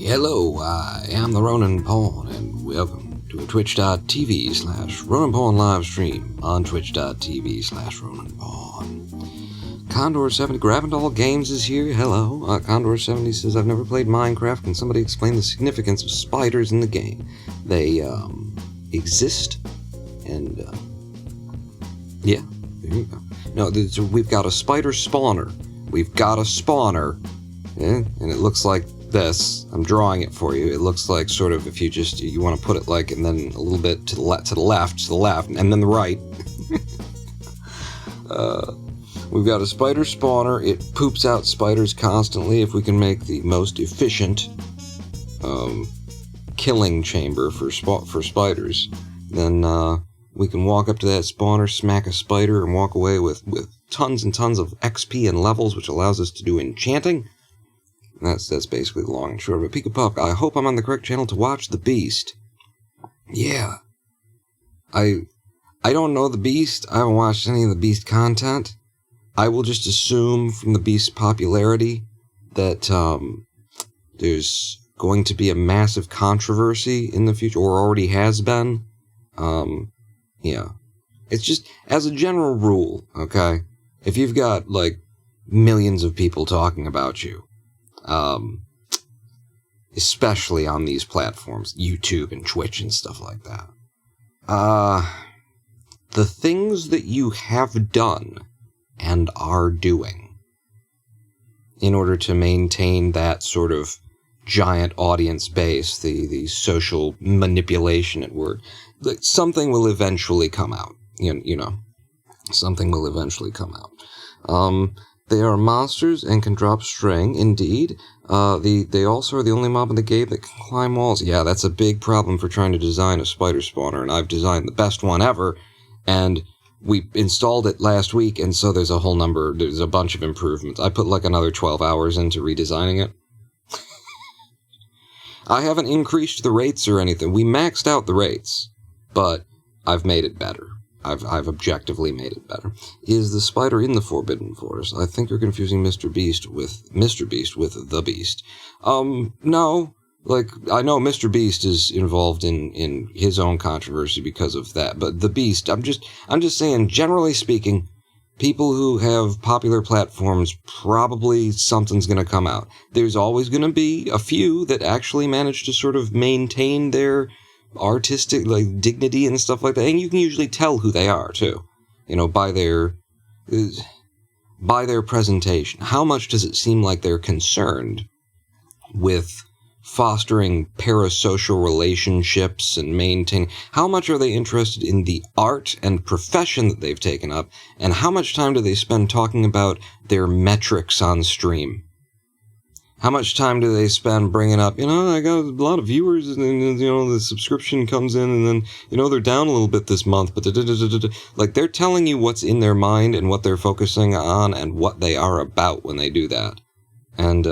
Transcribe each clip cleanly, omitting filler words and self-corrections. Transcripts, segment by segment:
Hello, I am the Ronin Pawn, and welcome to a twitch.tv/Ronin Pawn live stream on twitch.tv/Ronin Pawn. Condor70 Gravendall Games is here. Hello. Condor70 says, I've never played Minecraft. Can somebody explain the significance of spiders in the game? They exist, and yeah, there you go. No, we've got a spider spawner. We've got a spawner, and it looks like this. I'm drawing it for you. It looks like sort of if you want to put it like, and then a little bit to the left, and then the right. We've got a spider spawner. It poops out spiders constantly. If we can make the most efficient killing chamber for spiders, then we can walk up to that spawner, smack a spider, and walk away with tons and tons of XP and levels, which allows us to do enchanting. That's basically the long and short of it. Pika Puck, I hope I'm on the correct channel to watch The Beast. Yeah. I don't know The Beast. I haven't watched any of The Beast content. I will just assume from The Beast's popularity that there's going to be a massive controversy in the future, or already has been. Yeah. It's just, as a general rule, okay, if you've got, like, millions of people talking about you, especially on these platforms, YouTube and Twitch and stuff like that, the things that you have done and are doing in order to maintain that sort of giant audience base, the social manipulation at work, something will eventually come out. You know, something will eventually come out. They are monsters and can drop string, indeed. They also are the only mob in the game that can climb walls. Yeah, that's a big problem for trying to design a spider spawner, and I've designed the best one ever, and we installed it last week, and so there's a bunch of improvements. I put like another 12 hours into redesigning it. I haven't increased the rates or anything. We maxed out the rates, but I've made it better. I've objectively made it better. Is the spider in the Forbidden Forest? I think you're confusing Mr. Beast with The Beast. No. Like, I know Mr. Beast is involved in his own controversy because of that, but The Beast, I'm just saying, generally speaking, people who have popular platforms, probably something's going to come out. There's always going to be a few that actually manage to sort of maintain their artistic, like, dignity and stuff like that, and you can usually tell who they are too, by their presentation. How much does it seem like they're concerned with fostering parasocial relationships and maintaining? How much are they interested in the art and profession that they've taken up, and how much time do they spend talking about their metrics on stream? How much time do they spend bringing up, I got a lot of viewers, and, the subscription comes in, and then, they're down a little bit this month, but like, they're telling you what's in their mind and what they're focusing on and what they are about when they do that. And,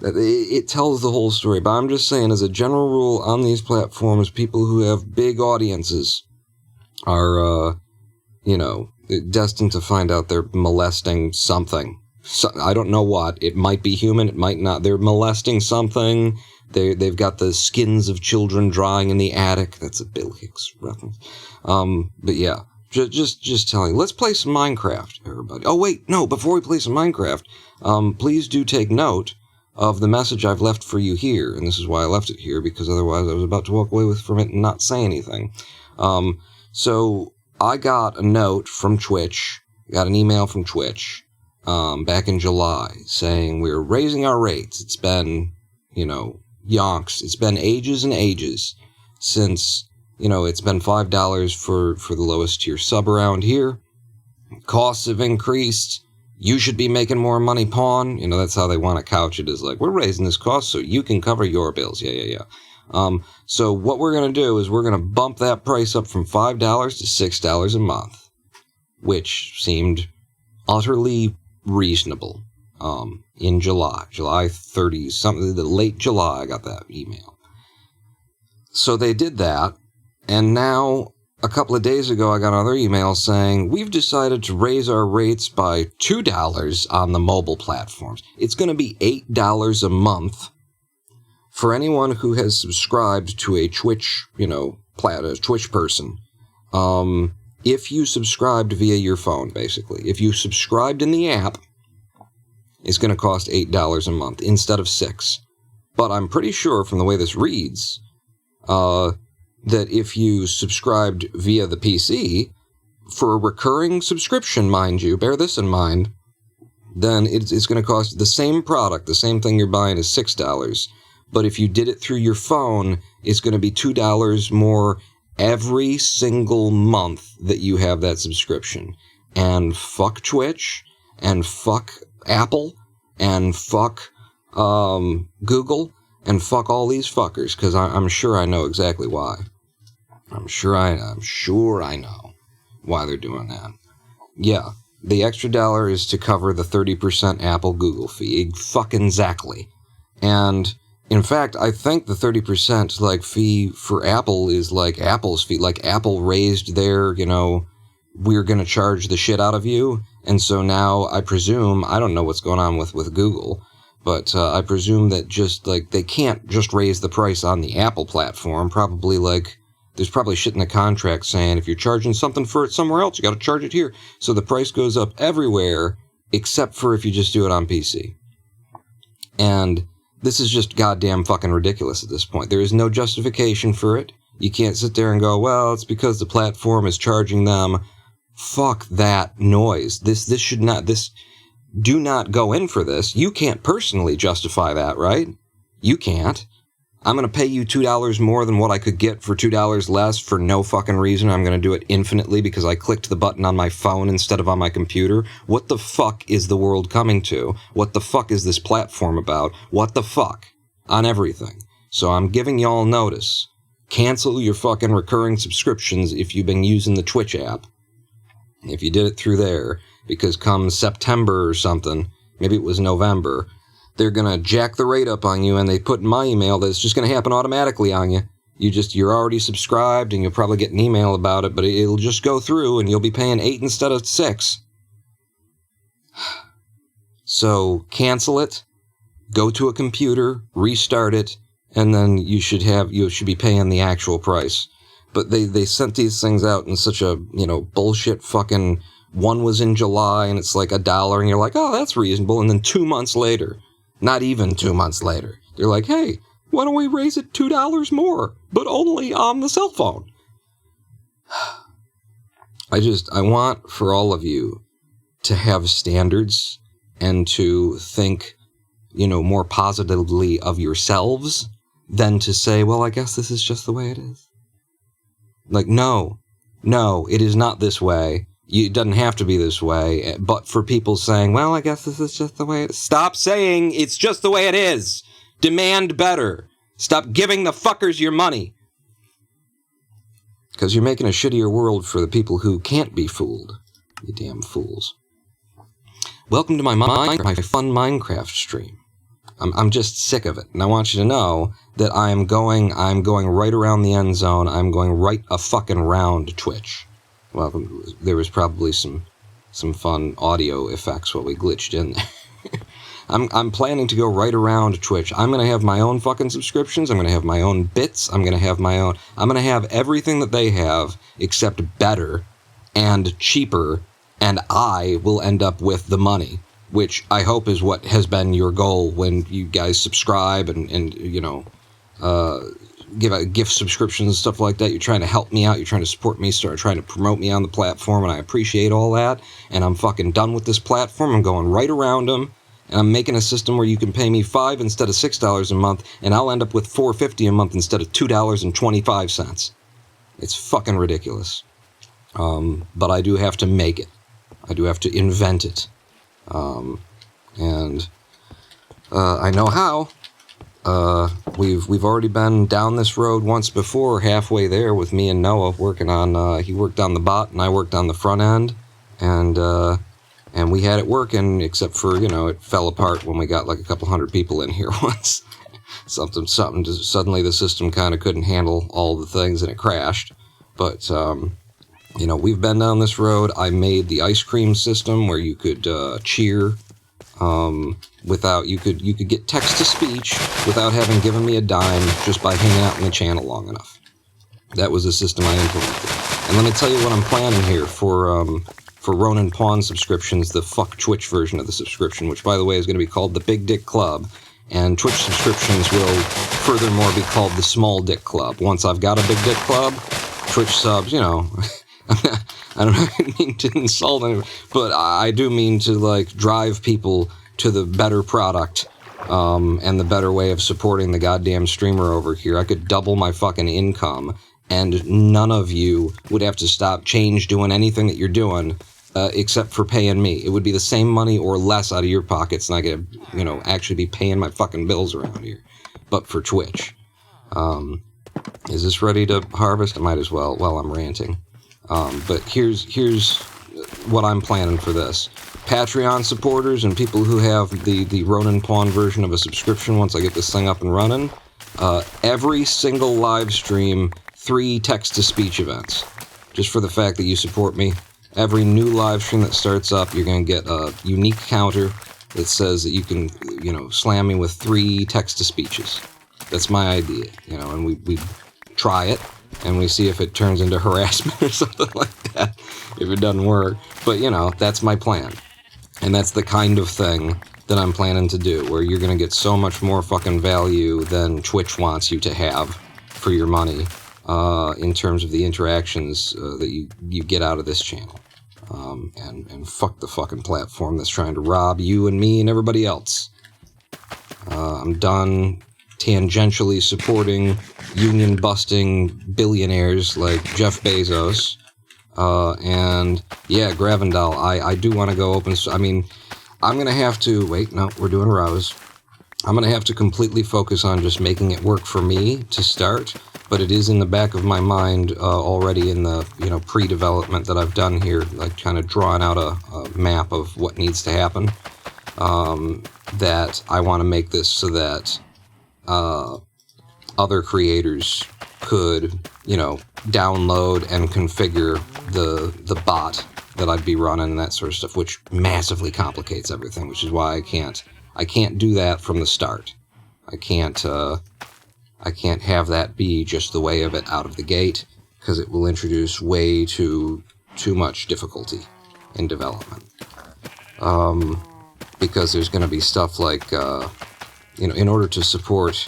it tells the whole story. But I'm just saying, as a general rule, on these platforms, people who have big audiences are, destined to find out they're molesting something. So, I don't know what. It might be human, it might not. They're molesting something. They've got the skins of children drying in the attic. That's a Bill Hicks reference. But yeah, just telling you. Let's play some Minecraft, everybody. Oh wait, no, before we play some Minecraft, please do take note of the message I've left for you here, and this is why I left it here, because otherwise I was about to walk away from it and not say anything. So I got a note from Twitch, got an email from Twitch, back in July, saying we're raising our rates. It's been, yonks. It's been ages and ages since, it's been $5 for the lowest tier sub around here. Costs have increased. You should be making more money, Pawn. That's how they want to couch it, is like, we're raising this cost so you can cover your bills. Yeah. So what we're going to do is we're going to bump that price up from $5 to $6 a month, which seemed utterly reasonable, in July 30, something, the late July, I got that email. So they did that, and now a couple of days ago, I got another email saying, we've decided to raise our rates by $2 on the mobile platforms. It's going to be $8 a month for anyone who has subscribed to a Twitch, a Twitch person. If you subscribed via your phone, basically. If you subscribed in the app, it's going to cost $8 a month instead of $6. But I'm pretty sure from the way this reads, that if you subscribed via the PC, for a recurring subscription, mind you, bear this in mind, then it's going to cost the same product, the same thing you're buying is $6. But if you did it through your phone, it's going to be $2 more every single month that you have that subscription. And fuck Twitch, and fuck Apple, and fuck Google, and fuck all these fuckers, because I'm sure I know exactly why. I'm sure I know why they're doing that. Yeah, the extra $1 is to cover the 30% Apple Google fee. Fucking exactly. And in fact, I think the 30% fee for Apple is like Apple's fee. Like Apple raised their, we're going to charge the shit out of you. And so now I presume, I don't know what's going on with Google, but I presume that just they can't just raise the price on the Apple platform. Probably there's probably shit in the contract saying if you're charging something for it somewhere else, you got to charge it here. So the price goes up everywhere except for if you just do it on PC. And this is just goddamn fucking ridiculous at this point. There is no justification for it. You can't sit there and go, well, it's because the platform is charging them. Fuck that noise. Do not go in for this. You can't personally justify that, right? You can't. I'm going to pay you $2 more than what I could get for $2 less for no fucking reason. I'm going to do it infinitely because I clicked the button on my phone instead of on my computer. What the fuck is the world coming to? What the fuck is this platform about? What the fuck? On everything. So I'm giving y'all notice. Cancel your fucking recurring subscriptions if you've been using the Twitch app. If you did it through there, because come September or something, maybe it was November, they're going to jack the rate up on you, and they put in my email that it's just going to happen automatically on you. You're already subscribed, and you'll probably get an email about it, but it'll just go through, and you'll be paying $8 instead of $6. So cancel it, go to a computer, restart it, and then you should be paying the actual price. But they sent these things out in such a, bullshit fucking, one was in July, and it's like $1, and you're like, oh, that's reasonable, and then 2 months later, not even 2 months later, they're like, hey, why don't we raise it $2 more, but only on the cell phone? I want for all of you to have standards and to think, more positively of yourselves than to say, well, I guess this is just the way it is. No, it is not this way. It doesn't have to be this way. But for people saying, well, I guess this is just the way it is. Stop saying it's just the way it is. Demand better. Stop giving the fuckers your money. Because you're making a shittier world for the people who can't be fooled. You damn fools. Welcome to my fun Minecraft stream. I'm just sick of it, and I want you to know that I'm going right around the end zone. I'm going right a fucking round Twitch. Well, there was probably some fun audio effects while we glitched in there. I'm planning to go right around Twitch. I'm going to have my own fucking subscriptions. I'm going to have my own bits. I'm going to have everything that they have, except better and cheaper, and I will end up with the money, which I hope is what has been your goal when you guys subscribe and give out gift subscriptions and stuff like that. You're trying to help me out. You're trying to support me, start trying to promote me on the platform, and I appreciate all that. And I'm fucking done with this platform. I'm going right around them, and I'm making a system where you can pay me $5 instead of $6 a month, and I'll end up with $4.50 a month instead of $2.25. It's fucking ridiculous. But I do have to make it. I do have to invent it. I know how. We've already been down this road once before, halfway there with me and Noah working on, he worked on the bot and I worked on the front end, and we had it working, except for, it fell apart when we got like a couple hundred people in here once. Something, suddenly the system kind of couldn't handle all the things and it crashed. But, you know, we've been down this road. I made the ice cream system where you could cheer without, you could get text to speech without having given me a dime just by hanging out in the channel long enough. That was a system I implemented. And let me tell you what I'm planning here for Ronin Pawn subscriptions, the fuck Twitch version of the subscription, which, by the way, is going to be called the Big Dick Club. And Twitch subscriptions will furthermore be called the Small Dick Club. Once I've got a Big Dick Club, Twitch subs, you know, I don't mean to insult anyone, but I do mean to, like, drive people to the better product and the better way of supporting the goddamn streamer over here. I could double my fucking income, and none of you would have to stop doing anything that you're doing except for paying me. It would be the same money or less out of your pockets, and I could, you know, actually be paying my fucking bills around here. But for Twitch. Is this ready to harvest? I might as well while I'm ranting. But here's what I'm planning for this. Patreon supporters and people who have the Ronin Pawn version of a subscription once I get this thing up and running, every single live stream, 3 text-to-speech events. Just for the fact that you support me. Every new live stream that starts up, you're going to get a unique counter that says that you can, you know, slam me with 3 text-to-speeches. That's my idea, you know, and we try it, and we see if it turns into harassment or something like that, if it doesn't work. But, you know, that's my plan. And that's the kind of thing that I'm planning to do, where you're going to get so much more fucking value than Twitch wants you to have for your money in terms of the interactions that you get out of this channel. And fuck the fucking platform that's trying to rob you and me and everybody else. I'm done tangentially supporting union-busting billionaires like Jeff Bezos. And, yeah, Gravendal, I do want to go open... I mean, I'm going to have to... Wait, no, we're doing rows. I'm going to have to completely focus on just making it work for me to start, but it is in the back of my mind already in the, you know, pre-development that I've done here, like kind of drawing out a map of what needs to happen, that I want to make this so that other creators could, you know, download and configure the bot that I'd be running and that sort of stuff, which massively complicates everything, which is why I can't do that from the start. I can't have that be just the way of it out of the gate, because it will introduce way too much difficulty in development. Because there's going to be stuff like, you know, in order to support,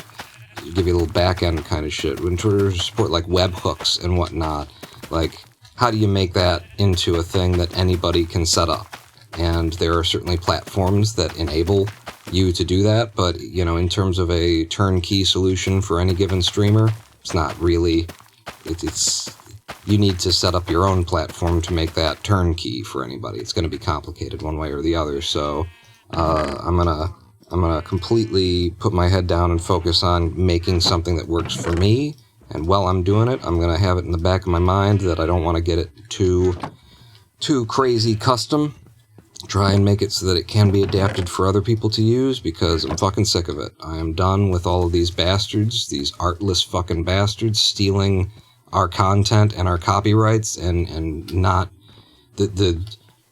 give you a little back-end kind of shit, in order to support, like, webhooks and whatnot, like, how do you make that into a thing that anybody can set up? And there are certainly platforms that enable you to do that, but, you know, in terms of a turnkey solution for any given streamer, it's not really. It's you need to set up your own platform to make that turnkey for anybody. It's going to be complicated one way or the other. So I'm gonna completely put my head down and focus on making something that works for me. And while I'm doing it, I'm gonna have it in the back of my mind that I don't want to get it too crazy custom. Try and make it so that it can be adapted for other people to use, because I'm fucking sick of it. I am done with all of these bastards, these artless fucking bastards, stealing our content and our copyrights, and not... The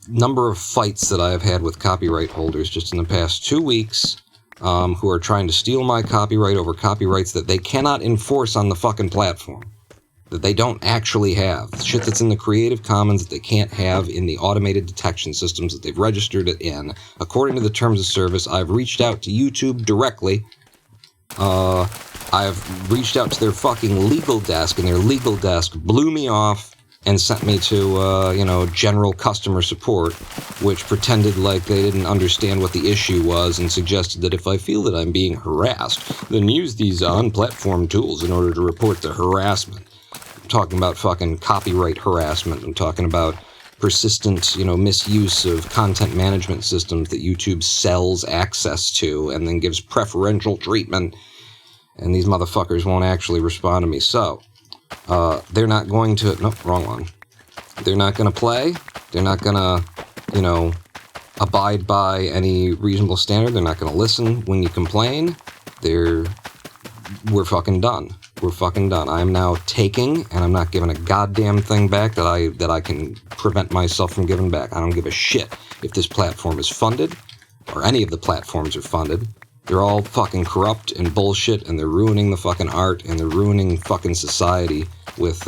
number of fights that I have had with copyright holders just in the past 2 weeks, who are trying to steal my copyright over copyrights that they cannot enforce on the fucking platform. That they don't actually have. Shit that's in the Creative Commons that they can't have in the automated detection systems that they've registered it in. According to the terms of service, I've reached out to YouTube directly. I've reached out to their fucking legal desk, and their legal desk blew me off and sent me to, you know, general customer support, which pretended like they didn't understand what the issue was and suggested that if I feel that I'm being harassed, then use these on-platform tools in order to report the harassment. Talking about fucking copyright harassment. I'm talking about persistent, you know, misuse of content management systems that YouTube sells access to and then gives preferential treatment, and these motherfuckers won't actually respond to me. So, they're not going to... Nope, wrong one. They're not going to play. They're not going to, you know, abide by any reasonable standard. They're not going to listen when you complain. We're fucking done. We're fucking done. I am now taking, and I'm not giving a goddamn thing back that I can prevent myself from giving back. I don't give a shit if this platform is funded, or any of the platforms are funded. They're all fucking corrupt and bullshit, and they're ruining the fucking art, and they're ruining fucking society with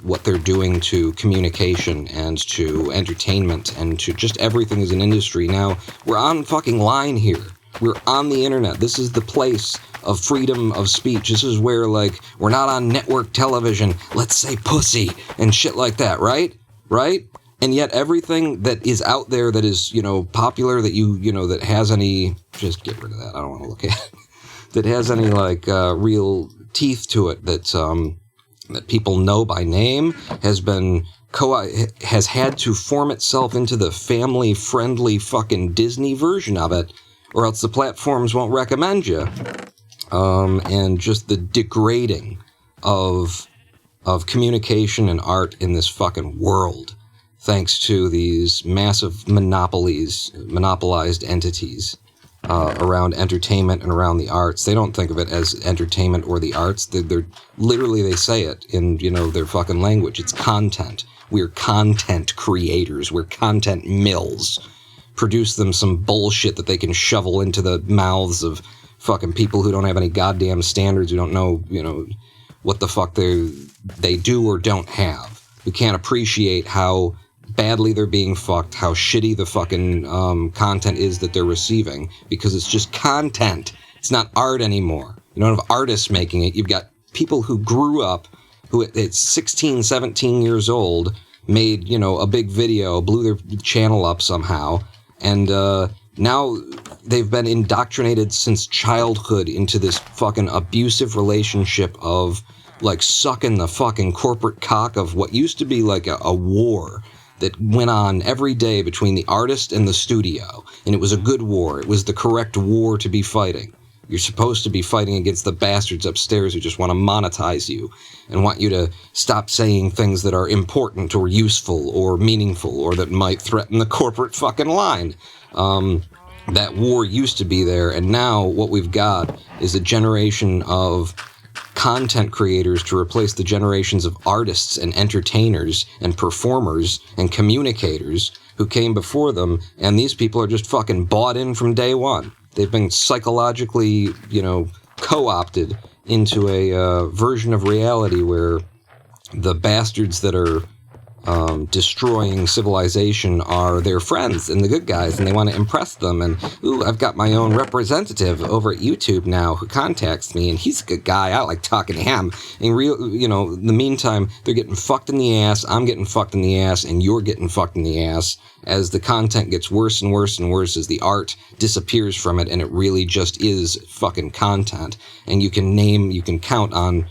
what they're doing to communication and to entertainment and to just everything as an industry. Now, we're on fucking line here. We're on the internet. This is the place of freedom of speech. This is where, like, we're not on network television. Let's say pussy and shit like that, right? Right? And yet everything that is out there that is, popular, that that has any, just get rid of that. I don't want to look at it. That has any, like, real teeth to it, that people know by name, has had to form itself into the family-friendly fucking Disney version of it, or else the platforms won't recommend you. And just the degrading of communication and art in this fucking world, thanks to these massive monopolized entities around entertainment and around the arts. They don't think of it as entertainment or the arts. They're literally, they say it in, their fucking language. It's content. We're content creators. We're content mills. Produce them some bullshit that they can shovel into the mouths of fucking people who don't have any goddamn standards, who don't know, what the fuck they do or don't have, who can't appreciate how badly they're being fucked, how shitty the fucking content is that they're receiving, because it's just content. It's not art anymore. You don't have artists making it. You've got people who grew up, who at 16, 17 years old, made, a big video, blew their channel up somehow, and now they've been indoctrinated since childhood into this fucking abusive relationship of, like, sucking the fucking corporate cock of what used to be like a war that went on every day between the artist and the studio. And it was a good war. It was the correct war to be fighting. You're supposed to be fighting against the bastards upstairs who just want to monetize you and want you to stop saying things that are important or useful or meaningful or that might threaten the corporate fucking line. That war used to be there, and now what we've got is a generation of content creators to replace the generations of artists and entertainers and performers and communicators who came before them, and these people are just fucking bought in from day one. They've been psychologically, co-opted into a version of reality where the bastards that are destroying civilization are their friends and the good guys, and they want to impress them. And, ooh, I've got my own representative over at YouTube now who contacts me, and he's a good guy. I like talking to him. In the meantime, they're getting fucked in the ass, I'm getting fucked in the ass, and you're getting fucked in the ass as the content gets worse and worse and worse, as the art disappears from it, and it really just is fucking content. And you can count on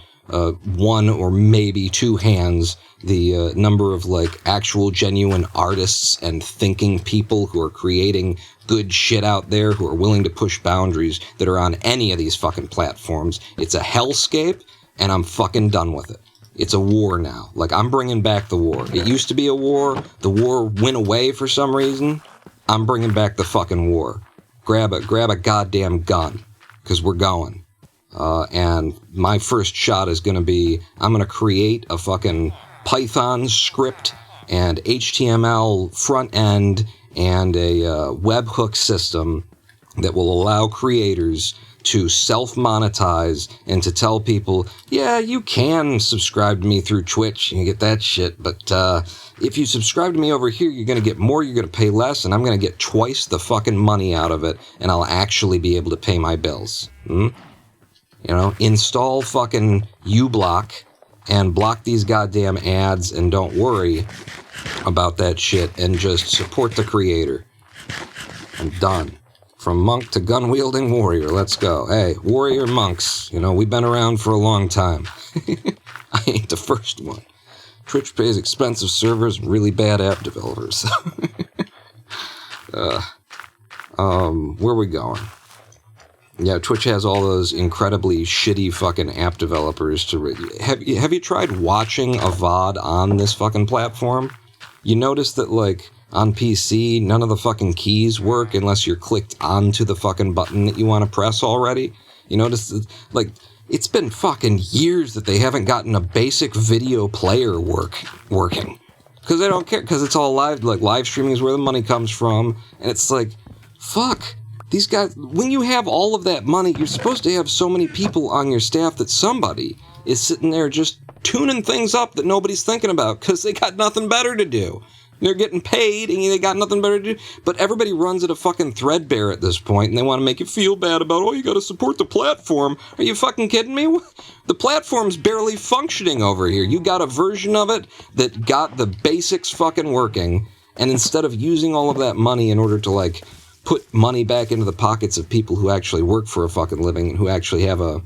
one or maybe two hands the number of, like, actual genuine artists and thinking people who are creating good shit out there, who are willing to push boundaries, that are on any of these fucking platforms. It's a hellscape, and I'm fucking done with it. It's a war now. Like, I'm bringing back the war. It used to be a war. The war went away for some reason. I'm bringing back the fucking war. Grab a goddamn gun, because we're going. And my first shot is going to be, I'm going to create a fucking Python script and HTML front end and a webhook system that will allow creators to self-monetize and to tell people, yeah, you can subscribe to me through Twitch and you get that shit, but if you subscribe to me over here, you're going to get more, you're going to pay less, and I'm going to get twice the fucking money out of it, and I'll actually be able to pay my bills. Install fucking uBlock and block these goddamn ads, and don't worry about that shit, and just support the creator. I'm done. From monk to gun-wielding warrior, let's go. Hey, warrior monks, we've been around for a long time. I ain't the first one. Twitch pays expensive servers and really bad app developers. Where are we going? Yeah, Twitch has all those incredibly shitty fucking app developers to... Have you tried watching a VOD on this fucking platform? You notice that, like, on PC, none of the fucking keys work unless you're clicked onto the fucking button that you want to press already? You notice, like, it's been fucking years that they haven't gotten a basic video player working. Because they don't care, because it's all live, like live streaming is where the money comes from, and it's like, fuck, these guys, when you have all of that money, you're supposed to have so many people on your staff that somebody is sitting there just tuning things up that nobody's thinking about, because they got nothing better to do. They're getting paid, and they got nothing better to do. But everybody runs it a fucking threadbare at this point, and they want to make you feel bad about, oh, you gotta support the platform. Are you fucking kidding me? The platform's barely functioning over here. You got a version of it that got the basics fucking working, and instead of using all of that money in order to, like, put money back into the pockets of people who actually work for a fucking living and who actually have a,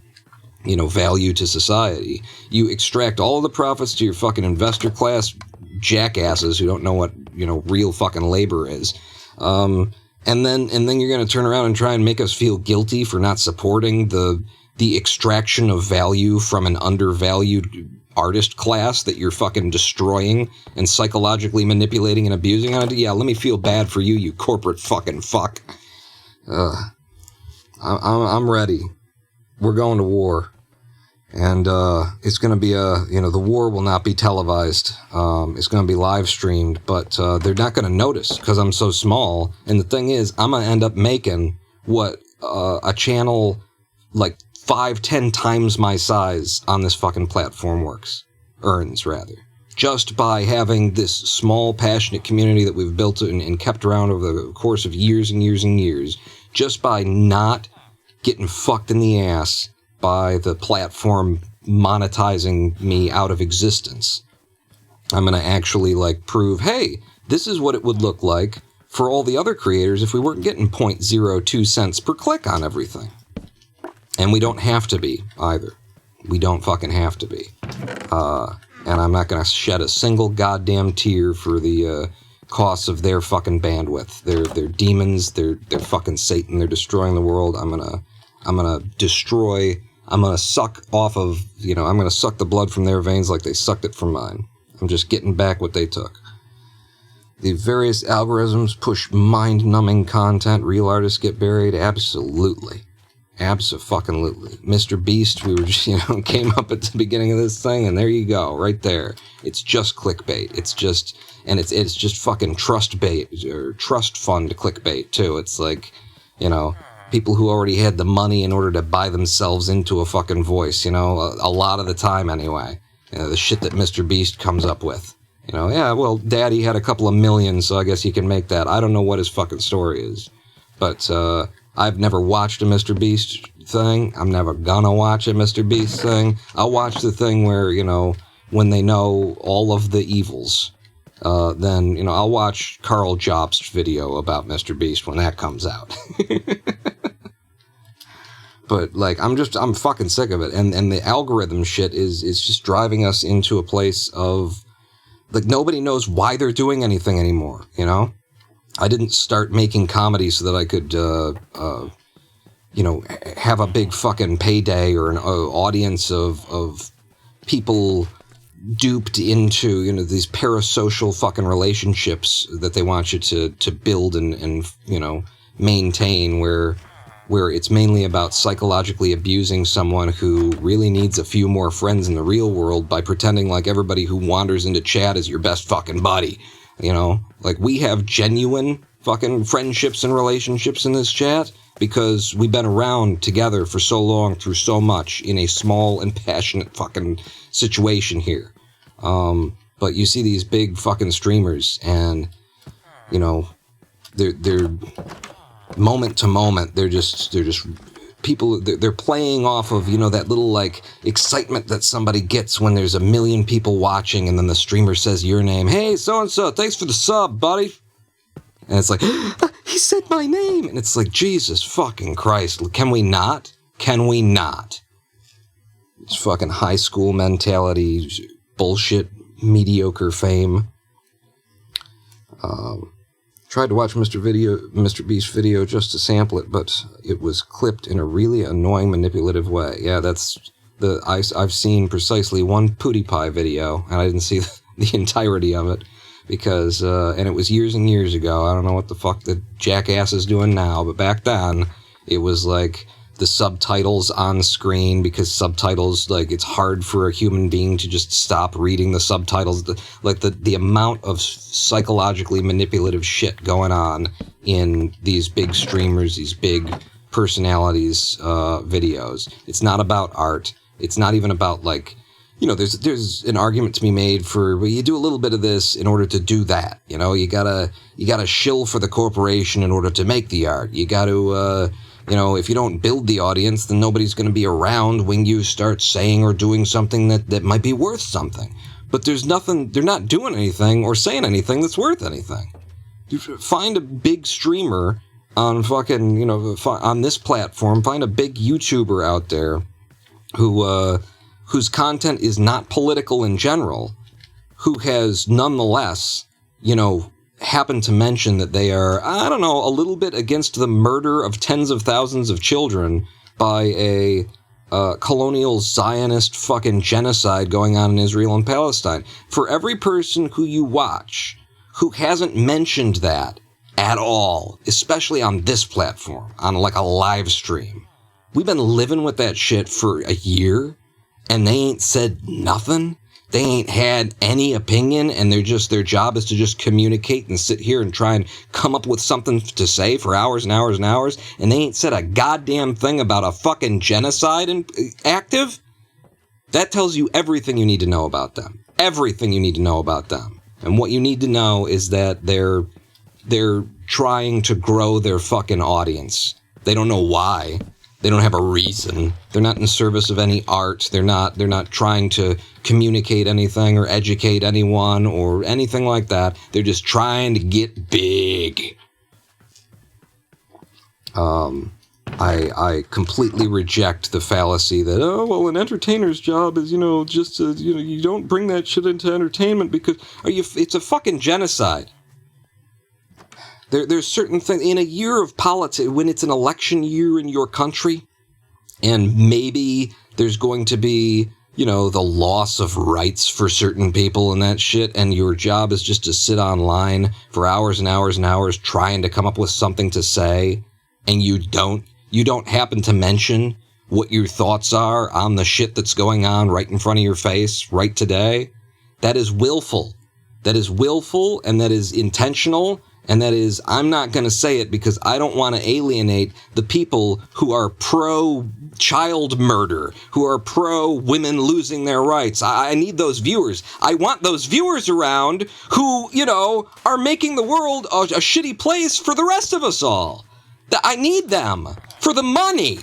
you know, value to society, you extract all of the profits to your fucking investor class jackasses who don't know what, you know, real fucking labor is. And then you're going to turn around and try and make us feel guilty for not supporting the extraction of value from an undervalued artist class that you're fucking destroying and psychologically manipulating and abusing on it. Yeah, let me feel bad for you, you corporate fucking fuck. I'm ready. We're going to war. And it's going to be the war will not be televised. It's going to be live streamed, but they're not going to notice because I'm so small. And the thing is, I'm going to end up making what a channel like 5-10 times my size on this fucking platform earns, just by having this small, passionate community that we've built and kept around over the course of years and years and years, just by not getting fucked in the ass by the platform monetizing me out of existence. I'm going to actually, like, prove, hey, this is what it would look like for all the other creators if we weren't getting 0.02 cents per click on everything. And we don't have to be, either. We don't fucking have to be. And I'm not going to shed a single goddamn tear for the costs of their fucking bandwidth. They're demons, they're fucking Satan, they're destroying the world. I'm gonna destroy, I'm gonna suck off of, I'm gonna suck the blood from their veins like they sucked it from mine. I'm just getting back what they took. The various algorithms push mind-numbing content. Real artists get buried. Absolutely. Abso-fucking-lutely. Mr. Beast, we were just, came up at the beginning of this thing, and there you go, right there. It's just clickbait. It's just fucking trust bait, or trust fund clickbait, too. It's like, people who already had the money in order to buy themselves into a fucking voice, a lot of the time anyway. The shit that Mr. Beast comes up with. Yeah, well, Daddy had a couple of million, so I guess he can make that. I don't know what his fucking story is. But, I've never watched a Mr. Beast thing. I'm never gonna watch a Mr. Beast thing. I'll watch the thing where, when they know all of the evils, then, I'll watch Carl Jobst's video about Mr. Beast when that comes out. But, like, I'm fucking sick of it. And the algorithm shit is just driving us into a place of, like, nobody knows why they're doing anything anymore, I didn't start making comedy so that I could, have a big fucking payday or an audience of people duped into, these parasocial fucking relationships that they want you to build and maintain where it's mainly about psychologically abusing someone who really needs a few more friends in the real world by pretending like everybody who wanders into chat is your best fucking buddy. Like, we have genuine fucking friendships and relationships in this chat because we've been around together for so long through so much in a small and passionate fucking situation here. But you see these big fucking streamers and, they're moment to moment, they're just people, they're playing off of, that little, like, excitement that somebody gets when there's 1 million people watching and then the streamer says your name. Hey, so-and-so, thanks for the sub, buddy. And it's like, he said my name. And it's like, Jesus fucking Christ. Can we not? Can we not? It's fucking high school mentality, bullshit, mediocre fame. Tried to watch Mr. Beast video just to sample it, but it was clipped in a really annoying, manipulative way. Yeah, I've seen precisely one PewDiePie video, and I didn't see the entirety of it, because, and it was years and years ago. I don't know what the fuck the jackass is doing now, but back then, it was like the subtitles on screen, because subtitles, like, it's hard for a human being to just stop reading the subtitles. The amount of psychologically manipulative shit going on in these big streamers, these big personalities' videos. It's not about art. It's not even about, like, you know, there's an argument to be made for, well, you do a little bit of this in order to do that. You know, you gotta shill for the corporation in order to make the art. You gotta, you know, if you don't build the audience, then nobody's going to be around when you start saying or doing something that might be worth something. But there's nothing, they're not doing anything or saying anything that's worth anything. You find a big streamer on fucking, you know, on this platform, find a big YouTuber out there who, whose content is not political in general, who has nonetheless, you know, happen to mention that they are, I don't know, a little bit against the murder of tens of thousands of children by a colonial-Zionist fucking genocide going on in Israel and Palestine. For every person who you watch who hasn't mentioned that at all, especially on this platform, on like a live stream, we've been living with that shit for a year, and they ain't said nothing. They ain't had any opinion, and their job is to just communicate and sit here and try and come up with something to say for hours and hours and hours, and they ain't said a goddamn thing about a fucking genocide active. That tells you everything you need to know about them. Everything you need to know about them. And what you need to know is that they're trying to grow their fucking audience. They don't know why. They don't have a reason. They're not in service of any art. They're not trying to communicate anything or educate anyone or anything like that. They're just trying to get big. I completely reject the fallacy that, oh, well, an entertainer's job is, you know, just to, you know, you don't bring that shit into entertainment because it's a fucking genocide. There's certain things in a year of politics, when it's an election year in your country, and maybe there's going to be, you know, the loss of rights for certain people and that shit, and your job is just to sit online for hours and hours and hours trying to come up with something to say, and you don't happen to mention what your thoughts are on the shit that's going on right in front of your face right today. That is willful. That is willful, and that is intentional. And that is, I'm not going to say it because I don't want to alienate the people who are pro-child murder, who are pro-women losing their rights. I need those viewers. I want those viewers around who, you know, are making the world a shitty place for the rest of us all. I need them for the money.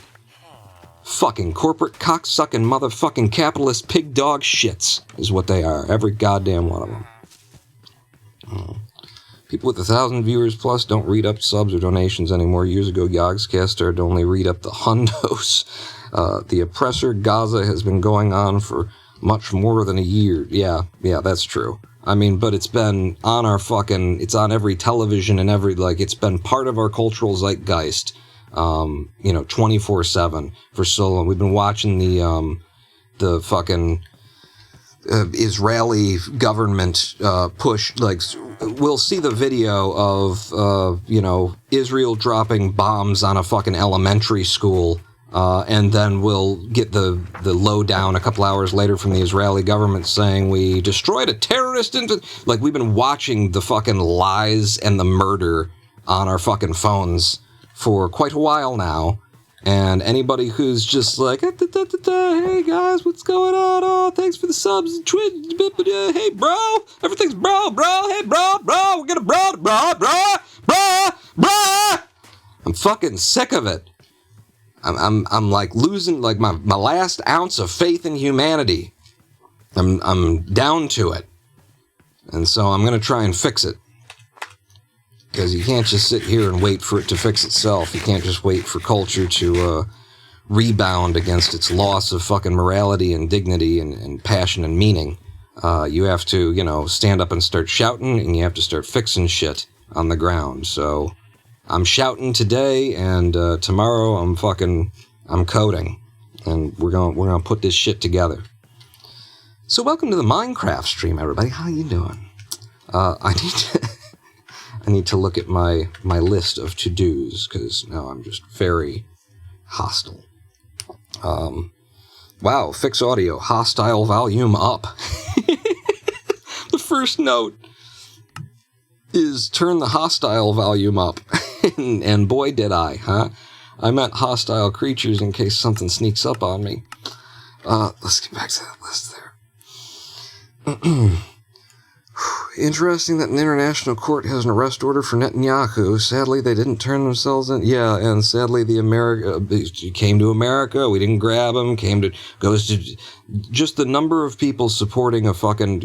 Fucking corporate cocksucking motherfucking capitalist pig dog shits is what they are. Every goddamn one of them. People with 1,000 viewers plus don't read up subs or donations anymore. Years ago, Yogscast started to only read up the hundos. The oppressor Gaza has been going on for much more than a year. Yeah, that's true. I mean, but it's been on our fucking, it's on every television and every, like, it's been part of our cultural zeitgeist, you know, 24/7 for so long. We've been watching the fucking Israeli government push, like, we'll see the video of, you know, Israel dropping bombs on a fucking elementary school, and then we'll get the lowdown a couple hours later from the Israeli government saying we destroyed a terrorist like, we've been watching the fucking lies and the murder on our fucking phones for quite a while now. And anybody who's just like, hey guys, what's going on? Oh, thanks for the subs and Twitch. Hey bro, everything's bro. Hey bro, we're gonna bro. I'm fucking sick of it. I'm like losing like my last ounce of faith in humanity. I'm down to it, and so I'm gonna try and fix it. Because you can't just sit here and wait for it to fix itself. You can't just wait for culture to rebound against its loss of fucking morality and dignity and passion and meaning. You have to, you know, stand up and start shouting, and you have to start fixing shit on the ground. So I'm shouting today, and tomorrow I'm coding, and we're gonna put this shit together. So welcome to the Minecraft stream, everybody. How you doing? I need to look at my list of to-dos, because now I'm just very hostile. Wow, fix audio, hostile volume up. The first note is turn the hostile volume up. And boy did I, huh? I meant hostile creatures in case something sneaks up on me. Let's get back to that list there. Interesting that an international court has an arrest order for Netanyahu. Sadly, they didn't turn themselves in. Yeah, and sadly, he came to America. We didn't grab him. Goes to just the number of people supporting a fucking,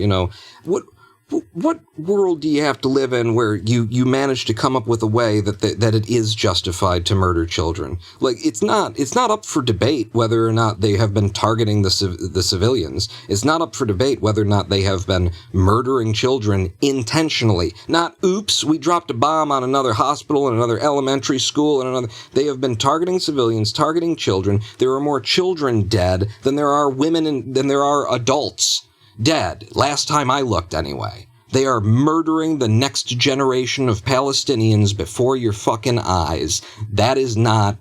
what world do you have to live in where you manage to come up with a way that it is justified to murder children? Like, it's not up for debate whether or not they have been targeting the civilians. It's not up for debate whether or not they have been murdering children intentionally. Not, oops, we dropped a bomb on another hospital and another elementary school and another. They have been targeting civilians, targeting children. There are more children dead than there are women than there are adults dead, last time I looked anyway. They are murdering the next generation of Palestinians before your fucking eyes. That is not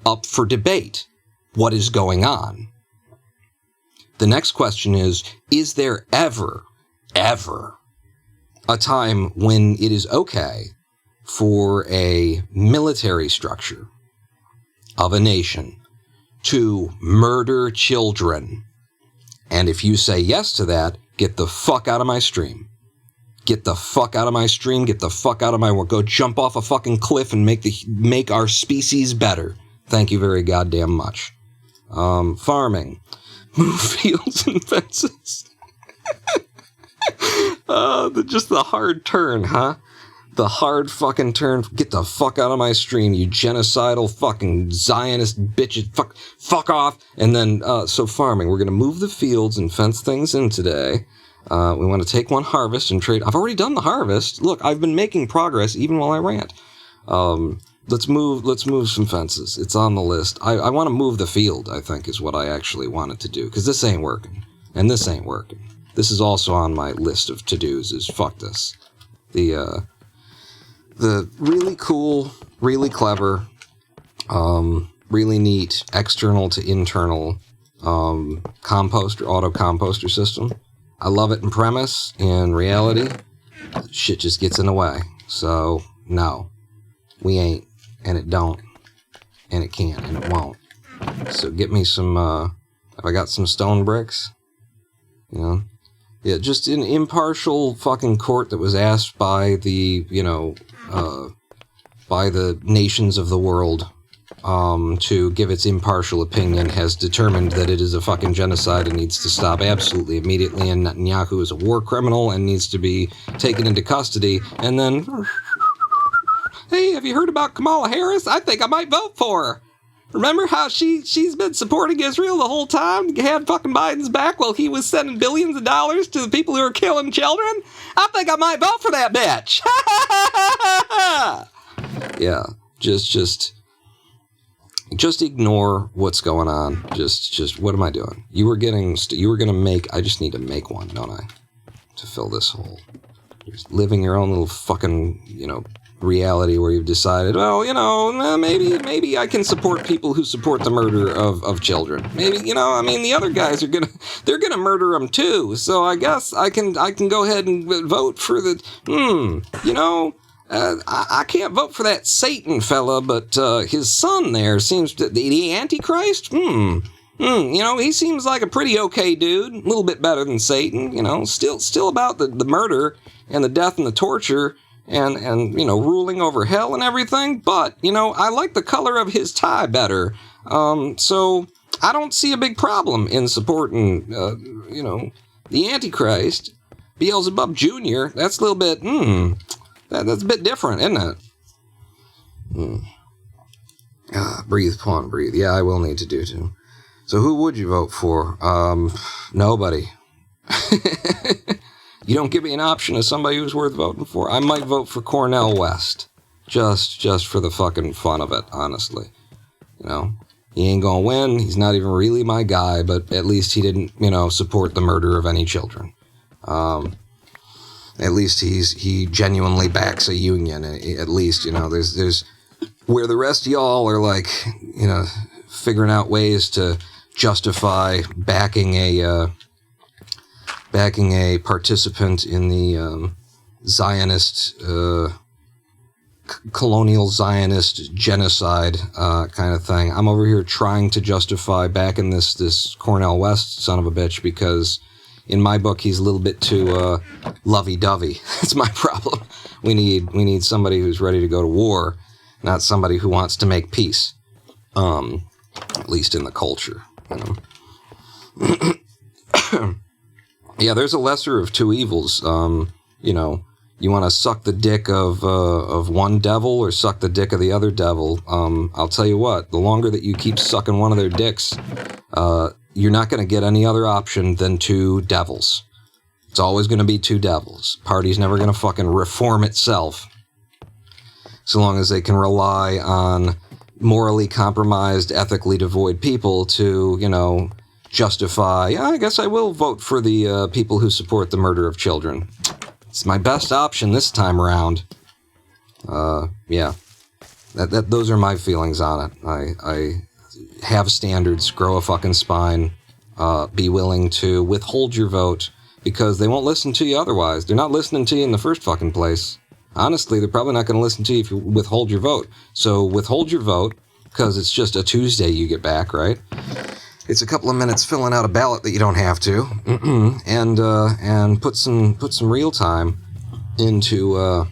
up for debate. What is going on? The next question is there ever a time when it is okay for a military structure of a nation to murder children? And if you say yes to that, get the fuck out of my stream. Get the fuck out of my stream. Get the fuck out of my work. Go jump off a fucking cliff and make our species better. Thank you very goddamn much. Farming. Move fields and fences. Just the hard turn, huh? The hard fucking turn. Get the fuck out of my stream, you genocidal fucking Zionist bitches. Fuck off. And then, so farming. We're going to move the fields and fence things in today. We want to take one harvest and trade. I've already done the harvest. Look, I've been making progress even while I rant. Let's move some fences. It's on the list. I want to move the field, I think, is what I actually wanted to do. Because this ain't working. And this ain't working. This is also on my list of to-dos, is fuck this. The really cool, really clever, really neat external to internal auto composter system. I love it in premise. In reality, shit just gets in the way. So, no, we ain't, and it don't, and it can't, and it won't. So get me some, have I got some stone bricks? Yeah, just an impartial fucking court that was asked by the, by the nations of the world, to give its impartial opinion, has determined that it is a fucking genocide and needs to stop absolutely immediately, and Netanyahu is a war criminal and needs to be taken into custody. And then, hey, have you heard about Kamala Harris? I think I might vote for her. Remember how she's been supporting Israel the whole time? Had fucking Biden's back while he was sending billions of dollars to the people who are killing children? I think I might vote for that bitch. Yeah, just ignore what's going on. Just what am I doing? You were gonna make. I just need to make one, don't I? To fill this hole. Just living your own little fucking, reality where you've decided, well, maybe I can support people who support the murder of children. Maybe, the other guys they're gonna murder them too. So I guess I can go ahead and vote for the, I can't vote for that Satan fella, but his son there seems to, the Antichrist, he seems like a pretty okay dude, a little bit better than Satan, still about the murder and the death and the torture and ruling over hell and everything, but, I like the color of his tie better, so I don't see a big problem in supporting, the Antichrist, Beelzebub Jr., that's a little bit, that's a bit different, isn't it? Breathe, pawn, breathe. Yeah, I will need to do too. So who would you vote for? Nobody. You don't give me an option of somebody who's worth voting for. I might vote for Cornel West. Just for the fucking fun of it, honestly. He ain't gonna win. He's not even really my guy, but at least he didn't, support the murder of any children. At least he genuinely backs a union. At least, there's where the rest of y'all are like, figuring out ways to justify backing a participant in the Zionist, colonial-Zionist genocide kind of thing. I'm over here trying to justify backing this Cornel West son of a bitch because in my book he's a little bit too lovey-dovey. That's my problem. We need somebody who's ready to go to war, not somebody who wants to make peace. At least in the culture, you know. Yeah, there's a lesser of two evils. You know, you want to suck the dick of one devil or suck the dick of the other devil. I'll tell you what, the longer that you keep sucking one of their dicks, you're not going to get any other option than two devils. It's always going to be two devils. Party's never going to fucking reform itself so long as they can rely on morally compromised, ethically devoid people to, you know, justify, yeah, I guess I will vote for the people who support the murder of children. It's my best option this time around. Yeah. Those are my feelings on it. I have standards, grow a fucking spine, be willing to withhold your vote because they won't listen to you otherwise. They're not listening to you in the first fucking place. Honestly, they're probably not going to listen to you if you withhold your vote. So withhold your vote, because it's just a Tuesday you get back, right? It's a couple of minutes filling out a ballot that you don't have to, and put some real time into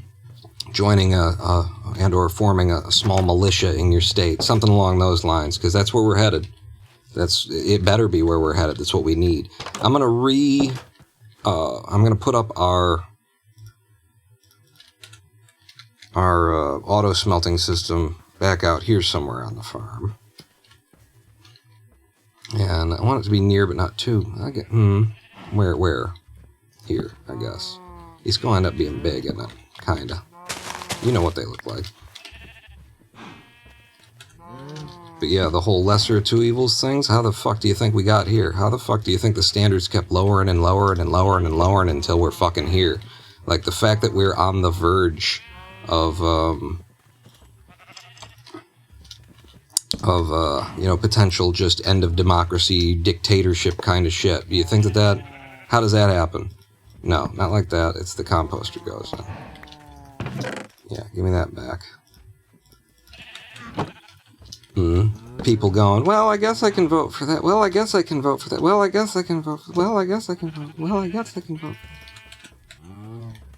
joining and or forming a small militia in your state, something along those lines, because that's where we're headed. It better be where we're headed. That's what we need. I'm gonna put up our auto smelting system back out here somewhere on the farm. And I want it to be near but not too. Where? Here, I guess. It's going to end up being big, isn't it? Kinda. You know what they look like. But yeah, the whole lesser of two evils things, how the fuck do you think we got here? How the fuck do you think the standards kept lowering and lowering and lowering and lowering until we're fucking here? Like the fact that we're on the verge of you know, potential just end of democracy, dictatorship kind of shit. Do you think how does that happen? No, not like that. It's the composter goes in. Yeah, give me that back. People going, well, I guess I can vote for that. Well, I guess I can vote for that. Well, I guess I can vote for that. Well, I guess I can vote. Well, I guess I can vote.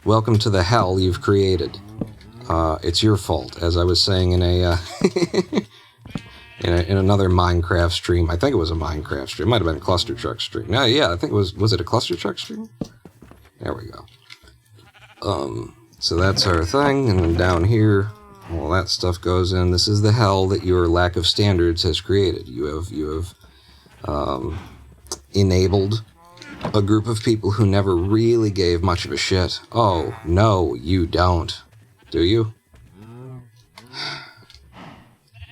Welcome to the hell you've created. It's your fault, as I was saying in a in another Minecraft stream. I think it was a Minecraft stream. It might have been a cluster truck stream. No, yeah, I think it was it a cluster truck stream? There we go. So that's our thing, and then down here, all that stuff goes in. This is the hell that your lack of standards has created. You have enabled a group of people who never really gave much of a shit. Oh, no, you don't. Do you?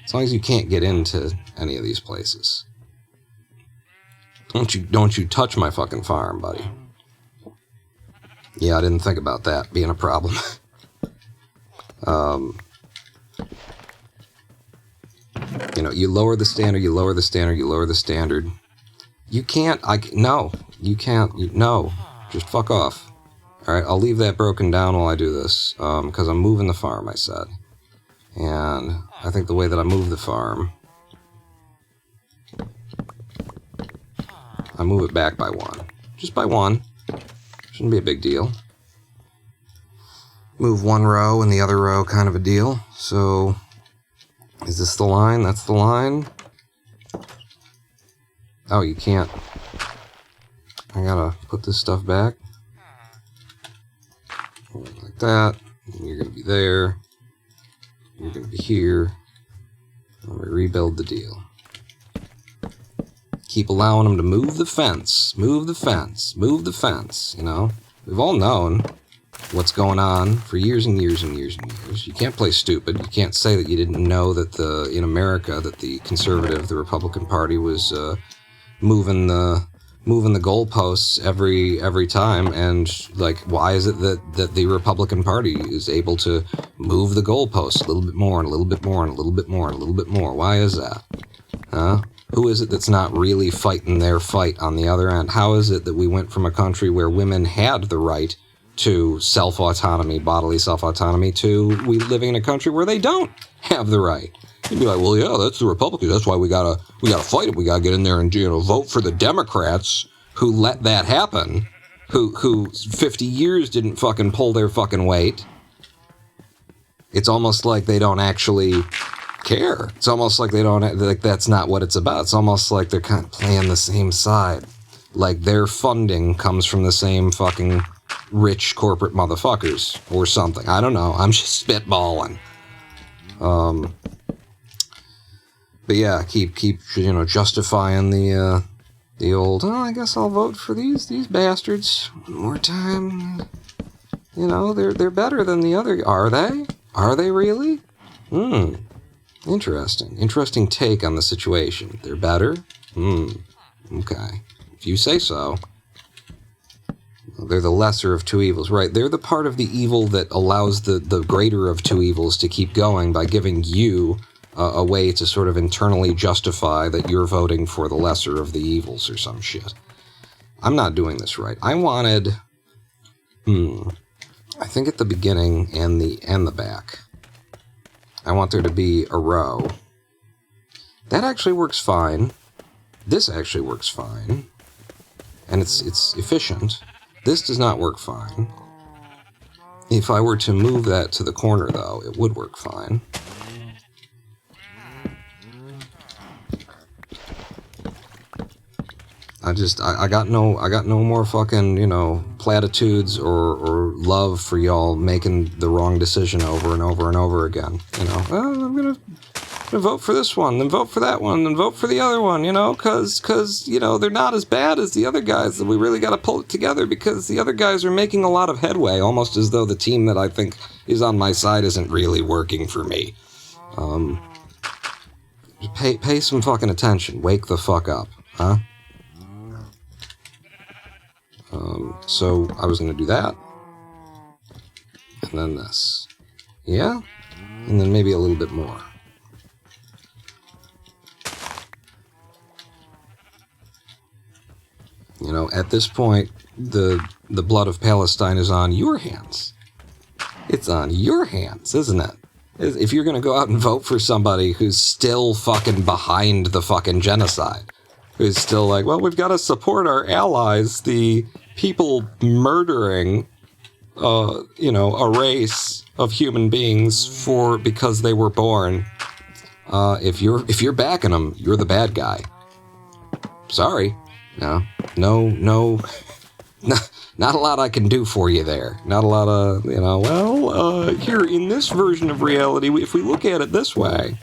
As long as you can't get into any of these places. Don't you touch my fucking farm, buddy. Yeah, I didn't think about that being a problem. You know, you lower the standard, you lower the standard, you lower the standard. You can't, no, you can't, no, just fuck off. Alright, I'll leave that broken down while I do this, because I'm moving the farm, I said. And I think the way that I move the farm, I move it back by one. Just by one. Shouldn't be a big deal. Move one row and the other row, kind of a deal. So, is this the line? That's the line. Oh, you can't. I gotta put this stuff back. Like that. And you're gonna be there. You're gonna be here. And we rebuild the deal. Keep allowing them to move the fence, move the fence, move the fence, you know? We've all known what's going on for years and years and years and years. You can't play stupid. You can't say that you didn't know that in America, that the conservative, the Republican Party was moving the goalposts every time, and like, why is it that the Republican Party is able to move the goalposts a little bit more and a little bit more and a little bit more and a little bit more? Why is that? Huh? Who is it that's not really fighting their fight on the other end? How is it that we went from a country where women had the right to self-autonomy, bodily self-autonomy, to we living in a country where they don't have the right? You'd be like, well, yeah, that's the Republicans. That's why we gotta fight it. We gotta get in there and vote for the Democrats who let that happen, who 50 years didn't fucking pull their fucking weight. It's almost like they don't actually care. It's almost like they don't, like that's not what it's about. It's almost like they're kind of playing the same side. Like their funding comes from the same fucking rich corporate motherfuckers or something. I don't know. I'm just spitballing. But yeah, keep justifying the old, oh, I guess I'll vote for these bastards one more time. They're better than the other. Are they? Are they really? Interesting take on the situation. They're better? Okay. If you say so. They're the lesser of two evils, right? They're the part of the evil that allows the greater of two evils to keep going by giving you a way to sort of internally justify that you're voting for the lesser of the evils or some shit. I'm not doing this right. I wanted, I think at the beginning and the back, I want there to be a row. That actually works fine. This actually works fine. And it's efficient. This does not work fine. If I were to move that to the corner, though, it would work fine. I got no more fucking, platitudes or love for y'all making the wrong decision over and over and over again. Well, I'm gonna vote for this one, then vote for that one, then vote for the other one, cause they're not as bad as the other guys, that we really gotta pull it together because the other guys are making a lot of headway, almost as though the team that I think is on my side isn't really working for me. Pay some fucking attention. Wake the fuck up, huh? So I was going to do that, and then this, yeah, and then maybe a little bit more. At this point, the blood of Palestine is on your hands. It's on your hands, isn't it? If you're going to go out and vote for somebody who's still fucking behind the fucking genocide, who's still like, well, we've got to support our allies, the people murdering, a race of human beings because they were born. If you're backing them, you're the bad guy. Sorry, no, not a lot I can do for you there. Not a lot of, here in this version of reality, if we look at it this way,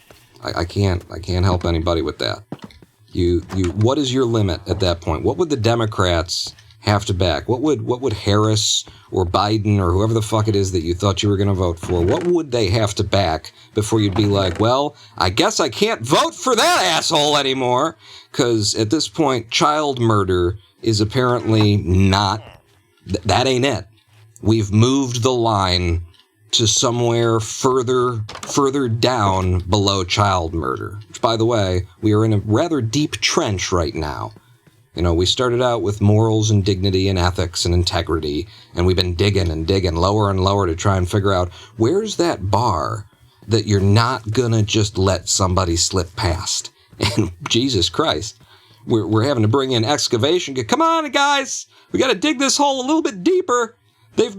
I can't help anybody with that. What is your limit at that point? What would the Democrats have to back? What would Harris or Biden or whoever the fuck it is that you thought you were going to vote for, what would they have to back before you'd be like, well, I guess I can't vote for that asshole anymore? Because at this point, child murder is apparently not, that ain't it. We've moved the line to somewhere further down below child murder. Which, by the way, we are in a rather deep trench right now. We started out with morals and dignity and ethics and integrity, and we've been digging and digging lower and lower to try and figure out where's that bar that you're not gonna just let somebody slip past. And Jesus Christ, we're having to bring in excavation. Come on, guys, we got to dig this hole a little bit deeper. They've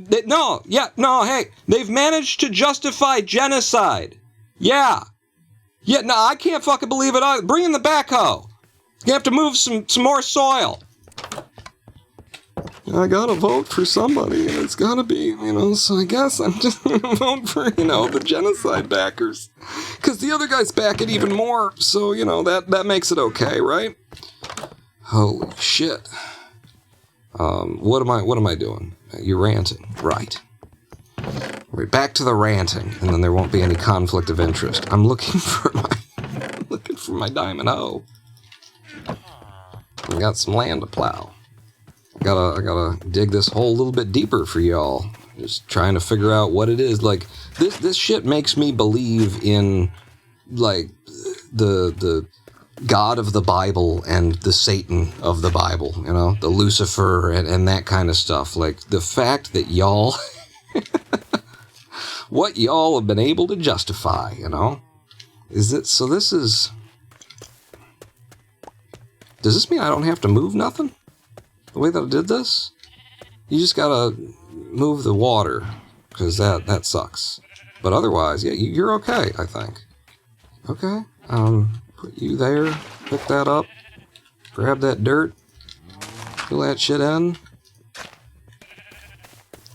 managed to justify genocide. Yeah, no, I can't fucking believe it either. Bring in the backhoe. You have to move some more soil. I gotta vote for somebody, and it's gotta be, so I guess I'm just gonna vote for, the genocide backers. Because the other guys back it even more, so, that makes it okay, right? Holy shit. What am I doing? You're ranting. Right. We're back to the ranting, and then there won't be any conflict of interest. I'm looking for my diamond hoe. I got some land to plow. I gotta dig this hole a little bit deeper for y'all. Just trying to figure out what it is. Like, this shit makes me believe in, like, the God of the Bible and the Satan of the Bible, you know, the Lucifer and that kind of stuff. Like, the fact that y'all, what y'all have been able to justify, you know, is it, so this is, does this mean I don't have to move nothing? The way that I did this? You just gotta move the water, because that sucks. But otherwise, yeah, you're okay, I think. Okay, put you there, pick that up, grab that dirt, fill that shit in.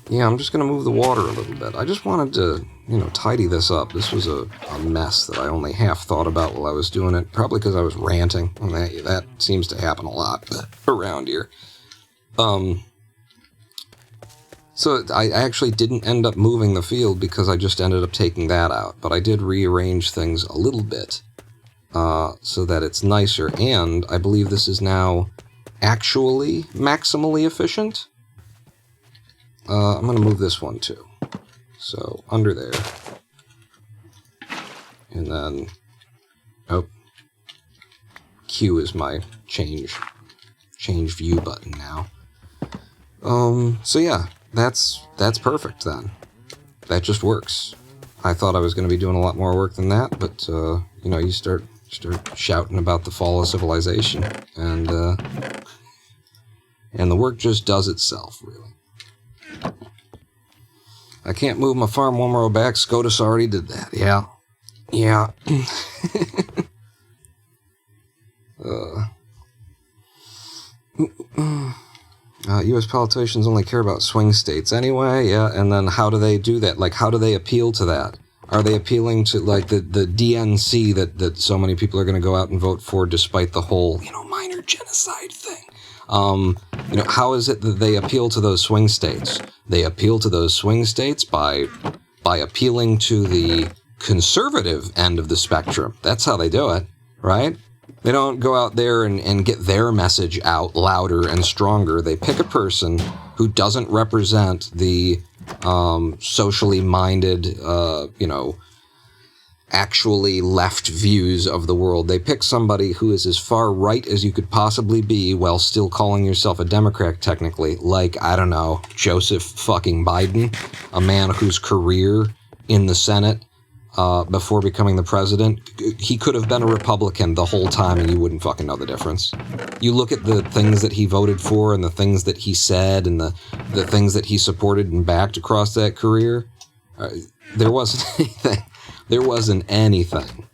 Yeah, I'm just going to move the water a little bit. I just wanted to, you know, tidy this up. This was a mess that I only half thought about while I was doing it, probably because I was ranting, and that seems to happen a lot around here. So I actually didn't end up moving the field because I just ended up taking that out, but I did rearrange things a little bit. So that it's nicer, and I believe this is now actually maximally efficient. I'm going to move this one too. So, under there. And then, oh, Q is my change view button now. So yeah, that's perfect then. That just works. I thought I was going to be doing a lot more work than that, but, you know, you start shouting about the fall of civilization, and the work just does itself, really. I can't move my farm one row back. SCOTUS already did that. Yeah. U.S. politicians only care about swing states anyway. Yeah, and then how do they do that? Like, how do they appeal to that? Are they appealing to, like, the DNC that so many people are going to go out and vote for despite the whole, you know, minor genocide thing? You know, how is it that they appeal to those swing states? They appeal to those swing states by appealing to the conservative end of the spectrum. That's how they do it, right? They don't go out there and get their message out louder and stronger. They pick a person who doesn't represent the socially minded, you know, actually left views of the world. They pick somebody who is as far right as you could possibly be while still calling yourself a Democrat technically, like, I don't know, Joseph fucking Biden, a man whose career in the Senate before becoming the president, he could have been a Republican the whole time and you wouldn't fucking know the difference. You look at the things that he voted for and the things that he said and the things that he supported and backed across that career, there wasn't anything. There wasn't anything.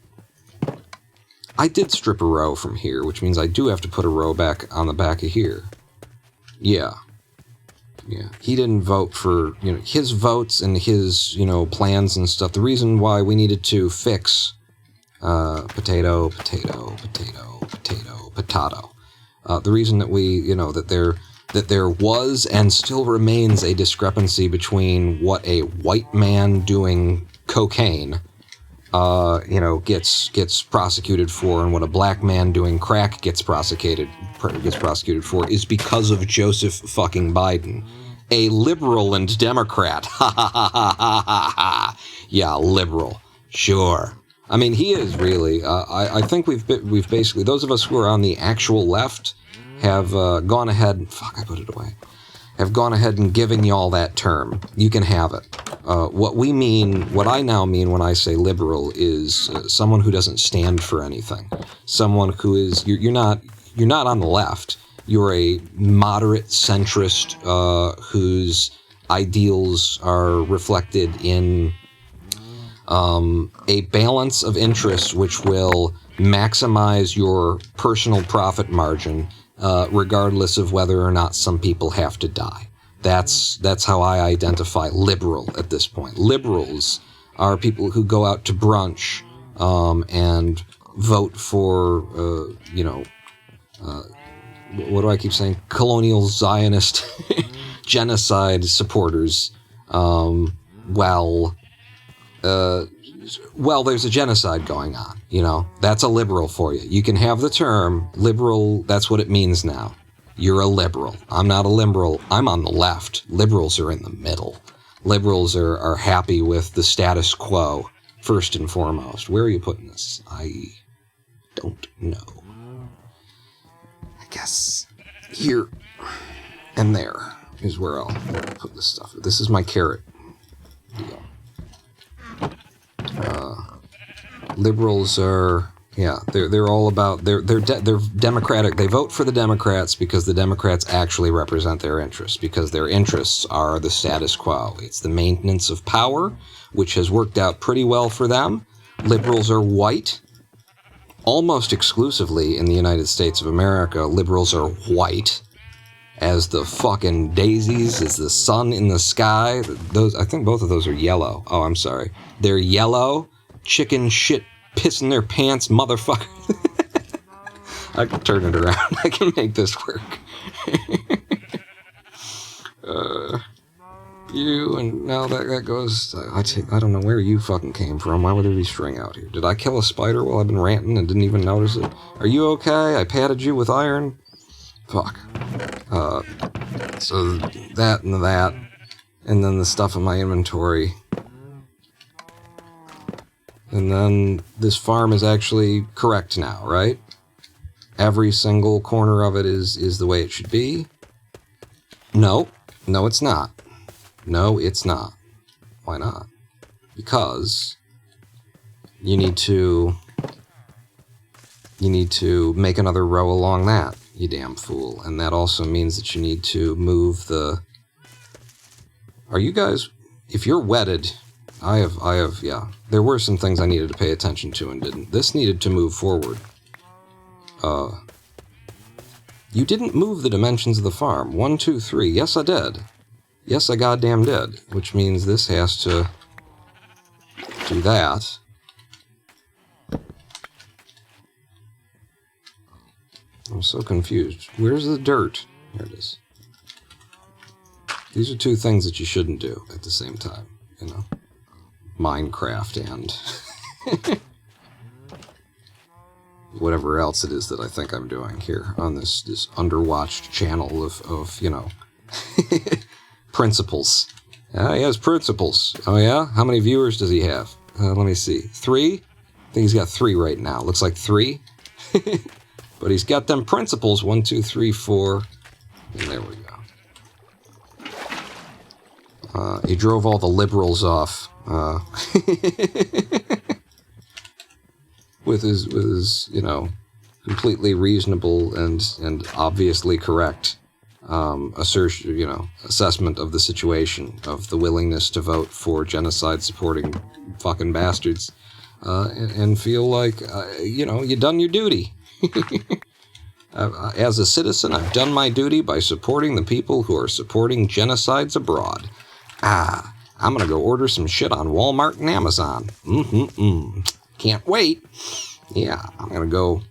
I did strip a row from here, which means I do have to put a row back on the back of here. Yeah. He didn't vote for, you know, his votes and his, you know, plans and stuff. The reason why we needed to fix potato. The reason that we, you know, that there was and still remains a discrepancy between what a white man doing cocaine you know, gets prosecuted for, and what a black man doing crack gets prosecuted for, is because of Joseph fucking Biden, a liberal and Democrat. Ha ha ha ha ha ha. Yeah, liberal. Sure. I mean, he is really. I think we've basically, those of us who are on the actual left have gone ahead. Fuck, I put it away. Have gone ahead and given y'all that term. You can have it. What I now mean when I say liberal is someone who doesn't stand for anything. Someone who is, you're not on the left. You're a moderate centrist whose ideals are reflected in a balance of interests which will maximize your personal profit margin, regardless of whether or not some people have to die. That's how I identify liberal at this point. Liberals are people who go out to brunch and vote for, you know, what do I keep saying? Colonial-Zionist genocide supporters. Well, there's a genocide going on, you know. That's a liberal for you. You can have the term liberal, that's what it means now. You're a liberal. I'm not a liberal. I'm on the left. Liberals are in the middle. Liberals are happy with the status quo, first and foremost. Where are you putting this? I don't know. Yes. Here and there is where I'll put this stuff. This is my carrot deal. Liberals are, yeah, they're all about, they're Democratic. They vote for the Democrats because the Democrats actually represent their interests, because their interests are the status quo. It's the maintenance of power, which has worked out pretty well for them. Liberals are white. Almost exclusively in the United States of America, liberals are white as the fucking daisies, as the sun in the sky. Those, I think both of those are yellow. Oh, I'm sorry. They're yellow, chicken shit, pissing their pants, motherfucker. I can turn it around. I can make this work. You, and now that goes, I don't know where you fucking came from. Why would there be string out here? Did I kill a spider while I've been ranting and didn't even notice it? Are you okay? I patted you with iron? Fuck. So that, and then the stuff in my inventory. And then this farm is actually correct now, right? Every single corner of it is the way it should be. No, it's not. No, it's not. Why not? Because you need to make another row along that, you damn fool. And that also means that you need to move the... Are you guys... If you're wedded... I have, yeah. There were some things I needed to pay attention to and didn't. This needed to move forward. You didn't move the dimensions of the farm. 1, 2, 3. Yes, I did. Yes, I goddamn did. Which means this has to do that. I'm so confused. Where's the dirt? Here it is. These are two things that you shouldn't do at the same time, you know. Minecraft and whatever else it is that I think I'm doing here on this underwatched channel of you know, principles. He has principles. Oh yeah? How many viewers does he have? Let me see. 3? I think he's got 3 right now. Looks like 3. But he's got them principles. 1, 2, 3, 4. And there we go. He drove all the liberals off. With his, you know, completely reasonable and obviously correct assertion, you know, assessment of the situation, of the willingness to vote for genocide-supporting fucking bastards, and feel like, you know, you done your duty. As a citizen, I've done my duty by supporting the people who are supporting genocides abroad. I'm gonna go order some shit on Walmart and Amazon. Can't wait. Yeah, I'm gonna go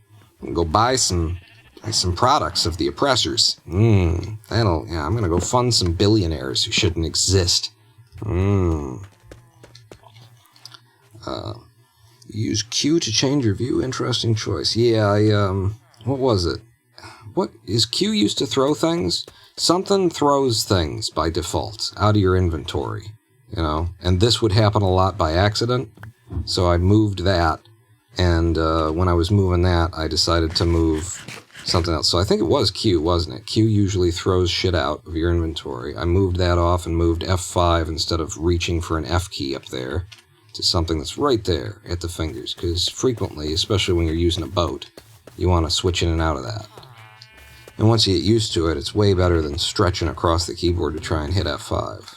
buy some products of the oppressors. I'm gonna go fund some billionaires who shouldn't exist. Use Q to change your view. Interesting choice. Yeah, what was it? What is Q used to throw things? Something throws things by default out of your inventory, you know, and this would happen a lot by accident. So I moved that, and when I was moving that, I decided to move something else. So I think it was Q, wasn't it? Q usually throws shit out of your inventory. I moved that off and moved F5 instead of reaching for an F key up there to something that's right there at the fingers, because frequently, especially when you're using a boat, you want to switch in and out of that. And once you get used to it, it's way better than stretching across the keyboard to try and hit F5.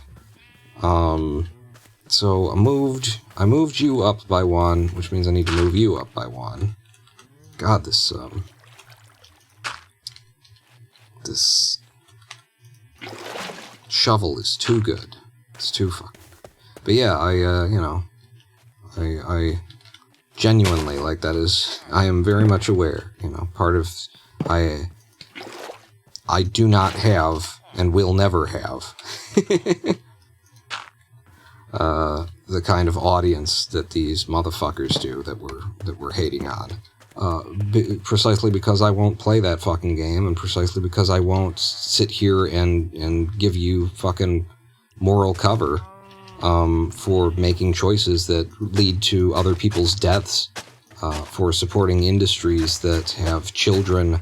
So I moved you up by 1, which means I need to move you up by 1. God, this shovel is too good. It's too fucking. But yeah, I genuinely, like, that is, I am very much aware, you know, part of, I do not have, and will never have, the kind of audience that these motherfuckers do that we're hating on. Precisely because I won't play that fucking game, and precisely because I won't sit here and give you fucking moral cover for making choices that lead to other people's deaths, for supporting industries that have children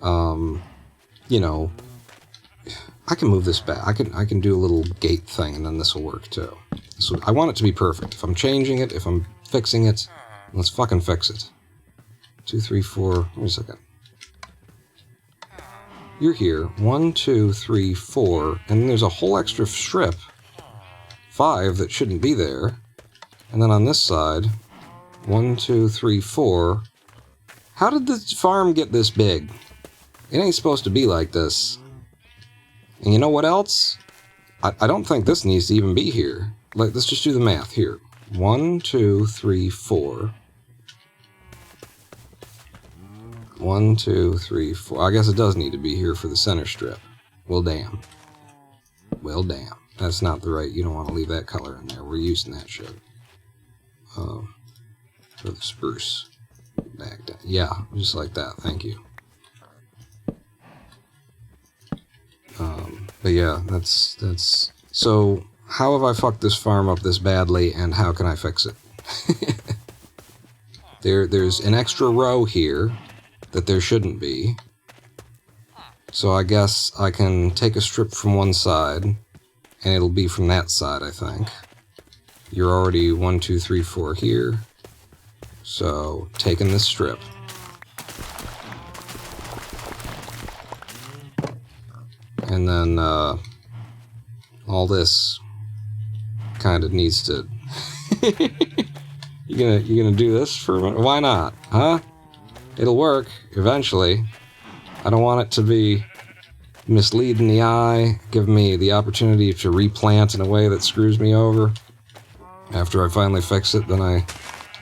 You know, I can move this back. I can do a little gate thing, and then this will work too. So I want it to be perfect. If I'm changing it, if I'm fixing it, let's fucking fix it. 2, 3, 4. Wait a second. You're here. 1, 2, 3, 4, and then there's a whole extra strip. 5 that shouldn't be there. And then on this side, 1, 2, 3, 4. How did this farm get this big? It ain't supposed to be like this. And you know what else? I don't think this needs to even be here. Like, let's just do the math here. 1, 2, 3, 4. 1, 2, 3, 4. I guess it does need to be here for the center strip. Well, damn. Well, damn. That's not the right... You don't want to leave that color in there. We're using that shit. For the spruce. Back down. Yeah, just like that. Thank you. But yeah, that's... So, how have I fucked this farm up this badly, and how can I fix it? There's an extra row here that there shouldn't be. So I guess I can take a strip from one side, and it'll be from that side, I think. You're already 1, 2, 3, 4 here. So, taking this strip. And then, all this kind of needs to... You gonna do this for a minute? Why not? Huh? It'll work, eventually. I don't want it to be misleading the eye, give me the opportunity to replant in a way that screws me over. After I finally fix it, then I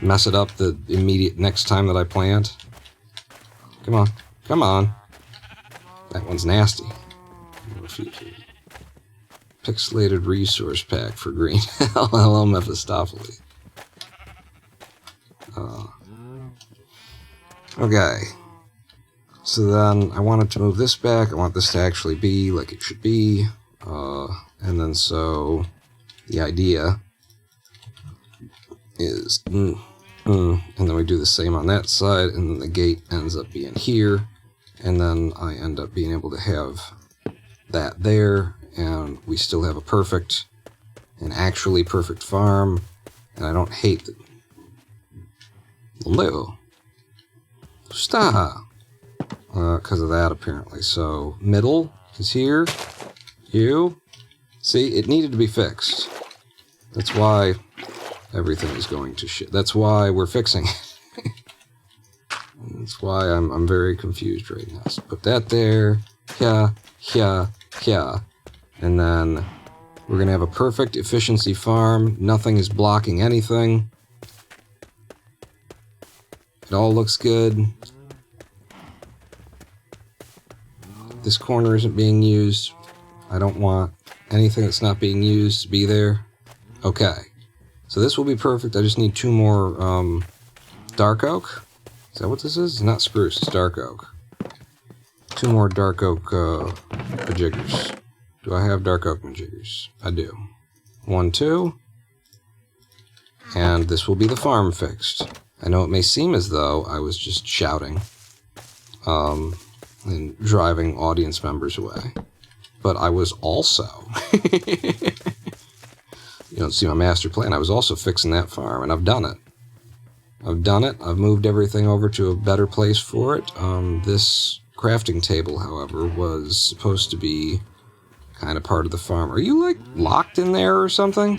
mess it up the immediate next time that I plant. Come on. Come on. That one's nasty. Pixelated resource pack for green. Hello, Mephistopheles. Okay. So then I wanted to move this back. I want this to actually be like it should be. And then so the idea is... and then we do the same on that side, and then the gate ends up being here. And then I end up being able to have that there, and we still have a perfect, an actually perfect farm, and I don't hate it. Hello. Stop. Because of that, apparently. So, middle is here. You. See, it needed to be fixed. That's why everything is going to shit. That's why we're fixing it. That's why I'm very confused right now. So put that there. Yeah. And then we're going to have a perfect efficiency farm. Nothing is blocking anything. It all looks good. This corner isn't being used. I don't want anything that's not being used to be there. Okay. So this will be perfect. I just need 2 more dark oak. Is that what this is? It's not spruce, it's dark oak. 2 more dark oak majiggers. Do I have dark oak majiggers? I do. 1, 2. And this will be the farm fixed. I know it may seem as though I was just shouting and driving audience members away. But I was also... You don't see my master plan. I was also fixing that farm, and I've done it. I've moved everything over to a better place for it. This crafting table, however, was supposed to be kind of part of the farm. Are you, like, locked in there or something?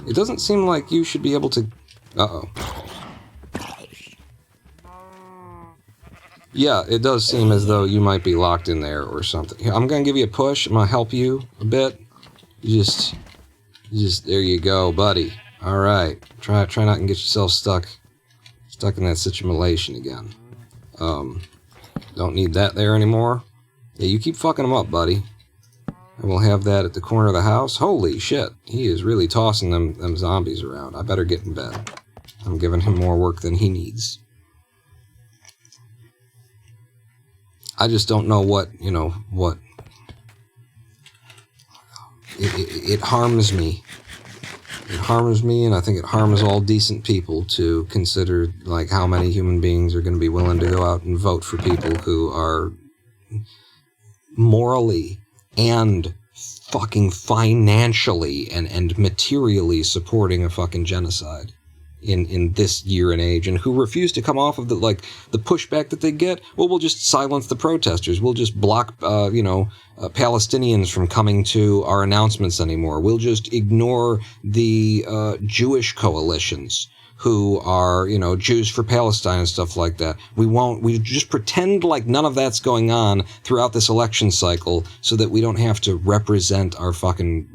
It doesn't seem like you should be able to... Uh-oh. Yeah, it does seem as though you might be locked in there or something. Here, I'm going to give you a push. I'm going to help you a bit. You just, there you go, buddy. All right. Try not to get yourself stuck in that situation again. Don't need that there anymore. Yeah, you keep fucking him up, buddy. And we'll have that at the corner of the house. Holy shit. He is really tossing them zombies around. I better get in bed. I'm giving him more work than he needs. I just don't know what. It harms me. It harms me, and I think it harms all decent people to consider, like, how many human beings are going to be willing to go out and vote for people who are morally and fucking financially and materially supporting a fucking genocide in this year and age, and who refuse to come off of the pushback that they get. Well, we'll just silence the protesters. We'll just block, Palestinians from coming to our announcements anymore. We'll just ignore the Jewish coalitions who are, Jews for Palestine and stuff like that. We just pretend like none of that's going on throughout this election cycle so that we don't have to represent our fucking,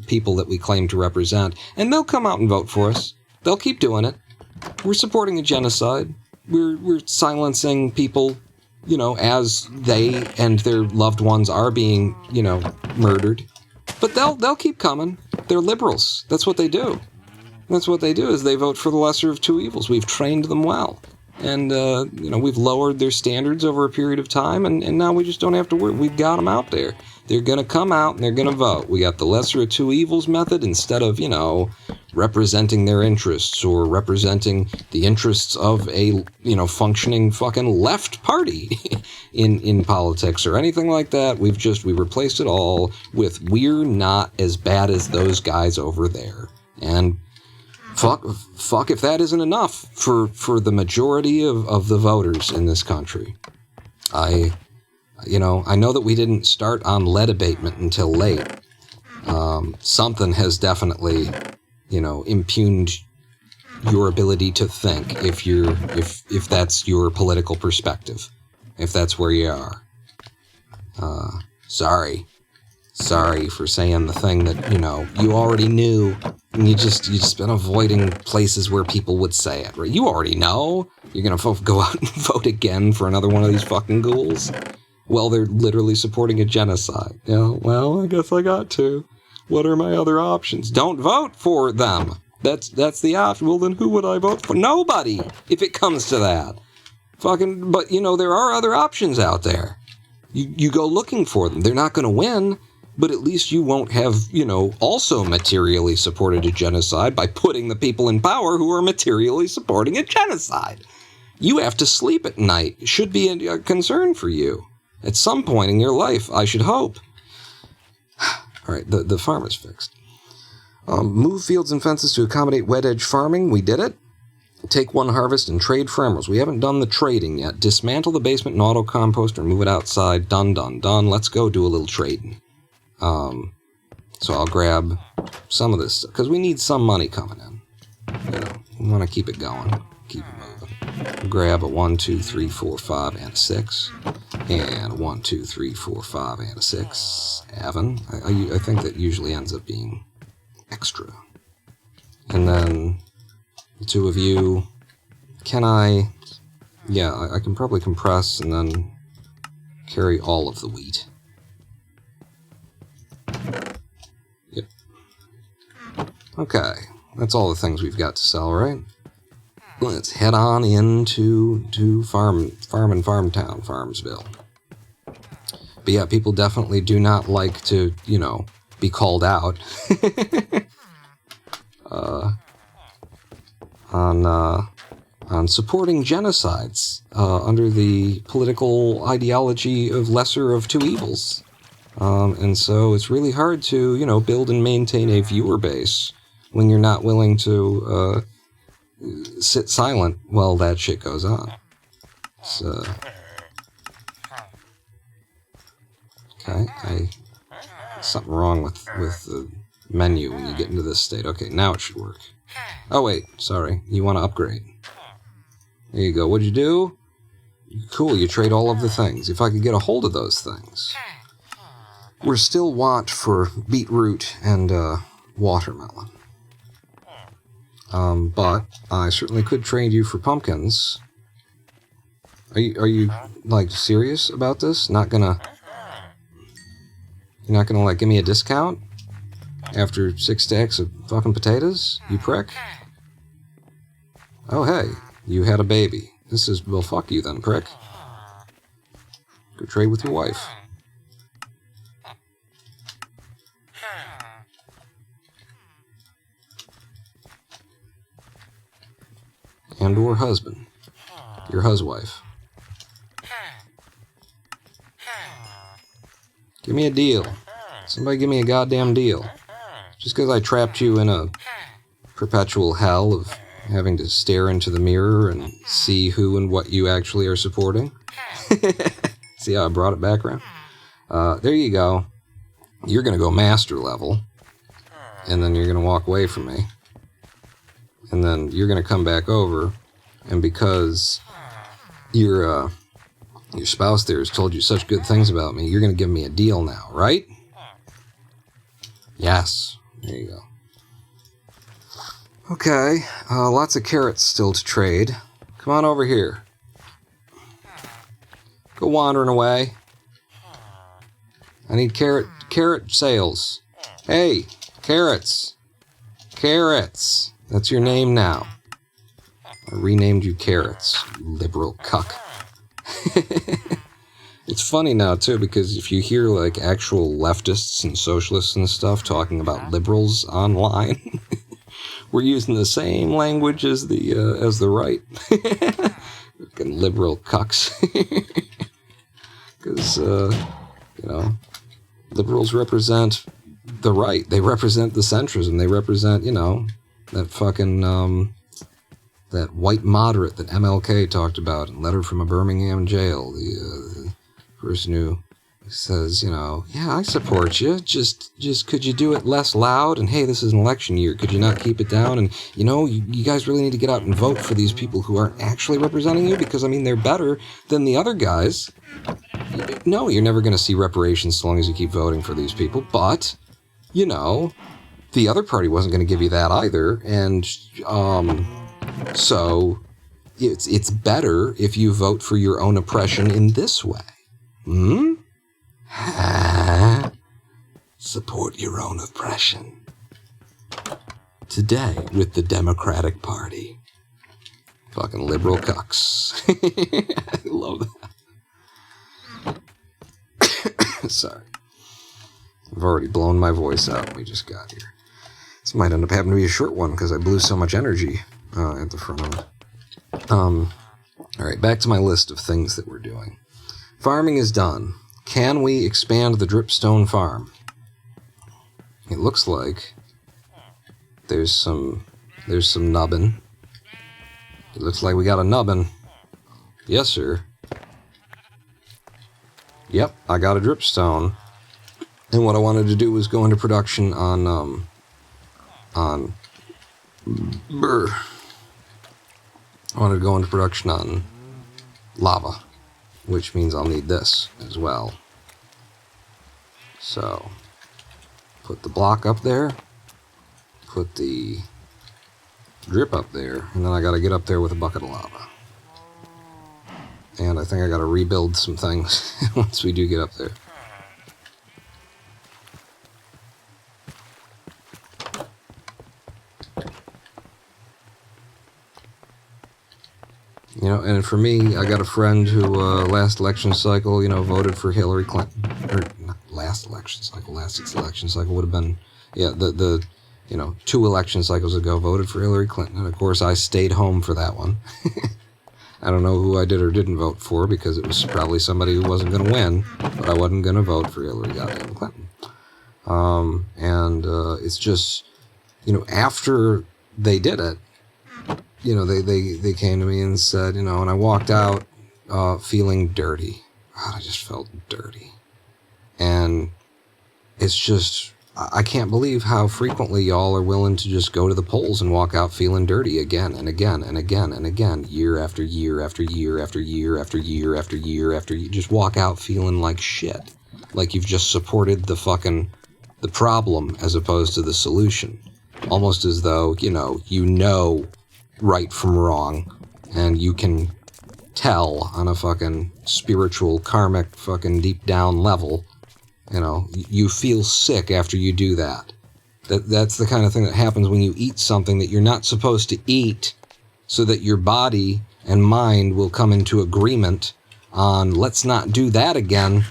people that we claim to represent. And they'll come out and vote for us. They'll keep doing it. We're supporting a genocide. We're silencing people, as they and their loved ones are being, murdered. But they'll keep coming. They're liberals. That's what they do. That's what they do, is they vote for the lesser of two evils. We've trained them well. And, we've lowered their standards over a period of time, and now we just don't have to worry. We've got them out there. They're going to come out and they're going to vote. We got the lesser of two evils method instead of, representing their interests or representing the interests of a, functioning fucking left party in politics or anything like that. We replaced it all with we're not as bad as those guys over there. And fuck if that isn't enough for the majority of the voters in this country. I know that we didn't start on lead abatement until late. Something has definitely, impugned your ability to think if that's your political perspective, if that's where you are. Sorry for saying the thing that, you already knew, and you just been avoiding places where people would say it, right? You already know. You're going to go out and vote again for another one of these fucking ghouls? Well, they're literally supporting a genocide. Well, I guess I got to. What are my other options? Don't vote for them. That's the option. Well, then who would I vote for? Nobody, if it comes to that. But, there are other options out there. You go looking for them. They're not going to win, but at least you won't have, also materially supported a genocide by putting the people in power who are materially supporting a genocide. You have to sleep at night. It should be a concern for you. At some point in your life, I should hope. All right, the farm is fixed. Move fields and fences to accommodate wet edge farming. We did it. Take one harvest and trade for emeralds. We haven't done the trading yet. Dismantle the basement and auto-compost or move it outside. Done. Let's go do a little trading. So I'll grab some of this stuff, because we need some money coming in. We want to keep it going. Keep it moving. Grab a 1, 2, 3, 4, 5, and a 6. And a 1, 2, 3, 4, 5, and a 6. Avon. I think that usually ends up being extra. And then the two of you, I can probably compress and then carry all of the wheat. Yep. Okay, that's all the things we've got to sell, right? Let's head on into Farmtown, Farmsville. But yeah, people definitely do not like to, be called out on supporting genocides under the political ideology of lesser of two evils. And so it's really hard to, build and maintain a viewer base when you're not willing to sit silent while that shit goes on. So, okay, something wrong with the menu when you get into this state. Okay, now it should work. Oh wait, sorry, you want to upgrade. There you go. What'd you do? Cool, you trade all of the things. If I could get a hold of those things. We're still want for beetroot and watermelon. But I certainly could trade you for pumpkins. Are you serious about this? You're not gonna give me a discount after 6 stacks of fucking potatoes? You prick. Oh hey, you had a baby. Well, fuck you then, prick. Go trade with your wife. And or husband. Your huswife. Give me a deal. Somebody give me a goddamn deal. Just because I trapped you in a perpetual hell of having to stare into the mirror and see who and what you actually are supporting. See how I brought it back around? There you go. You're going to go master level, and then you're going to walk away from me. And then you're going to come back over, and because your spouse there has told you such good things about me, you're going to give me a deal now, right? Yes. There you go. Okay, lots of carrots still to trade. Come on over here. Go wandering away. I need carrot sales. Hey, carrots. Carrots. That's your name now. I renamed you Carrots, you liberal cuck. It's funny now, too, because if you hear, like, actual leftists and socialists and stuff talking about liberals online, we're using the same language as the right. Fucking liberal cucks. Because, liberals represent the right. They represent the centrism. They represent, that fucking, that white moderate that MLK talked about in Letter from a Birmingham Jail. The person who says, yeah, I support you. Just could you do it less loud? And hey, this is an election year. Could you not keep it down? And, you guys really need to get out and vote for these people who aren't actually representing you because, they're better than the other guys. No, you're never going to see reparations so long as you keep voting for these people. But, the other party wasn't going to give you that either. And, so it's better if you vote for your own oppression in this way. Support your own oppression. Today with the Democratic Party. Fucking liberal cucks. I love that. Sorry. I've already blown my voice out when we just got here. This might end up having to be a short one because I blew so much energy at the front of it. Alright, back to my list of things that we're doing. Farming is done. Can we expand the dripstone farm? It looks like there's some nubbin. It looks like we got a nubbin. Yes, sir. Yep, I got a dripstone. And what I wanted to do was go into production on lava, which means I'll need this as well. So, put the block up there, put the drip up there, and then I gotta get up there with a bucket of lava. And I think I gotta rebuild some things once we do get up there. And for me, I got a friend who last election cycle, voted for Hillary Clinton. Or not last election cycle would have been, the 2 election cycles ago voted for Hillary Clinton. And of course, I stayed home for that one. I don't know who I did or didn't vote for because it was probably somebody who wasn't going to win, but I wasn't going to vote for Hillary goddamn Clinton. It's just, after they did it, they came to me and said, and I walked out feeling dirty. God, I just felt dirty. And it's just, I can't believe how frequently y'all are willing to just go to the polls and walk out feeling dirty again and again and again and again, year after year after year after year after year after year after year. Just walk out feeling like shit. Like you've just supported the problem as opposed to the solution. Almost as though, right from wrong, and you can tell on a fucking spiritual, karmic, fucking deep down level, you feel sick after you do that. That's the kind of thing that happens when you eat something that you're not supposed to eat, so that your body and mind will come into agreement on, let's not do that again.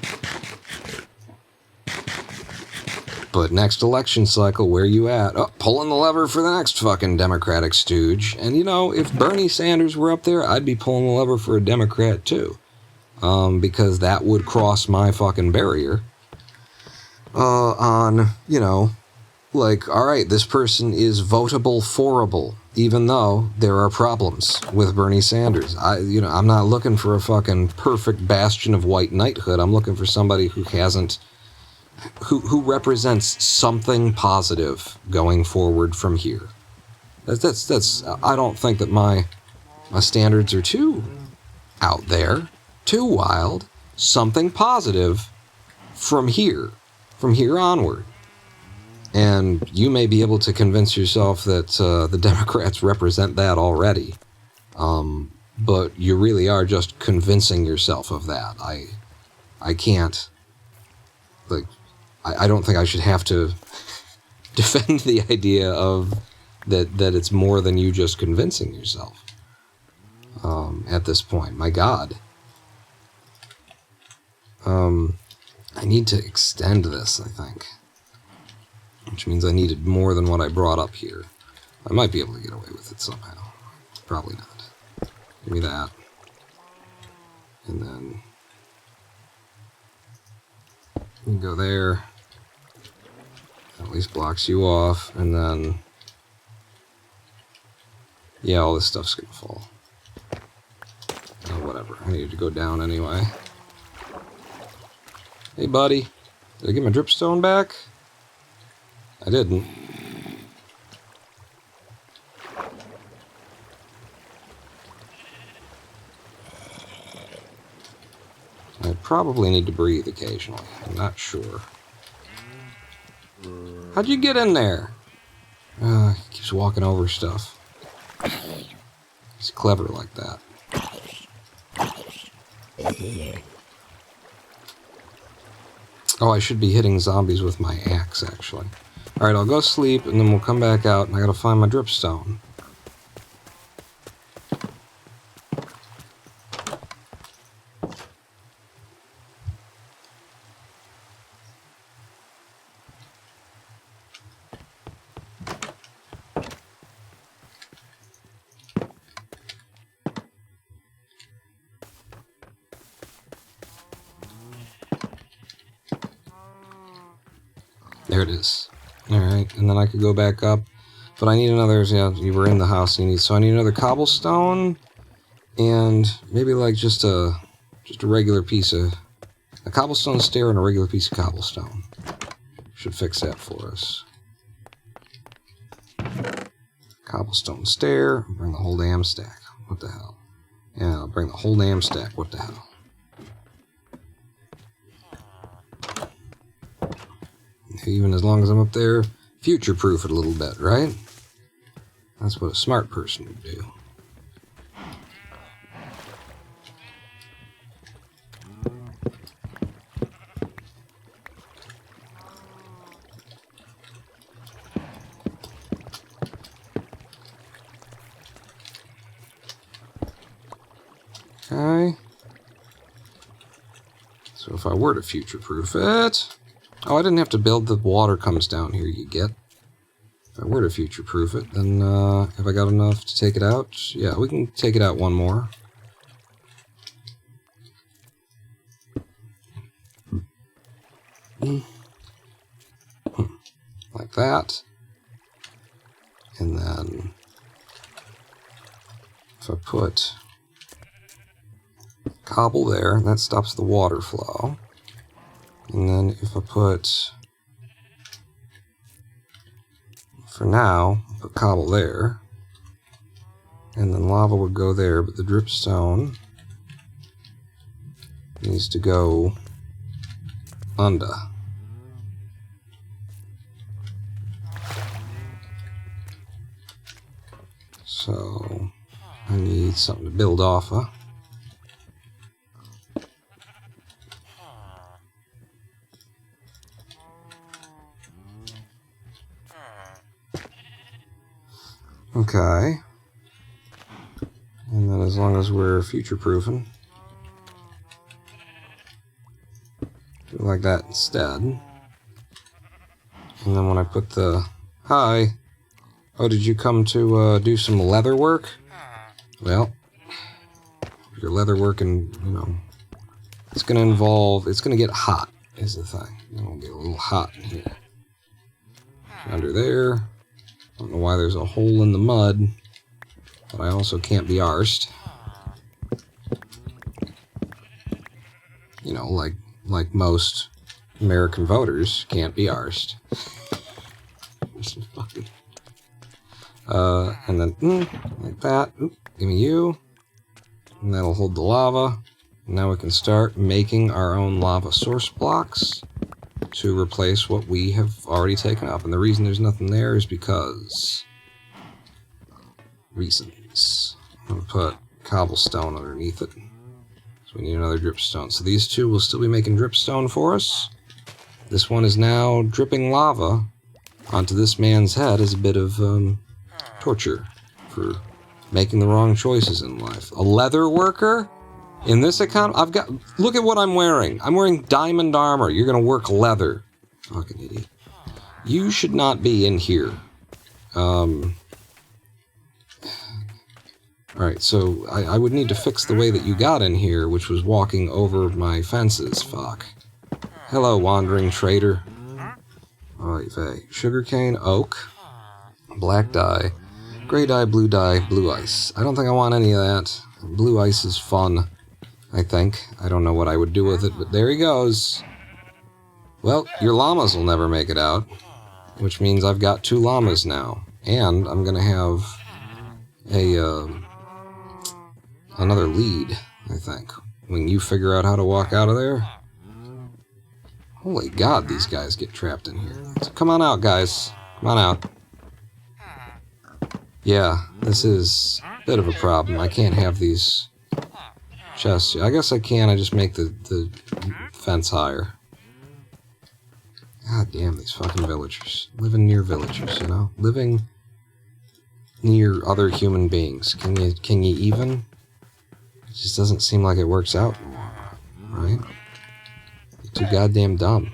But next election cycle, where you at? Oh, pulling the lever for the next fucking Democratic stooge. And if Bernie Sanders were up there, I'd be pulling the lever for a Democrat too. because that would cross my fucking barrier on, you know, like, all right, this person is votable-forable, even though there are problems with Bernie Sanders. I'm not looking for a fucking perfect bastion of white knighthood. I'm looking for somebody who hasn't, who represents something positive going forward from here. That's. I don't think that my standards are too out there, too wild. Something positive from here onward. And you may be able to convince yourself that the Democrats represent that already. But you really are just convincing yourself of that. I can't, like, I don't think I should have to defend the idea of that it's more than you just convincing yourself at this point. My God. I need to extend this, I think. Which means I needed more than what I brought up here. I might be able to get away with it somehow. Probably not. Give me that. And then you can go there. At least blocks you off. And then, yeah, all this stuff's gonna fall. Oh, whatever. I needed to go down anyway. Hey, buddy. Did I get my dripstone back? I didn't. I probably need to breathe occasionally. I'm not sure. How'd you get in there? He keeps walking over stuff. He's clever like that. Oh, I should be hitting zombies with my axe, actually. Alright, I'll go sleep, and then we'll come back out, and I gotta find my dripstone. There it is. Alright, and then I could go back up. But I need another, yeah, you were in the house, so I need another cobblestone, and maybe like just a regular piece of, a cobblestone stair and a regular piece of cobblestone. Should fix that for us. Cobblestone stair, bring the whole damn stack. What the hell? Yeah, I'll bring the whole damn stack. What the hell? Even as long as I'm up there, future-proof it a little bit, right? That's what a smart person would do. Okay. So if I were to future-proof it... Oh, I didn't have to build the water comes down here, you get. If I were to future-proof it, then have I got enough to take it out? Yeah, we can take it out one more. Like that. And then if I put cobble there, that stops the water flow. And then if I put, for now, put cobble there, and then lava would go there, but the dripstone needs to go under. So I need something to build off of. Okay. And then as long as we're future-proofing, do it like that instead. And then when I put the... Hi! Oh, did you come to do some leather work? Well, your leather work and, you know, It's going to involve, it's going to get hot, is the thing. It'll get a little hot in here. Under there. I don't know why there's a hole in the mud, but I also can't be arsed. You know, like most American voters can't be arsed. And then, like that. Oop, give me you. And that'll hold the lava. Now we can start making our own lava source blocks to replace what we have already taken up. And the reason there's nothing there is because... reasons. I'm going to put cobblestone underneath it. So we need another dripstone. So these two will still be making dripstone for us. This one is now dripping lava onto this man's head as a bit of torture for making the wrong choices in life. A leather worker? In this account, I've got... Look at what I'm wearing. I'm wearing diamond armor. You're going to work leather. Fucking idiot. You should not be in here. Alright, so I would need to fix the way that you got in here, which was walking over my fences. Fuck. Hello, wandering trader. Oy vey. Sugarcane, oak, black dye, gray dye, blue ice. I don't think I want any of that. Blue ice is fun, I think. I don't know what I would do with it, but there he goes. Well, your llamas will never make it out, which means I've got 2 llamas now. And I'm going to have another lead, I think. When you figure out how to walk out of there. Holy God, these guys get trapped in here. So come on out, guys. Come on out. Yeah, this is a bit of a problem. I can't have these chests. I guess I can. I just make the fence higher. God damn, these fucking villagers. Living near villagers, you know? Living near other human beings. Can you even? It just doesn't seem like it works out anymore, right? You're too goddamn dumb.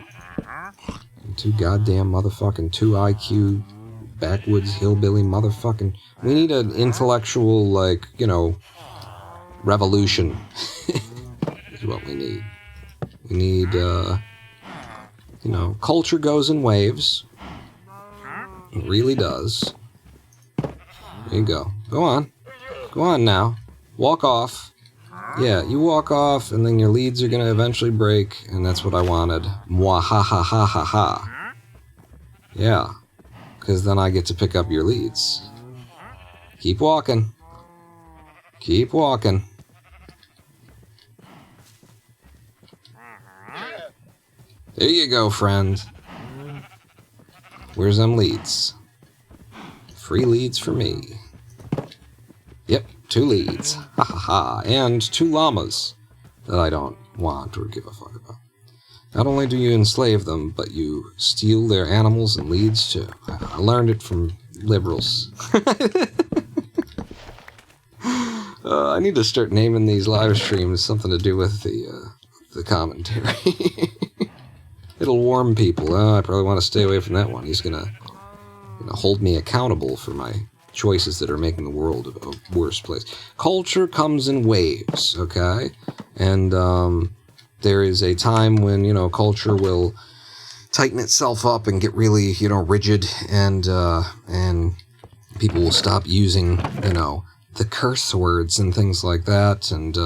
You're too goddamn motherfucking 2 IQ backwoods hillbilly motherfucking... We need an intellectual, like, you know, revolution. Is what we need. We need, you know, culture goes in waves. It really does. There you go. Go on. Go on now. Walk off. Yeah, you walk off, and then your leads are going to eventually break, and that's what I wanted. Mwahahahaha. Yeah. Because then I get to pick up your leads. Keep walking. Keep walking. There you go, friend. Where's them leads? Free leads for me. Yep, 2 leads. Ha ha ha. And 2 llamas that I don't want or give a fuck about. Not only do you enslave them, but you steal their animals and leads too. I learned it from liberals. I need to start naming these live streams something to do with the commentary. It'll warm people. I probably want to stay away from that one. He's gonna hold me accountable for my choices that are making the world a worse place. Culture comes in waves, okay? And there is a time when, you know, culture will tighten itself up and get really, you know, rigid, and people will stop using, you know, the curse words and things like that, and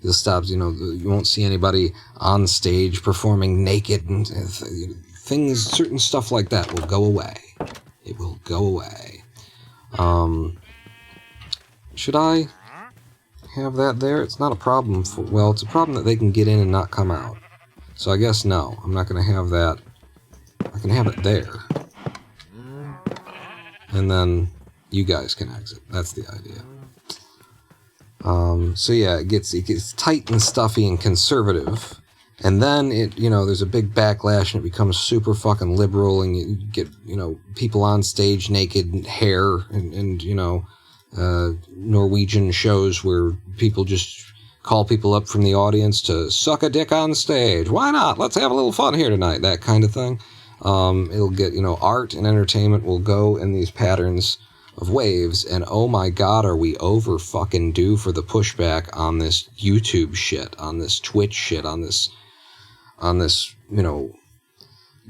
you'll stop, you know, you won't see anybody on stage performing naked, and things, certain stuff like that will go away. It will go away. Should I have that there? It's not a problem for, well, it's a problem that they can get in and not come out. So I guess no, I'm not going to have that. I can have it there. And then you guys can exit. That's the idea. So yeah, it gets tight and stuffy and conservative. And then it, you know, there's a big backlash and it becomes super fucking liberal, and you get, you know, people on stage naked, hair, and you know, Norwegian shows where people just call people up from the audience to suck a dick on stage. Why not? Let's have a little fun here tonight. That kind of thing. It'll get, you know, art and entertainment will go in these patterns of waves, and oh my god, are we over fucking due for the pushback on this YouTube shit, on this Twitch shit, on this, you know,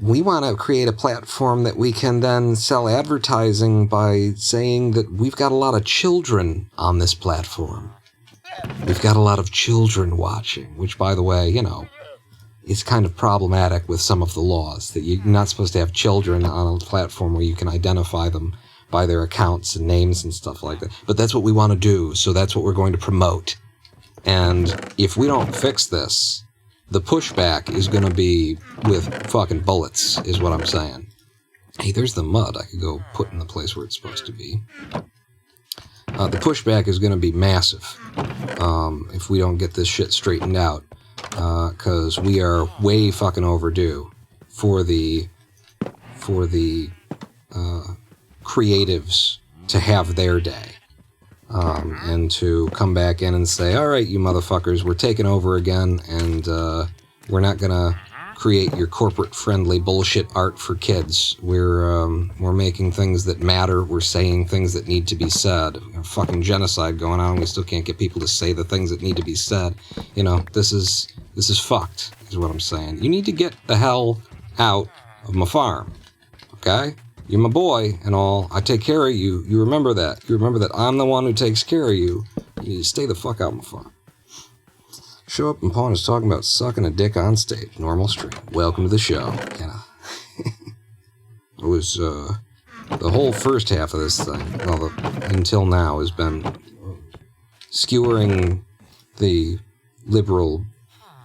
we want to create a platform that we can then sell advertising by saying that we've got a lot of children on this platform. We've got a lot of children watching, which, by the way, you know, is kind of problematic with some of the laws, that you're not supposed to have children on a platform where you can identify them by their accounts and names and stuff like that. But that's what we want to do, so that's what we're going to promote. And if we don't fix this, the pushback is going to be with fucking bullets, is what I'm saying. Hey, there's the mud I could go put in the place where it's supposed to be. The pushback is going to be massive if we don't get this shit straightened out, because we are way fucking overdue for the creatives to have their day, and to come back in and say, all right, you motherfuckers, we're taking over again, and we're not gonna create your corporate-friendly bullshit art for kids. We're making things that matter. We're saying things that need to be said. Fucking genocide going on. We still can't get people to say the things that need to be said. You know, this is fucked, is what I'm saying. You need to get the hell out of my farm, okay? You're my boy and all. I take care of you. You remember that. You remember that I'm the one who takes care of you. You need to stay the fuck out of my farm. Show Up and Pawn is talking about sucking a dick on stage. Normal stream. Welcome to the show. You know. It was, the whole first half of this thing, well, until now, has been skewering the liberal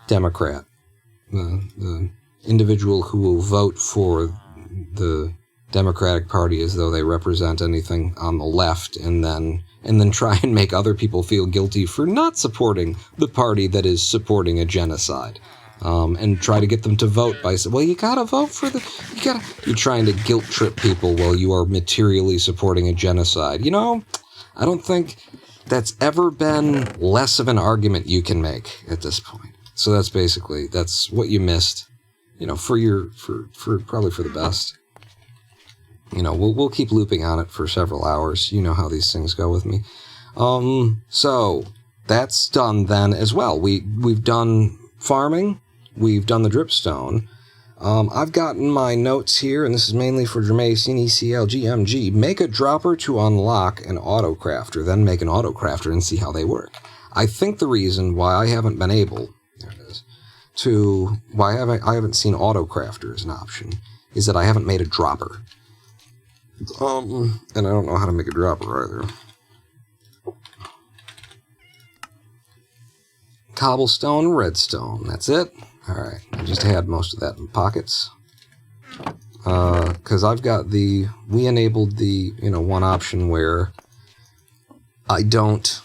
Democrat. The individual who will vote for the Democratic Party as though they represent anything on the left, and then try and make other people feel guilty for not supporting the party that is supporting a genocide, and try to get them to vote by saying, well, you gotta vote for you're trying to guilt trip people while you are materially supporting a genocide. You know, I don't think that's ever been less of an argument you can make at this point. So that's what you missed, you know, for probably for the best. You know, we'll keep looping on it for several hours. You know how these things go with me. So that's done then as well. We've done farming. We've done the dripstone. I've gotten my notes here, and this is mainly for Jermaine CLGMG. Make a dropper to unlock an autocrafter, then make an autocrafter and see how they work. I think the reason why I haven't been able, there it is, why I haven't seen autocrafter as an option is that I haven't made a dropper. And I don't know how to make a dropper either. Cobblestone, redstone, that's it. Alright, I just had most of that in pockets. Because I've got we enabled the, you know, one option where I don't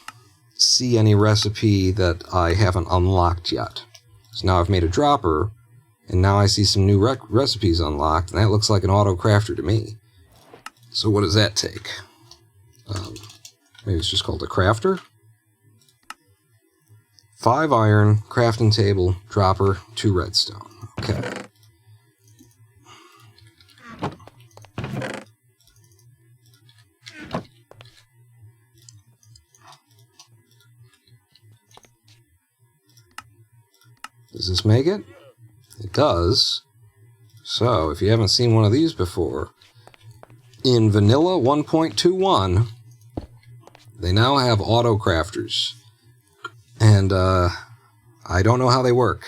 see any recipe that I haven't unlocked yet. So now I've made a dropper, and now I see some new recipes unlocked, and that looks like an auto-crafter to me. So what does that take? Maybe it's just called a crafter? 5 iron, crafting table, dropper, 2 redstone. Okay. Does this make it? It does. So, if you haven't seen one of these before, in Vanilla 1.21, they now have auto crafters. And I don't know how they work.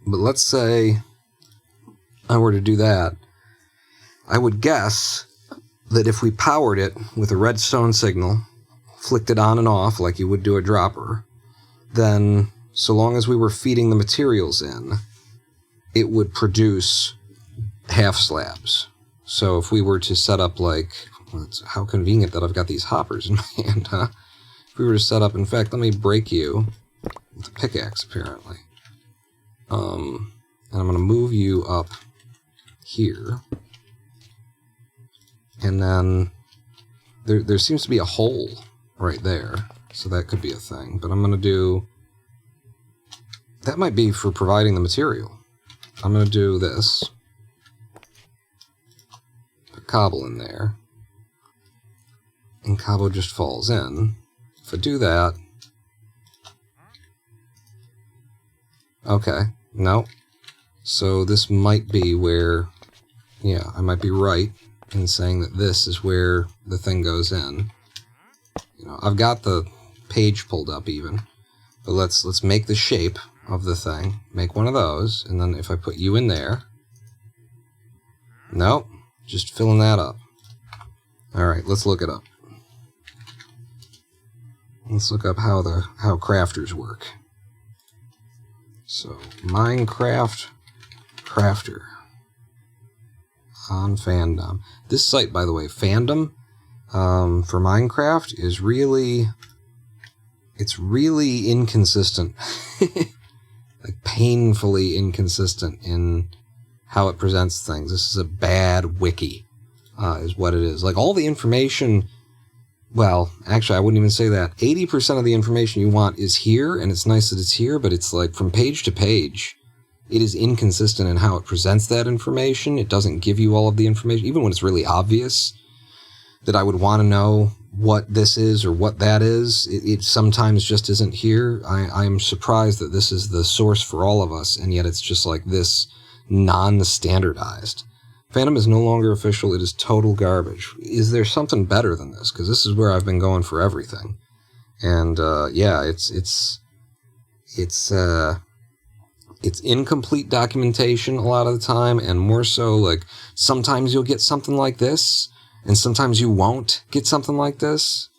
But let's say I were to do that. I would guess that if we powered it with a redstone signal, flicked it on and off like you would do a dropper, then so long as we were feeding the materials in, it would produce half slabs. So if we were to set up like, how convenient that I've got these hoppers in my hand, huh? If we were to set up, in fact, let me break you with a pickaxe, apparently. And I'm going to move you up here. And then there seems to be a hole right there. So that could be a thing. But I'm going to do... That might be for providing the material. I'm going to do this. Put cobble in there. and Cabo just falls in. If I do that... Okay, no. So this might be where... Yeah, I might be right in saying that this is where the thing goes in. You know, I've got the page pulled up even. But let's make the shape of the thing. Make one of those, and then if I put you in there... Nope, just filling that up. Alright, let's look it up. Let's look up how crafters work. So, Minecraft crafter on Fandom. This site, by the way, Fandom, for Minecraft is really... It's really inconsistent. Like, painfully inconsistent in how it presents things. This is a bad wiki, is what it is. Like, all the information... Well, actually, I wouldn't even say that. 80% of the information you want is here, and it's nice that it's here, but it's like, from page to page, it is inconsistent in how it presents that information. It doesn't give you all of the information, even when it's really obvious that I would want to know what this is or what that is. It sometimes just isn't here. I'm surprised that this is the source for all of us, and yet it's just like this non-standardized. Phantom is no longer official. It is total garbage. Is there something better than this? Because this is where I've been going for everything. And yeah, it's incomplete documentation a lot of the time, and more so, like, sometimes you'll get something like this, and sometimes you won't get something like this.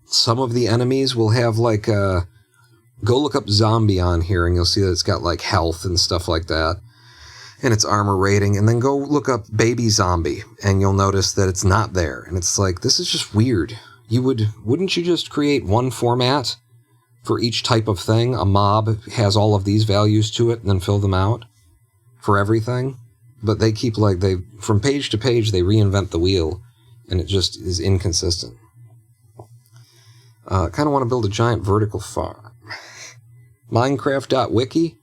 Some of the enemies will have, like, go look up zombie on here, and you'll see that it's got, like, health and stuff like that, and its armor rating, and then go look up baby zombie, and you'll notice that it's not there, and it's like, this is just weird. Wouldn't you just create one format for each type of thing? A mob has all of these values to it, and then fill them out for everything? But they keep, like, from page to page, they reinvent the wheel, and it just is inconsistent. I kind of want to build a giant vertical farm. Minecraft.wiki?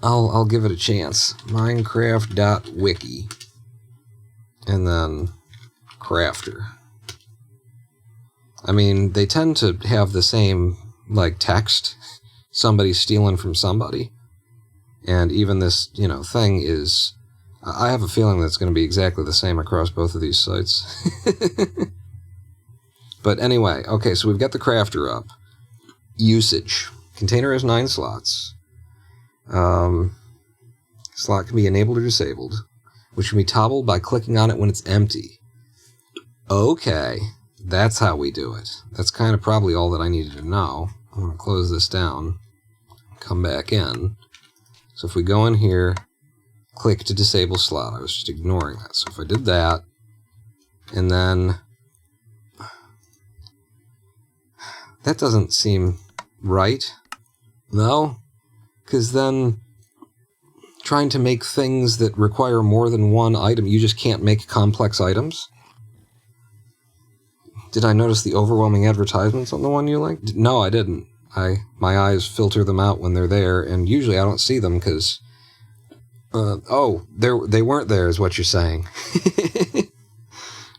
I'll give it a chance. Minecraft.wiki. And then crafter. I mean, they tend to have the same, like, text. Somebody's stealing from somebody. And even this, thing is... I have a feeling that it's going to be exactly the same across both of these sites. But anyway, okay, so we've got the crafter up. Usage. Container has 9 slots. Slot can be enabled or disabled, which can be toggled by clicking on it when it's empty. Okay, that's how we do it. That's kind of probably all that I needed to know. I'm going to close this down, come back in. So if we go in here, click to disable slot. I was just ignoring that. So if I did that, and then... That doesn't seem right. No? Because then trying to make things that require more than one item, you just can't make complex items? Did I notice the overwhelming advertisements on the one you liked? No, I didn't. My eyes filter them out when they're there, and usually I don't see them because... they weren't there is what you're saying.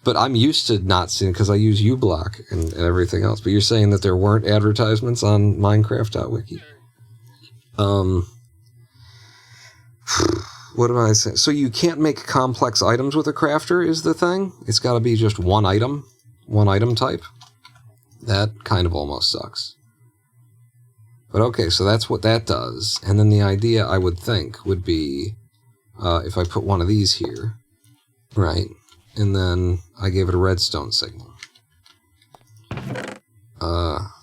But I'm used to not seeing because I use uBlock and everything else. But you're saying that there weren't advertisements on Minecraft.wiki? What am I saying? So you can't make complex items with a crafter is the thing? It's got to be just one item type? That kind of almost sucks. But okay, so that's what that does. And then the idea, I would think, would be if I put one of these here, right? And then I gave it a redstone signal.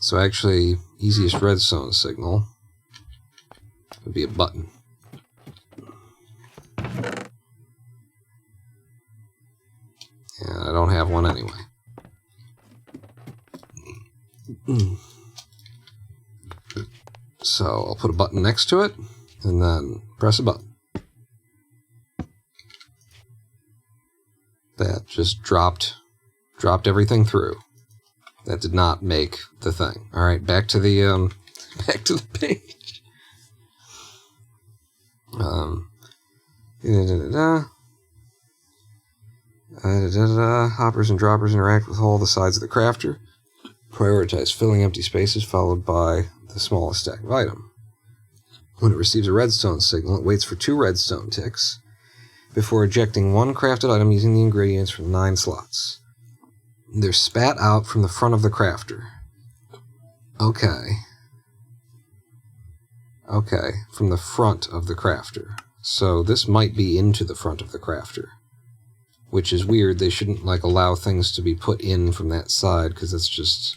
So actually, easiest redstone signal would be a button. And I don't have one anyway. So I'll put a button next to it, and then press a button. That just dropped everything through. That did not make the thing. All right, back to the page. Hoppers and droppers interact with all the sides of the crafter. Prioritize filling empty spaces followed by the smallest stack of item. When it receives a redstone signal, it waits for 2 redstone ticks before ejecting 1 crafted item using the ingredients from 9 slots. They're spat out from the front of the crafter. Okay, from the front of the crafter. So this might be into the front of the crafter, which is weird. They shouldn't allow things to be put in from that side, because it's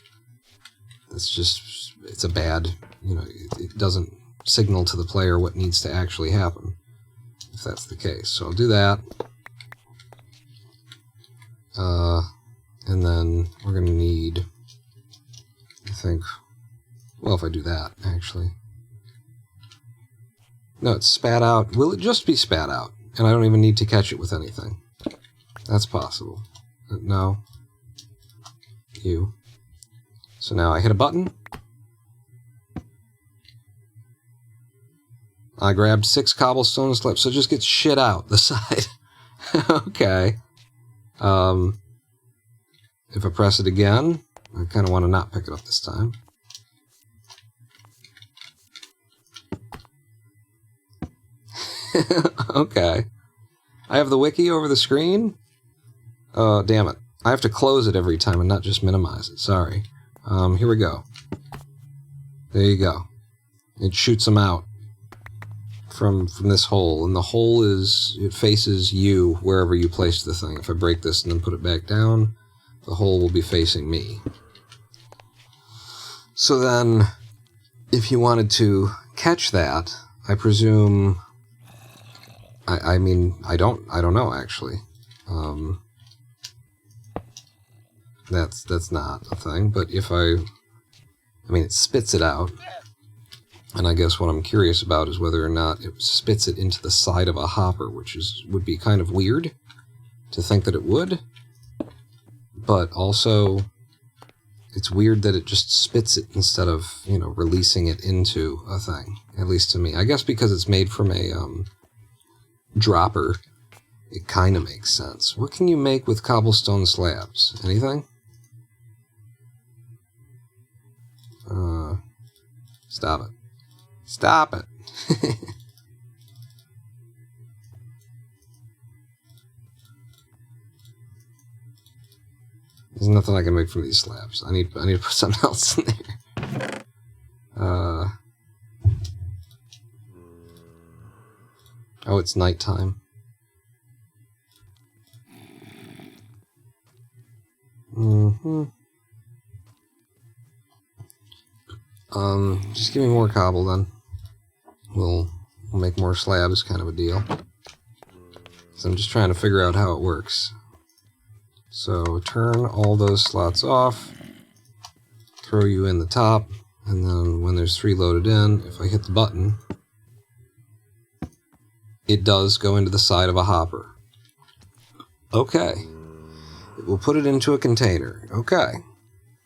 a bad, it doesn't signal to the player what needs to actually happen, if that's the case. So I'll do that. And then we're going to need, I think, well, if I do that, actually. No, it's spat out. Will it just be spat out? And I don't even need to catch it with anything. That's possible. No. You. So now I hit a button. I grabbed 6 cobblestone slabs, so it just gets shit out the side. Okay. If I press it again, I kind of want to not pick it up this time. Okay. I have the wiki over the screen. Oh, damn it. I have to close it every time and not just minimize it. Sorry. Here we go. There you go. It shoots them out from this hole. And the hole it faces you wherever you place the thing. If I break this and then put it back down, the hole will be facing me. So then, if you wanted to catch that, I presume... I mean, I don't know, actually. That's not a thing, but if I mean, it spits it out, and I guess what I'm curious about is whether or not it spits it into the side of a hopper, which would be kind of weird to think that it would, but also it's weird that it just spits it instead of, releasing it into a thing, at least to me. I guess because it's made from a, dropper, it kind of makes sense. What can you make with cobblestone slabs? Anything? Stop it. Stop it! There's nothing I can make from these slabs. I need to put something else in there. Oh, it's nighttime. Just give me more cobble then. We'll make more slabs, kind of a deal. So I'm just trying to figure out how it works. So turn all those slots off, throw you in the top, and then when there's 3 loaded in, if I hit the button, it does go into the side of a hopper. Okay. It will put it into a container. Okay.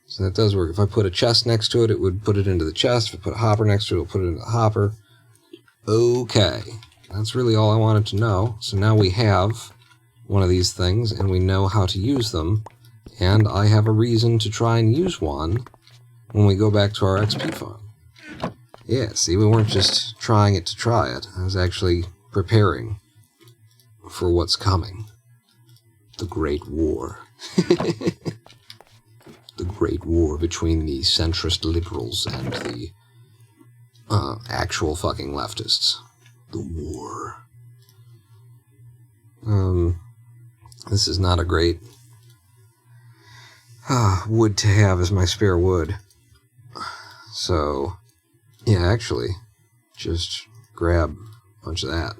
So that does work. If I put a chest next to it, it would put it into the chest. If I put a hopper next to it, it'll put it into the hopper. Okay. That's really all I wanted to know. So now we have one of these things, and we know how to use them. And I have a reason to try and use one when we go back to our XP farm. Yeah, see, we weren't just trying it to try it. I was actually preparing for what's coming. The Great War. The Great War between the centrist liberals and the actual fucking leftists. The war. This is not a great wood to have as my spare wood. So, yeah, actually, just grab a bunch of that.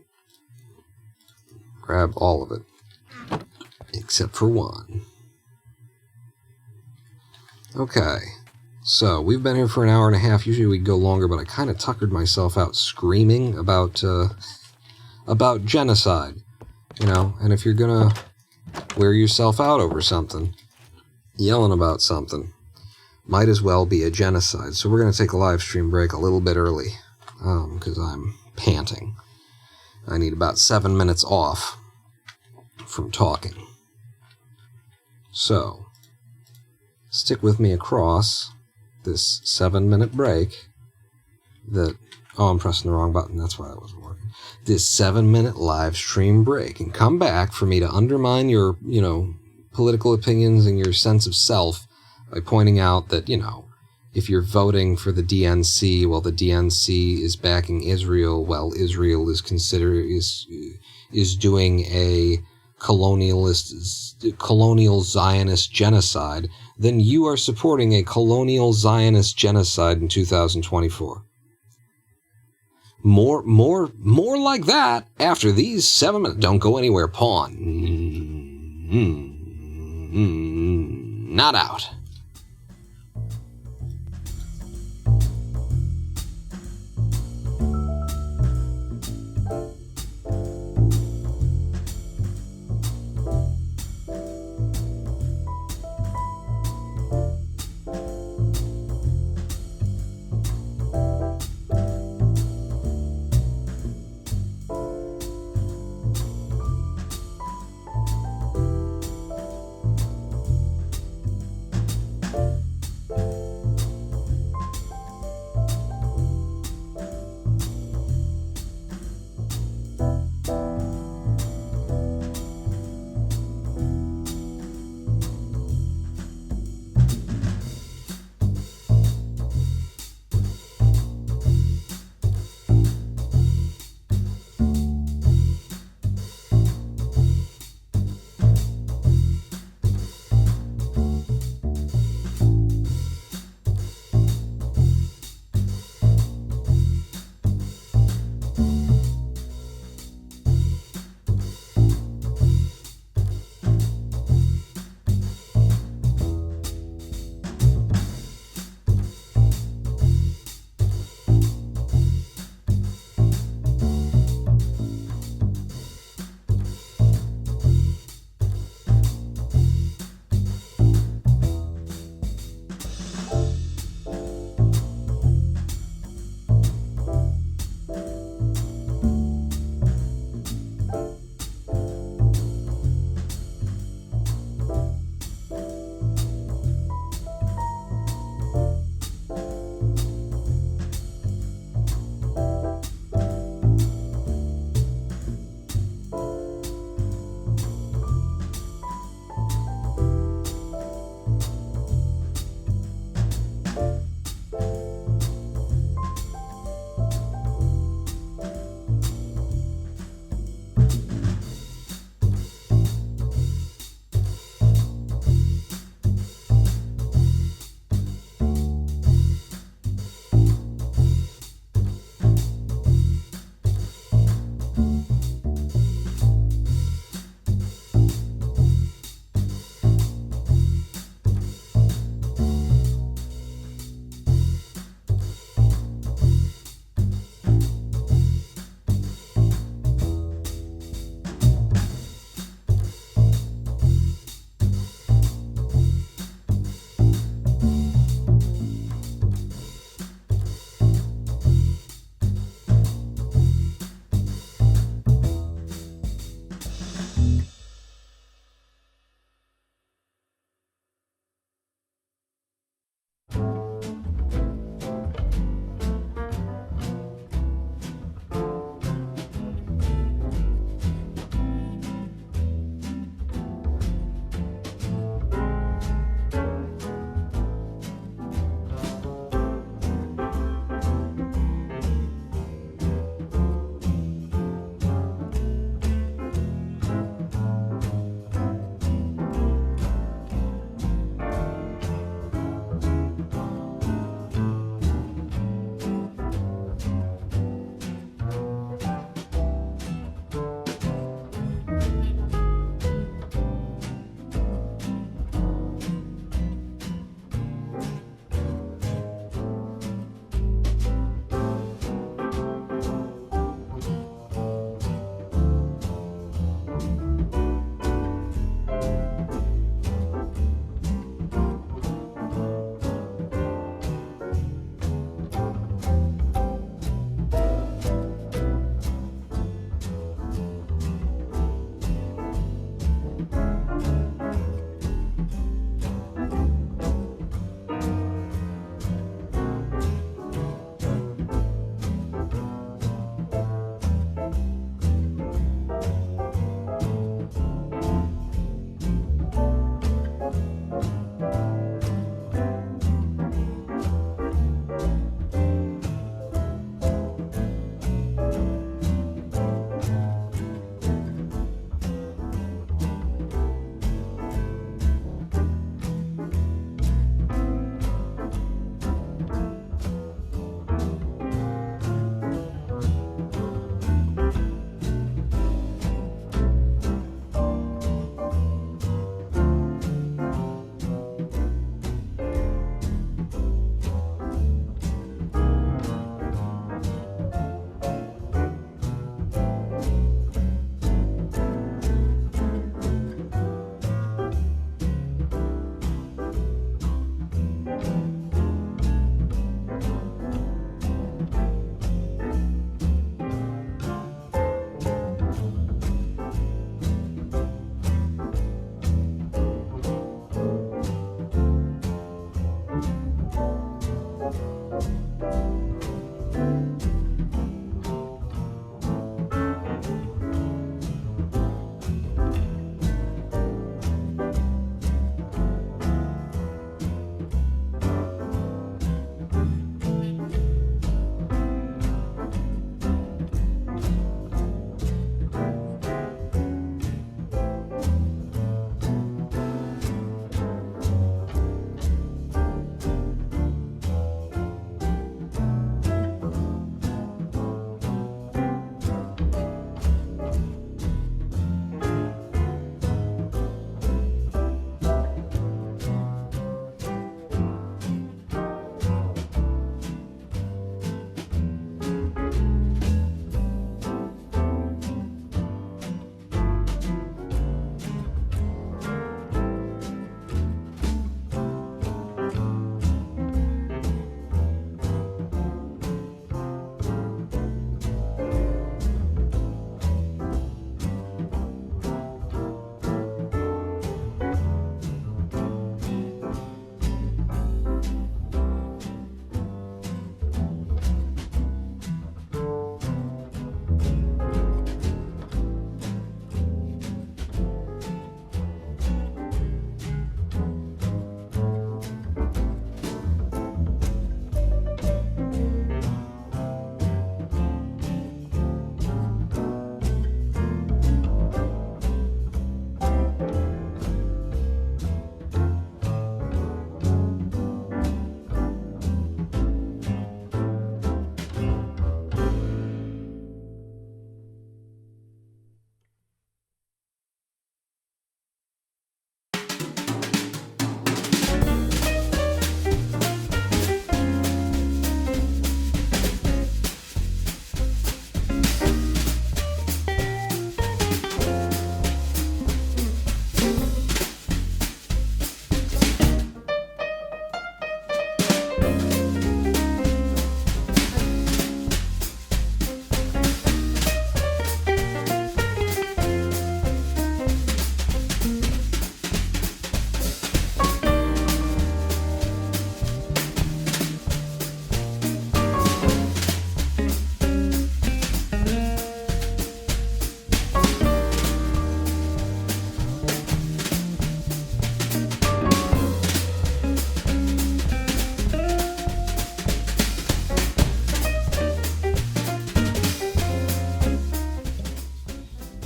Grab all of it. Except for one. Okay. So, we've been here for an hour and a half. Usually we'd go longer, but I kind of tuckered myself out screaming about genocide. And if you're gonna wear yourself out over something, yelling about something, might as well be a genocide. So we're gonna take a live stream break a little bit early, because I'm panting. I need about 7 minutes off from talking. So, stick with me across this 7-minute break oh, I'm pressing the wrong button. That's why that wasn't working. This 7-minute live stream break, and come back for me to undermine your, political opinions and your sense of self by pointing out that, if you're voting for the DNC, well, the DNC is backing Israel, while Israel is doing a colonial-Zionist genocide, then you are supporting a colonial-Zionist genocide in 2024. More like that after these 7 minutes. Don't go anywhere, pawn. Not out.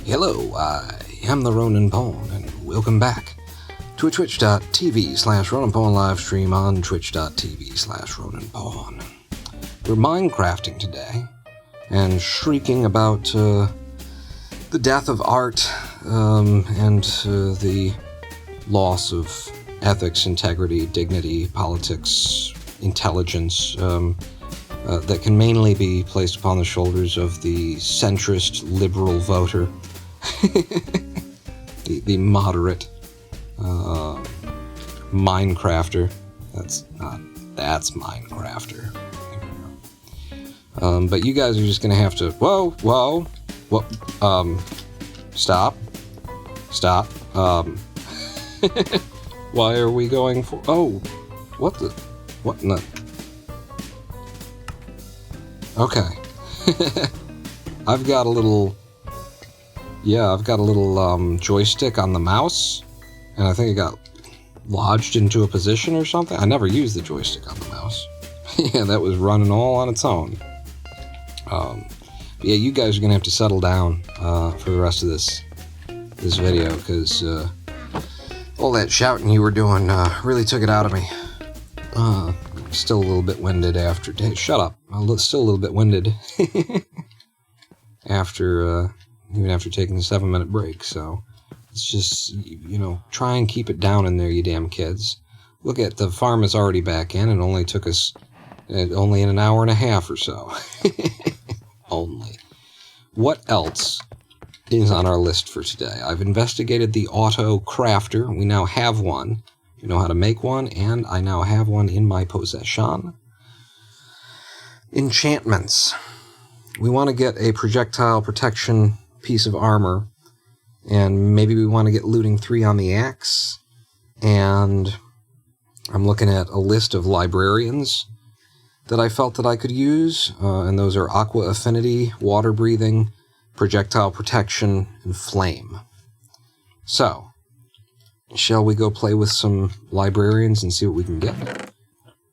Hello, I am the Ronin Pawn, and welcome back to a twitch.tv/Ronin Pawn live stream on twitch.tv/Ronin Pawn. We're Minecrafting today, and shrieking about the death of art, and the loss of ethics, integrity, dignity, politics, intelligence, that can mainly be placed upon the shoulders of the centrist liberal voter, the moderate Minecrafter. That's Minecrafter. But you guys are just gonna have to whoa, stop. Why are we going for what in the okay. I've got a little joystick on the mouse, and I think it got lodged into a position or something. I never used the joystick on the mouse. Yeah, that was running all on its own. Yeah, you guys are gonna have to settle down for the rest of this video, because all that shouting you were doing really took it out of me. Still a little bit winded after. Hey, shut up! I'm still a little bit winded after even after taking the 7-minute break. So it's just, try and keep it down in there, you damn kids. Look at the farm is already back in. It only took us only in an hour and a half or so. Only. What else is on our list for today? I've investigated the auto crafter. We now have one. We know how to make one, and I now have one in my possession. Enchantments. We want to get a projectile protection piece of armor, and maybe we want to get looting 3 on the axe, and I'm looking at a list of librarians that I felt that I could use, and those are Aqua Affinity, Water Breathing, Projectile Protection, and Flame. So, shall we go play with some librarians and see what we can get?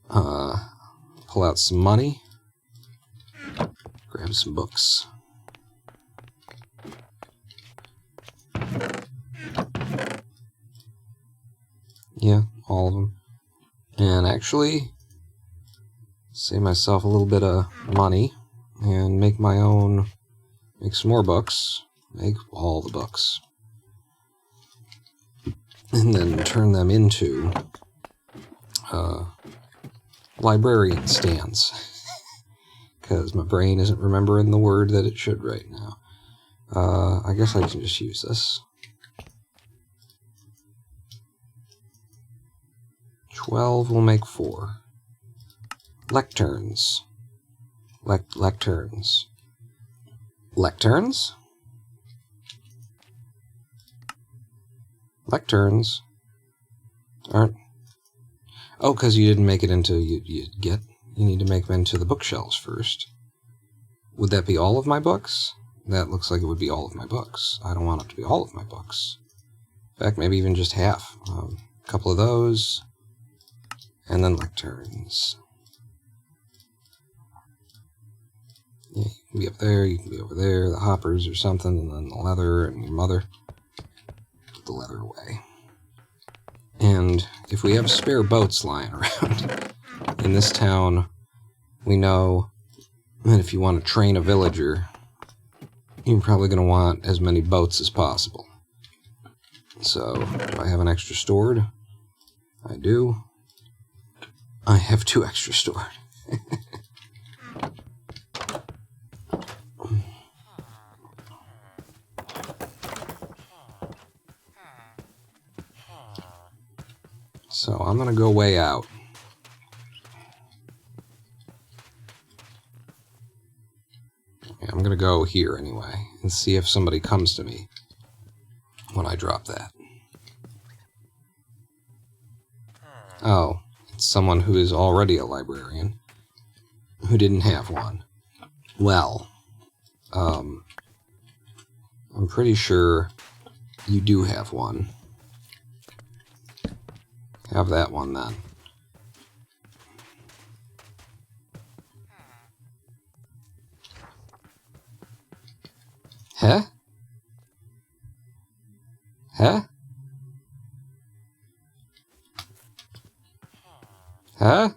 Pull out some money. Grab some books. Yeah, all of them. And actually, save myself a little bit of money and make some more books. Make all the books. And then turn them into librarian stands. Because my brain isn't remembering the word that it should right now. I guess I can just use this. 12 will make 4. Lecterns. Lecterns. Lecterns? Lecterns aren't... Oh, because you didn't make it into... You need to make them into the bookshelves first. Would that be all of my books? That looks like it would be all of my books. I don't want it to be all of my books. In fact, maybe even just half. A couple of those. And then lecterns. Yeah, you can be up there, you can be over there, the hoppers or something, and then the leather and your mother. Put the leather away. And if we have spare boats lying around, in this town, we know that if you want to train a villager, you're probably going to want as many boats as possible. So, do I have an extra stored? I do. I have 2 extra stored. So I'm going to go way out. I'm going to go here anyway and see if somebody comes to me when I drop that. Oh, it's someone who is already a librarian who didn't have one. Well, I'm pretty sure you do have one. Have that one then. Huh? Huh? Huh?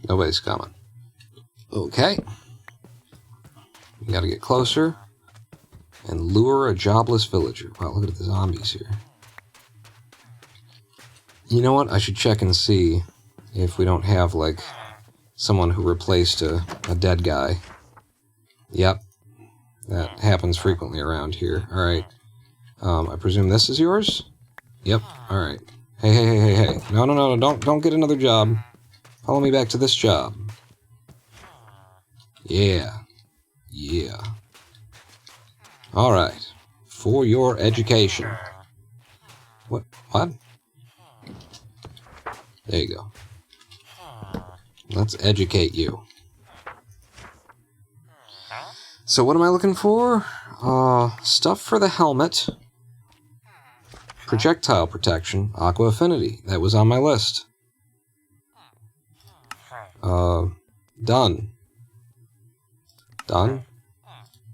Nobody's coming. Okay. We gotta get closer and lure a jobless villager. Wow, look at the zombies here. You know what? I should check and see if we don't have, like, someone who replaced a dead guy. Yep. That happens frequently around here. Alright. I presume this is yours? Yep. Alright. Hey, hey, hey, hey, hey. No, no, no, no, don't get another job. Follow me back to this job. Yeah. Yeah. Alright. For your education. What? What? There you go. Let's educate you. So what am I looking for? Stuff for the helmet. Projectile protection. Aqua affinity. That was on my list. Done. Done?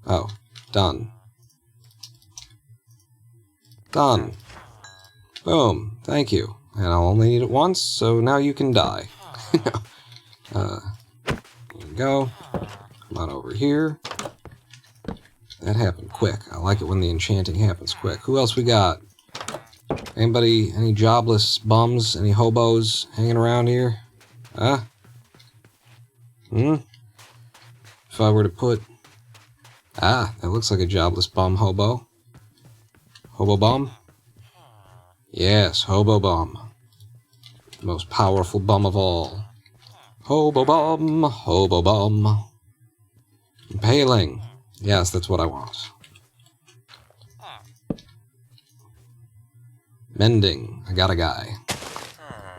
Oh, done. Done. Boom. Thank you. And I'll only need it once, so now you can die. Here we go. Come on over here. That happened quick. I like it when the enchanting happens quick. Who else we got? Anybody, any jobless bums, any hobos hanging around here? Huh? If I were to put... Ah, that looks like a jobless bum hobo. Hobo bum? Yes, hobo bum. The most powerful bum of all. Hobo bum, hobo bum. Impaling. Yes, that's what I want. Mending. I got a guy.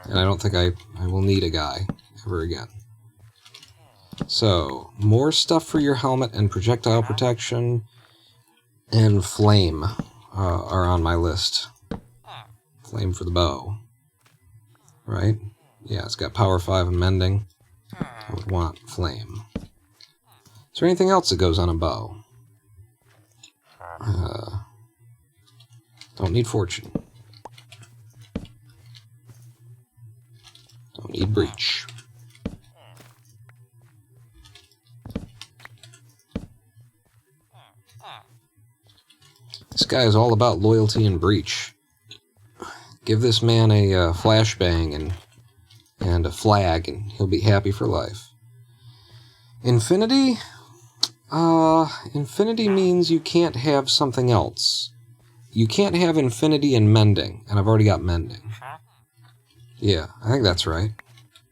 And I don't think I will need a guy ever again. So, more stuff for your helmet and projectile protection. And flame are on my list. Flame for the bow. Right? Yeah, it's got power 5 and mending. I would want flame. Is there anything else that goes on a bow? Don't need fortune. Don't need breach. This guy is all about loyalty and breach. Give this man a flashbang and a flag, and he'll be happy for life. Infinity? Infinity means you can't have something else. You can't have infinity and mending, and I've already got mending. Yeah, I think that's right.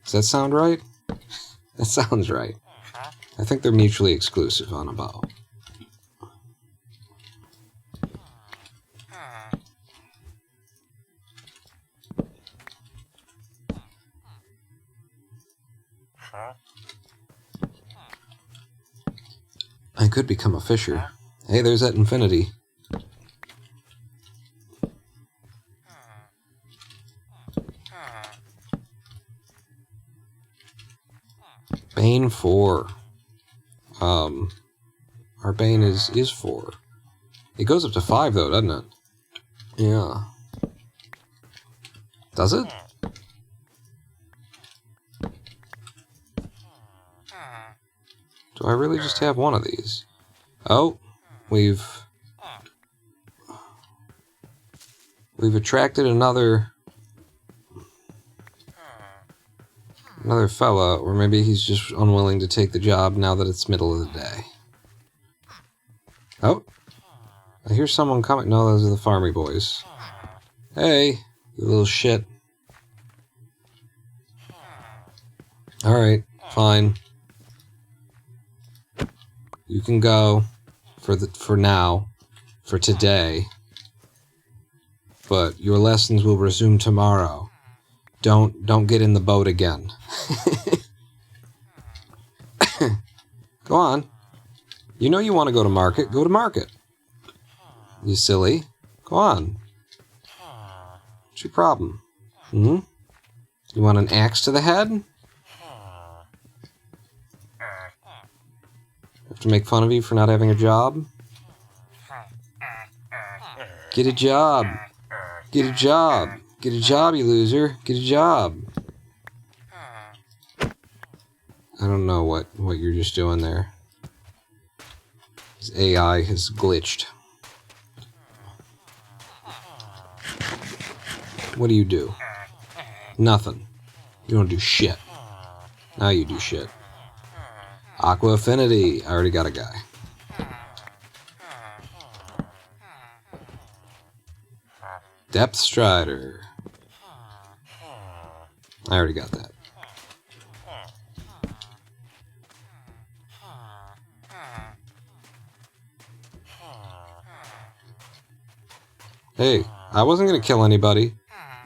Does that sound right? That sounds right. I think they're mutually exclusive on a bow. I could become a fisher. Hey, there's that infinity. Bane 4. Our Bane is 4. It goes up to 5 though, doesn't it? Yeah. Does it? Do I really just have one of these? Oh, we've attracted another fella, or maybe he's just unwilling to take the job now that it's middle of the day. Oh, I hear someone coming. No, those are the farmy boys. Hey, you little shit. Alright, fine. You can go for now, for today. But your lessons will resume tomorrow. Don't get in the boat again. Go on. You know you want to go to market. Go to market. You silly. Go on. What's your problem? You want an axe to the head? To make fun of you for not having a job? Get a job. Get a job. Get a job, you loser. Get a job. I don't know what you're just doing there. His AI has glitched. What do you do? Nothing. You don't do shit. Now you do shit. Aqua Affinity. I already got a guy. Depth Strider. I already got that. Hey, I wasn't gonna kill anybody.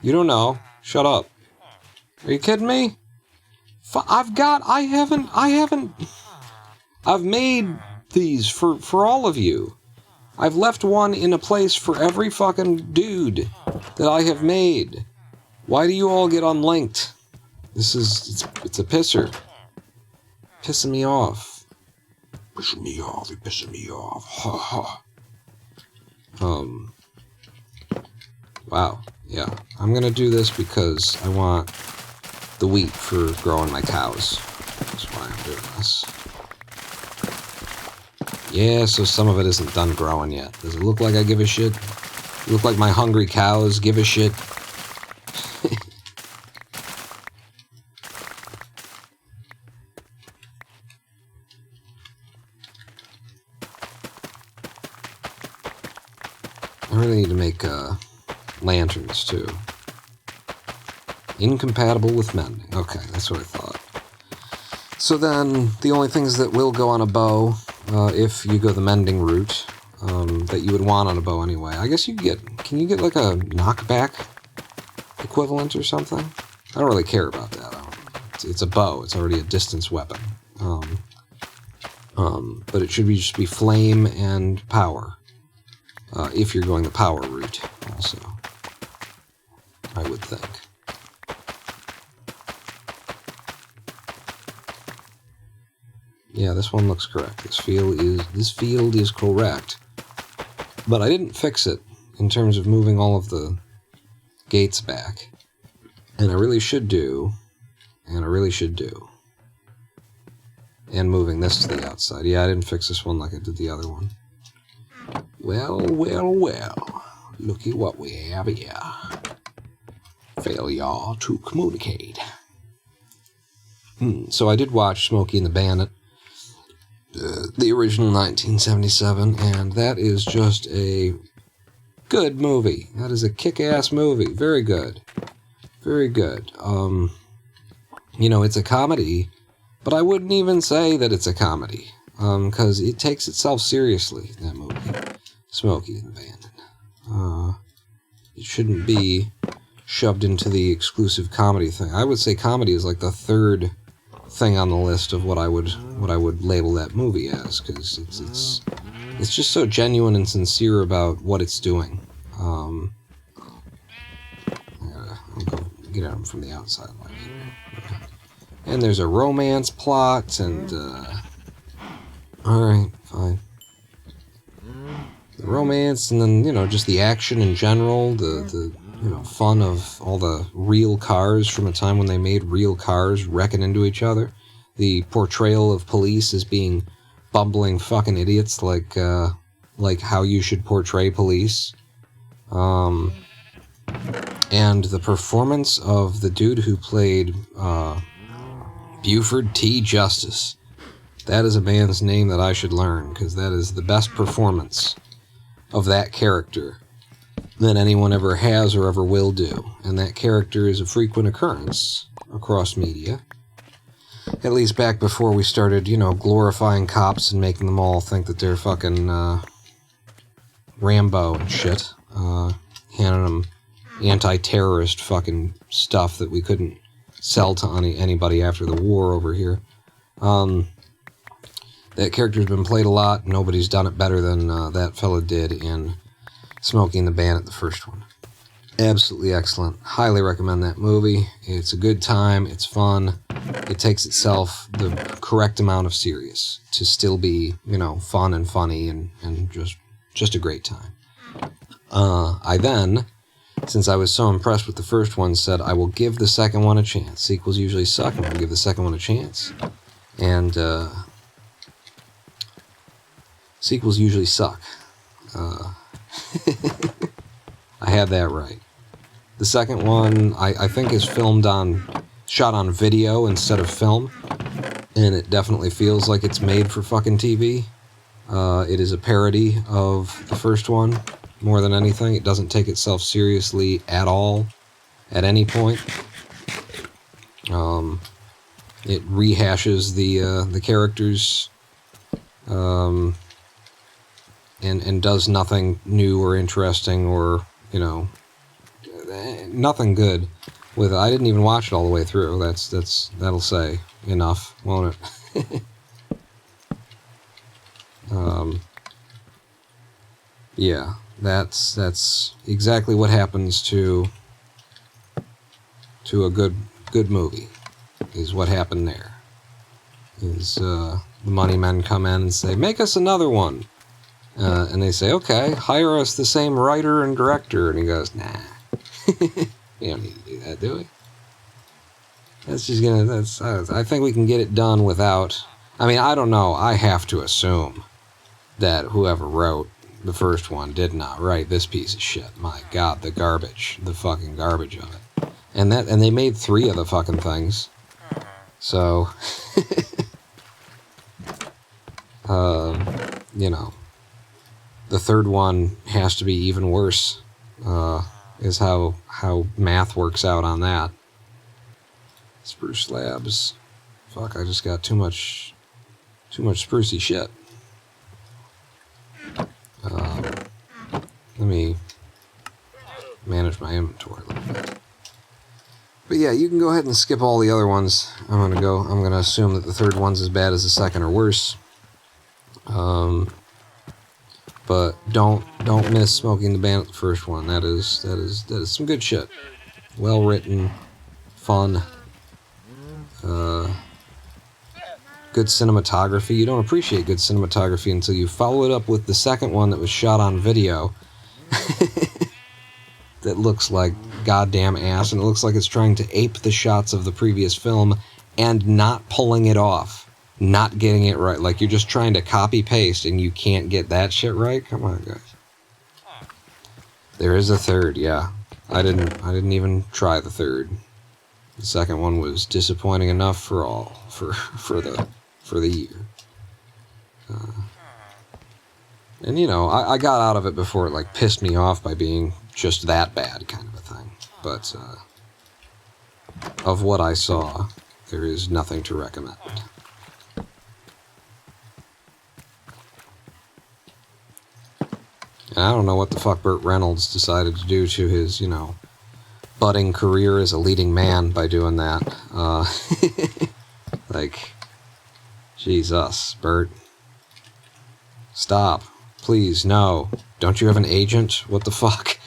You don't know. Shut up. Are you kidding me? I've made these for all of you. I've left one in a place for every fucking dude that I have made. Why do you all get unlinked? It's a pisser. Pissing me off. Pissing me off, you're pissing me off. Ha ha. Wow, yeah. I'm gonna do this because I want the wheat for growing my cows. That's why I'm doing this. Yeah, so some of it isn't done growing yet. Does it look like I give a shit? Look like my hungry cows give a shit? I really need to make lanterns too. Incompatible with mending. Okay, that's what I thought. So then, the only things that will go on a bow, if you go the mending route, that you would want on a bow anyway. I guess can you get like a knockback equivalent or something? I don't really care about that. It's a bow. It's already a distance weapon. But it should just be flame and power. If you're going the power route, also. I would think. Yeah, this one looks correct. This field is correct. But I didn't fix it in terms of moving all of the gates back. And I really should do. And moving this to the outside. Yeah, I didn't fix this one like I did the other one. Well. Looky what we have here. Failure to communicate. So I did watch Smokey and the Bandit. The original 1977, and that is just a good movie. That is a kick-ass movie. Very good. Very good. It's a comedy, but I wouldn't even say that it's a comedy, because it takes itself seriously, that movie. Smokey and the Bandit. It shouldn't be shoved into the exclusive comedy thing. I would say comedy is like the third thing on the list of what I would label that movie as, because it's just so genuine and sincere about what it's doing. I'll go get at them from the outside like here. Okay. And there's a romance plot, and alright, fine. The romance, and then just the action in general, the fun of all the real cars from a time when they made real cars wrecking into each other. The portrayal of police as being bumbling fucking idiots, like how you should portray police. And the performance of the dude who played Buford T. Justice. That is a man's name that I should learn, because that is the best performance of that character than anyone ever has or ever will do. And that character is a frequent occurrence across media. At least back before we started, glorifying cops and making them all think that they're fucking Rambo and shit. Handing them anti-terrorist fucking stuff that we couldn't sell to anybody after the war over here. That character's been played a lot. Nobody's done it better than that fella did in Smokey and the Bandit, the first one. Absolutely excellent. Highly recommend that movie. It's a good time. It's fun. It takes itself the correct amount of serious to still be, fun and funny and just a great time. I then, since I was so impressed with the first one, said I will give the second one a chance. Sequels usually suck, and I'll give the second one a chance. And sequels usually suck. I had that right. The second one, I think, is shot on video instead of film, and it definitely feels like it's made for fucking TV. It is a parody of the first one, more than anything. It doesn't take itself seriously at all, at any point. It rehashes the characters, and does nothing new or interesting or, nothing good with it. I didn't even watch it all the way through. That'll say enough, won't it? Yeah, that's exactly what happens to a good movie. Is what happened there. Is the money men come in and say, make us another one. And they say, okay, hire us the same writer and director. And he goes, nah. We don't need to do that, do we? I think we can get it done without... I mean, I don't know. I have to assume that whoever wrote the first one did not write this piece of shit. My God, the fucking garbage of it. And they made 3 of the fucking things. So, the third one has to be even worse, is how math works out on that. Spruce Labs. Fuck, I just got too much sprucey shit. Let me manage my inventory a little bit. But yeah, you can go ahead and skip all the other ones. I'm gonna assume that the third one's as bad as the second or worse. But don't miss Smoking the Bandit, the first one. That is some good shit. Well written, fun, good cinematography. You don't appreciate good cinematography until you follow it up with the second one that was shot on video. That looks like goddamn ass, and it looks like it's trying to ape the shots of the previous film and not pulling it off, not getting it right. Like you're just trying to copy paste and you can't get that shit right. Come on, guys. There is a third, yeah. I didn't even try the third. The second one was disappointing enough for the year. And I got out of it before it like pissed me off by being just that bad kind of a thing. But of what I saw, there is nothing to recommend. And I don't know what the fuck Burt Reynolds decided to do to his, budding career as a leading man by doing that. Like, Jesus, Burt. Stop. Please, no. Don't you have an agent? What the fuck?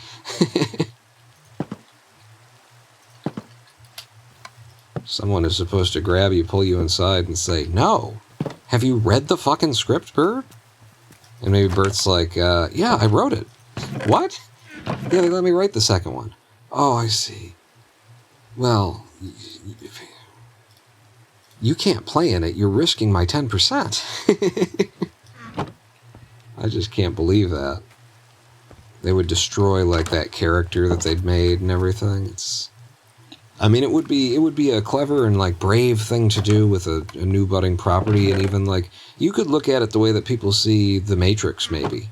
Someone is supposed to grab you, pull you inside, and say, no. Have you read the fucking script, Burt? And maybe Bert's like, yeah, I wrote it. What? Yeah, they let me write the second one. Oh, I see. Well, you can't play in it. You're risking my 10%. I just can't believe that. They would destroy, like, that character that they'd made and everything. It would be a clever and, like, brave thing to do with a new budding property, and even, like, you could look at it the way that people see The Matrix, maybe.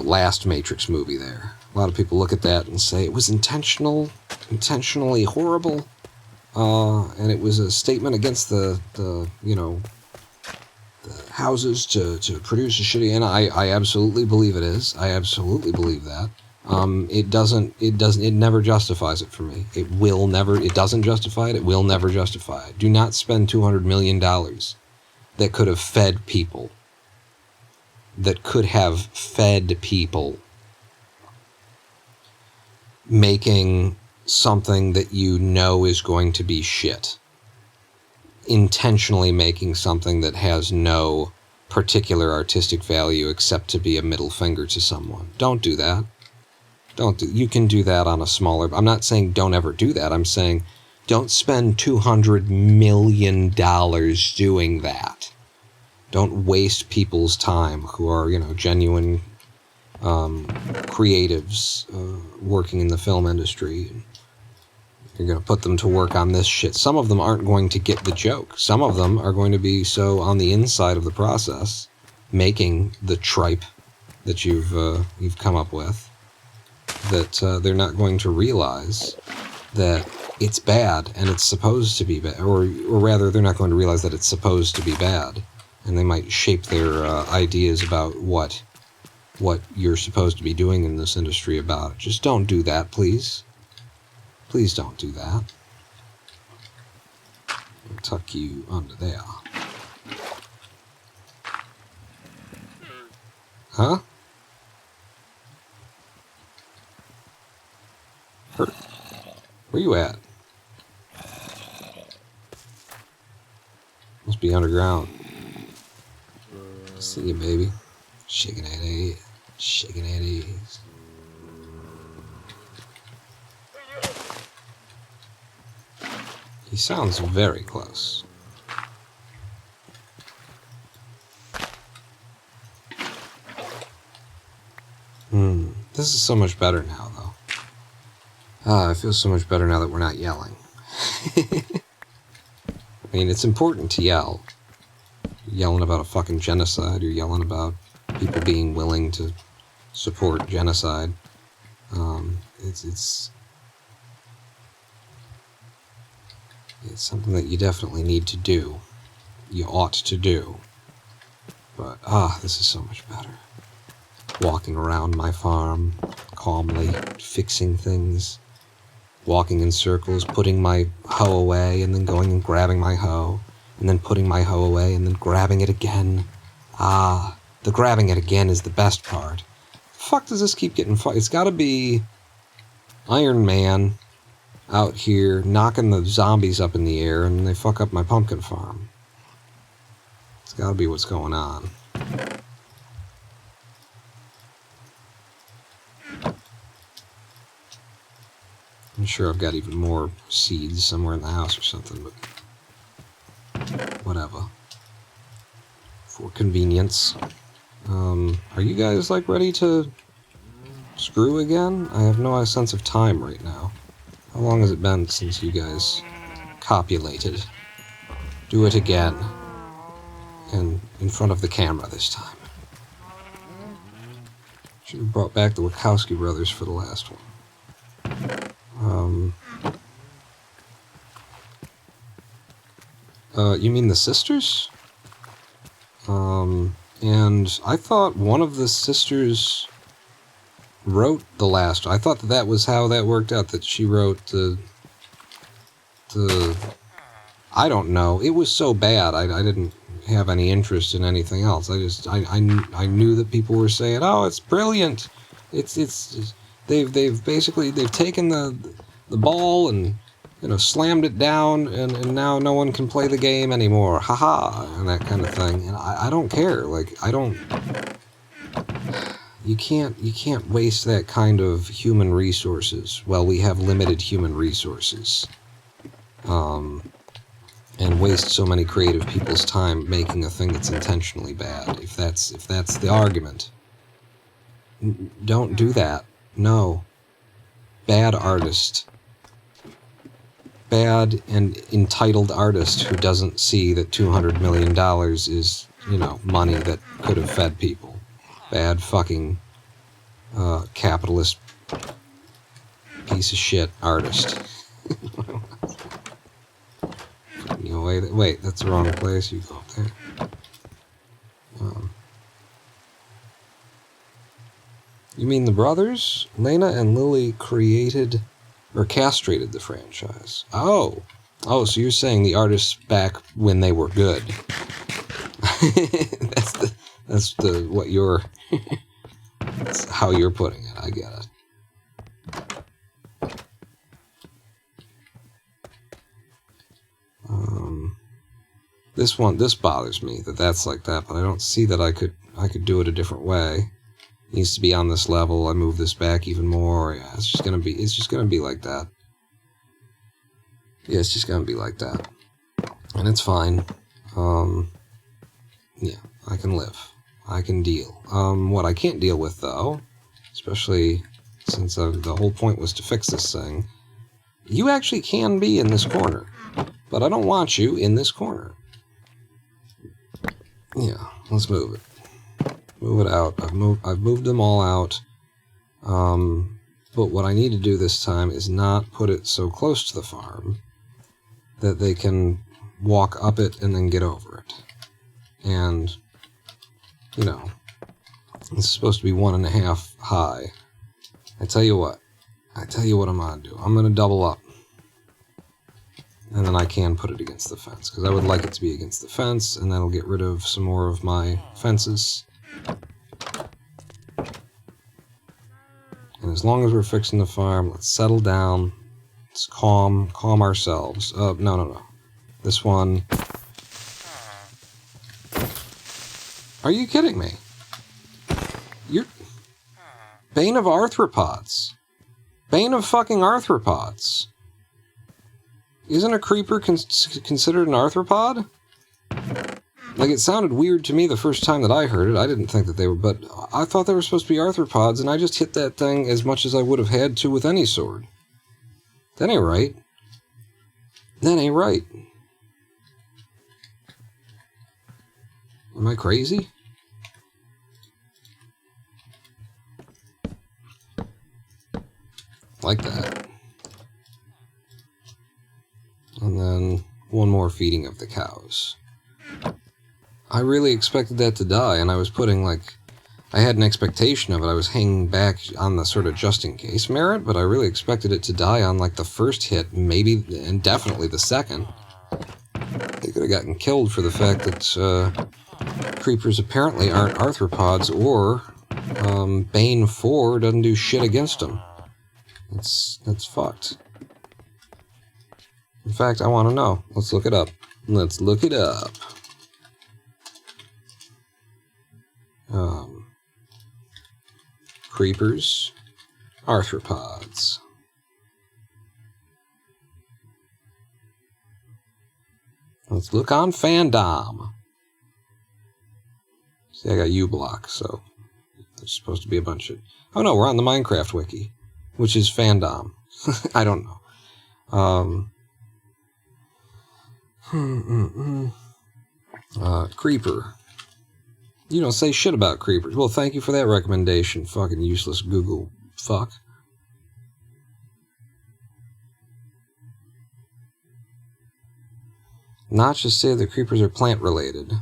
Last Matrix movie there. A lot of people look at that and say it was intentionally horrible, and it was a statement against the houses to produce a shitty, and I absolutely believe it is. I absolutely believe that. It never justifies it for me. It doesn't justify it, it will never justify it. Do not spend $200 million that could have fed people that could have fed people making something that you know is going to be shit. Intentionally making something that has no particular artistic value except to be a middle finger to someone. Don't do that. You can do that on a smaller... I'm not saying don't ever do that. I'm saying don't spend $200 million doing that. Don't waste people's time who are, genuine creatives working in the film industry. You're going to put them to work on this shit. Some of them aren't going to get the joke. Some of them are going to be so on the inside of the process, making the tripe that you've come up with, that they're not going to realize that it's bad and it's supposed to be bad, or rather, they're not going to realize that it's supposed to be bad, and they might shape their ideas about what you're supposed to be doing in this industry about it. Just don't do that, please. Please don't do that. I'll tuck you under there. Huh? Hurt. Where you at? Must be underground. See you, baby. Shaking that ass. Shaking that ass. He sounds very close. This is so much better now, though. I feel so much better now that we're not yelling. I mean, it's important to yell. You're yelling about a fucking genocide. You're yelling about people being willing to support genocide. It's something that you definitely need to do. You ought to do. But, this is so much better. Walking around my farm, calmly, fixing things. Walking in circles, putting my hoe away, and then going and grabbing my hoe. And then putting my hoe away, and then grabbing it again. The grabbing it again is the best part. Fuck does this keep getting fucked? It's gotta be Iron Man out here knocking the zombies up in the air and they fuck up my pumpkin farm. It's gotta be what's going on. I'm sure I've got even more seeds somewhere in the house or something, but whatever. For convenience. Are you guys, ready to screw again? I have no sense of time right now. How long has it been since you guys copulated? Do it again. And in front of the camera this time. Should have brought back the Wachowski brothers for the last one. You mean the sisters? And I thought one of the sisters wrote the last. I thought that was how that worked out, that she wrote the I don't know. It was so bad, I didn't have any interest in anything else. I knew that people were saying, "Oh, it's brilliant. They've basically taken the ball and slammed it down, and now no one can play the game anymore. Haha," and that kind of thing. And I don't care. You can't waste that kind of human resources. Well, we have limited human resources. And waste so many creative people's time making a thing that's intentionally bad. If that's the argument. Don't do that. No. Bad artist. Bad and entitled artist who doesn't see that $200 million is, money that could have fed people. Bad fucking capitalist piece of shit artist. Wait, that's the wrong place. You go up there. You mean the brothers? Lena and Lily created or castrated the franchise. Oh, so you're saying the artists back when they were good. That's that's how you're putting it. I get it. This bothers me that's like that, but I don't see that I could do it a different way. It needs to be on this level. I move this back even more. Yeah, it's just gonna be like that. Yeah, it's just gonna be like that, and it's fine. Yeah, I can live. I can deal. What I can't deal with, though, especially since the whole point was to fix this thing, you actually can be in this corner, but I don't want you in this corner. Yeah, let's move it. Move it out. I've moved them all out. But what I need to do this time is not put it so close to the farm that they can walk up it and then get over it. And, you know, it's supposed to be 1.5 high. I tell you what I'm going to do. I'm going to double up. And then I can put it against the fence, because I would like it to be against the fence, and that'll get rid of some more of my fences. And as long as we're fixing the farm, let's settle down. Let's calm ourselves. No. This one. Are you kidding me? You're... Bane of arthropods. Bane of fucking arthropods. Isn't a creeper considered an arthropod? Like, it sounded weird to me the first time that I heard it. I didn't think that they were, but I thought they were supposed to be arthropods, and I just hit that thing as much as I would have had to with any sword. That ain't right. That ain't right. Am I crazy? Like that. And then one more feeding of the cows. I really expected that to die, and I was putting, like, I had an expectation of it. I was hanging back on the sort of just-in-case merit, but I really expected it to die on, like, the first hit, maybe, and definitely the second. They could have gotten killed for the fact that creepers apparently aren't arthropods, or Bane 4 doesn't do shit against them. That's fucked. In fact, I want to know. Let's look it up. Let's look it up. Creepers, arthropods. Let's look on Fandom. See, I got uBlock, so there's supposed to be a bunch of... Oh no, we're on the Minecraft wiki, which is Fandom. I don't know. Creeper. You don't say shit about creepers. Well, thank you for that recommendation, fucking useless Google fuck. Notches say the creepers are plant-related.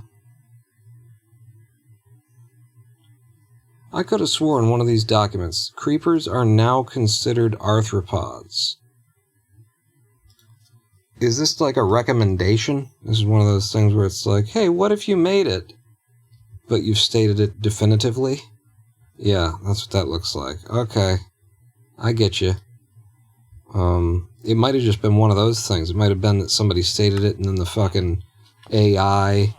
I could have sworn one of these documents, creepers are now considered arthropods. Is this like a recommendation? This is one of those things where it's like, hey, what if you made it? But you've stated it definitively? Yeah, that's what that looks like. Okay. I get you. It might have just been one of those things. It might have been that somebody stated it and then the fucking AI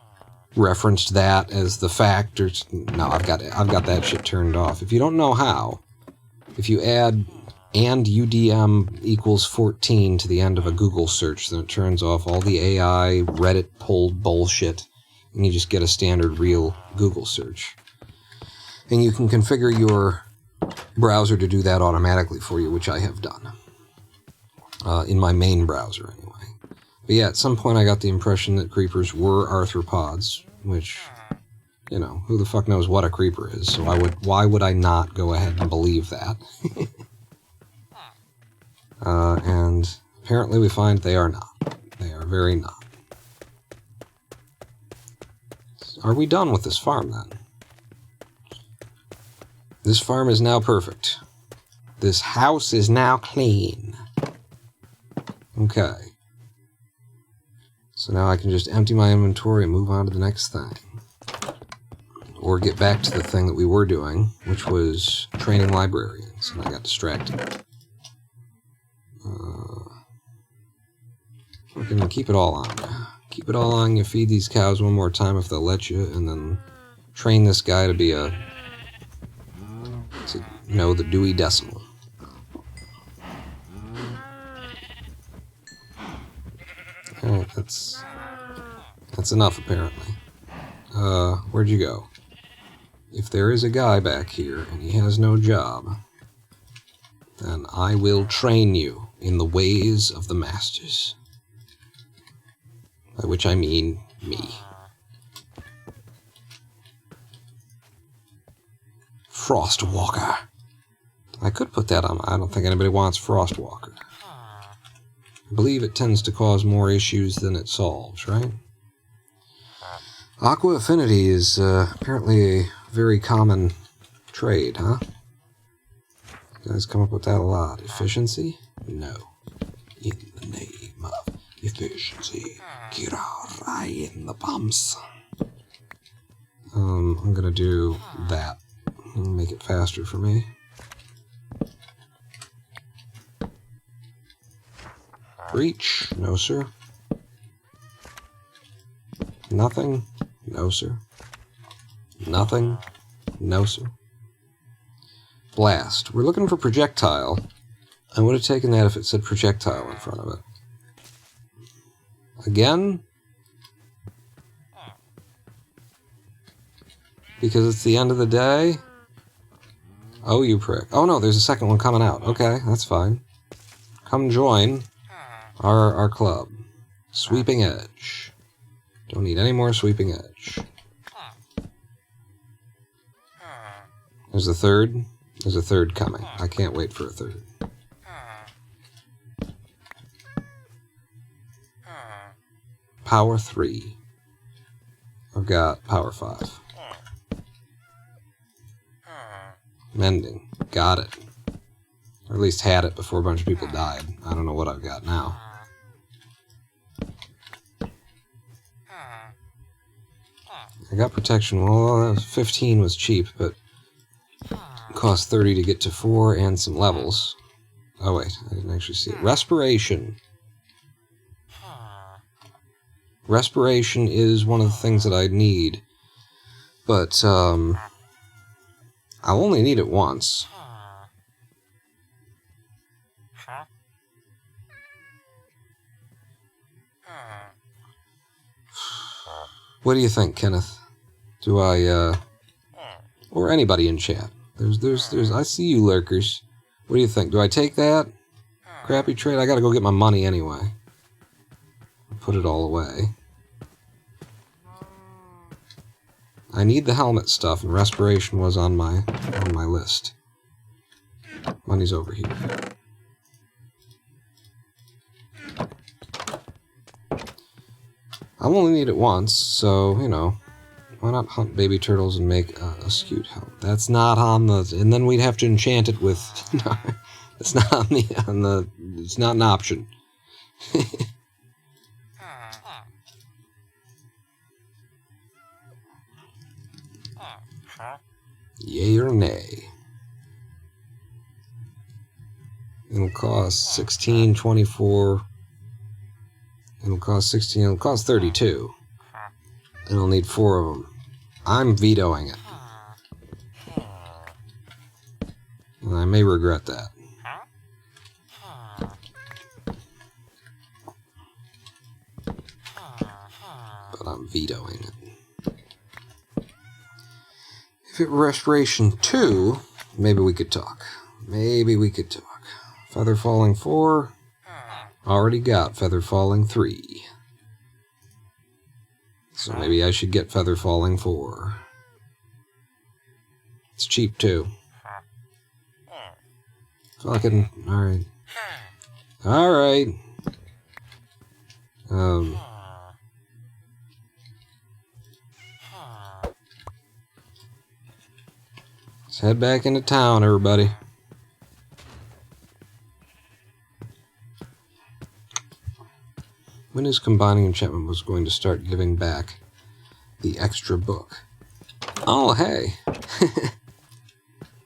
referenced that as the fact. Or no, I've got that shit turned off. If you don't know how, if you add and UDM equals 14 to the end of a Google search, then it turns off all the AI Reddit pulled bullshit. And you just get a standard real Google search. And you can configure your browser to do that automatically for you, which I have done. In my main browser, anyway. But yeah, at some point I got the impression that creepers were arthropods, which, you know, who the fuck knows what a creeper is, so why would I not go ahead and believe that? And apparently we find they are not. They are very not. Are we done with this farm, then? This farm is now perfect. This house is now clean. Okay. So now I can just empty my inventory and move on to the next thing. or get back to the thing that we were doing, which was training librarians, and I got distracted. We're going to keep it all on. Keep it all on. You feed these cows one more time if they'll let you, and then train this guy to be to know the Dewey Decimal. Alright, that's enough, apparently. Where'd you go? If there is a guy back here, and he has no job, then I will train you in the ways of the masters. By which I mean me. Frostwalker. I could put that on. I don't think anybody wants Frostwalker. I believe it tends to cause more issues than it solves, right? Aqua Affinity is apparently a very common trade, huh? You guys come up with that a lot. Efficiency? No. In the name of efficiency. Kira in the bumps. I'm gonna do that. Make it faster for me. Breach? No, sir. Nothing? No, sir. Nothing? No, sir. Blast. We're looking for projectile. I would have taken that if it said projectile in front of it. Again? Because it's the end of the day? Oh, you prick. Oh no, there's a second one coming out. Okay, that's fine. Come join our club. Sweeping Edge. Don't need any more Sweeping Edge. There's a third. There's a third coming. I can't wait for a third. Power 3. I've got Power 5. Mending. Got it. Or at least had it before a bunch of people died. I don't know what I've got now. I got protection. Well, 15 was cheap, but it cost 30 to get to 4 and some levels. Oh wait, I didn't actually see it. Respiration. Respiration is one of the things that I need, but I'll only need it once. What do you think, Kenneth? Do I, or anybody in chat? There's, I see you lurkers. What do you think? Do I take that crappy trade? I gotta go get my money anyway. Put it all away. I need the helmet stuff, and respiration was on my list. Money's over here. I'll only need it once, so, you know, why not hunt baby turtles and make a skewed helmet? That's not on the... And then we'd have to enchant it with... No, it's not on the... It's not an option. Yay or nay? It'll cost 16, 24... It'll cost 16, it'll cost 32. And I'll need 4 of them. I'm vetoing it. And I may regret that. But I'm vetoing it. If it were Restoration 2, maybe we could talk. Maybe we could talk. Feather Falling 4... Already got Feather Falling 3. So maybe I should get Feather Falling 4. It's cheap too. Fucking... Alright. Alright. Let's head back into town, everybody. When is Combining Enchantment was going to start giving back the extra book? Oh, hey.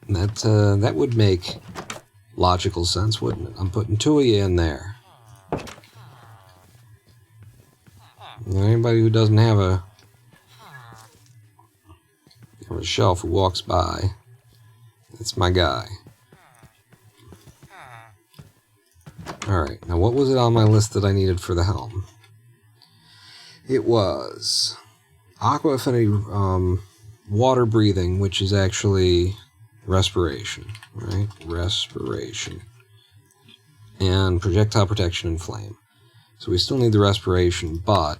That would make logical sense, wouldn't it? I'm putting two of you in there. Anybody who doesn't have a shelf who walks by, that's my guy. Alright, now what was it on my list that I needed for the helm? It was aqua affinity, water breathing, which is actually respiration, right? Respiration. And projectile protection and flame. So we still need the respiration, but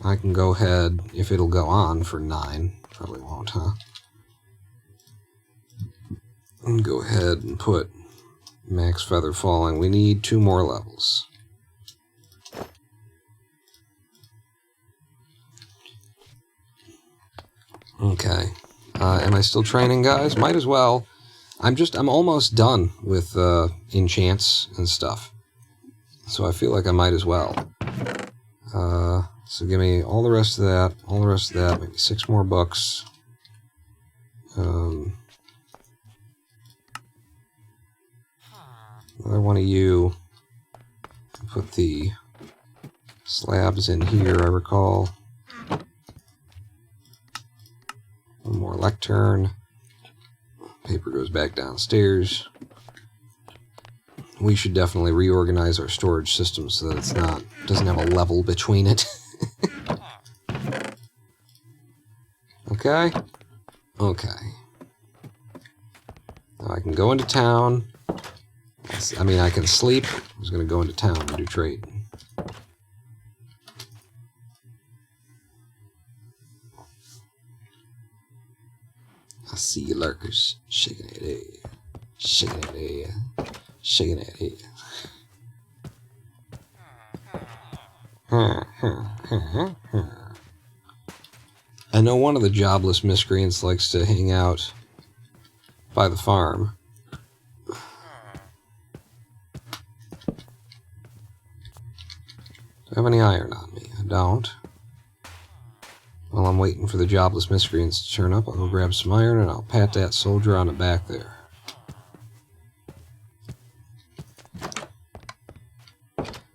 I can go ahead, if it'll go on for 9, probably won't, huh? And go ahead and put max feather falling. We need 2 more levels. Okay. Am I still training, guys? Might as well. I'm almost done with enchants and stuff. So I feel like I might as well. So give me all the rest of that, maybe 6 more books. Another one of you. Put the slabs in here, I recall. One more lectern. Paper goes back downstairs. We should definitely reorganize our storage system so that doesn't have a level between it. Okay? Okay. Now I can go into town. I mean, I can sleep. I was going to go into town and do trade. I see you lurkers. Shaking that head. Shaking that head. Shaking that head. I know one of the jobless miscreants likes to hang out by the farm. Do I have any iron on me? I don't. While I'm waiting for the jobless miscreants to turn up, I'll go grab some iron and I'll pat that soldier on the back there.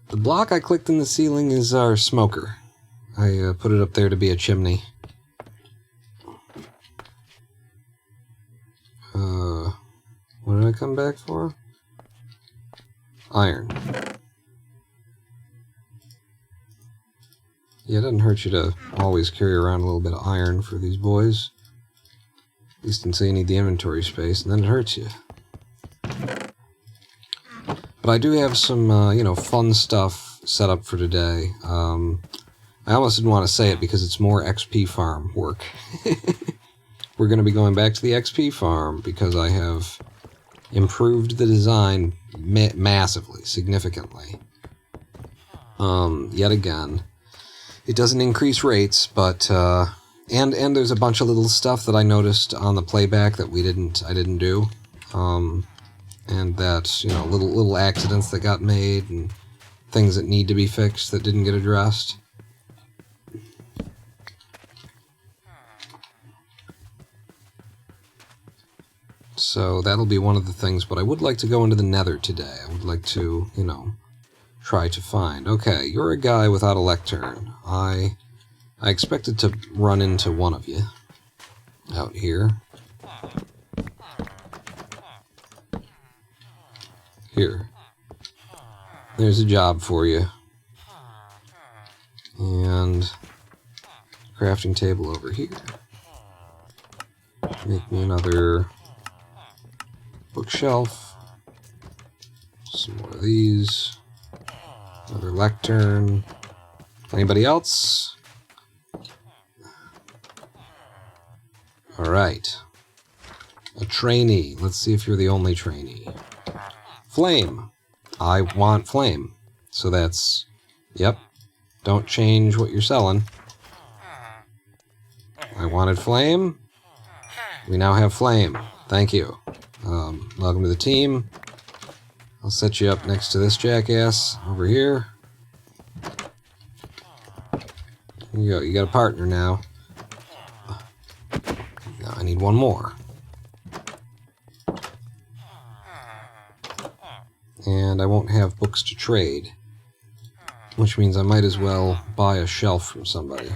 The block I clicked in the ceiling is our smoker. I put it up there to be a chimney. What did I come back for? Iron. Yeah, it doesn't hurt you to always carry around a little bit of iron for these boys. At least until you need the inventory space, and then it hurts you. But I do have some, fun stuff set up for today. I almost didn't want to say it because it's more XP farm work. We're going to be going back to the XP farm because I have improved the design massively, significantly. Yet again. It doesn't increase rates, but and there's a bunch of little stuff that I noticed on the playback that I didn't do, and that little accidents that got made and things that need to be fixed that didn't get addressed. So that'll be one of the things, but I would like to go into the Nether today. I would like to, try to find. Okay, you're a guy without a lectern. I expected to run into one of you out here. Here. There's a job for you. And crafting table over here. Make me another bookshelf. Some more of these. Another lectern. Anybody else? Alright. A trainee. Let's see if you're the only trainee. Flame. I want flame. So that's... Yep. Don't change what you're selling. I wanted flame. We now have flame. Thank you. Welcome to the team. I'll set you up next to this jackass over here. You got a partner now. one more. And I won't have books to trade, which means I might as well buy a shelf from somebody.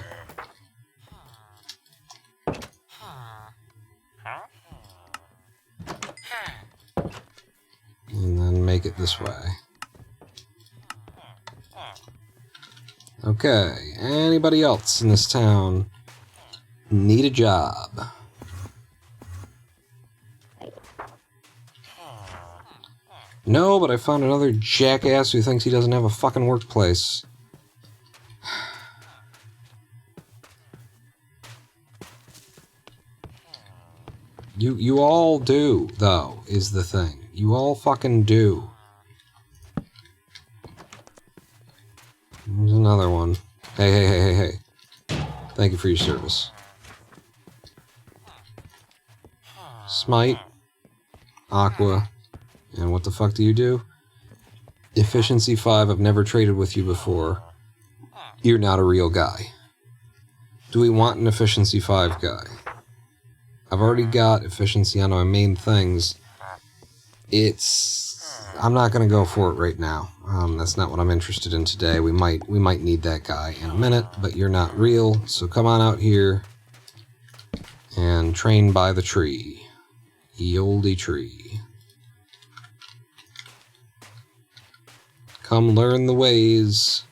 And then make it this way. Okay, anybody else in this town need a job? No, but I found another jackass who thinks he doesn't have a fucking workplace. You all do, though, is the thing. You all fucking do. There's another one. Hey. Thank you for your service. Smite. Aqua. And what the fuck do you do? Efficiency 5, I've never traded with you before. You're not a real guy. Do we want an efficiency 5 guy? I've already got efficiency on my main things. I'm not going to go for it right now. That's not what I'm interested in today. We might need that guy in a minute, but you're not real, so come on out here and train by the tree. Ye olde tree. Come learn the ways.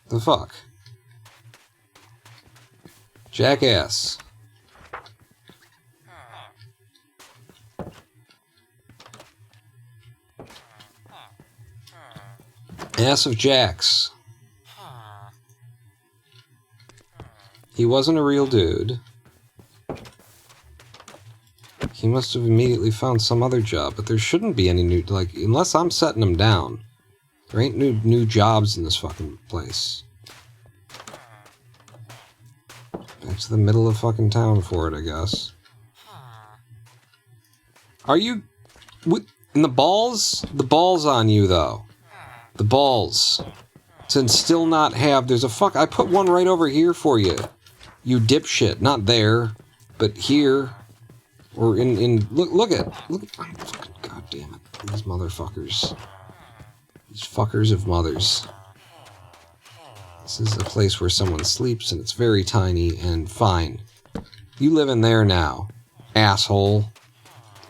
The fuck? Jackass. Ass of Jacks. He wasn't a real dude. He must have immediately found some other job, but there shouldn't be any new, like, unless I'm setting him down. There ain't new jobs in this fucking place. Back to the middle of fucking town for it, I guess. Are you... And the balls? The balls on you, though. The balls. To still not have... There's a fuck... I put one right over here for you. You dipshit. Not there, but here. Or in... Look at... God damn it. These motherfuckers. These fuckers of mothers. This is a place where someone sleeps, and it's very tiny, and fine. You live in there now, asshole.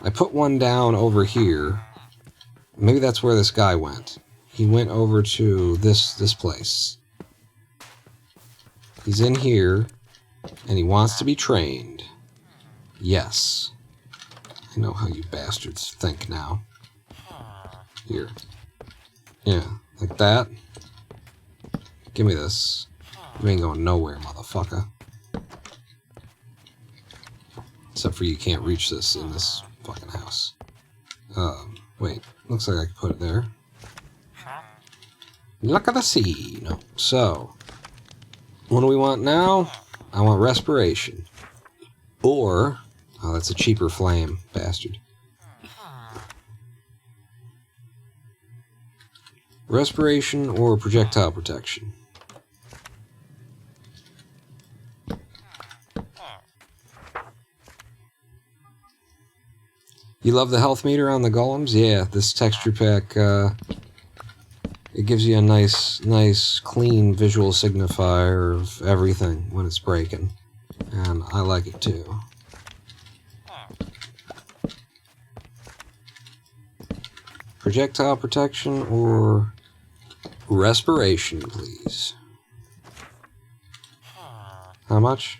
I put one down over here. Maybe that's where this guy went. He went over to this place. He's in here, and he wants to be trained. Yes. I know how you bastards think now. Here. Yeah, like that. Give me this. You ain't going nowhere, motherfucker. Except for you can't reach this in this fucking house. Wait. Looks like I can put it there. Luck of the sea. No. So, what do we want now? I want respiration. Or... Oh, that's a cheaper flame, bastard. Respiration or projectile protection? You love the health meter on the golems? Yeah, this texture pack, it gives you a nice, clean visual signifier of everything when it's breaking. And I like it too. Projectile protection or respiration, please. How much?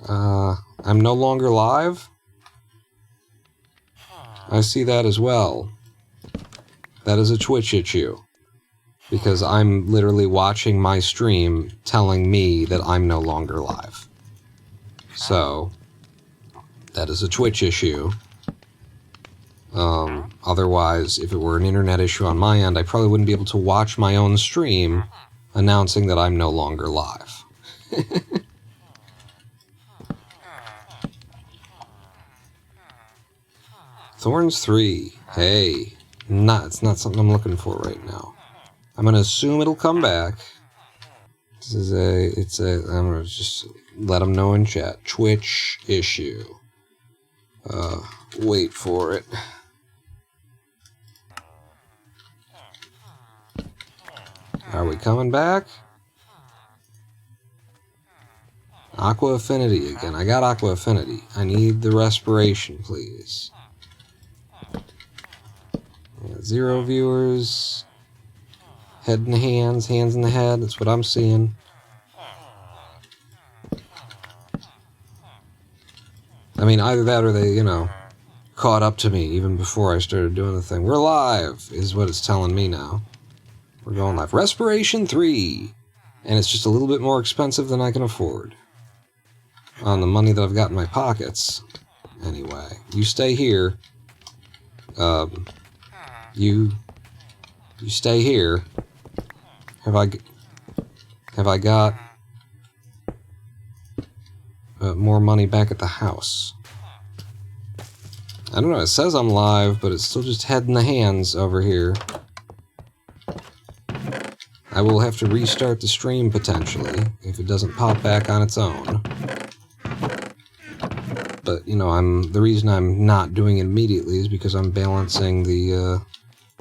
I'm no longer live? I see that as well. That is a Twitch issue. Because I'm literally watching my stream telling me that I'm no longer live. So, that is a Twitch issue. Otherwise, if it were an internet issue on my end, I probably wouldn't be able to watch my own stream announcing that I'm no longer live. Thorns 3. Hey. It's not something I'm looking for right now. I'm going to assume it'll come back. I'm gonna just let them know in chat. Twitch issue. Wait for it. Are we coming back? Aqua Affinity again. I got Aqua Affinity. I need the respiration, please. 0 viewers. Head in the hands in the head. That's what I'm seeing. I mean, either that or they, caught up to me even before I started doing the thing. We're live, is what it's telling me now. We're going live. Respiration 3. And it's just a little bit more expensive than I can afford. On the money that I've got in my pockets. Anyway, you stay here. You stay here. Have I got more money back at the house? I don't know, it says I'm live, but it's still just head in the hands over here. I will have to restart the stream, potentially, if it doesn't pop back on its own. But, the reason I'm not doing it immediately is because I'm balancing the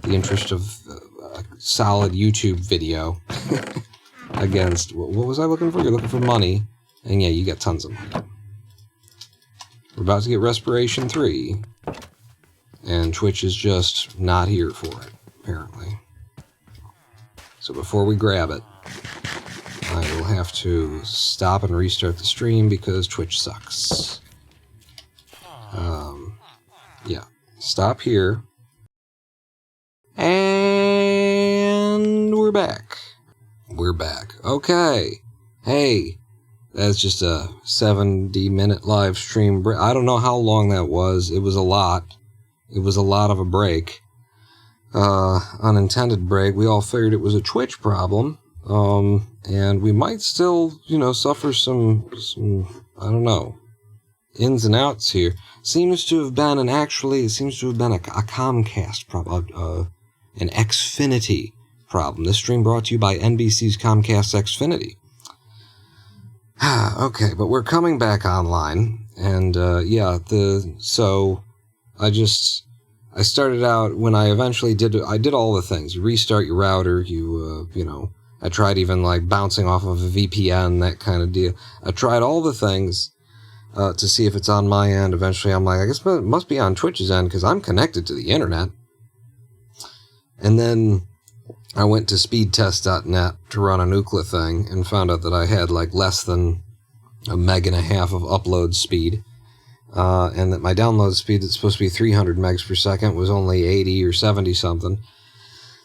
interest of a solid YouTube video against, what was I looking for? You're looking for money, and yeah, you got tons of money. We're about to get Respiration 3, and Twitch is just not here for it, apparently. So before we grab it, I will have to stop and restart the stream because Twitch sucks. Yeah, stop here. And we're back. We're back. Okay. Hey, that's just a 70-minute live stream. I don't know how long that was. It was a lot. It was a lot of a break. Unintended break. We all figured it was a Twitch problem. And we might still, suffer some, I don't know, ins and outs here. Seems to have been a Comcast problem, an Xfinity problem. This stream brought to you by NBC's Comcast Xfinity. Okay, but we're coming back online, and I started out when I eventually did all the things. You restart your router, I tried even like bouncing off of a VPN, that kind of deal. I tried all the things to see if it's on my end. Eventually I'm like, I guess it must be on Twitch's end because I'm connected to the internet. And then I went to speedtest.net to run a Nuclear thing and found out that I had like less than 1.5 megs of upload speed. And that my download speed that's supposed to be 300 megs per second was only 80 or 70 something.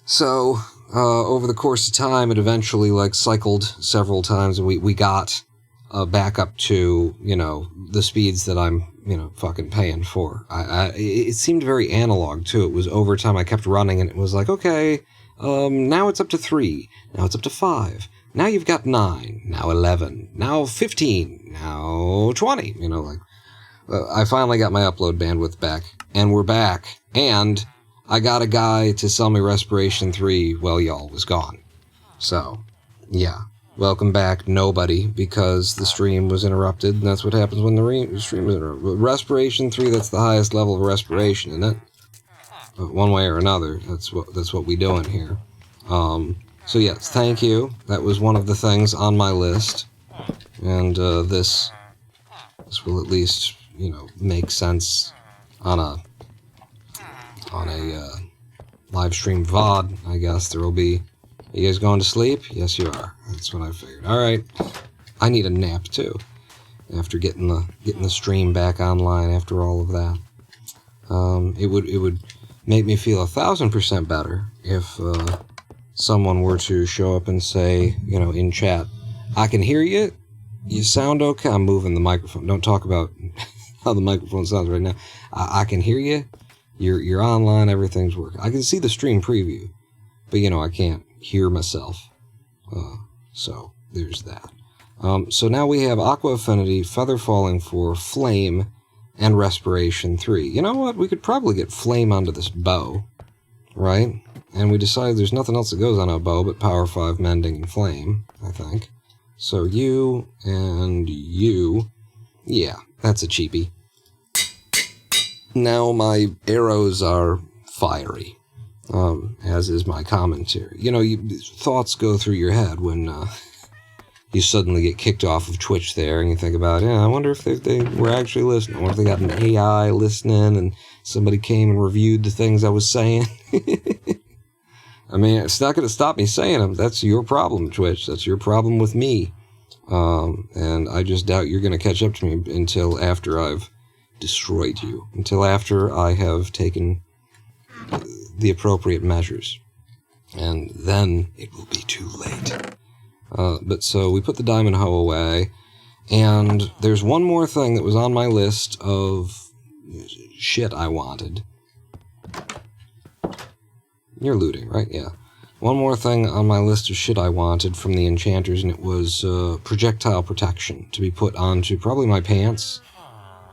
So over the course of time, it eventually cycled several times, and we got back up to the speeds that I'm fucking paying for. It seemed very analog too. It was over time. I kept running, and it was like, okay, now it's up to 3. Now it's up to 5. Now you've got 9. Now 11. Now 15. Now 20. I finally got my upload bandwidth back, and we're back, and I got a guy to sell me Respiration 3 while y'all was gone. So, yeah. Welcome back, nobody, because the stream was interrupted, and that's what happens when the stream is interrupted. Respiration 3, that's the highest level of respiration, isn't it? But one way or another, that's what we doing here. So yes, thank you. That was one of the things on my list, and this will at least make sense on a live stream VOD. I guess there will be. You guys going to sleep? Yes, you are. That's what I figured. All right. I need a nap too. After getting the stream back online after all of that, it would make me feel 1,000% better if someone were to show up and say, in chat, I can hear you. You sound okay. I'm moving the microphone. Don't talk about how the microphone sounds right now. I can hear you. You're online. Everything's working. I can see the stream preview, but I can't hear myself. So there's that. So now we have Aqua Affinity, Feather Falling 4, Flame, and Respiration 3. You know what? We could probably get Flame onto this bow, right? And we decided there's nothing else that goes on a bow but Power 5, Mending, and Flame, I think. So you and you. Yeah, that's a cheapie. Now my arrows are fiery, as is my commentary. You know, thoughts go through your head when you suddenly get kicked off of Twitch there, and you think about, I wonder if they were actually listening. I wonder if they got an AI listening, and somebody came and reviewed the things I was saying. I mean, it's not going to stop me saying them. That's your problem, Twitch. That's your problem with me. And I just doubt you're going to catch up to me until after I've destroyed you. Until after I have taken the appropriate measures. And then it will be too late. But so we put the diamond hoe away. And there's one more thing that was on my list of shit I wanted. You're looting, right? Yeah. One more thing on my list of shit I wanted from the enchanters, and it was projectile protection to be put onto probably my pants.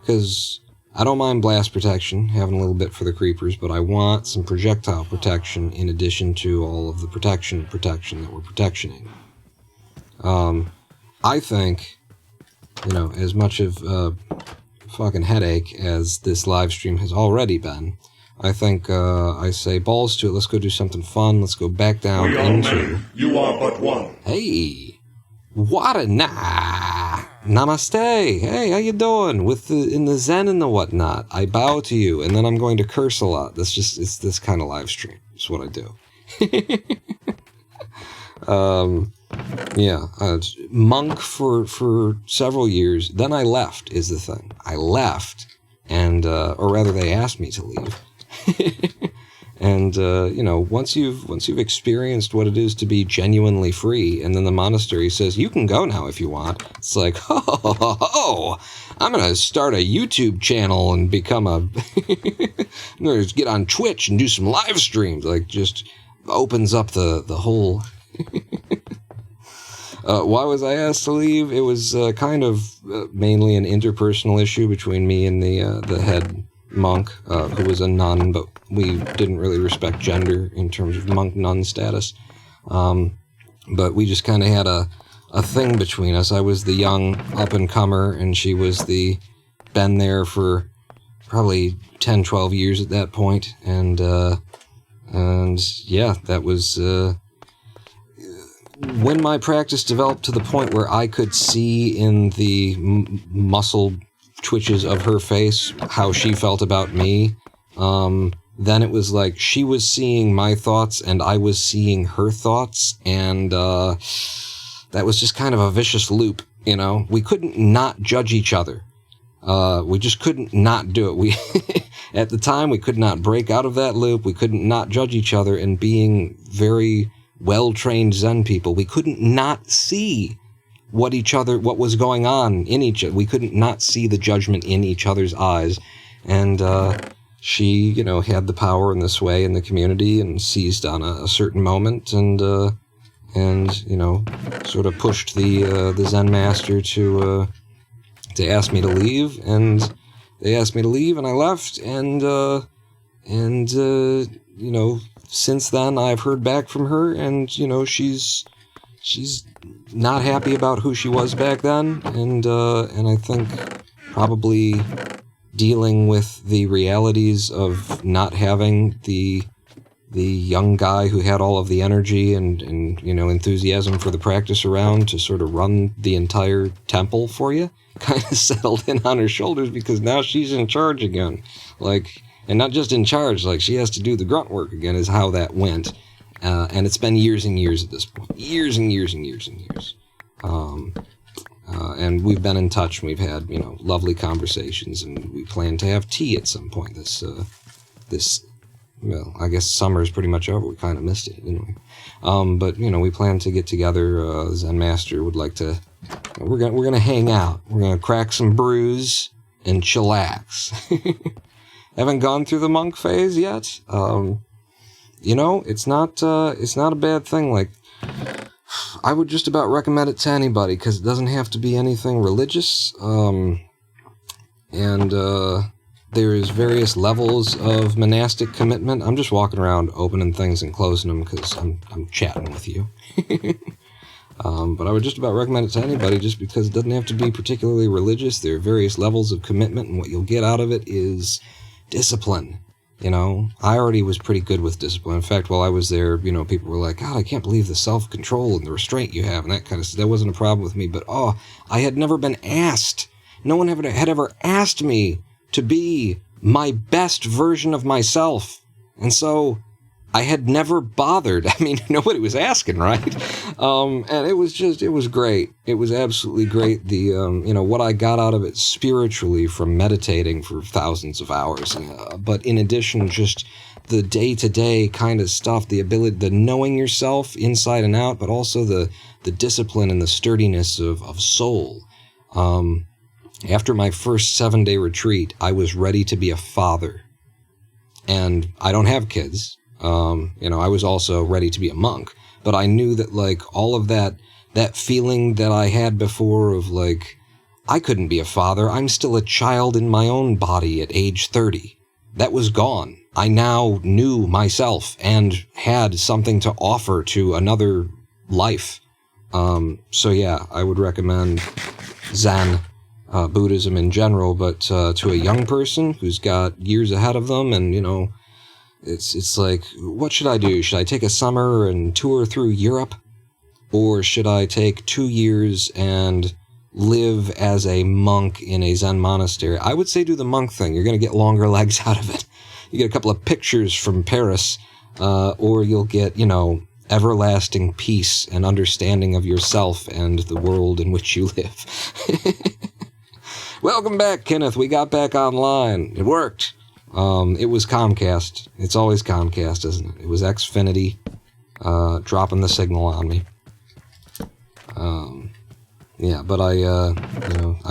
Because I don't mind blast protection, having a little bit for the creepers, but I want some projectile protection in addition to all of the protection that we're protectioning. I think, as much of a fucking headache as this live stream has already been, I think I say balls to it. Let's go do something fun. Let's go back down into... Many. You are but one. Hey, what a namaste. Hey, how you doing? In the Zen and the whatnot. I bow to you, and then I'm going to curse a lot. It's this kind of live stream. It's what I do. Monk for several years. Then I left, is the thing. I left, and or rather, they asked me to leave. And once you've experienced what it is to be genuinely free, and then the monastery says you can go now if you want, it's like, I'm gonna start a YouTube channel and become I'm gonna get on Twitch and do some live streams. Like, just opens up the whole. Why was I asked to leave? It was kind of mainly an interpersonal issue between me and the head monk, who was a nun, but we didn't really respect gender in terms of monk-nun status. But we just kind of had a thing between us. I was the young up-and-comer, and she was the been there for probably 10, 12 years at that point. And yeah, that was... when my practice developed to the point where I could see in the muscle twitches of her face how she felt about me, then it was like she was seeing my thoughts and I was seeing her thoughts, and that was just kind of a vicious loop. We couldn't not judge each other. We just couldn't not do it. We at the time we could not break out of that loop. We couldn't not judge each other, and being very well-trained Zen people, we couldn't not see what was going on in each other. We couldn't not see the judgment in each other's eyes. And she, had the power in this way in the community and seized on a certain moment and sort of pushed the Zen master to ask me to leave. And they asked me to leave, and I left. And since then I've heard back from her, and she's not happy about who she was back then, and I think probably dealing with the realities of not having the young guy who had all of the energy and enthusiasm for the practice around to sort of run the entire temple for you, kind of settled in on her shoulders, because now she's in charge again. And not just in charge, she has to do the grunt work again, is how that went. And it's been years and years at this point. Years and years and years and years. And we've been in touch, and we've had, lovely conversations, and we plan to have tea at some point well, I guess summer's pretty much over. We kind of missed it, didn't we? But, we plan to get together. Zen Master would like to... We're gonna hang out. We're gonna crack some brews and chillax. Haven't gone through the monk phase yet. It's not a bad thing. I would just about recommend it to anybody, because it doesn't have to be anything religious. And there's various levels of monastic commitment. I'm just walking around opening things and closing them because I'm chatting with you. But I would just about recommend it to anybody just because it doesn't have to be particularly religious. There are various levels of commitment, and what you'll get out of it is discipline. You know, I already was pretty good with discipline. In fact, while I was there, you know, people were like, God, I can't believe the self-control and the restraint you have and that kind of stuff. That wasn't a problem with me. But, I had never been asked. No one had ever asked me to be my best version of myself. And so I had never bothered. I mean, nobody was asking, right? And it was great. It was absolutely great. The, what I got out of it spiritually from meditating for thousands of hours. But in addition, just the day-to-day kind of stuff, the ability, the knowing yourself inside and out, but also the discipline and the sturdiness of soul. After my first 7-day retreat, I was ready to be a father. And I don't have kids. I was also ready to be a monk, but I knew that, like, all of that feeling that I had before of, like, I couldn't be a father. I'm still a child in my own body at age 30. That was gone. I now knew myself and had something to offer to another life. So yeah, I would recommend Zen, Buddhism in general, but to a young person who's got years ahead of them and, it's like, what should I do? Should I take a summer and tour through Europe? Or should I take 2 years and live as a monk in a Zen monastery? I would say do the monk thing. You're going to get longer legs out of it. You get a couple of pictures from Paris, or you'll get, everlasting peace and understanding of yourself and the world in which you live. Welcome back, Kenneth. We got back online. It worked. It was Comcast. It's always Comcast, isn't it? It was Xfinity, dropping the signal on me. But I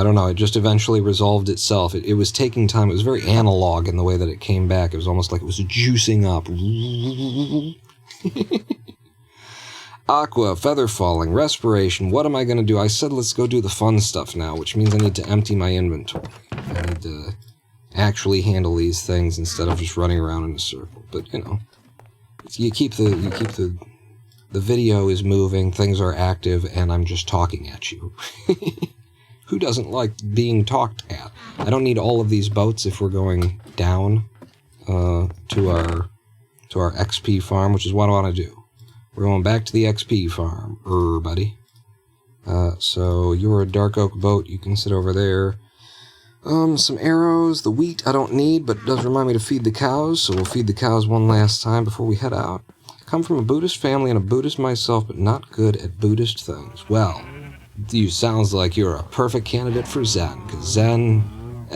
don't know. It just eventually resolved itself. It was taking time. It was very analog in the way that it came back. It was almost like it was juicing up. Aqua, feather falling, respiration. What am I going to do? I said let's go do the fun stuff now, which means I need to empty my inventory. I need to actually handle these things instead of just running around in a circle. But, you keep the video is moving, things are active, and I'm just talking at you. Who doesn't like being talked at? I don't need all of these boats if we're going down to our XP farm, which is what I want to do. We're going back to the XP farm, buddy. So you're a dark oak boat. You can sit over there. Some arrows. The wheat I don't need, but it does remind me to feed the cows, so we'll feed the cows one last time before we head out. I come from a Buddhist family and a Buddhist myself, but not good at Buddhist things. Well, you sounds like you're a perfect candidate for Zen, because Zen,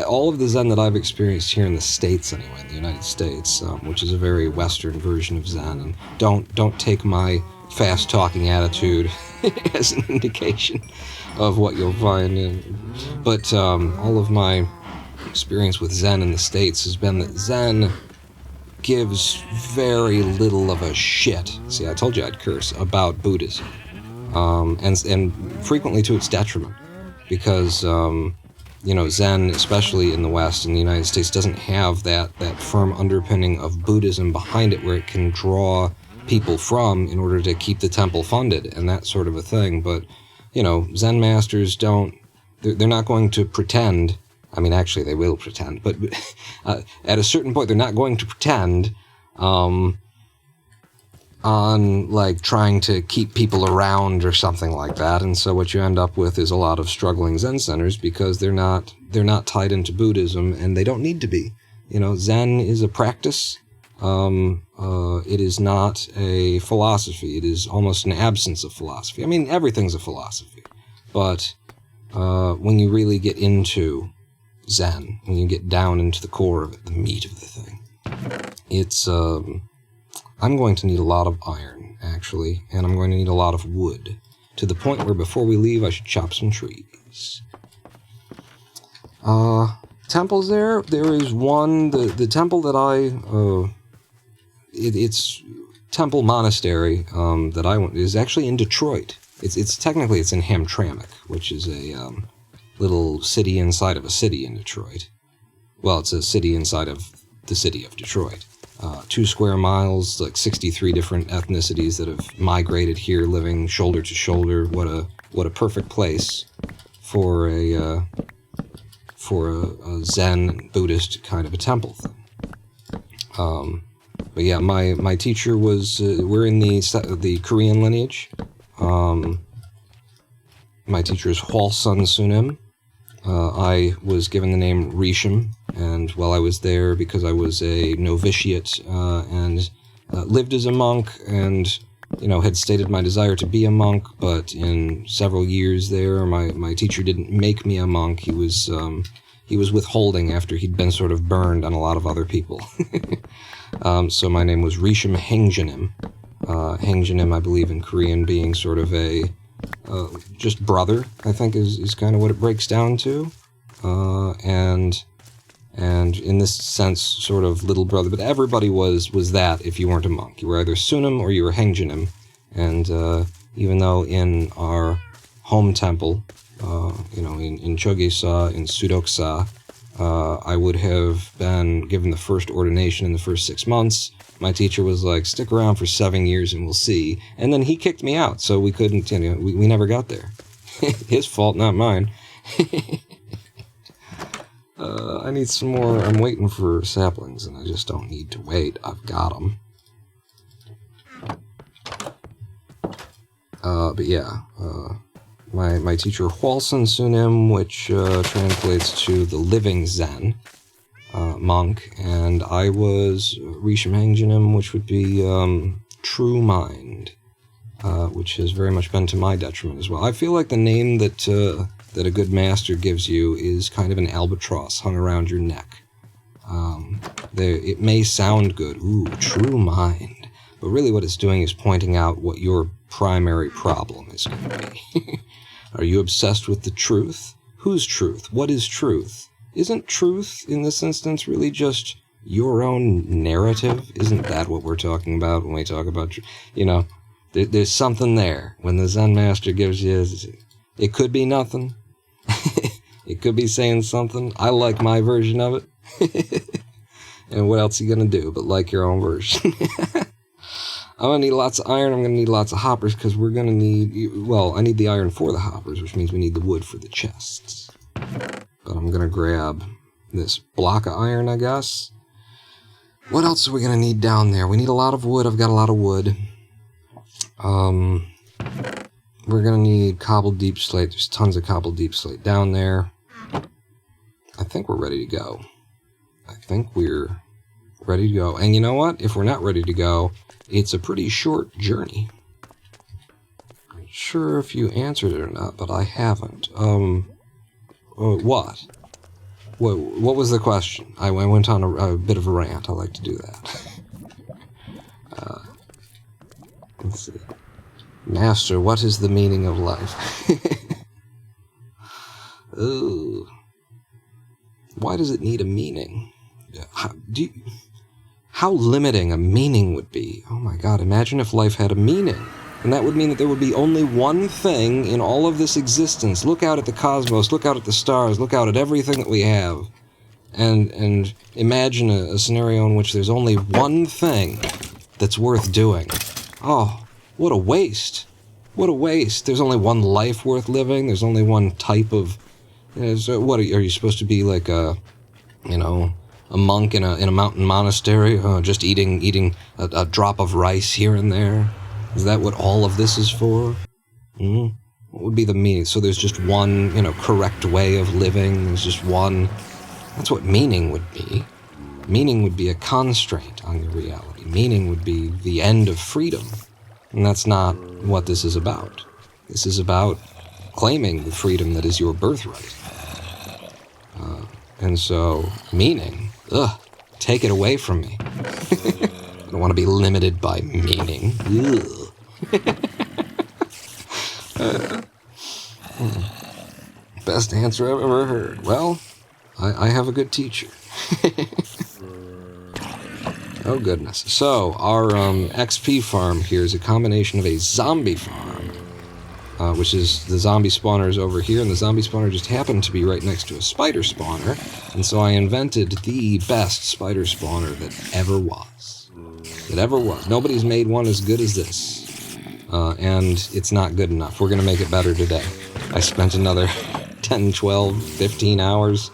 all of the Zen that I've experienced here in the States anyway, in the United States, which is a very Western version of Zen, and don't take my fast-talking attitude as an indication of what you'll find in. But all of my experience with Zen in the States has been that Zen gives very little of a shit. See, I told you I'd curse about Buddhism, and frequently to its detriment, because Zen, especially in the West, in the United States, doesn't have that firm underpinning of Buddhism behind it, where it can draw people from in order to keep the temple funded and that sort of a thing. But Zen masters they're not going to pretend. I mean, actually, they will pretend, but at a certain point, they're not going to pretend on, like, trying to keep people around or something like that. And so what you end up with is a lot of struggling Zen centers because they're not tied into Buddhism, and they don't need to be. Zen is a practice. It is not a philosophy. It is almost an absence of philosophy. I mean, everything's a philosophy. But when you really get into Zen, when you get down into the core of it, the meat of the thing, it's, I'm going to need a lot of iron, actually, and I'm going to need a lot of wood, to the point where before we leave, I should chop some trees. Temples there is one, the temple that it's Temple Monastery, that I went, is actually in Detroit. It's technically in Hamtramck, which is a, little city inside of a city in Detroit. Well, it's a city inside of the city of Detroit. 2 square miles, like 63 different ethnicities that have migrated here, living shoulder to shoulder. What a perfect place for a Zen Buddhist kind of a temple thing. But yeah, my teacher was, we're in the Korean lineage. My teacher is Hwalsun Sunim. I was given the name Risham, and while I was there, because I was a novitiate and lived as a monk, and had stated my desire to be a monk, but in several years there, my teacher didn't make me a monk. He was withholding after he'd been sort of burned on a lot of other people. So my name was Risham Hengjanim. Hengjanim, I believe, in Korean being sort of a just brother, I think is kind of what it breaks down to. And in this sense, sort of little brother. But everybody was that if you weren't a monk. You were either Sunim or you were Hengjanim. And even though in our home temple, in Chogyesa, in Sudoksa, I would have been given the first ordination in the first 6 months. My teacher was like, stick around for 7 years and we'll see. And then he kicked me out, so we couldn't, we never got there. His fault, not mine. I need some more. I'm waiting for saplings, and I just don't need to wait. I've got them. But yeah, my teacher, Hwalsun Sunim, which translates to the living Zen monk, and I was Risham Hengjanim, which would be true mind, which has very much been to my detriment as well. I feel like the name that a good master gives you is kind of an albatross hung around your neck. It may sound good, ooh, true mind, but really what it's doing is pointing out what your primary problem is going to be. Are you obsessed with the truth? Whose truth? What is truth? Isn't truth, in this instance, really just your own narrative? Isn't that what we're talking about when we talk about truth? There's something there. When the Zen master gives you, it could be nothing. It could be saying something. I like my version of it. And what else are you going to do but like your own version? I'm going to need lots of iron. I'm going to need lots of hoppers because we're going to need... Well, I need the iron for the hoppers, which means we need the wood for the chests. But I'm going to grab this block of iron, I guess. What else are we going to need down there? We need a lot of wood. I've got a lot of wood. We're going to need cobbled deep slate. There's tons of cobbled deep slate down there. I think we're ready to go. I think we're ready to go. And you know what? If we're not ready to go, it's a pretty short journey. I'm not sure if you answered it or not, but I haven't. What? What was the question? I went on a bit of a rant. I like to do that. Let's see. Master, what is the meaning of life? Ooh. Why does it need a meaning? How limiting a meaning would be. Oh my God, imagine if life had a meaning. And that would mean that there would be only one thing in all of this existence. Look out at the cosmos, look out at the stars, look out at everything that we have. And imagine a scenario in which there's only one thing that's worth doing. Oh, what a waste. What a waste. There's only one life worth living. There's only one type of... So what, are you supposed to be like a monk in a mountain monastery, just eating a drop of rice here and there? Is that what all of this is for? What would be the meaning? So there's just one, correct way of living. There's just one. That's what meaning would be. Meaning would be a constraint on your reality. Meaning would be the end of freedom. And that's not what this is about. This is about claiming the freedom that is your birthright. And so, meaning, take it away from me. I don't want to be limited by meaning. Best answer I've ever heard. Well, I have a good teacher. Oh, goodness. So, our XP farm here is a combination of a zombie farm which is the zombie spawner is over here, and the zombie spawner just happened to be right next to a spider spawner, and so I invented the best spider spawner that ever was. Nobody's made one as good as this, and it's not good enough. We're going to make it better today. I spent another 10, 12, 15 hours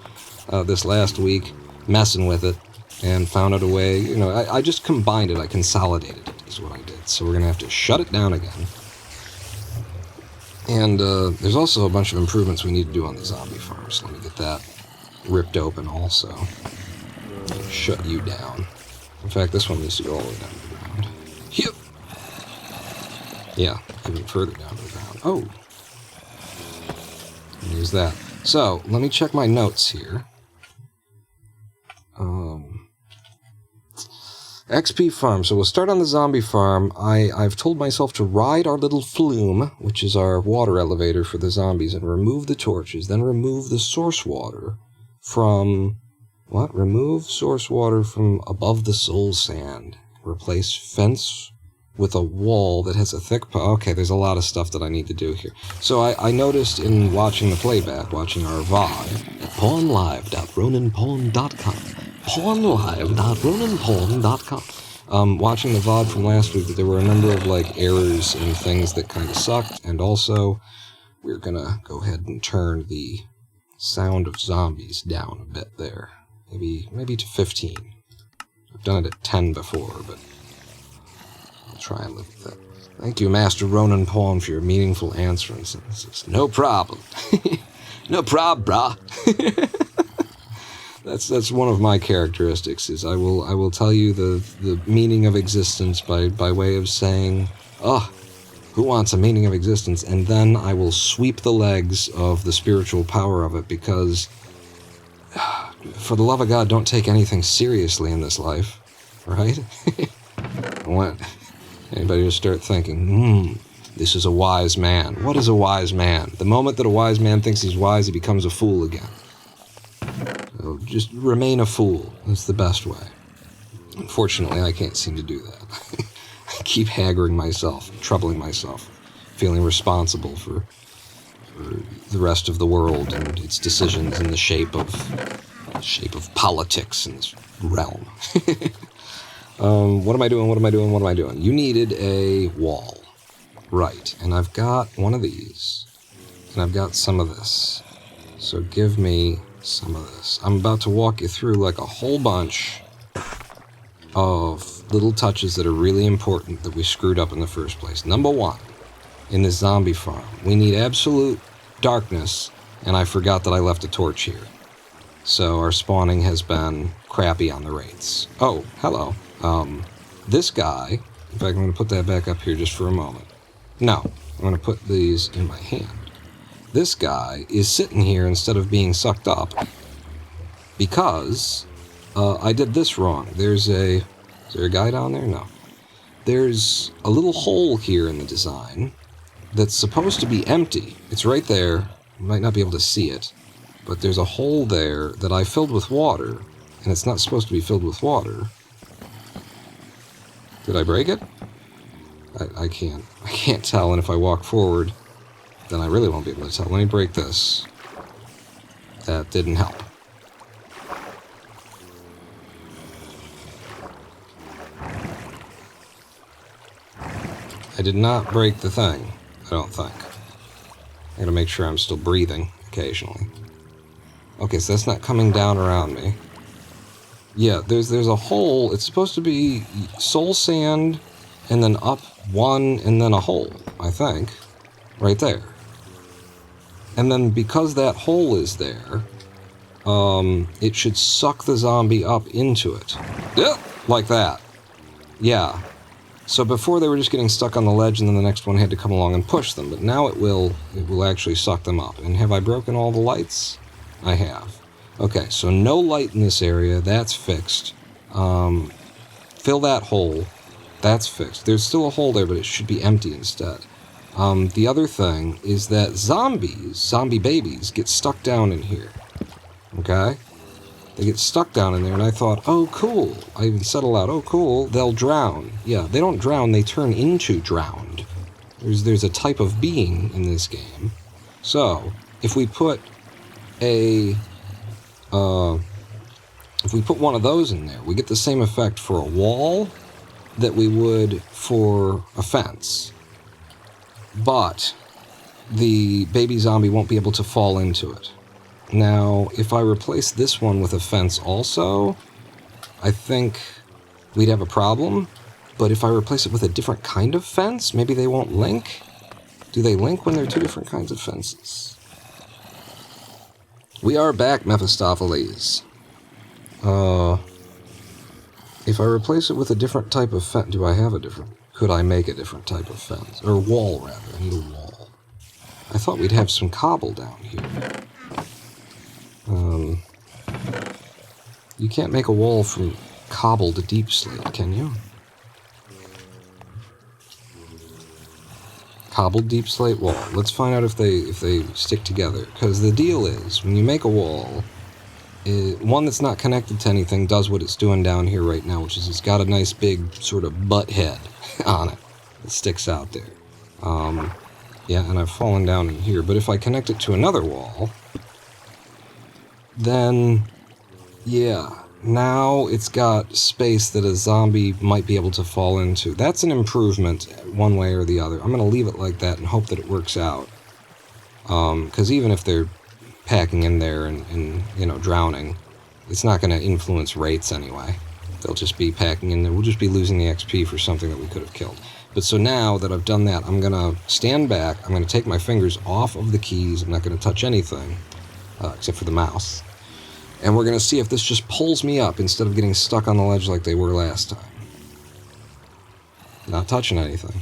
this last week messing with it, and found out a way, I just combined it, I consolidated it, is what I did. So we're going to have to shut it down again. And there's also a bunch of improvements we need to do on the zombie farm, so let me get that ripped open also. Shut you down. In fact, this one needs to go all the way down to the ground. Yep. Yeah, even further down to the ground. Oh. Use that. So, let me check my notes here. XP farm. So we'll start on the zombie farm. I've told myself to ride our little flume, which is our water elevator for the zombies, and remove the torches. Then remove the source water from... What? Remove source water from above the soul sand. Replace fence with a wall that has a thick... Okay, there's a lot of stuff that I need to do here. So I noticed in watching the playback, watching our VOD, at pornlive.ronanporn.com. pornlive.ronanporn.com. Watching the VOD from last week, that there were a number of errors and things that kind of sucked, and also we're gonna go ahead and turn the sound of zombies down a bit there, maybe to 15. I've done it at 10 before, but I'll try and live with that. Thank you, Master Ronan Porn, for your meaningful answers. No problem. No prob, brah. That's one of my characteristics, is I will tell you the meaning of existence by way of saying, who wants a meaning of existence? And then I will sweep the legs of the spiritual power of it, because for the love of God, don't take anything seriously in this life, right? I want anybody to start thinking, this is a wise man. What is a wise man? The moment that a wise man thinks he's wise, he becomes a fool again. So just remain a fool. That's the best way. Unfortunately, I can't seem to do that. I keep haggling myself, troubling myself, feeling responsible for the rest of the world and its decisions in the shape of politics in this realm. What am I doing? You needed a wall. Right, and I've got one of these, and I've got some of this. So give me some of this. I'm about to walk you through a whole bunch of little touches that are really important that we screwed up in the first place. Number one, in this zombie farm, we need absolute darkness, and I forgot that I left a torch here. So our spawning has been crappy on the rates. Oh, hello. This guy, in fact, I'm going to put that back up here just for a moment. No, I'm going to put these in my hand. This guy is sitting here instead of being sucked up because I did this wrong. Is there a guy down there? No. There's a little hole here in the design that's supposed to be empty. It's right there. You might not be able to see it, but there's a hole there that I filled with water, and it's not supposed to be filled with water. Did I break it? I can't tell, and if I walk forward, then I really won't be able to tell. Let me break this. That didn't help. I did not break the thing, I don't think. I gotta make sure I'm still breathing occasionally. Okay, so that's not coming down around me. Yeah, there's a hole. It's supposed to be soul sand, and then up one, and then a hole, I think. Right there. And then because that hole is there, it should suck the zombie up into it. Yep, like that. Yeah. So before they were just getting stuck on the ledge, and then the next one had to come along and push them, but now it will actually suck them up. And have I broken all the lights? I have. Okay, so no light in this area, that's fixed. Fill that hole, that's fixed. There's still a hole there, but it should be empty instead. The other thing is that zombie babies, get stuck down in here. Okay? They get stuck down in there, and I thought, oh, cool. I even said aloud, oh, cool, they'll drown. Yeah, they don't drown, they turn into drowned. There's a type of being in this game. So, if we put a... if we put one of those in there, we get the same effect for a wall that we would for a fence. But the baby zombie won't be able to fall into it. Now, if I replace this one with a fence also, I think we'd have a problem. But if I replace it with a different kind of fence, maybe they won't link? Do they link when they're two different kinds of fences? We are back, Mephistopheles. If I replace it with a different type of fence... Do I have a different... Could I make a different type of fence? Or wall, rather. I need a wall. I thought we'd have some cobble down here. You can't make a wall from cobble to deep slate, can you? Cobbled deep slate wall. Let's find out if they stick together. Because the deal is, when you make a wall... one that's not connected to anything does what it's doing down here right now, which is it's got a nice big sort of butt head on it that sticks out there. Yeah, and I've fallen down in here. But if I connect it to another wall, then, yeah, now it's got space that a zombie might be able to fall into. That's an improvement one way or the other. I'm going to leave it like that and hope that it works out. Because even if they're packing in there and you know, drowning, it's not going to influence rates anyway. They'll just be packing in there. We'll just be losing the XP for something that we could have killed. But so now that I've done that, I'm going to stand back. I'm going to take my fingers off of the keys. I'm not going to touch anything, except for the mouse. And we're going to see if this just pulls me up instead of getting stuck on the ledge like they were last time. Not touching anything.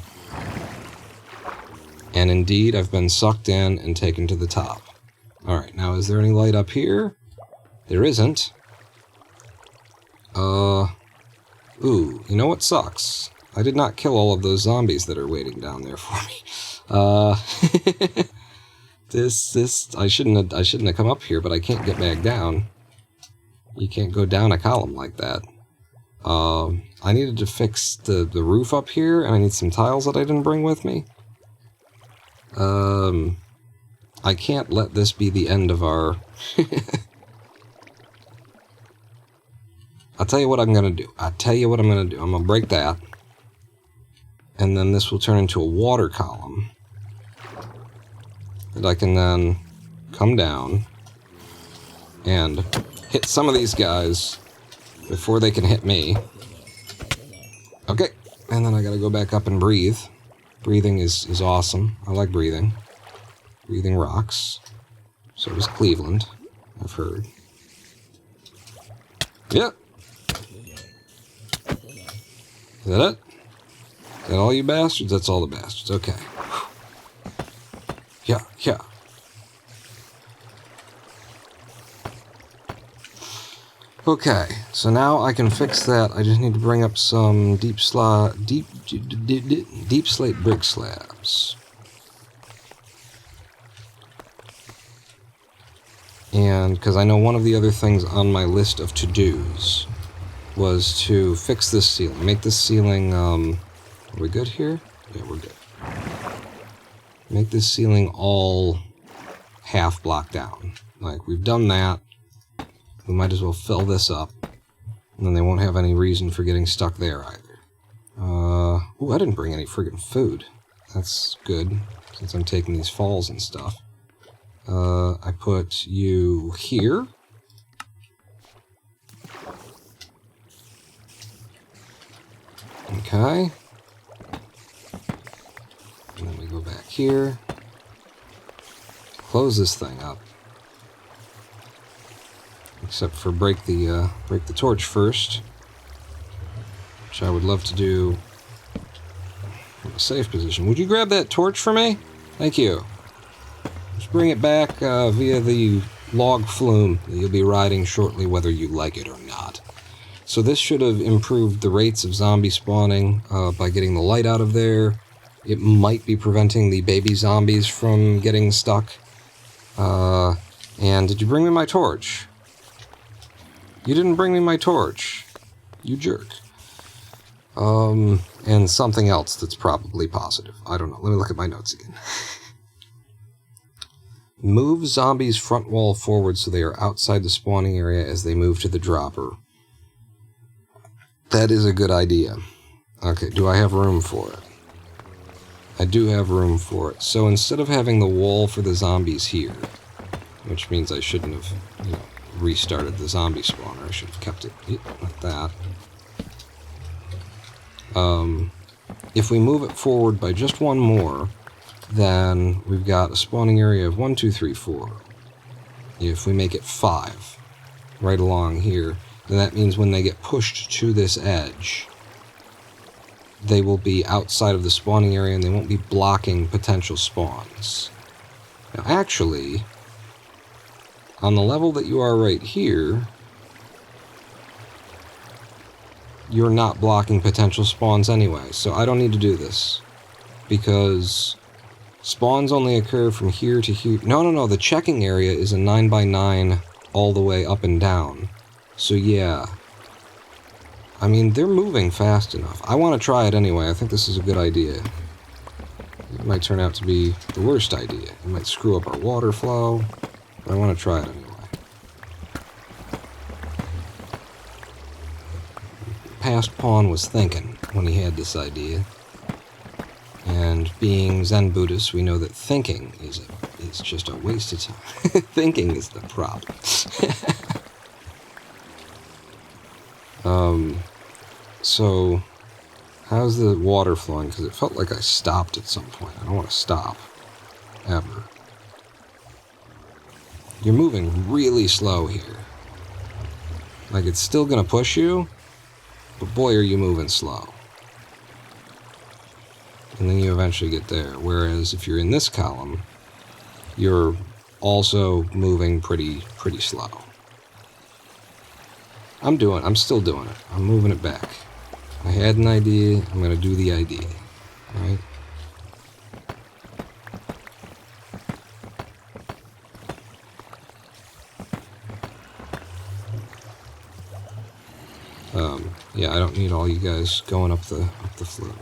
And indeed, I've been sucked in and taken to the top. Alright, now is there any light up here? There isn't. Ooh, you know what sucks? I did not kill all of those zombies that are waiting down there for me. I shouldn't have come up here, but I can't get back down. You can't go down a column like that. I needed to fix the roof up here, and I need some tiles that I didn't bring with me. I can't let this be the end of our... I'll tell you what I'm going to do. I'm going to break that. And then this will turn into a water column. That I can then come down and hit some of these guys before they can hit me. Okay. And then I got to go back up and breathe. Breathing is awesome. I like breathing. Breathing rocks. So does Cleveland, I've heard. Yep. Is that it? Is that all you bastards? That's all the bastards. Okay. Yeah. Okay, so now I can fix that. I just need to bring up some deep slate brick slabs. And because I know one of the other things on my list of to-dos was to fix this ceiling. Make this ceiling, are we good here? Yeah, we're good. Make this ceiling all half blocked down. Like, we've done that. We might as well fill this up. And then they won't have any reason for getting stuck there either. Ooh, I didn't bring any friggin' food. That's good, since I'm taking these falls and stuff. I put you here. Okay. And then we go back here. Close this thing up. Except for break the torch first. Which I would love to do from a safe position. Would you grab that torch for me? Thank you. Just bring it back via the log flume that you'll be riding shortly, whether you like it or not. So this should have improved the rates of zombie spawning by getting the light out of there. It might be preventing the baby zombies from getting stuck. And did you bring me my torch? You didn't bring me my torch. You jerk. And something else that's probably positive. I don't know. Let me look at my notes again. Move zombies' front wall forward so they are outside the spawning area as they move to the dropper. That is a good idea. Okay, do I have room for it? I do have room for it. So instead of having the wall for the zombies here, which means I shouldn't have, restarted the zombie spawner. I should have kept it like that. If we move it forward by just one more, then we've got a spawning area of 1, 2, 3, 4. If we make it 5, right along here, then that means when they get pushed to this edge, they will be outside of the spawning area and they won't be blocking potential spawns. Now actually, on the level that you are right here, you're not blocking potential spawns anyway, so I don't need to do this. Because spawns only occur from here to here. No, the checking area is a 9x9 all the way up and down. So yeah. I mean, they're moving fast enough. I want to try it anyway. I think this is a good idea. It might turn out to be the worst idea. It might screw up our water flow. But I want to try it anyway. Past Pawn was thinking when he had this idea. And being Zen Buddhists, we know that thinking is just a waste of time. Thinking is the problem. So, how's the water flowing? Because it felt like I stopped at some point. I don't want to stop. Ever. You're moving really slow here. Like, it's still going to push you, but boy, are you moving slow. And then you eventually get there. Whereas if you're in this column, you're also moving pretty slow. I'm still doing it. I'm moving it back. I had an idea, I'm going to do the idea. Right? Yeah, I don't need all you guys going up the float.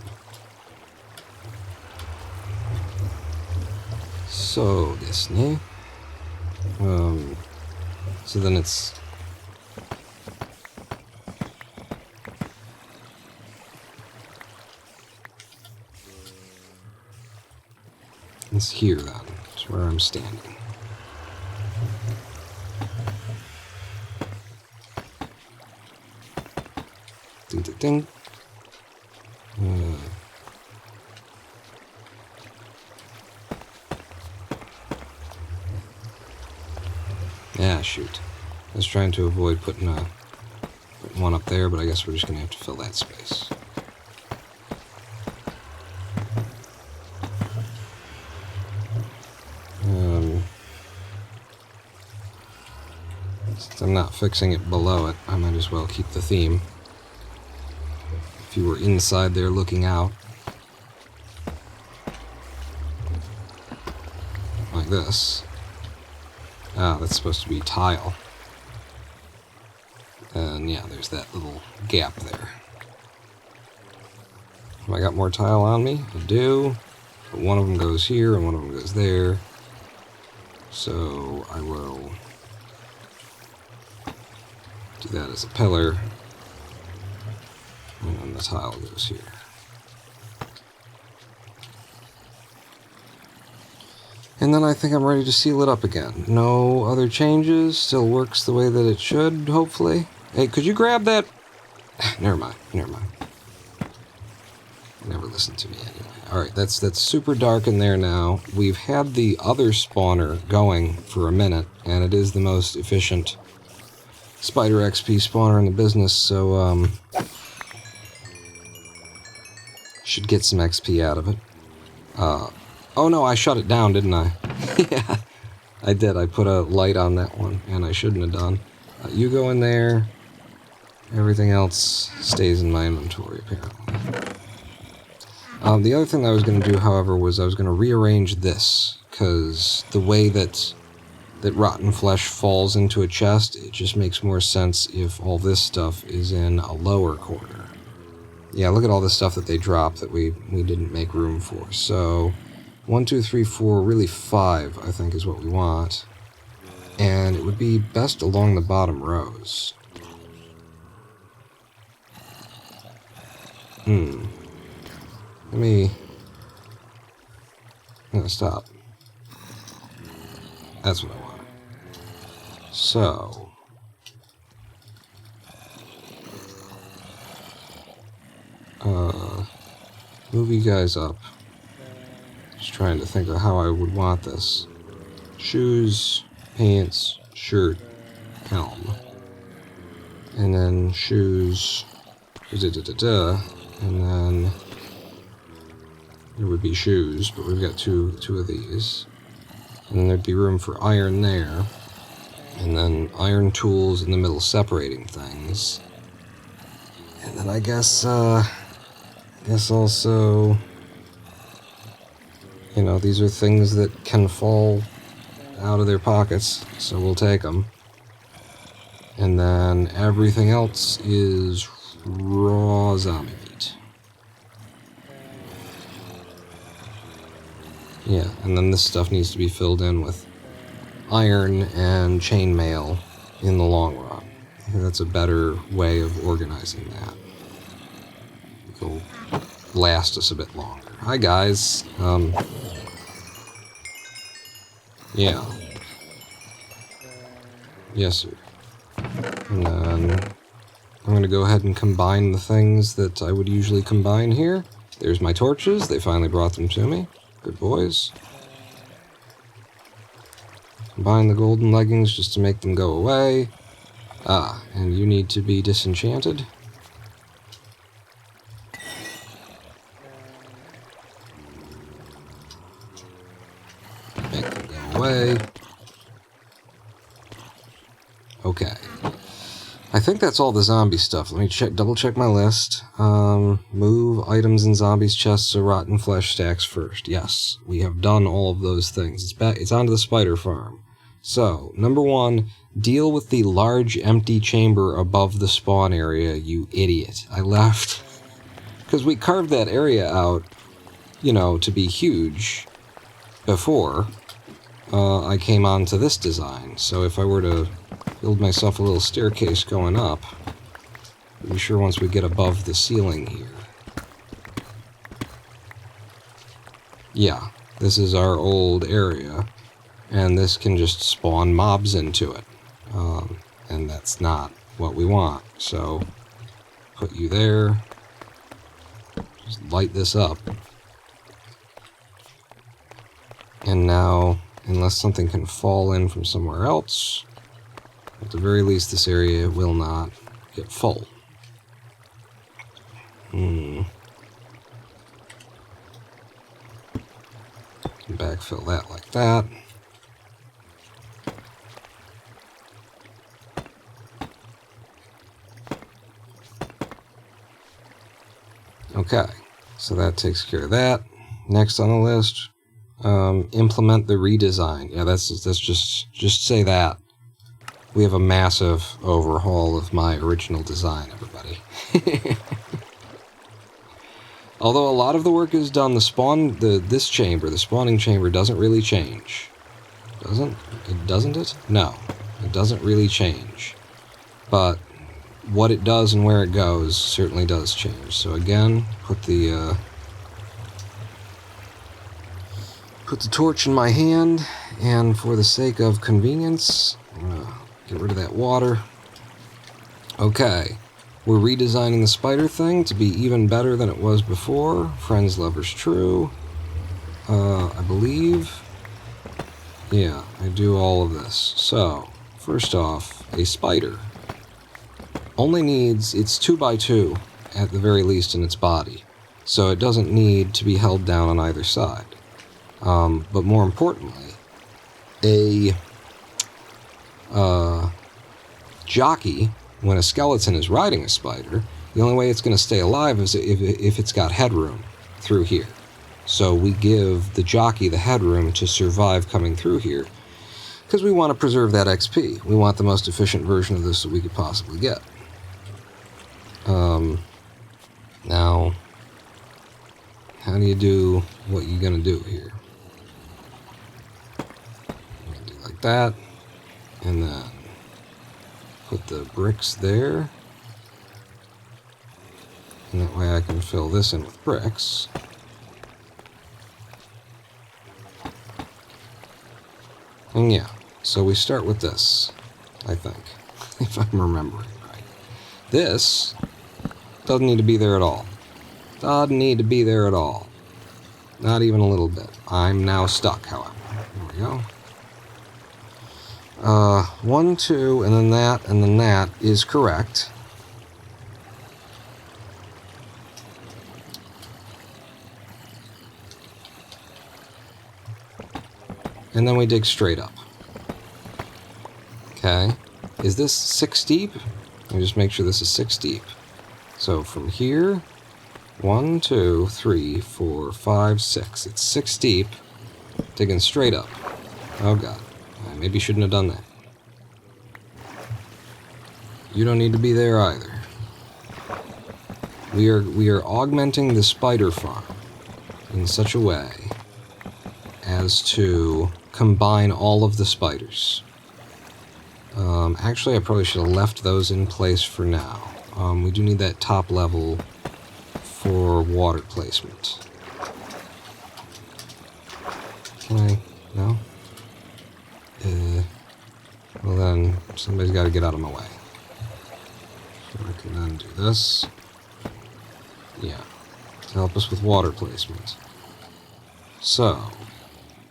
So, this, ne? So then it's... It's here, then. It's where I'm standing. Ding, ding, ding. Yeah, shoot. I was trying to avoid putting one up there, but I guess we're just going to have to fill that space. Since I'm not fixing it below it, I might as well keep the theme. If you were inside there looking out, like this. Ah, that's supposed to be tile. And yeah, there's that little gap there. Have I got more tile on me? I do. But one of them goes here and one of them goes there. So I will do that as a pillar. And then the tile goes here. And then I think I'm ready to seal it up again. No other changes. Still works the way that it should, hopefully. Hey, could you grab that? Never mind. Never listen to me anyway. Alright, that's super dark in there now. We've had the other spawner going for a minute, and it is the most efficient Spider XP spawner in the business, so, should get some XP out of it. Oh no, I shut it down, didn't I? Yeah, I did. I put a light on that one, and I shouldn't have done. You go in there. Everything else stays in my inventory, apparently. The other thing I was going to do, however, was I was going to rearrange this, because the way that rotten flesh falls into a chest, it just makes more sense if all this stuff is in a lower corner. Yeah, look at all the stuff that they dropped that we didn't make room for. So, 1, 2, 3, 4, really 5, I think, is what we want. And it would be best along the bottom rows. I'm gonna stop. That's what I want. So... move you guys up. Just trying to think of how I would want this. Shoes, pants, shirt, helm. And then shoes, and then there would be shoes, but we've got two of these. And then there'd be room for iron there. And then iron tools in the middle separating things. And then I guess also, you know, these are things that can fall out of their pockets, so we'll take them. And then everything else is raw zombie meat. Yeah, and then this stuff needs to be filled in with iron and chainmail in the long run. I think that's a better way of organizing that. It'll last us a bit longer. Hi guys. Yeah. Yes, sir. And then I'm going to go ahead and combine the things that I would usually combine here. There's my torches. They finally brought them to me. Good boys. Combine the golden leggings just to make them go away. Ah, and you need to be disenchanted. Make them go away. Okay. I think that's all the zombie stuff. Let me double check my list. Move items in zombies' chests or rotten flesh stacks first. Yes, we have done all of those things. It's onto the spider farm. So, number 1, deal with the large empty chamber above the spawn area, you idiot. I left. Because we carved that area out, you know, to be huge before I came on to this design. So if I were to build myself a little staircase going up, I'll be sure once we get above the ceiling here. Yeah, this is our old area, and this can just spawn mobs into it. And that's not what we want. So, put you there. Just light this up. And now, unless something can fall in from somewhere else, at the very least this area will not get full. Backfill that like that. Okay, so that takes care of that. Next on the list, implement the redesign. Yeah, that's just say that. We have a massive overhaul of my original design, everybody. Although a lot of the work is done, the spawning chamber doesn't really change. Doesn't it? No, it doesn't really change. But what it does and where it goes certainly does change. So again, put the torch in my hand, and for the sake of convenience, I'm gonna get rid of that water. Okay. We're redesigning the spider thing to be even better than it was before. Friends, lovers, true. I believe. Yeah, I do all of this. So, first off, a spider only needs, it's 2x2 at the very least in its body. So it doesn't need to be held down on either side. But more importantly, a jockey, when a skeleton is riding a spider, the only way it's going to stay alive is if it's got headroom through here. So we give the jockey the headroom to survive coming through here, because we want to preserve that XP. We want the most efficient version of this that we could possibly get. Now, how do you do what you're going to do here? I'm going to do like that, and then put the bricks there. And that way I can fill this in with bricks. And yeah, so we start with this, I think, if I'm remembering right. This doesn't need to be there at all. Doesn't need to be there at all. Not even a little bit. I'm now stuck, however. There we go. 1, 2, and then that is correct. And then we dig straight up. Okay. Is this 6 deep? Let me just make sure this is 6 deep. So from here, 1, 2, 3, 4, 5, 6. It's 6 deep. Digging straight up. Oh god. I maybe shouldn't have done that. You don't need to be there either. We are augmenting the spider farm in such a way as to combine all of the spiders. Actually, I probably should have left those in place for now. We do need that top level for water placement. Can I? No? Well then, somebody's got to get out of my way. So I can then do this. Yeah. To help us with water placement. So,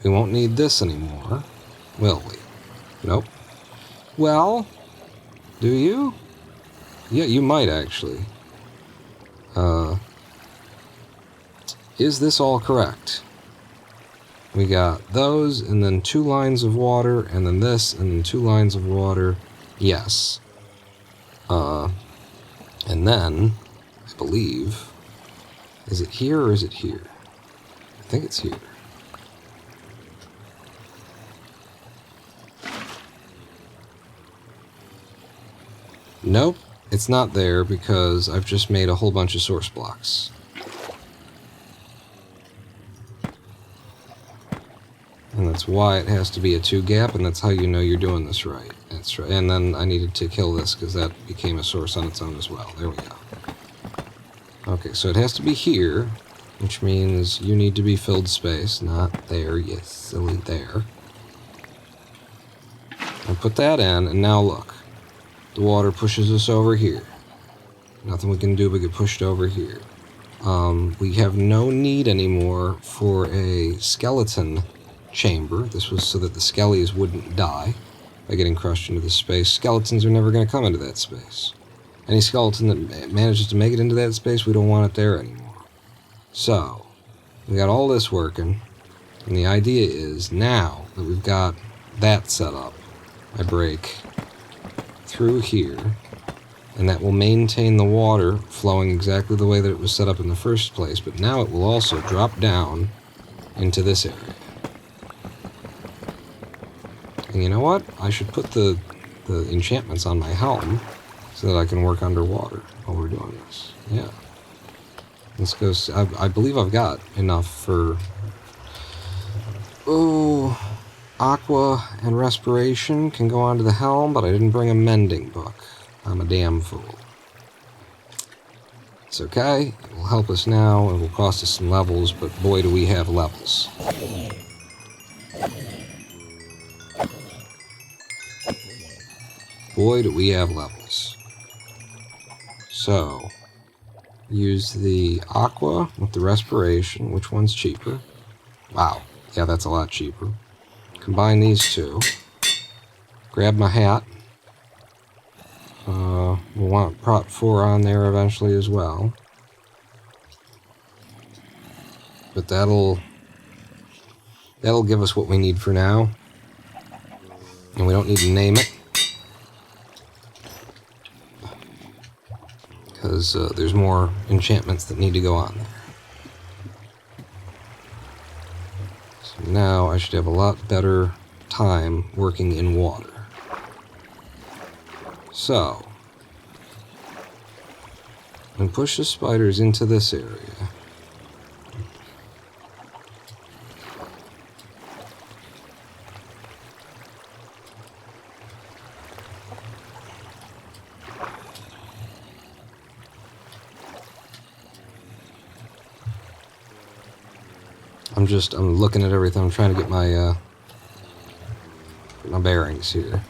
we won't need this anymore, will we? Nope. Well, do you? Yeah, you might actually. Is this all correct? We got those, and then 2 lines of water, and then this, and then 2 lines of water. Yes. And then, I believe, is it here or is it here? I think it's here. Nope, it's not there because I've just made a whole bunch of source blocks. And that's why it has to be a 2 gap, and that's how you know you're doing this right. That's right. And then I needed to kill this because that became a source on its own as well. There we go. Okay, so it has to be here, which means you need to be filled space, not there, yes, silly there. I put that in, and now look. The water pushes us over here. Nothing we can do but get pushed over here. We have no need anymore for a skeleton chamber. This was so that the skellies wouldn't die by getting crushed into the space. Skeletons are never going to come into that space. Any skeleton that manages to make it into that space, we don't want it there anymore. So, we got all this working, and the idea is now that we've got that set up, I break through here, and that will maintain the water flowing exactly the way that it was set up in the first place, but now it will also drop down into this area. And you know what? I should put the enchantments on my helm so that I can work underwater while we're doing this. Yeah. This goes... I believe I've got enough for... Oh... Aqua and respiration can go onto the helm, but I didn't bring a mending book. I'm a damn fool. It's okay. It will help us now. It will cost us some levels, but boy do we have levels. Boy do we have levels. So, use the aqua with the respiration. Which one's cheaper? Wow. Yeah, that's a lot cheaper. Combine these two. Grab my hat. We'll want Prot 4 on there eventually as well. But that'll give us what we need for now. And we don't need to name it. Because there's more enchantments that need to go on there. So now I should have a lot better time working in water. So, and push the spiders into this area. I'm looking at everything. I'm trying to get my bearings here.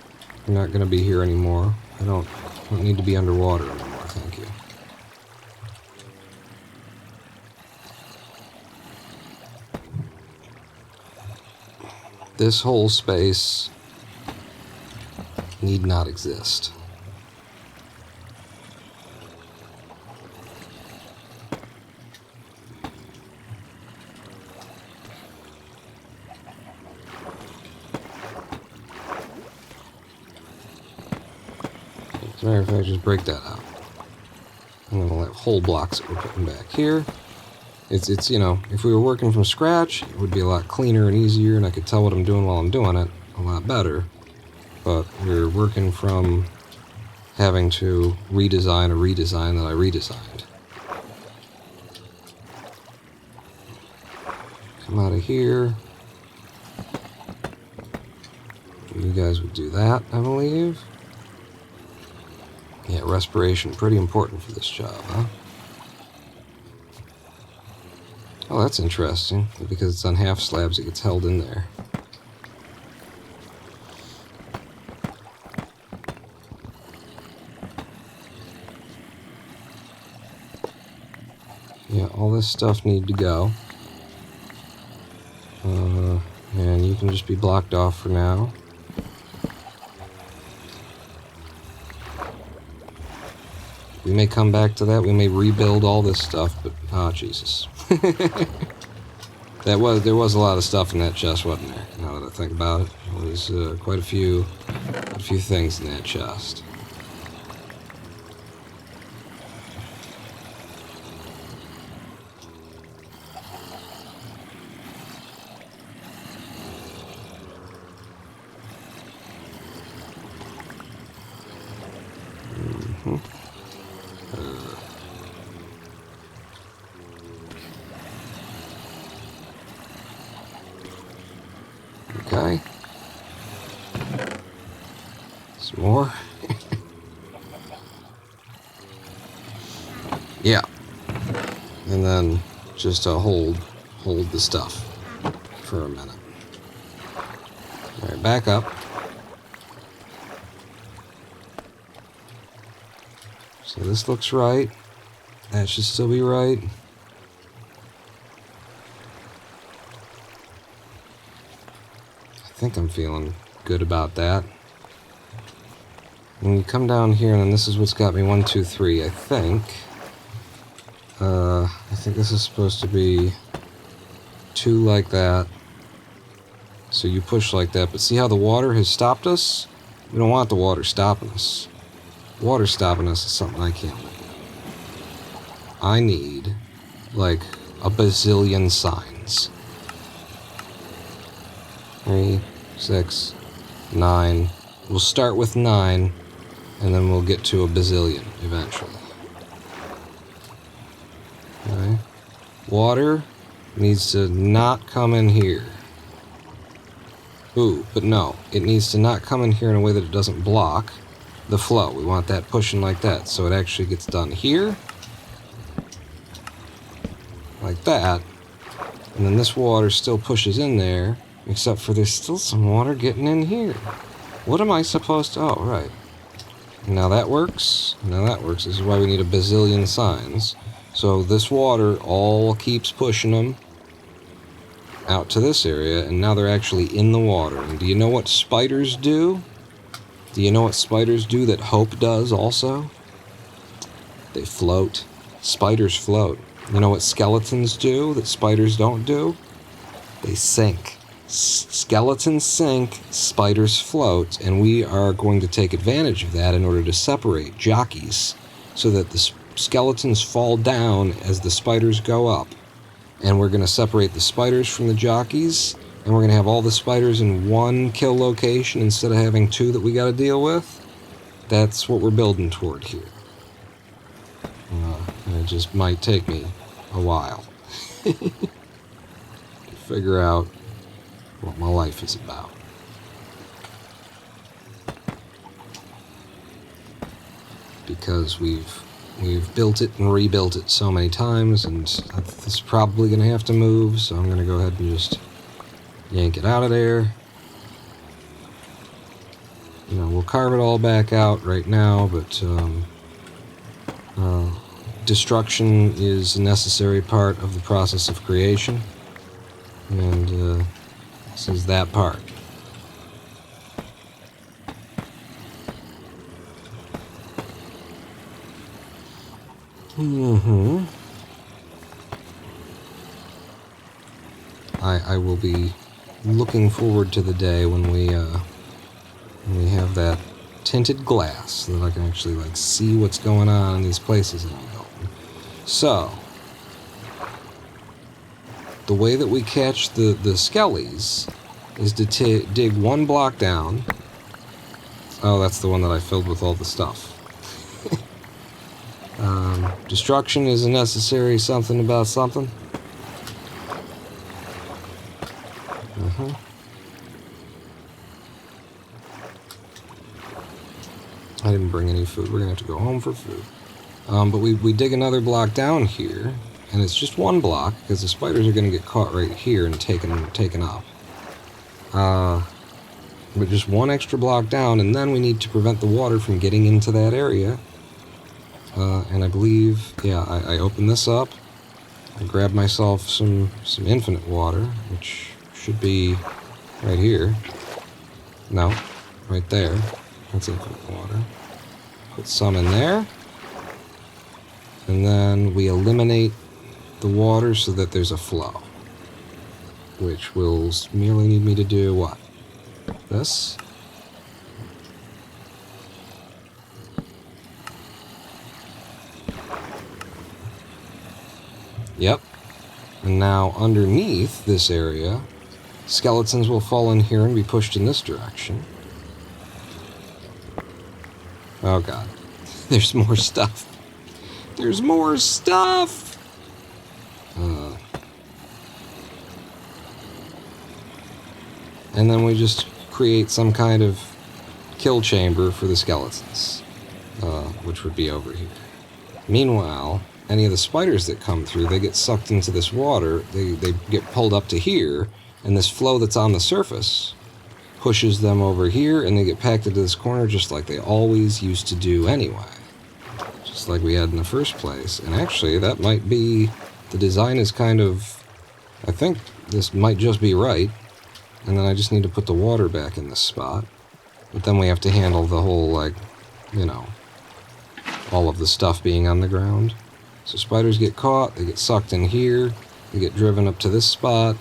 I'm not going to be here anymore. I don't need to be underwater anymore, thank you. This whole space need not exist. As a matter of fact, just break that out. And then we'll have whole blocks that we're putting back here. It's you know, if we were working from scratch, it would be a lot cleaner and easier, and I could tell what I'm doing while I'm doing it a lot better. But we're working from having to redesign a redesign that I redesigned. Come out of here. You guys would do that, I believe. Yeah, respiration, pretty important for this job, huh? Oh, that's interesting. Because it's on half slabs, it gets held in there. Yeah, all this stuff need to go. And you can just be blocked off for now. We may come back to that. We may rebuild all this stuff, but Jesus. There was a lot of stuff in that chest, wasn't there? Now that I think about it, there was quite a few things in that chest. Okay. Some more. Yeah. And then just hold the stuff for a minute. Alright, back up. So this looks right. That should still be right. I think I'm feeling good about that. When you come down here, and then this is what's got me 1, 2, 3, I think. I think this is supposed to be 2 like that. So you push like that, but see how the water has stopped us? We don't want the water stopping us. Water stopping us is something I can't do. I need, like, a bazillion signs. 3, 6, 9. We'll start with 9, and then we'll get to a bazillion eventually. Okay. Water needs to not come in here. Ooh, but no, it needs to not come in here in a way that it doesn't block the flow. We want that pushing like that, so it actually gets done here, like that, and then this water still pushes in there, except for there's still some water getting in here. What am I supposed to... Oh, right. Now that works. Now that works. This is why we need a bazillion signs. So this water all keeps pushing them out to this area, and now they're actually in the water. And do you know what spiders do? Do you know what spiders do that hope does also? They float. Spiders float. You know what skeletons do that spiders don't do? They sink. Skeletons sink, spiders float, and we are going to take advantage of that in order to separate jockeys so that the skeletons fall down as the spiders go up. And we're going to separate the spiders from the jockeys, and we're going to have all the spiders in one kill location instead of having 2 that we got to deal with. That's what we're building toward here. it just might take me a while to figure out what my life is about. Because we've built it and rebuilt it so many times, and this is probably going to have to move, so I'm going to go ahead and just yank it out of there. You know, we'll carve it all back out right now, but destruction is a necessary part of the process of creation, and this is that part. I will be looking forward to the day when we have that tinted glass so that I can actually like see what's going on in these places that we built. So, the way that we catch the skellies is to dig one block down. Oh, that's the one that I filled with all the stuff. Destruction is a necessary something about something. I didn't bring any food. We're going to have to go home for food. But we dig another block down here, and it's just one block, because the spiders are going to get caught right here and taken up. But just one extra block down, and then we need to prevent the water from getting into that area. And I believe, yeah, I open this up, I grab myself some infinite water, which should be right here. No, right there. That's infinite water. Put some in there. And then we eliminate the water so that there's a flow. Which will merely need me to do what? This. Yep. And now underneath this area, skeletons will fall in here and be pushed in this direction. Oh god. There's more stuff. There's more stuff! And then we just create some kind of kill chamber for the skeletons, which would be over here. Meanwhile, any of the spiders that come through, they get sucked into this water, they get pulled up to here, and this flow that's on the surface pushes them over here, and they get packed into this corner just like they always used to do anyway. Just like we had in the first place. And actually, that might be, the design is kind of, I think this might just be right. And then I just need to put the water back in this spot. But then we have to handle the whole, like, you know, all of the stuff being on the ground. So spiders get caught, they get sucked in here, they get driven up to this spot.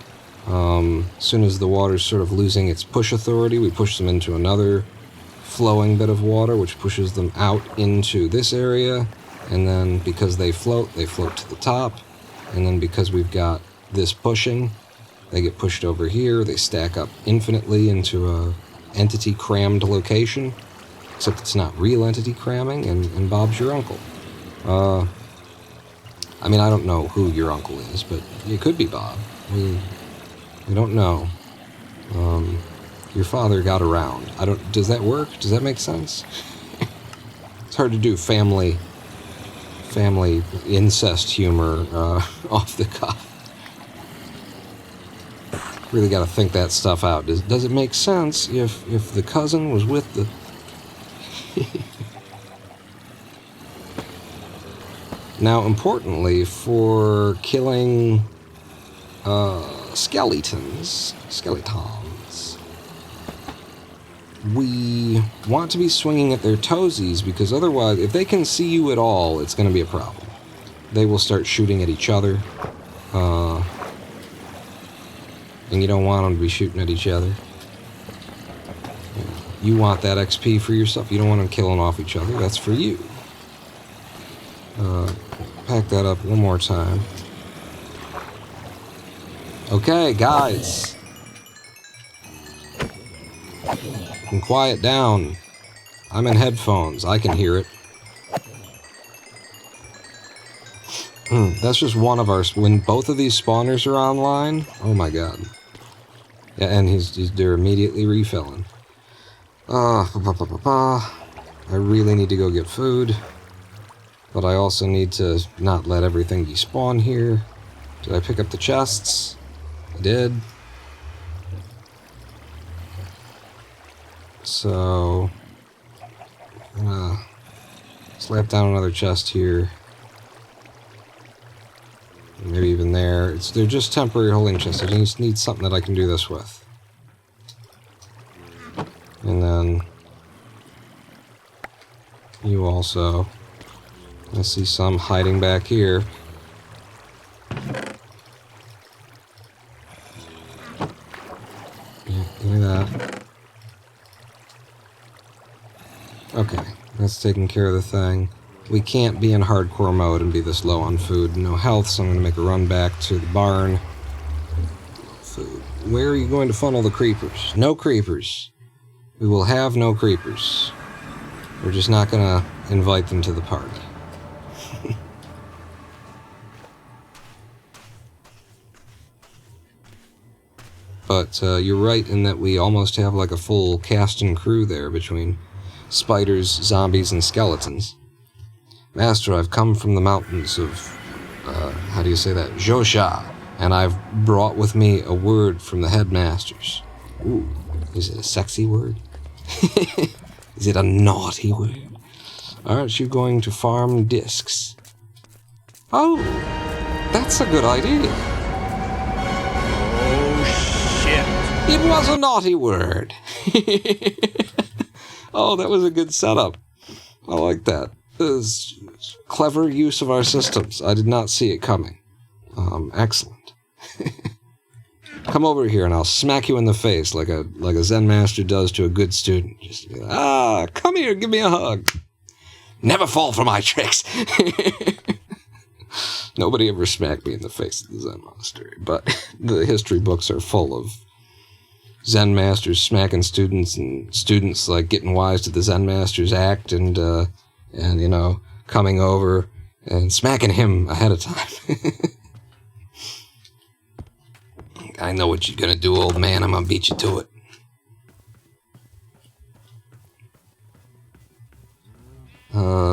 As soon as the water's sort of losing its push authority, we push them into another flowing bit of water, which pushes them out into this area. And then because they float to the top. And then because we've got this pushing, they get pushed over here, they stack up infinitely into a entity crammed location. Except it's not real entity cramming, and Bob's your uncle. I mean, I don't know who your uncle is, but it could be Bob. We don't know. Your father got around. Does that work? Does that make sense? It's hard to do family incest humor off the cuff. Really got to think that stuff out. Does it make sense if the cousin was with the... Now, importantly, for killing skeletons, we want to be swinging at their toesies, because otherwise, if they can see you at all, it's going to be a problem. They will start shooting at each other, and you don't want them to be shooting at each other. You want that XP for yourself. You don't want them killing off each other. That's for you. Pack that up one more time. Okay, guys. And quiet down. I'm in headphones. I can hear it. That's just one of our... When both of these spawners are online... Oh my god. Yeah, and they're immediately refilling. I really need to go get food. But I also need to not let everything despawn here. Did I pick up the chests? I did. So... I'm gonna slap down another chest here. Maybe even there. They're just temporary holding chests. I just need something that I can do this with. And then... You also... I see some hiding back here. Yeah, look at that. Okay, that's taking care of the thing. We can't be in hardcore mode and be this low on food. No health, so I'm going to make a run back to the barn. Food. Where are you going to funnel the creepers? No creepers. We will have no creepers. We're just not going to invite them to the party. But you're right in that we almost have like a full cast and crew there between spiders, zombies, and skeletons. Master, I've come from the mountains of, how do you say that? Josha, and I've brought with me a word from the headmasters. Ooh, is it a sexy word? Is it a naughty word? Aren't you going to farm discs? Oh, that's a good idea. Oh, shit. It was a naughty word. Oh, that was a good setup. I like that. It was clever use of our systems. I did not see it coming. Excellent. Come over here and I'll smack you in the face like a Zen master does to a good student. Just be like, come here, give me a hug. Never fall for my tricks. Nobody ever smacked me in the face at the Zen monastery, but the history books are full of Zen masters smacking students and students like getting wise to the Zen master's act and you know, coming over and smacking him ahead of time. I know what you're gonna do, old man. I'm gonna beat you to it.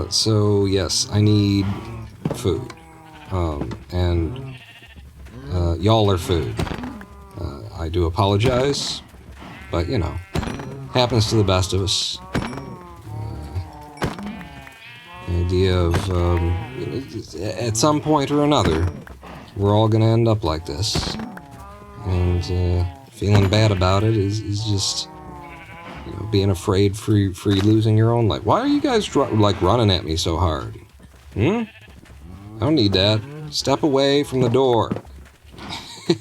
So yes, I need food. And y'all are food. I do apologize, but you know, happens to the best of us. The idea of at some point or another, we're all gonna end up like this, and feeling bad about it is just, you know, being afraid for losing your own life. Why are you guys like running at me so hard? I don't need that. Step away from the door.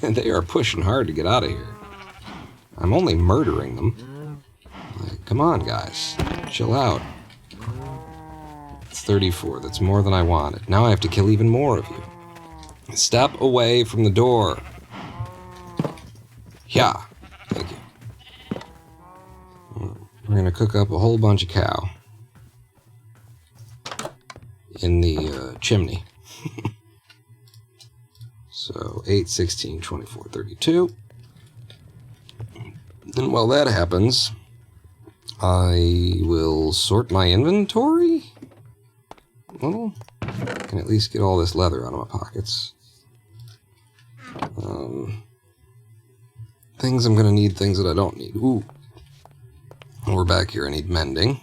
They are pushing hard to get out of here. I'm only murdering them. Like, come on, guys. Chill out. It's 34. That's more than I wanted. Now I have to kill even more of you. Step away from the door. Yeah. Thank you. We're going to cook up a whole bunch of cow in the chimney. So 8, 16, 24, 32. And while that happens, I will sort my inventory. Well, I can at least get all this leather out of my pockets. Things I'm going to need, things that I don't need. Ooh. We're back here. I need mending.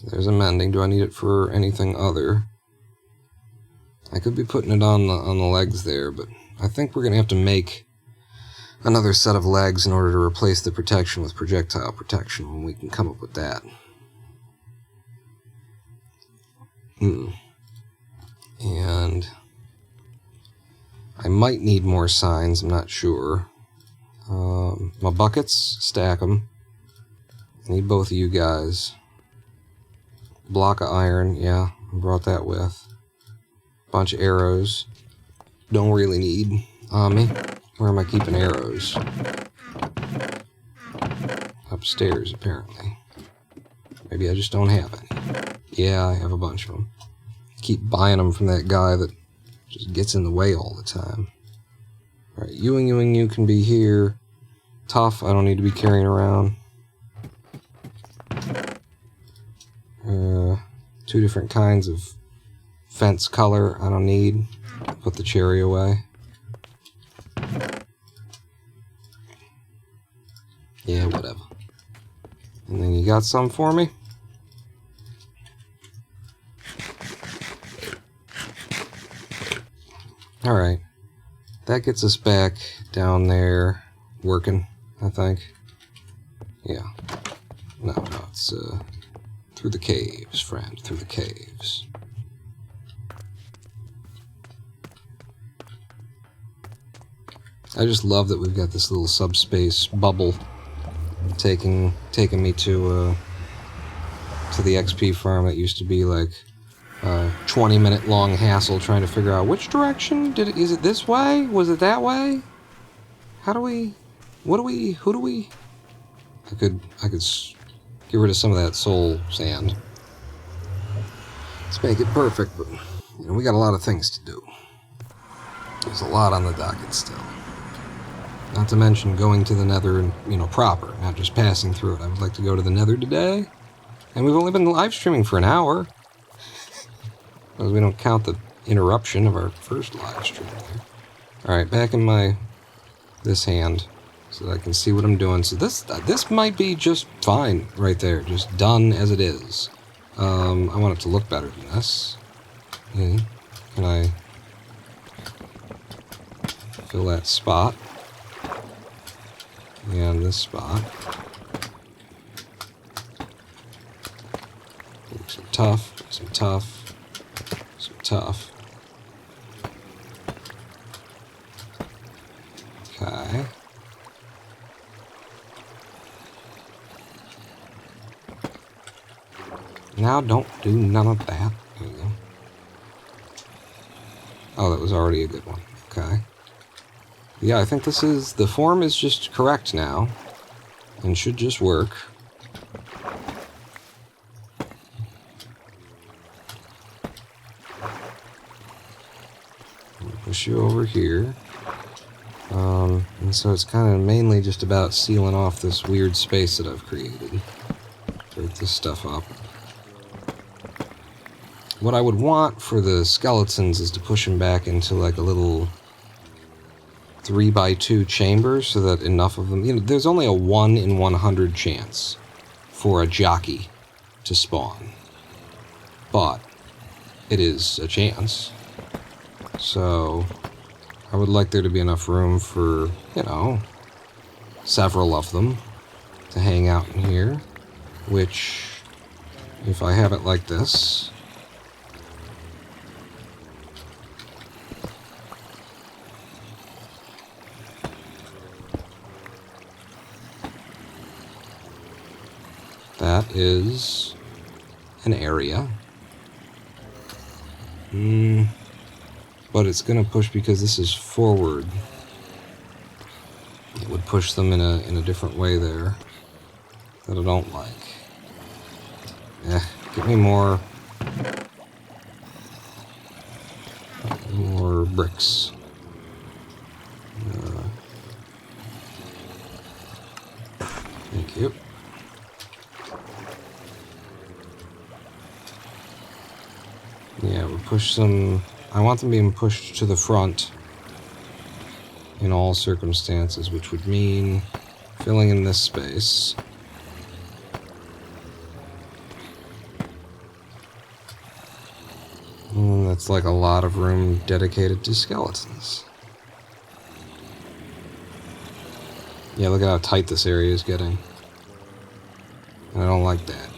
There's a mending. Do I need it for anything other? I could be putting it on the legs there, but I think we're going to have to make another set of legs in order to replace the protection with projectile protection when we can come up with that. And I might need more signs, I'm not sure. My buckets, stack them. I need both of you guys. Block of iron, yeah, I brought that with. Bunch of arrows. Don't really need on me. Where am I keeping arrows? Upstairs, apparently. Maybe I just don't have any. Yeah, I have a bunch of them. Keep buying them from that guy that Just gets in the way all the time. Alright, you and you can be here. Tough, I don't need to be carrying around. Two different kinds of fence color I don't need. Put the cherry away. Yeah, whatever. And then you got some for me? Alright. That gets us back down there working, I think. Yeah. No, it's through the caves, friend, through the caves. I just love that we've got this little subspace bubble taking me to the XP farm that used to be like a 20-minute long hassle trying to figure out which direction is it this way? Was it that way? Who do we? I could get rid of some of that soul sand. Let's make it perfect, but you know, we got a lot of things to do. There's a lot on the docket still. Not to mention going to the Nether and, you know, proper, not just passing through it. I would like to go to the Nether today. And we've only been live streaming for an hour. Because we don't count the interruption of our first live stream there. Alright, back in this hand so that I can see what I'm doing. So this might be just fine right there. Just done as it is. I want it to look better than this. Okay. Can I fill that spot? And this spot. Some tough, some tough, some tough. Okay. Now don't do none of that. There you go. Oh, that was already a good one. Okay. Yeah, I think the form is just correct now, and should just work. Push you over here. And so it's kind of mainly just about sealing off this weird space that I've created. Break this stuff up. What I would want for the skeletons is to push them back into like a little 3x2 chamber so that enough of them, you know, there's only a 1 in 100 chance for a jockey to spawn, but it is a chance. So I would like there to be enough room for, you know, several of them to hang out in here, which if I have it like this, that is an area. But it's going to push because this is forward. It would push them in a different way there that I don't like. Give me more bricks. Thank you. Yeah, we'll push them. I want them being pushed to the front in all circumstances, which would mean filling in this space. And that's like a lot of room dedicated to skeletons. Yeah, look at how tight this area is getting. And I don't like that.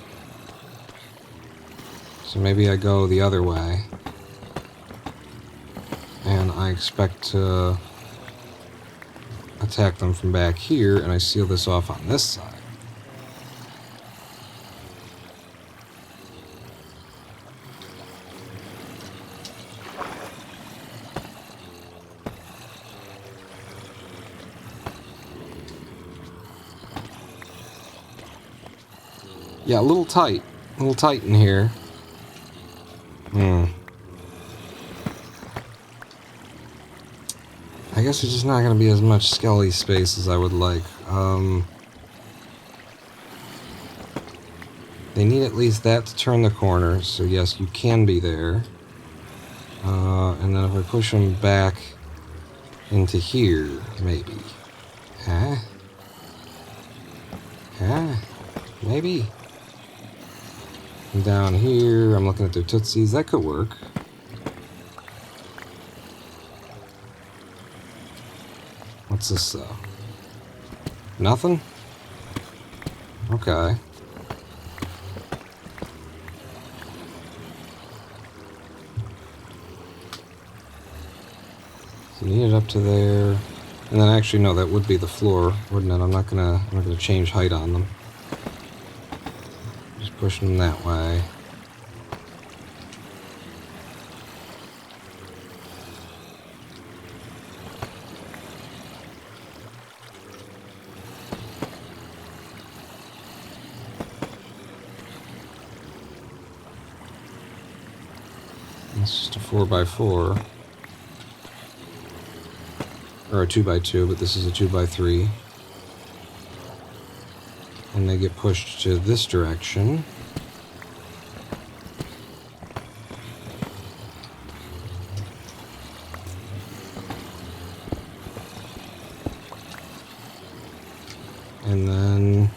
So maybe I go the other way. And I expect to attack them from back here, and I seal this off on this side. Yeah, a little tight in here. I guess there's just not going to be as much skelly space as I would like. They need at least that to turn the corner, so yes, you can be there. And then if I push them back into here, maybe. Huh? Huh? Maybe. And down here, I'm looking at their tootsies. That could work. What's this, though? Nothing? Okay. So you need it up to there. And then actually, no, that would be the floor, wouldn't it? I'm not gonna change height on them. Just pushing them that way. It's just a 4x4. Or a 2x2, but this is a 2x3. And they get pushed to this direction. And then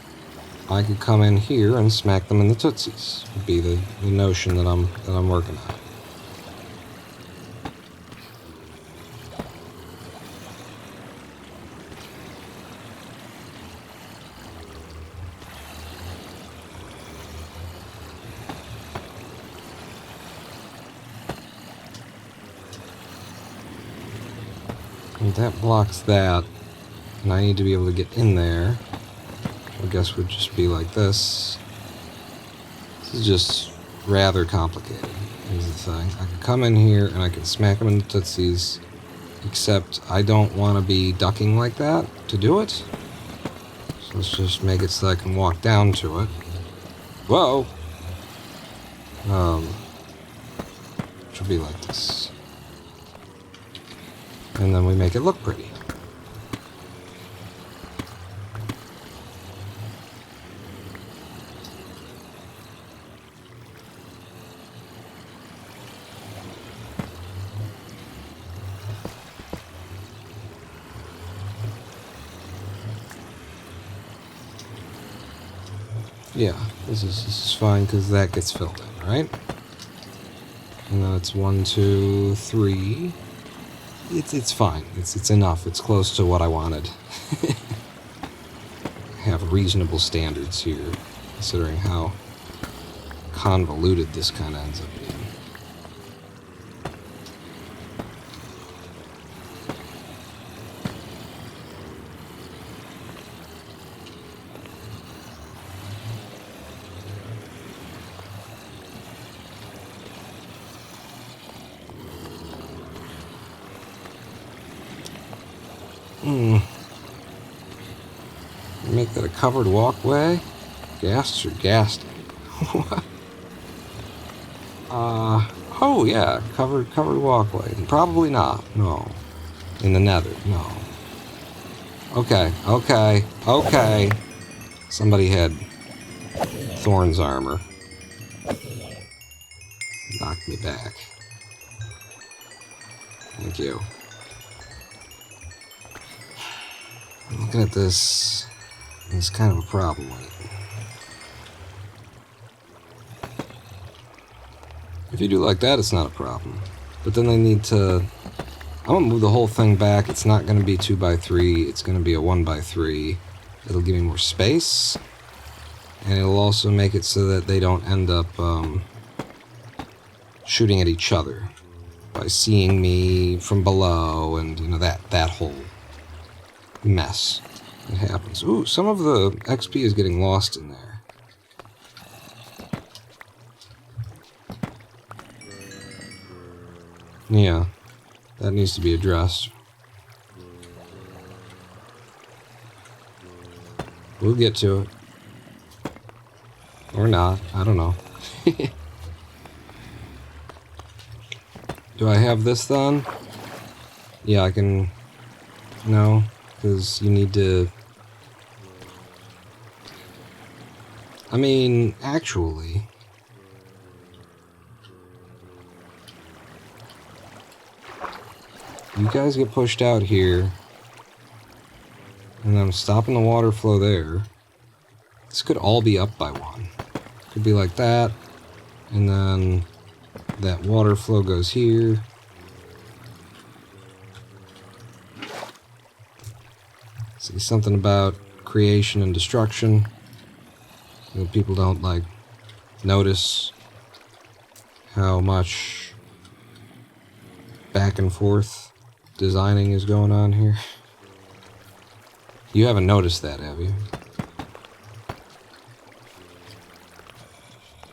I could come in here and smack them in the tootsies. Would be the notion that I'm working on. And that blocks that, and I need to be able to get in there. I guess would just be like this. This is just rather complicated, is the thing. I can come in here and I can smack them in the tootsies, except I don't want to be ducking like that to do it. So let's just make it so I can walk down to it. Whoa! Should be like this. And then we make it look pretty. Yeah, this is fine because that gets filled in, right? And then it's 1, 2, 3. It's fine. It's enough. It's close to what I wanted. Have reasonable standards here, considering how convoluted this kind of ends up being. Make that a covered walkway? Gassed or gassed? What? Oh yeah, covered walkway. Probably not, no. In the nether, no. Okay. Somebody had Thorn's armor. Knocked me back. Thank you. I'm looking at this. There's kind of a problem with it. If you do like that, it's not a problem. But then they need to... I'm going to move the whole thing back. It's not going to be 2x3. It's going to be a 1x3. It'll give me more space. And it'll also make it so that they don't end up shooting at each other by seeing me from below and, you know, that whole mess. It happens. Ooh, some of the XP is getting lost in there. Yeah, that needs to be addressed. We'll get to it. Or not, I don't know. Do I have this done? Yeah, I can No, because you need to... I mean, actually... You guys get pushed out here, and I'm stopping the water flow there. This could all be up by one. Could be like that, and then that water flow goes here. See, something about creation and destruction. You know, people don't, like, notice how much back and forth designing is going on here. You haven't noticed that, have you?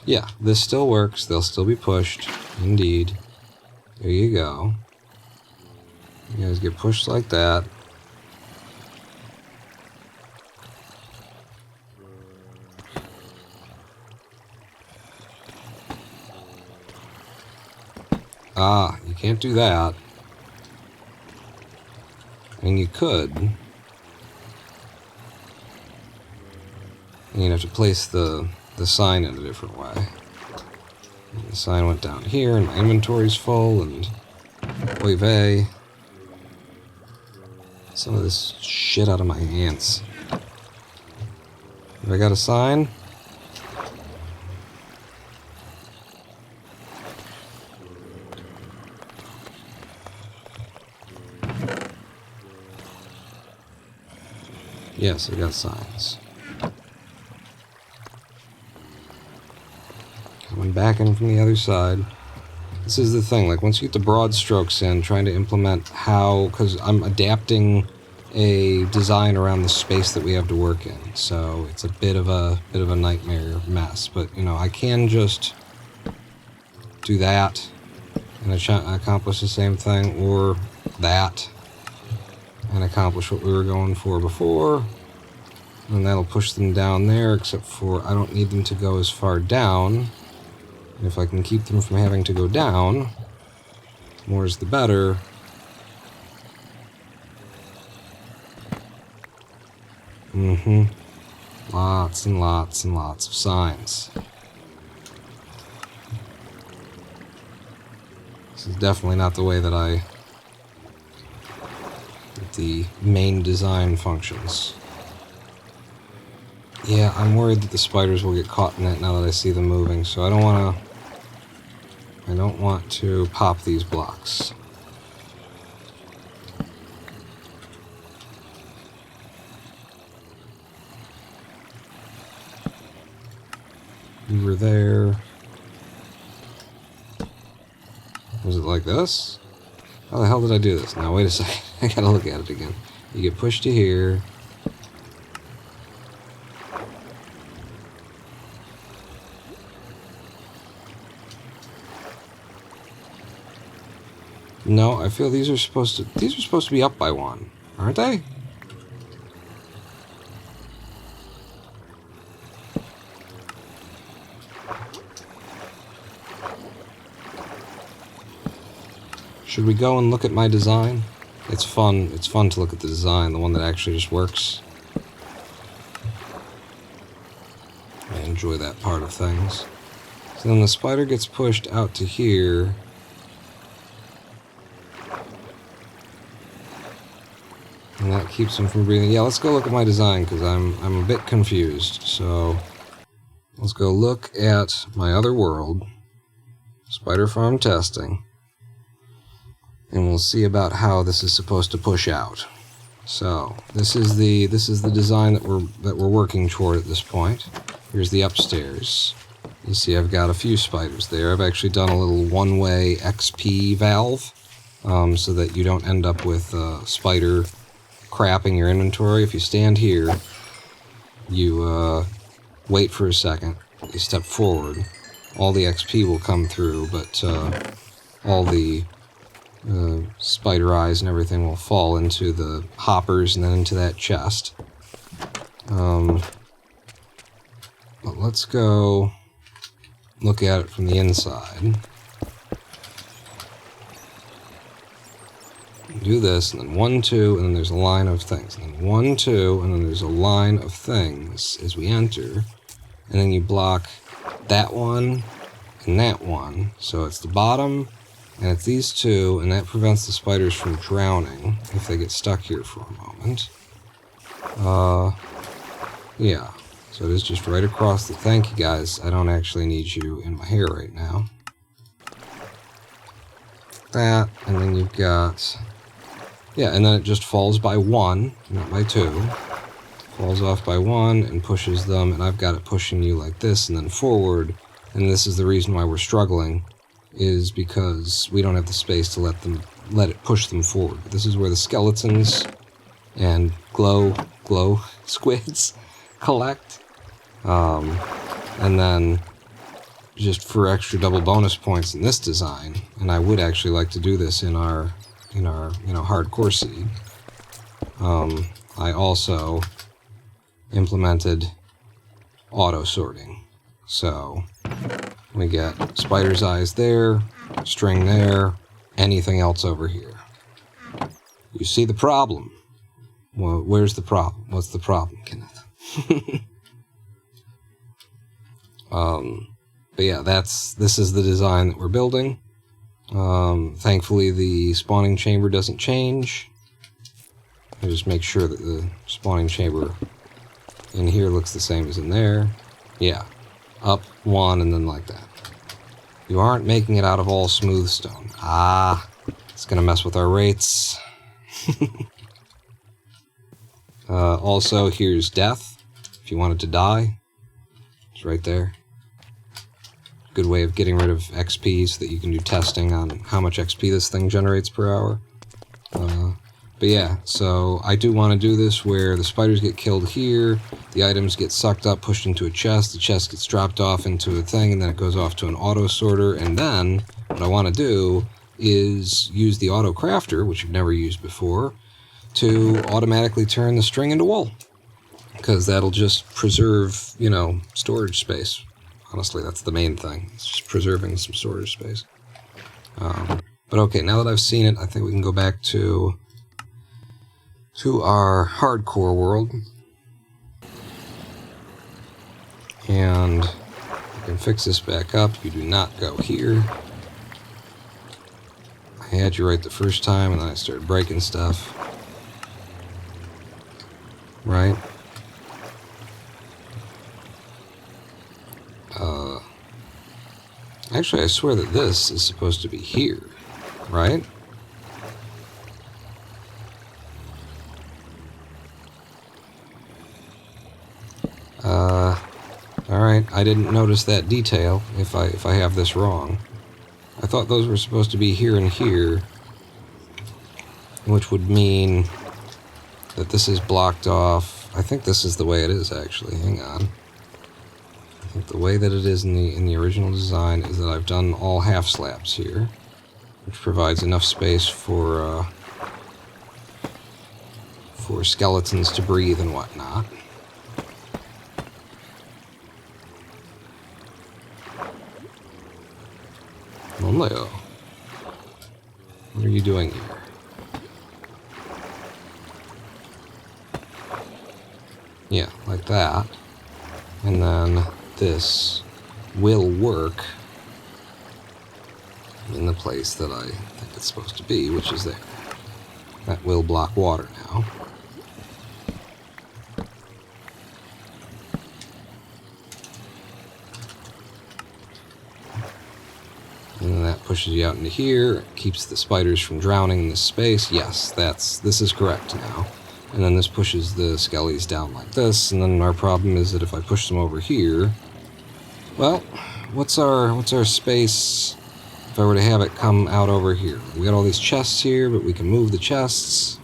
Yeah, this still works. They'll still be pushed. Indeed. There you go. You guys get pushed like that. Ah, you can't do that. I mean, you could. You'd have to place the sign in a different way. And the sign went down here, and my inventory's full, and oy vey. Some of this shit out of my hands. Have I got a sign? Yes, I got signs. Coming back in from the other side. This is the thing, like, once you get the broad strokes in, trying to implement how, because I'm adapting a design around the space that we have to work in, so it's a bit of a nightmare mess. But, you know, I can just do that and accomplish the same thing, or that and accomplish what we were going for before, and that'll push them down there, except for I don't need them to go as far down. And if I can keep them from having to go down, more is the better. Lots and lots and lots of signs. This is definitely not the way that the main design functions. Yeah, I'm worried that the spiders will get caught in it now that I see them moving, so I don't want to pop these blocks. You were there. Was it like this? How the hell did I do this? Now, wait a second. I gotta look at it again. You get pushed to here. No, I feel these are supposed to be up by one, aren't they? Should we go and look at my design? It's fun to look at the design, the one that actually just works. I enjoy that part of things. So then the spider gets pushed out to here. And that keeps him from breathing. Yeah, let's go look at my design, because I'm a bit confused. So let's go look at my other world, Spider Farm Testing, and we'll see about how this is supposed to push out. So this is the design that we're working toward at this point. Here's the upstairs. You see I've got a few spiders there. I've actually done a little one-way XP valve, so that you don't end up with spider crapping your inventory. If you stand here, you wait for a second, you step forward, all the XP will come through, but all the spider eyes and everything will fall into the hoppers and then into that chest. But let's go look at it from the inside. do this, and then 1, 2, and then there's a line of things. And then 1, 2, and then there's a line of things as we enter. And then you block that one and that one. So it's the bottom, and it's these two, and that prevents the spiders from drowning if they get stuck here for a moment. Yeah. So it is just right across the... Thank you, guys. I don't actually need you in my hair right now. That, and then you've got... Yeah, and then it just falls by 1, not by 2. Falls off by 1 and pushes them, and I've got it pushing you like this and then forward. And this is the reason why we're struggling, is because we don't have the space to let it push them forward. But this is where the skeletons and glow squids collect. And then just for extra double bonus points in this design, and I would actually like to do this in our hardcore seed. I also implemented auto sorting. So we get spider's eyes there, string there, anything else over here. You see the problem? Well, where's the problem? What's the problem, Kenneth? But yeah, this is the design that we're building. Thankfully, the spawning chamber doesn't change. I just make sure that the spawning chamber in here looks the same as in there. Yeah, up 1 and then like that. You aren't making it out of all smooth stone. Ah, it's gonna mess with our rates. Also, here's death. If you wanted to die, it's right there. Good way of getting rid of XP so that you can do testing on how much XP this thing generates per hour. But yeah, so I do want to do this where the spiders get killed here, the items get sucked up, pushed into a chest, the chest gets dropped off into a thing, and then it goes off to an auto sorter, and then what I want to do is use the auto crafter, which you've never used before, to automatically turn the string into wool. Because that'll just preserve, storage space. Honestly, that's the main thing. It's just preserving some storage space. But okay, now that I've seen it, I think we can go back to our hardcore world. And I can fix this back up. You do not go here. I had you right the first time, and then I started breaking stuff. Right? Actually, I swear that this is supposed to be here, right? Alright, I didn't notice that detail, if I have this wrong. I thought those were supposed to be here and here, which would mean that this is blocked off. I think this is the way it is, actually. Hang on. I think the way that it is in the original design is that I've done all half slabs here, which provides enough space for skeletons to breathe and whatnot. Leo, what are you doing here? Yeah, like that. And then this will work in the place that I think it's supposed to be, which is there. That will block water now. And then that pushes you out into here, keeps the spiders from drowning in this space. Yes, this is correct now. And then this pushes the skellies down like this, and then our problem is that if I push them over here, well, what's our space if I were to have it come out over here? We got all these chests here, but we can move the chests.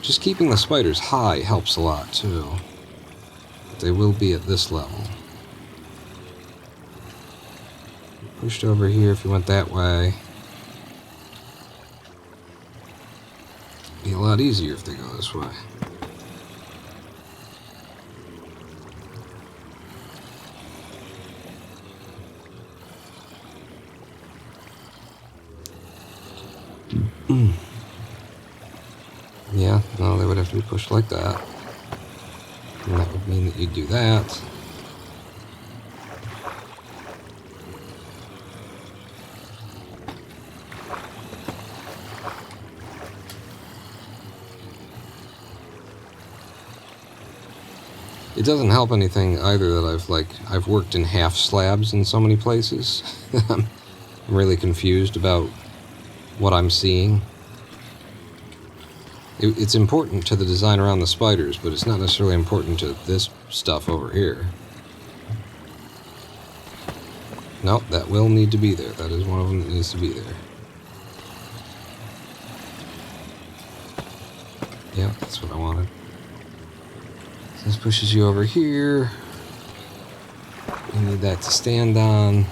Just keeping the spiders high helps a lot too. But they will be at this level. Pushed over here if you went that way. Be a lot easier if they go this way. Yeah, no, they would have to be pushed like that. And that would mean that you'd do that. It doesn't help anything either that I've worked in half slabs in so many places. I'm really confused about what I'm seeing. It's important to the design around the spiders, but it's not necessarily important to this stuff over here. Nope, that will need to be there. That is one of them that needs to be there. Yeah, that's what I wanted. So this pushes you over here. You need that to stand on.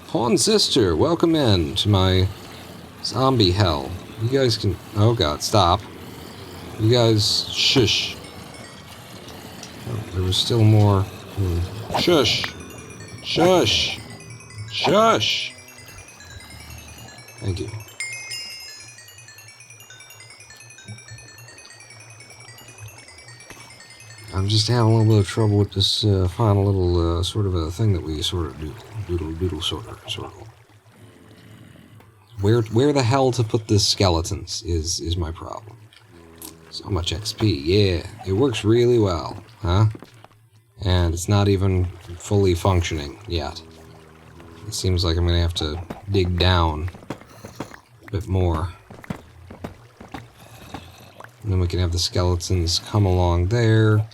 Pawn Sister, welcome in to my zombie hell. You guys can... Oh god, stop. You guys... Shush. Oh, there was still more... Shush! Shush! Shush! Thank you. I'm just having a little bit of trouble with this final little sort of a thing that we sort of do. Doodle, sort of. Where the hell to put the skeletons is my problem. So much XP, yeah. It works really well, huh? And it's not even fully functioning yet. It seems like I'm gonna have to dig down a bit more. And then we can have the skeletons come along there.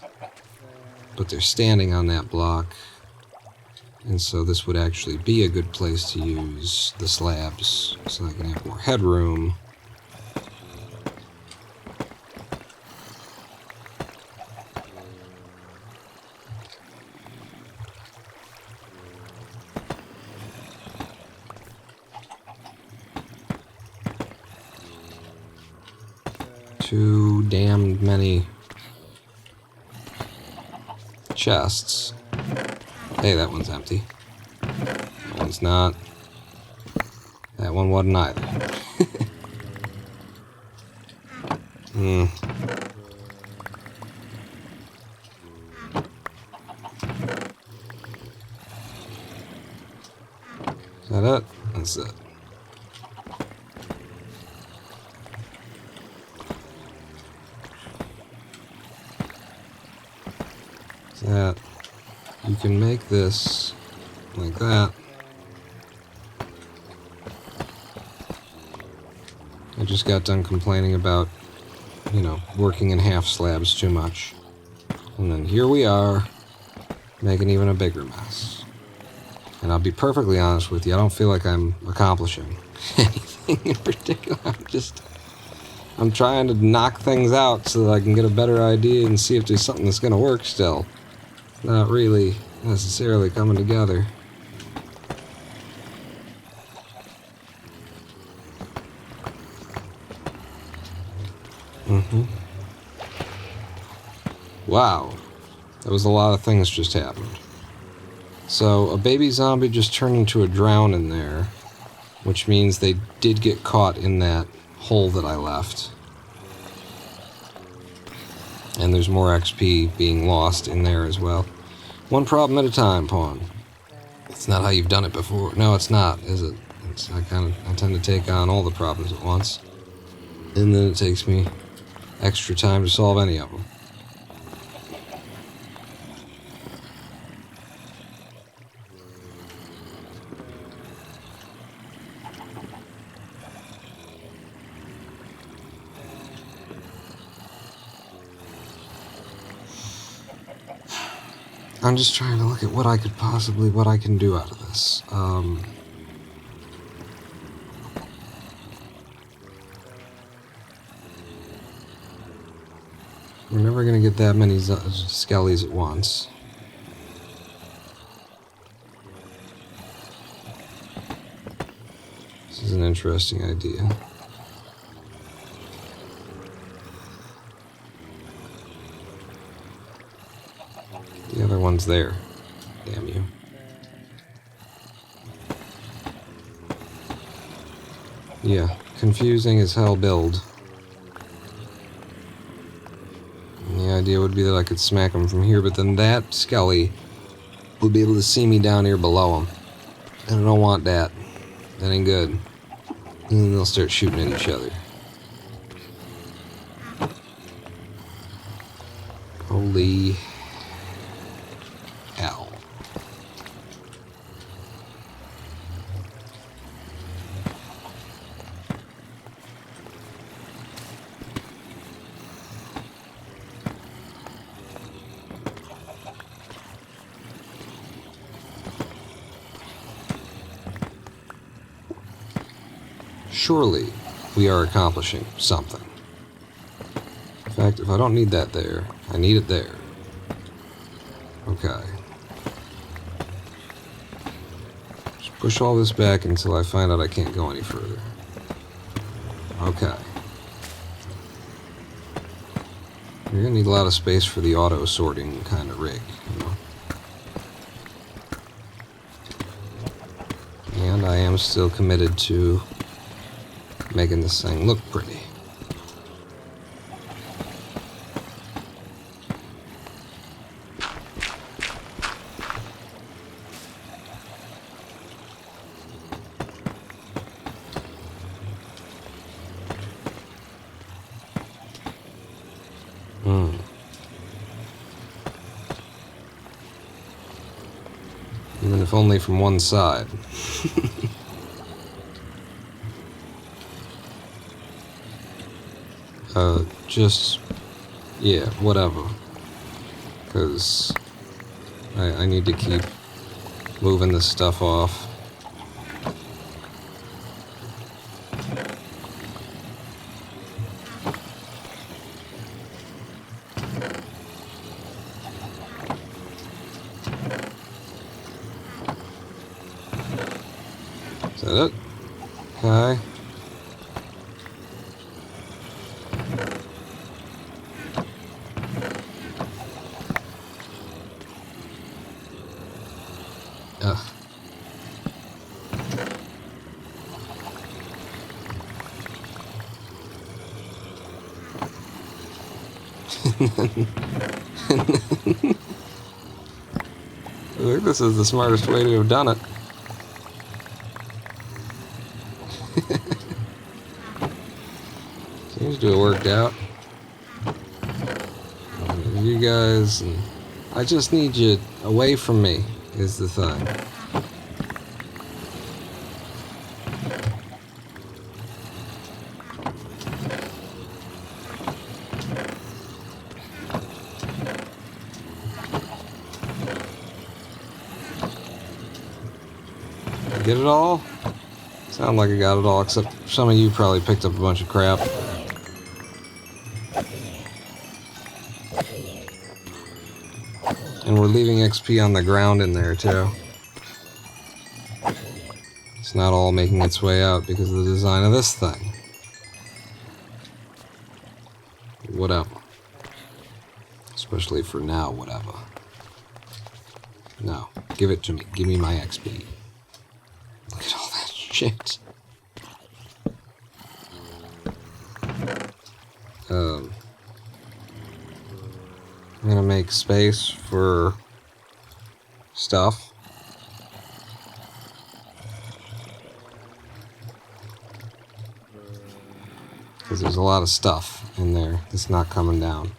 But they're standing on that block. And so this would actually be a good place to use the slabs so I can have more headroom. Too damned many chests. Hey, that one's empty. That one's not. That one wasn't either. Is that it? That's it. That you can make this like that. I just got done complaining about, working in half slabs too much. And then here we are, making even a bigger mess. And I'll be perfectly honest with you, I don't feel like I'm accomplishing anything in particular. I'm trying to knock things out so that I can get a better idea and see if there's something that's going to work still. Not really necessarily coming together. Wow. That was a lot of things just happened. So, a baby zombie just turned into a drown in there, which means they did get caught in that hole that I left. And there's more XP being lost in there as well. One problem at a time, Pawn. It's not how you've done it before. No, it's not, is it? I tend to take on all the problems at once. And then it takes me extra time to solve any of them. I'm just trying to look at what I can do out of this. We're never going to get that many skellies at once. This is an interesting idea. The other one's there. Damn you. Yeah, confusing as hell build. And the idea would be that I could smack him from here, but then that Skelly would be able to see me down here below him. And I don't want that. That ain't good. And then they'll start shooting at each other. Holy hell. Surely we are accomplishing something. In fact, if I don't need that there, I need it there. Okay. Just push all this back until I find out I can't go any further. Okay. You're gonna need a lot of space for the auto sorting kind of rig, you know. And I am still committed to making this thing look pretty. Even if only from one side. Yeah, whatever. Because I need to keep moving this stuff off. Is that it? Okay. Ugh. I think this is the smartest way to have done it. Seems to have worked out. You guys, and I just need you away from me, is the thing. Get it all? Sound like I got it all, except some of you probably picked up a bunch of crap. And we're leaving XP on the ground in there, too. It's not all making its way out because of the design of this thing. Whatever. Especially for now, whatever. No, give it to me. Give me my XP. Look at all that shit. I'm gonna make space for stuff. Because there's a lot of stuff in there that's not coming down.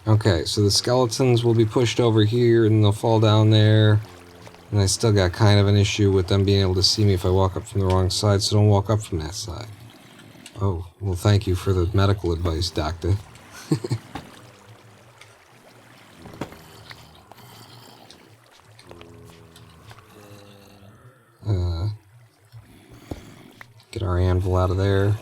Okay, so the skeletons will be pushed over here and they'll fall down there. And I still got kind of an issue with them being able to see me if I walk up from the wrong side, so don't walk up from that side. Oh, well, thank you for the medical advice, doctor. Get our anvil out of there.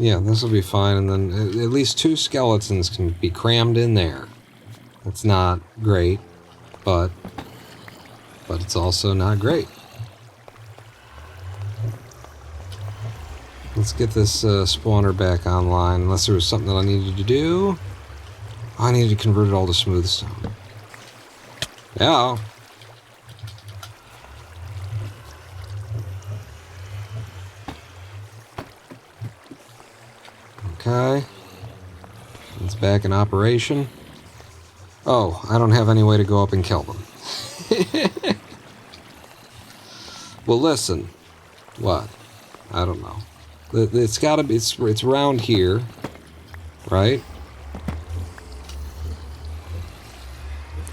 Yeah, this will be fine, and then at least 2 skeletons can be crammed in there. That's not great, but it's also not great. Let's get this spawner back online, unless there was something that I needed to do. I needed to convert it all to smooth stone. Yeah. Okay. It's back in operation. Oh, I don't have any way to go up and kill them. Well, listen. What? I don't know. It's gotta be. It's around here, right?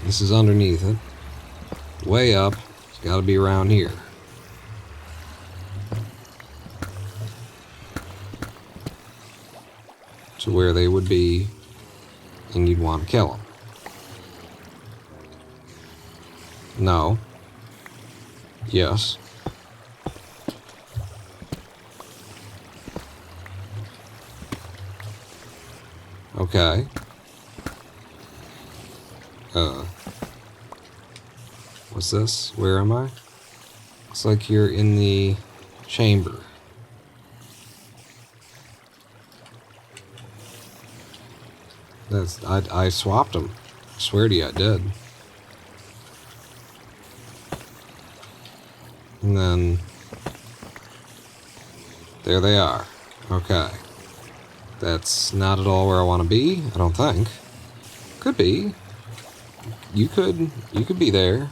This is underneath it. Way up. It's gotta be around here. To where they would be, and you'd want to kill them. No. Yes. Okay. What's this? Where am I? Looks like you're in the chamber. I swapped them. I swear to you, I did. And then there they are. Okay. That's not at all where I want to be, I don't think. Could be. You could be there.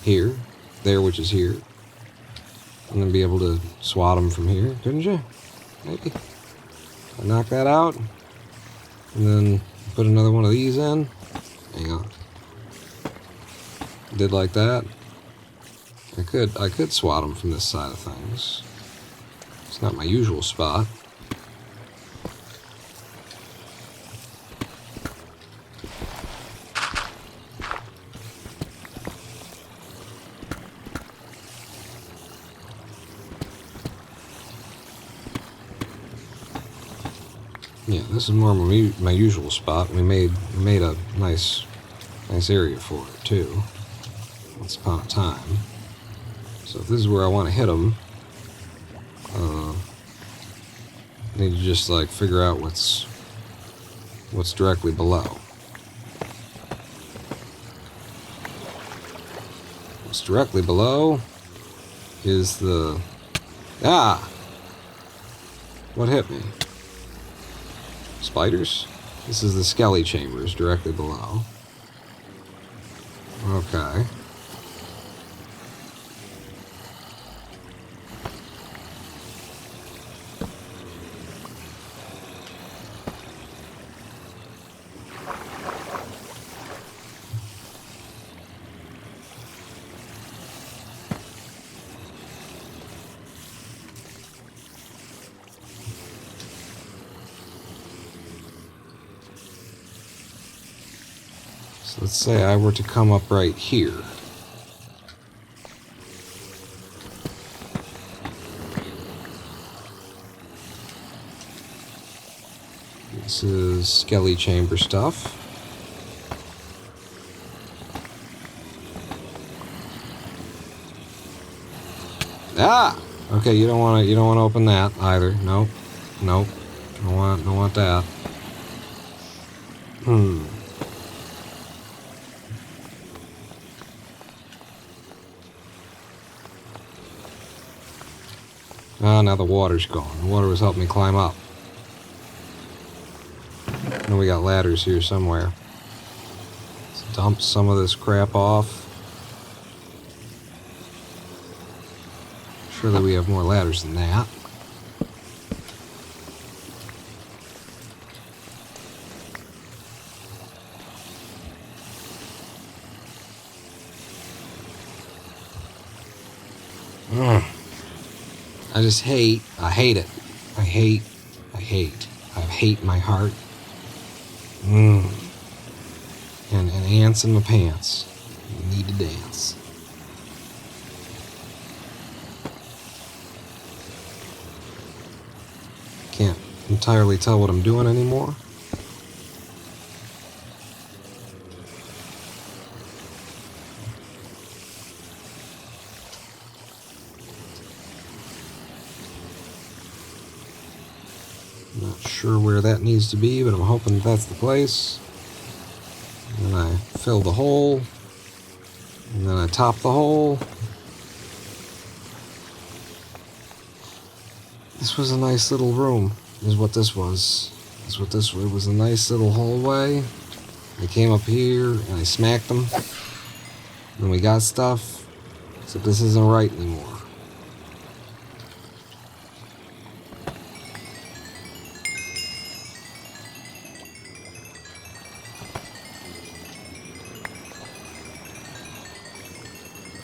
Here. There, which is here. And then be able to swat them from here, couldn't you? Maybe. I knock that out. And then put another one of these in. Hang on. Did like that. I could swat them from this side of things. It's not my usual spot. Yeah, this is more my usual spot. We made a nice area for it too. Once upon a time. So if this is where I want to hit them, I need to just like figure out what's directly below. What's directly below is the what hit me? Spiders? This is the skelly chambers directly below. Okay. So let's say I were to come up right here. This is skelly chamber stuff. Okay, you don't want to open that either. Nope. Don't want that. Now the water's gone. The water was helping me climb up. And we got ladders here somewhere. Let's dump some of this crap off. Surely we have more ladders than that. I hate it. I hate my heart. And ants in my pants. Need to dance. Can't entirely tell what I'm doing anymore. Not sure where that needs to be, but I'm hoping that's the place. And then I fill the hole. And then I top the hole. This was a nice little room, is what this was. That's what this was. It was a nice little hallway. I came up here and I smacked them. And we got stuff. Except this isn't right anymore.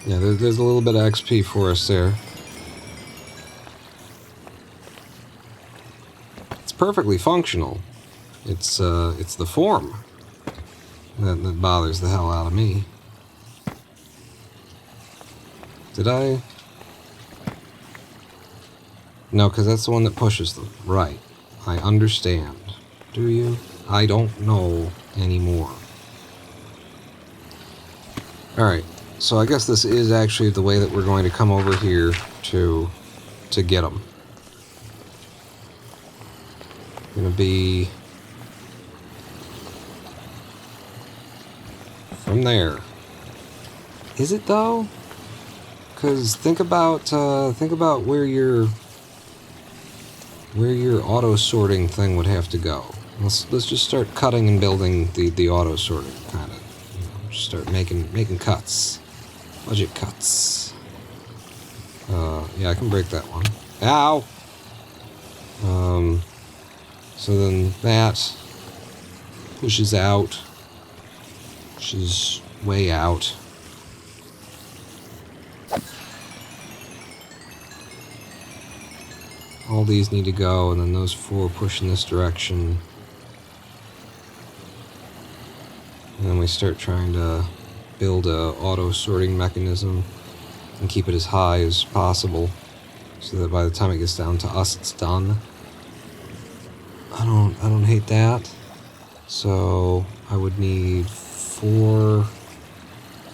Yeah, there's a little bit of XP for us there. It's perfectly functional. It's the form that bothers the hell out of me. Did I? No, because that's the one that pushes them. Right. I understand. Do you? I don't know anymore. Alright. So I guess this is actually the way that we're going to come over here to get them. Gonna be from there. Is it though? Because think about where your auto sorting thing would have to go. Let's just start cutting and building the auto sorting kind of. Just start making cuts. Budget cuts. Yeah, I can break that one. Ow! So then that pushes out, which is way out. All these need to go, and then those 4 push in this direction. And then we start trying to build a auto sorting mechanism and keep it as high as possible so that by the time it gets down to us it's done. I don't hate that. So I would need 4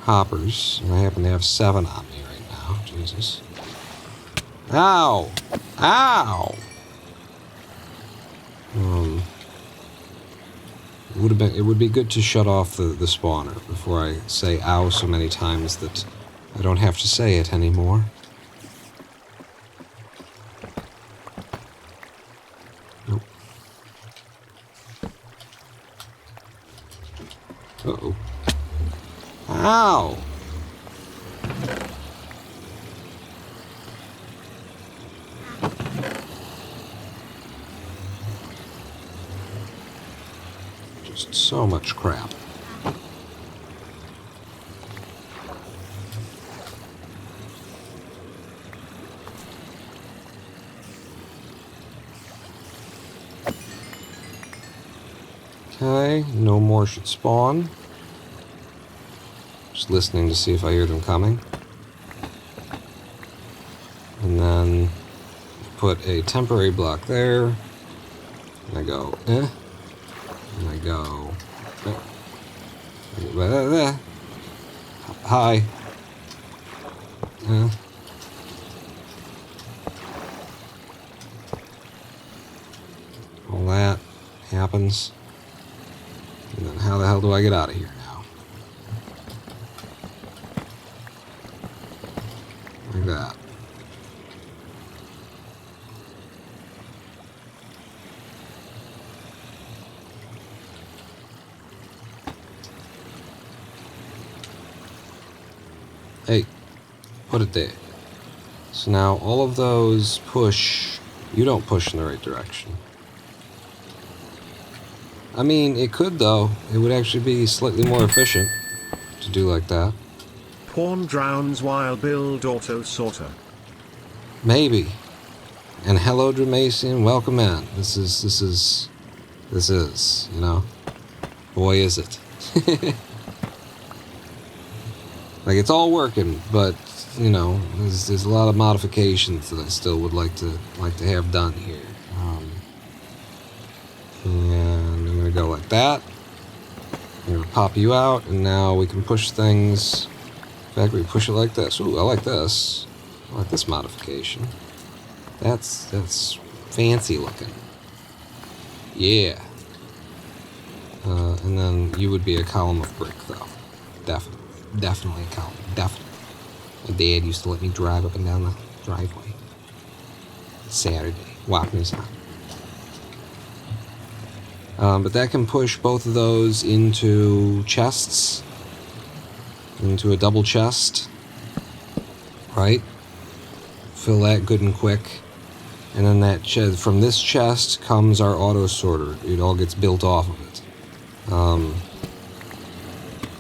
hoppers, and I happen to have 7 on me right now. Jesus. Ow! Ow! It would be good to shut off the spawner before I say ow so many times that I don't have to say it anymore. Nope. Uh-oh. Ow! Just so much crap. Okay, no more should spawn. Just listening to see if I hear them coming. And then put a temporary block there. And I go, eh. And I go, eh. Hi. Eh. All that happens. And then how the hell do I get out of here now? Like that. Hey, put it there. So now all of those push. You don't push in the right direction. I mean, it could though. It would actually be slightly more efficient to do like that. Pawn drowns while build auto sorter. Maybe. And hello, Dramacian, welcome in. This is, you know. Boy, is it. Like, it's all working, but, you know, there's a lot of modifications that I still would like to have done here. And I'm going to go like that. I'm going to pop you out, and now we can push things. In fact, we push it like this. Ooh, I like this. I like this modification. That's fancy looking. Yeah. And then you would be a column of brick, though. Definitely a column. Definitely. My dad used to let me drive up and down the driveway. Saturday. Walking his son. But that can push both of those into chests. Into a double chest. Right? Fill that good and quick. And then that from this chest comes our auto sorter. It all gets built off of it.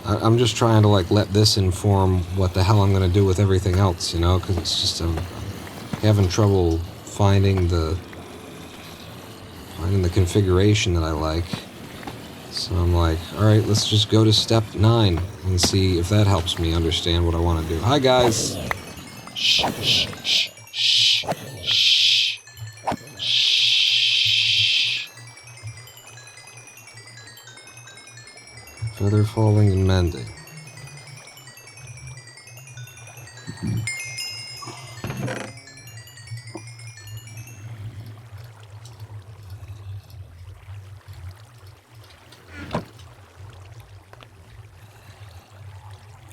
I'm just trying to like let this inform what the hell I'm going to do with everything else, you know, because it's just I'm having trouble finding the configuration that I like. So I'm like, all right, let's just go to step 9 and see if that helps me understand what I want to do. Hi guys. Shh, shh, shh, shh, shh, shh. Feather falling and mending.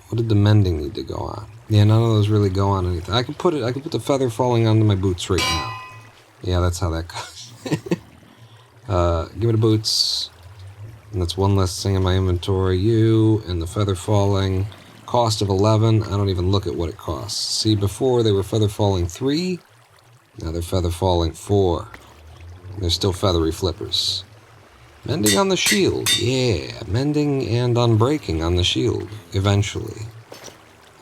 What did the mending need to go on? Yeah, none of those really go on anything. I could put the feather falling onto my boots right now. Yeah, that's how that goes. Give me the boots. And that's one less thing in my inventory. You and the feather falling. Cost of 11. I don't even look at what it costs. See, before they were feather falling 3. Now they're feather falling 4. And they're still feathery flippers. Mending on the shield. Yeah, mending and unbreaking on the shield. Eventually.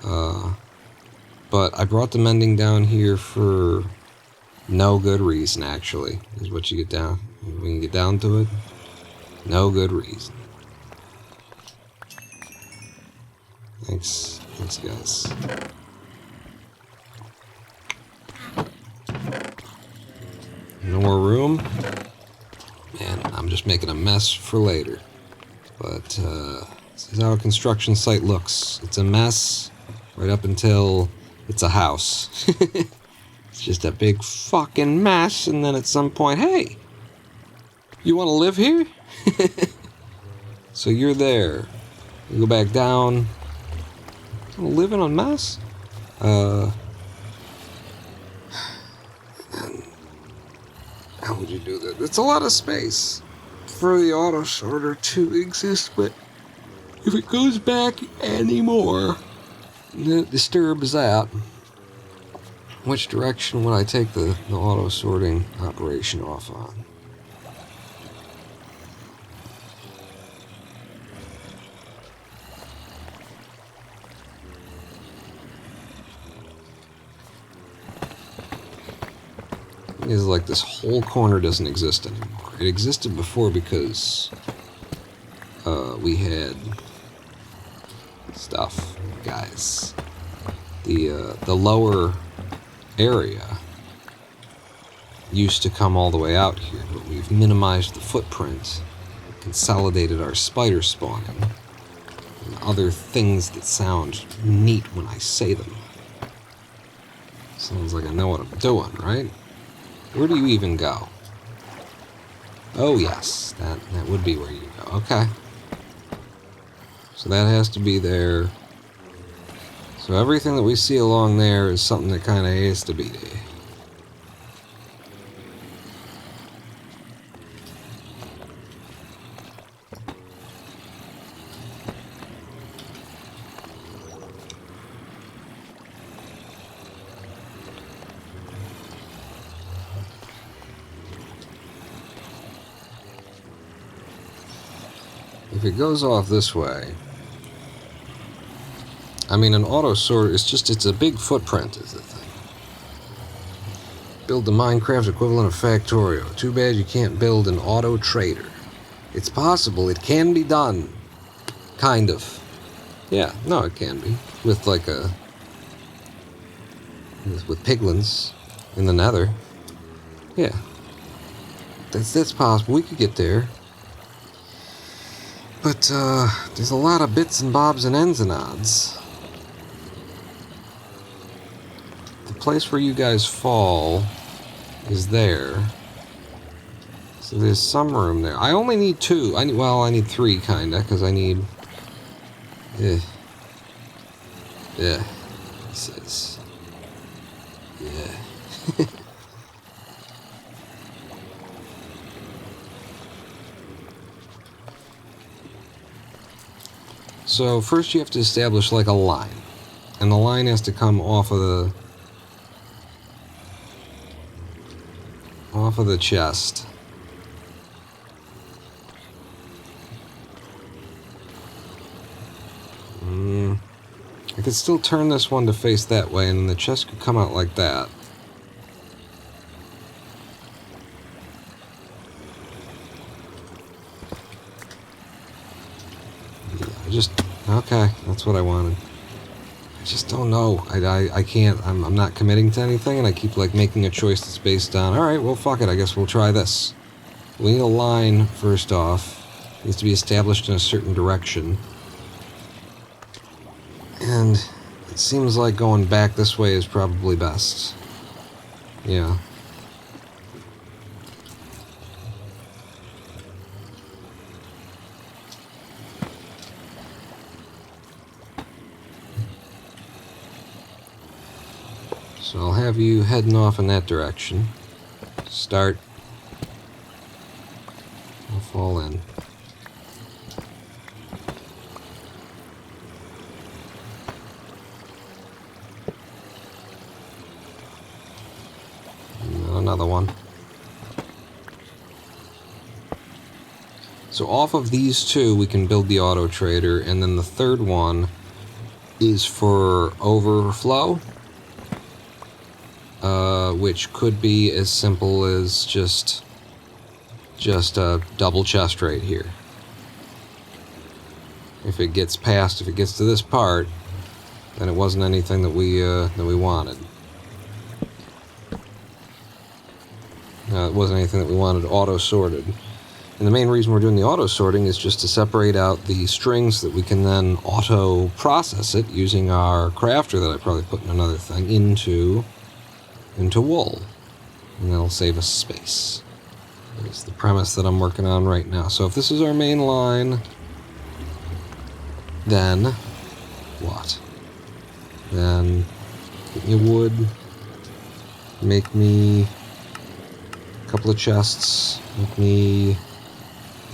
But I brought the mending down here for no good reason, actually. Is what you get down. We can get down to it. No good reason. Thanks guys. No more room. Man, I'm just making a mess for later. But this is how a construction site looks. It's a mess right up until it's a house. It's just a big fucking mess, and then at some point, hey, you want to live here? So you're there. You go back down. Living on mess? How would you do that? It's a lot of space for the auto sorter to exist, but if it goes back anymore, that disturbs that. Which direction would I take the auto sorting operation off on? Is like this whole corner doesn't exist anymore. It existed before because we had stuff, guys. The lower area used to come all the way out here, but we've minimized the footprint, consolidated our spider spawning, and other things that sound neat when I say them. Sounds like I know what I'm doing, right? Where do you even go? Oh yes, that would be where you go. Okay. So that has to be there. So everything that we see along there is something that kind of has to be there. If it goes off this way, I mean, an auto sort is just, it's a big footprint is the thing. Build the Minecraft equivalent of Factorio. Too bad you can't build an auto trader. It's possible, it can be done. Kind of. Yeah, no, it can be. With like with piglins in the nether. Yeah. That's possible, we could get there. But, there's a lot of bits and bobs and ends and odds. The place where you guys fall is there. So there's some room there. I only need 2. I need 3, kinda, because I need... Yeah. This is... Yeah. So first you have to establish like a line. And the line has to come off of the chest. I could still turn this one to face that way, and the chest could come out like that. Yeah, okay, that's what I wanted. I just don't know. I can't. I'm not committing to anything, and I keep like making a choice that's based on, all right, well, fuck it. I guess we'll try this. We need a line first off. It needs to be established in a certain direction. And it seems like going back this way is probably best. Yeah. So I'll have you heading off in that direction. Start. I'll fall in. Another one. So off of these 2 we can build the auto trader, and then the third one is for overflow, which could be as simple as just a double chest right here. If it gets to this part, then it wasn't anything that we wanted. It wasn't anything that we wanted auto-sorted. And the main reason we're doing the auto-sorting is just to separate out the strings so that we can then auto-process it using our crafter that I probably put in another thing into wool. And that'll save us space. That's the premise that I'm working on right now. So if this is our main line, then what? Then get me wood, make me a couple of chests, make me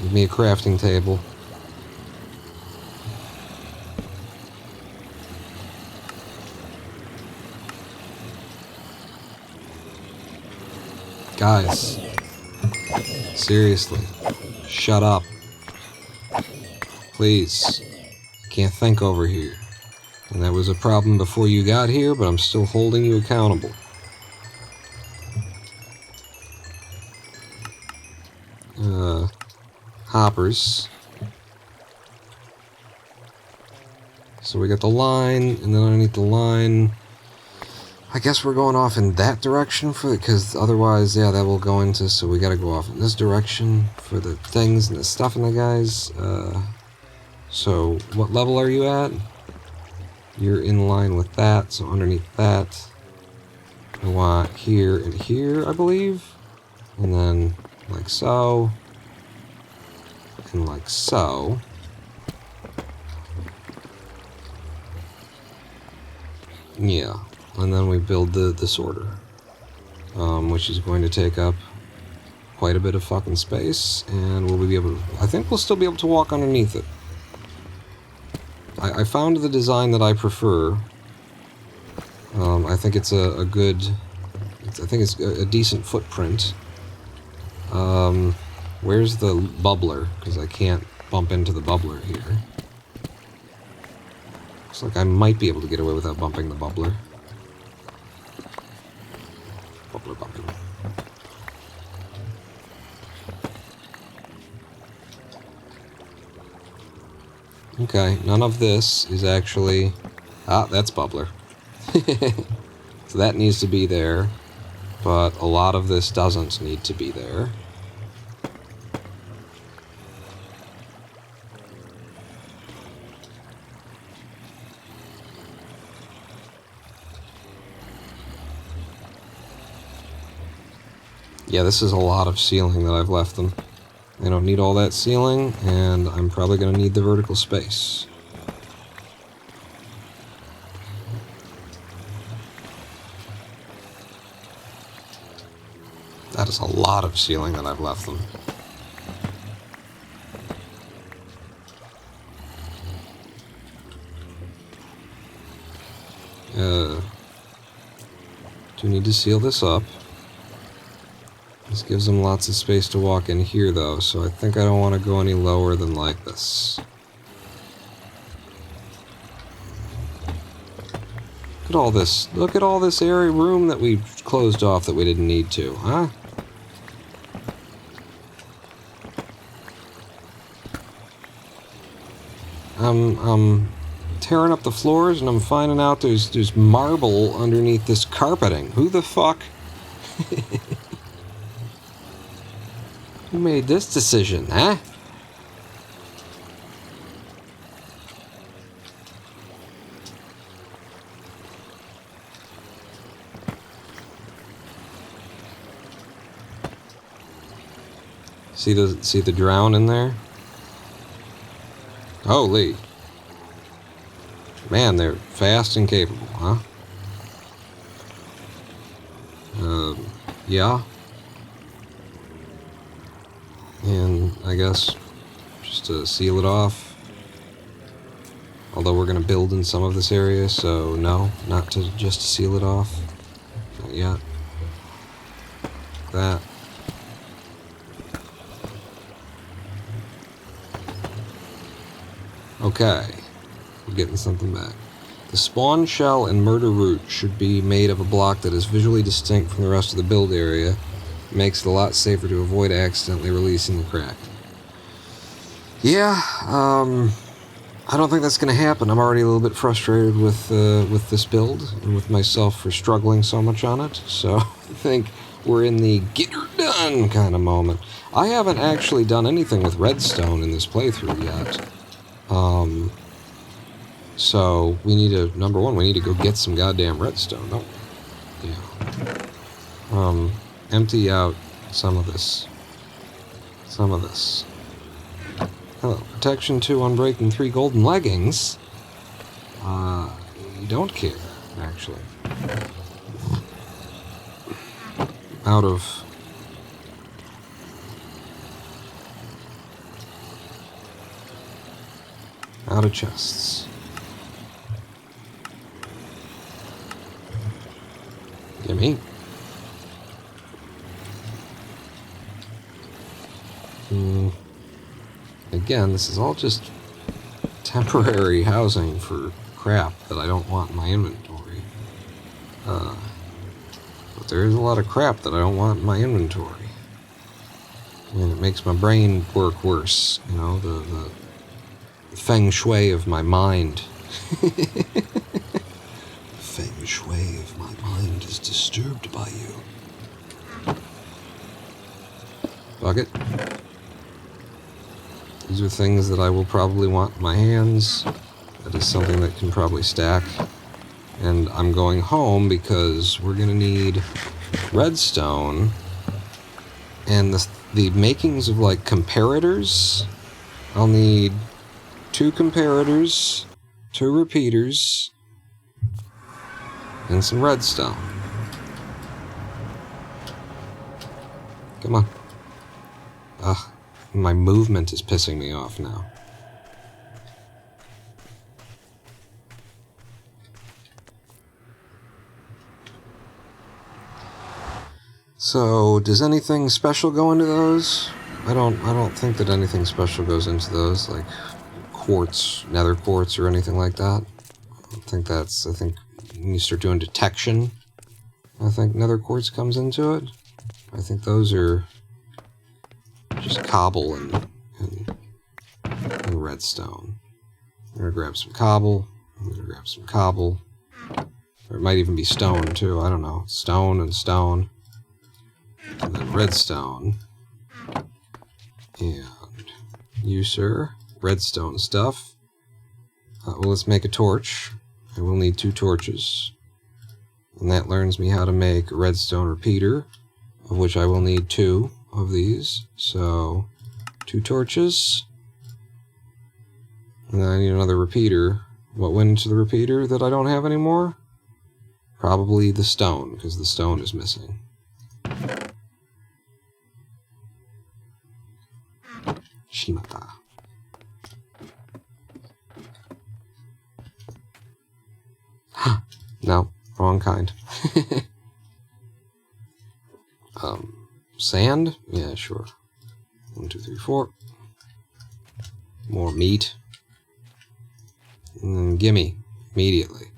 a crafting table. Guys, seriously, shut up. Please. I can't think over here. And that was a problem before you got here, but I'm still holding you accountable. Hoppers. So we got the line, and then underneath the line, I guess we're going off in that direction because otherwise, yeah, that will go into, so we gotta go off in this direction for the things and the stuff and the guys. So what level are you at? You're in line with that, so underneath that, I want here and here, I believe. And then like so. And like so. Yeah. And then we build the sorter, which is going to take up quite a bit of fucking space, and we'll be able to, I think we'll still be able to walk underneath it. I found the design that I prefer. I think it's a good, I think it's a decent footprint. Where's the bubbler? Because I can't bump into the bubbler here. Looks like I might be able to get away without bumping the bubbler. Bubbler bumping. Okay, none of this is actually... Ah, that's bubbler. So that needs to be there, but a lot of this doesn't need to be there. Yeah, this is a lot of ceiling that I've left them. I don't need all that ceiling, and I'm probably going to need the vertical space. That is a lot of ceiling that I've left them. Do need to seal this up. This gives them lots of space to walk in here, though, so I think I don't want to go any lower than like this. Look at all this. Look at all this area room that we closed off that we didn't need to, huh? I'm tearing up the floors and I'm finding out there's marble underneath this carpeting. Who the fuck? Who made this decision, huh? See the drown in there? Holy. Man, they're fast and capable, huh? Yeah. And I guess just to seal it off. Although we're going to build in some of this area, so no, not to just seal it off. Not yet. That. Okay. We're getting something back. The spawn shell and murder root should be made of a block that is visually distinct from the rest of the build area. It makes it a lot safer to avoid accidentally releasing the crack. Yeah, I don't think that's going to happen. I'm already a little bit frustrated with this build and with myself for struggling so much on it. So I think we're in the get her done kind of moment. I haven't actually done anything with redstone in this playthrough yet. So we need to, number one, we need to go get some goddamn redstone, don't we? Yeah. Empty out some of this. Some of this. Hello, protection 2, unbreaking 3, golden leggings. You don't care, actually. Out of chests. Gimme. Again, this is all just temporary housing for crap that I don't want in my inventory. But there is a lot of crap that I don't want in my inventory. And it makes my brain work worse, you know, the feng shui of my mind. Feng shui of my mind is disturbed by you. Bucket. These are things that I will probably want in my hands. That is something that can probably stack. And I'm going home because we're going to need redstone and the makings of like comparators. I'll need 2 comparators, 2 repeaters, and some redstone. Come on. Ugh, my movement is pissing me off now. So, does anything special go into those? I don't think that anything special goes into those, like quartz, nether quartz, or anything like that. I think when you start doing detection, I think nether quartz comes into it. I think those are just cobble and redstone. I'm gonna grab some cobble. I'm gonna grab some cobble. Or it might even be stone too, I don't know. Stone and stone. And then redstone. And you, sir. Redstone stuff. Well, let's make a torch. I will need 2 torches. And that learns me how to make a redstone repeater. of which I will need 2 of these. So 2 torches. And then I need another repeater. What went into the repeater that I don't have anymore? Probably the stone, because the stone is missing. Shimata. No, wrong kind. Sand? Yeah, sure. 1, 2, 3, 4. More meat. And then gimme. Immediately.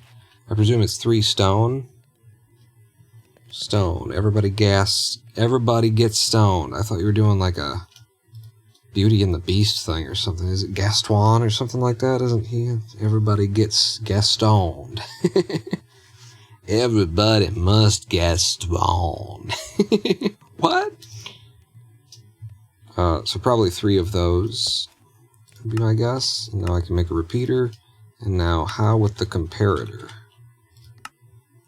I presume it's 3 stone. Stone. Everybody gets stone. I thought you were doing like a Beauty and the Beast thing or something. Is it Gaston or something like that? Isn't he? Everybody gets Gastoned. Everybody must Gaston. What? So probably 3 of those would be my guess. And now I can make a repeater. And now how with the comparator?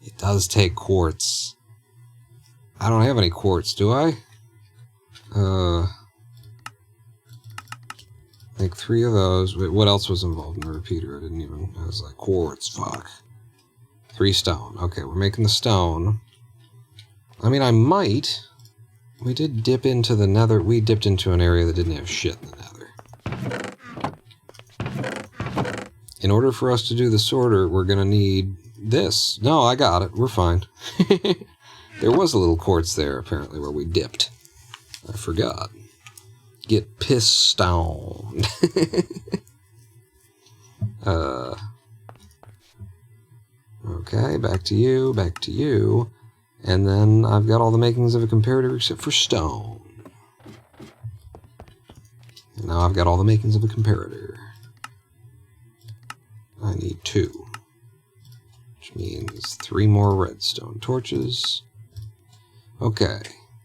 It does take quartz. I don't have any quartz, do I? Make 3 of those. Wait, what else was involved in the repeater? I was like, quartz, fuck. 3 stone. Okay, we're making the stone. I mean, I might. We did dip into the nether. We dipped into an area that didn't have shit in the nether. In order for us to do the sorter, we're going to need this. No, I got it. We're fine. There was a little quartz there, apparently, where we dipped. I forgot. Get pissed stoned. Okay, back to you. And then I've got all the makings of a comparator except for stone. And now I've got all the makings of a comparator. I need 2. Which means 3 more redstone torches. Okay,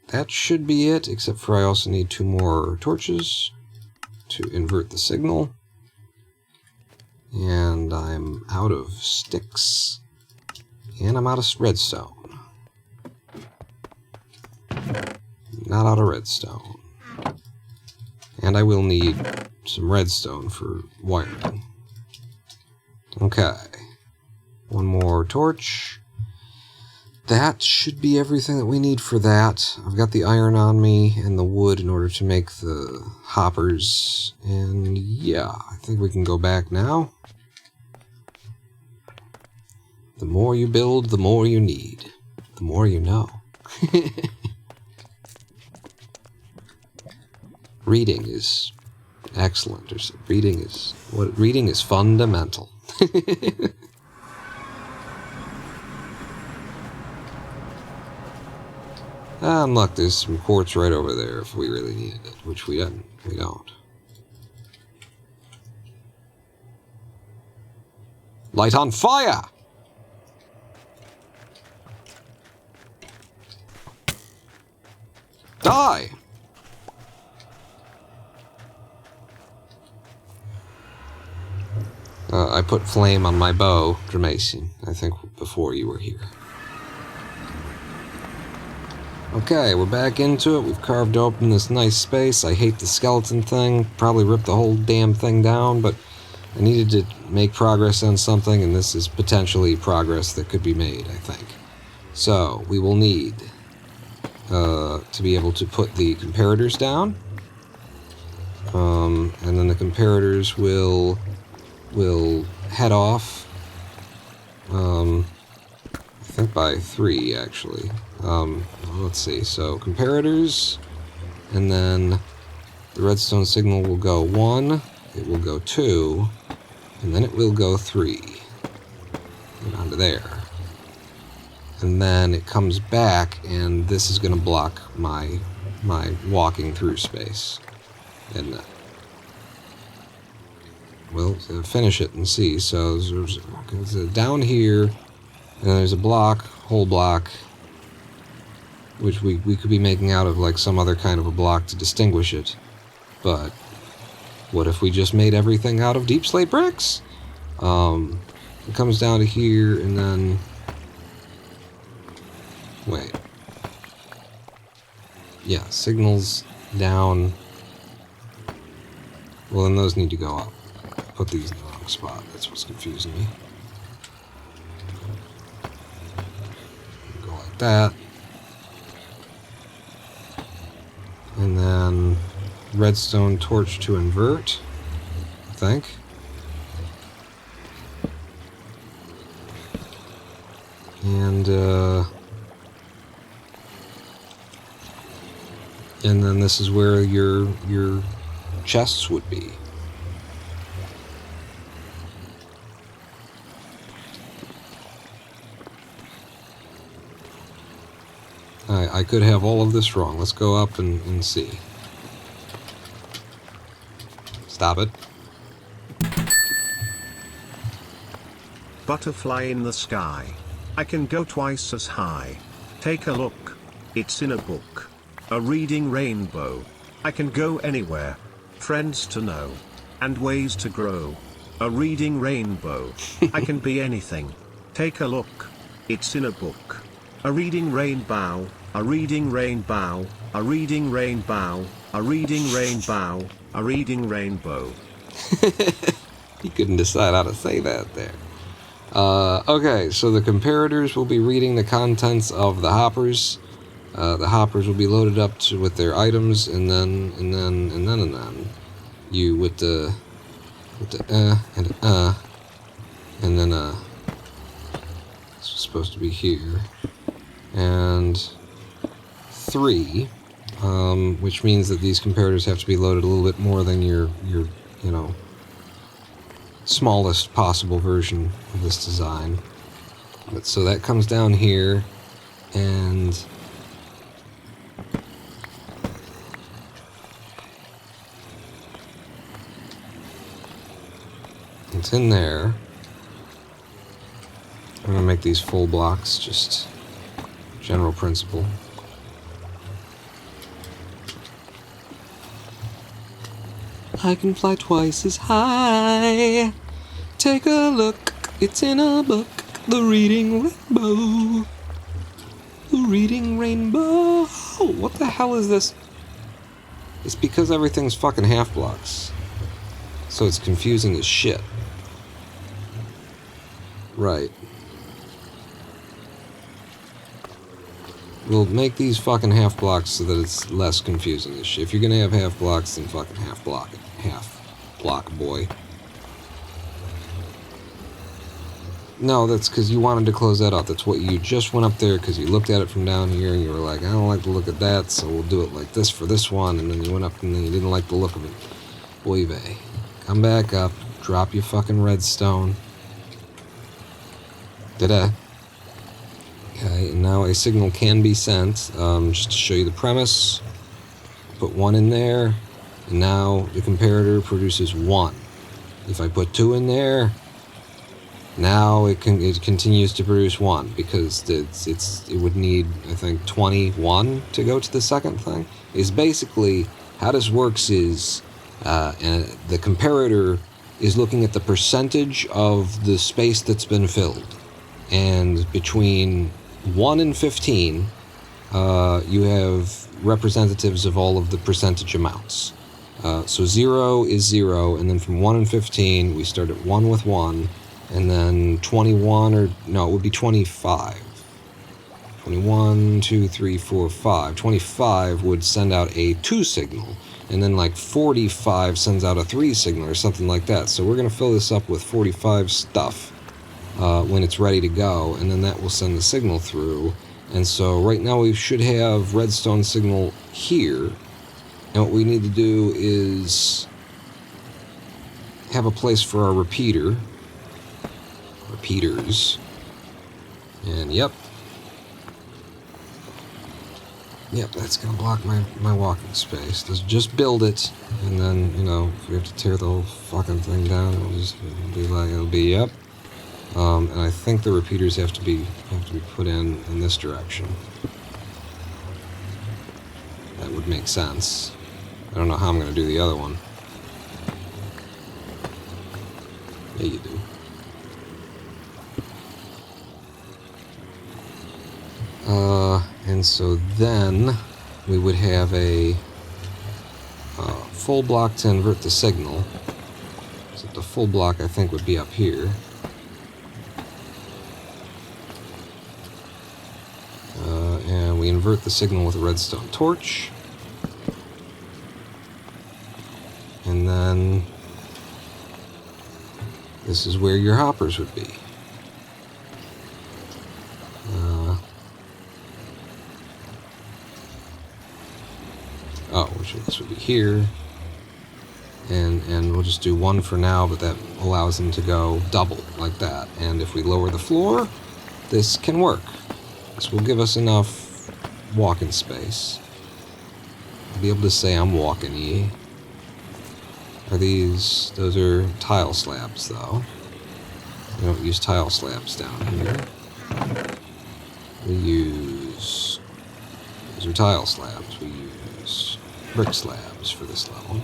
that should be it, except for I also need 2 more torches to invert the signal. And I'm out of sticks. And I'm out of redstone. Not out of redstone. And I will need some redstone for wiring. Okay. 1 more torch. That should be everything that we need for that. I've got the iron on me and the wood in order to make the hoppers. And yeah, I think we can go back now. The more you build, the more you need. The more you know. Reading is excellent. Reading is fundamental. And look, there's some quartz right over there if we really needed it, which we don't. Light on fire! Die! I put flame on my bow, Dramatian, I think before you were here. Okay, we're back into it. We've carved open this nice space. I hate the skeleton thing. Probably ripped the whole damn thing down, but I needed to make progress on something, and this is potentially progress that could be made, I think. So, we will need to be able to put the comparators down. And then the comparators will head off, I think by 3, actually. Let's see, so comparators, and then the redstone signal will go 1, it will go 2, and then it will go 3, and onto there. And then it comes back, and this is going to block my walking through space. And we'll finish it and see. So there's down here, and there's a block, whole block, which we could be making out of like some other kind of a block to distinguish it. But what if we just made everything out of deep slate bricks? It comes down to here, and then... Wait. Yeah, signals down. Well, then those need to go up. Put these in the wrong spot. That's what's confusing me. Go like that. And then redstone torch to invert, I think. And then this is where your chests would be. I could have all of this wrong. Let's go up and see. Stop it. Butterfly in the sky. I can go twice as high. Take a look. It's in a book. A reading rainbow. I can go anywhere. Friends to know. And ways to grow. A reading rainbow. I can be anything. Take a look. It's in a book. A reading rainbow. A reading rainbow. A reading rainbow. A reading rainbow. A reading rainbow. He couldn't decide how to say that there. Okay, so the comparators will be reading the contents of the hoppers. The hoppers will be loaded up with their items, and then you with the and then this was supposed to be here, and 3, which means that these comparators have to be loaded a little bit more than your smallest possible version of this design. But so that comes down here, and it's in there. I'm gonna make these full blocks, just general principle. I can fly twice as high. Take a look, it's in a book. The reading rainbow. The reading rainbow. What the hell is this? It's because everything's fucking half blocks. So it's confusing as shit. Right. We'll make these fucking half blocks so that it's less confusing as shit. If you're gonna have half blocks, then fucking half block it. Half block, boy. No, that's because you wanted to close that out. That's what you just went up there because you looked at it from down here and you were like, I don't like the look of that, so we'll do it like this for this one. And then you went up and then you didn't like the look of it. Oy vey. Come back up. Drop your fucking redstone. Did I? Okay, and now a signal can be sent. Just to show you the premise. Put 1 in there. And now the comparator produces 1. If I put 2 in there, now it continues to produce 1 because it would need, I think, 21 to go to the second thing. Is basically how this works is the comparator is looking at the percentage of the space that's been filled, and between 1 and 15, you have representatives of all of the percentage amounts. So 0 is 0, and then from 1 and 15, we start at 1 with 1, and then 21, or no, it would be 25. 21, 2, 3, 4, 5. 25 would send out a 2 signal, and then like 45 sends out a 3 signal or something like that. So we're going to fill this up with 45 stuff when it's ready to go, and then that will send the signal through. And so right now we should have redstone signal here. And what we need to do is have a place for our repeaters. And yep, that's gonna block my walking space. Just build it, and then, if we have to tear the whole fucking thing down, it'll be yep. And I think the repeaters have to be put in this direction. That would make sense. I don't know how I'm gonna do the other one. Yeah, you do. And so then we would have a full block to invert the signal. Except the full block, I think, would be up here. And we invert the signal with a redstone torch. And then this is where your hoppers would be. Which this would be here. And we'll just do one for now, but that allows them to go double like that. And if we lower the floor, this can work. This will give us enough walking space. I'll be able to say I'm walking-y. Those are tile slabs, though. We don't use tile slabs down here. Those are tile slabs. We use brick slabs for this level.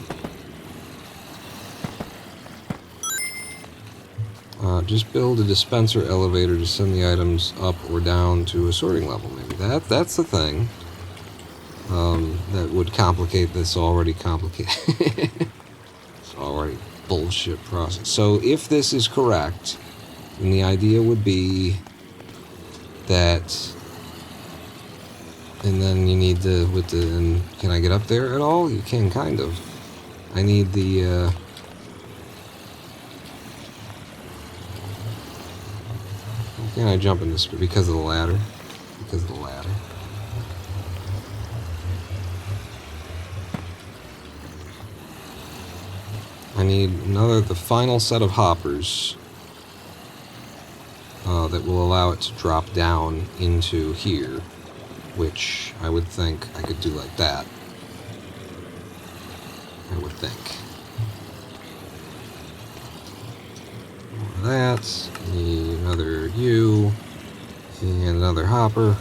Just build a dispenser elevator to send the items up or down to a sorting level, maybe. That's the thing. That would complicate this already complicated. It's already bullshit process. So if this is correct, then the idea would be that... And then you need the... And can I get up there at all? You can, kind of. I need the... Can I jump in this? Because of the ladder. Because of the ladder. I need the final set of hoppers that will allow it to drop down into here, which I would think I could do like that. I would think. That, need another U, and another hopper.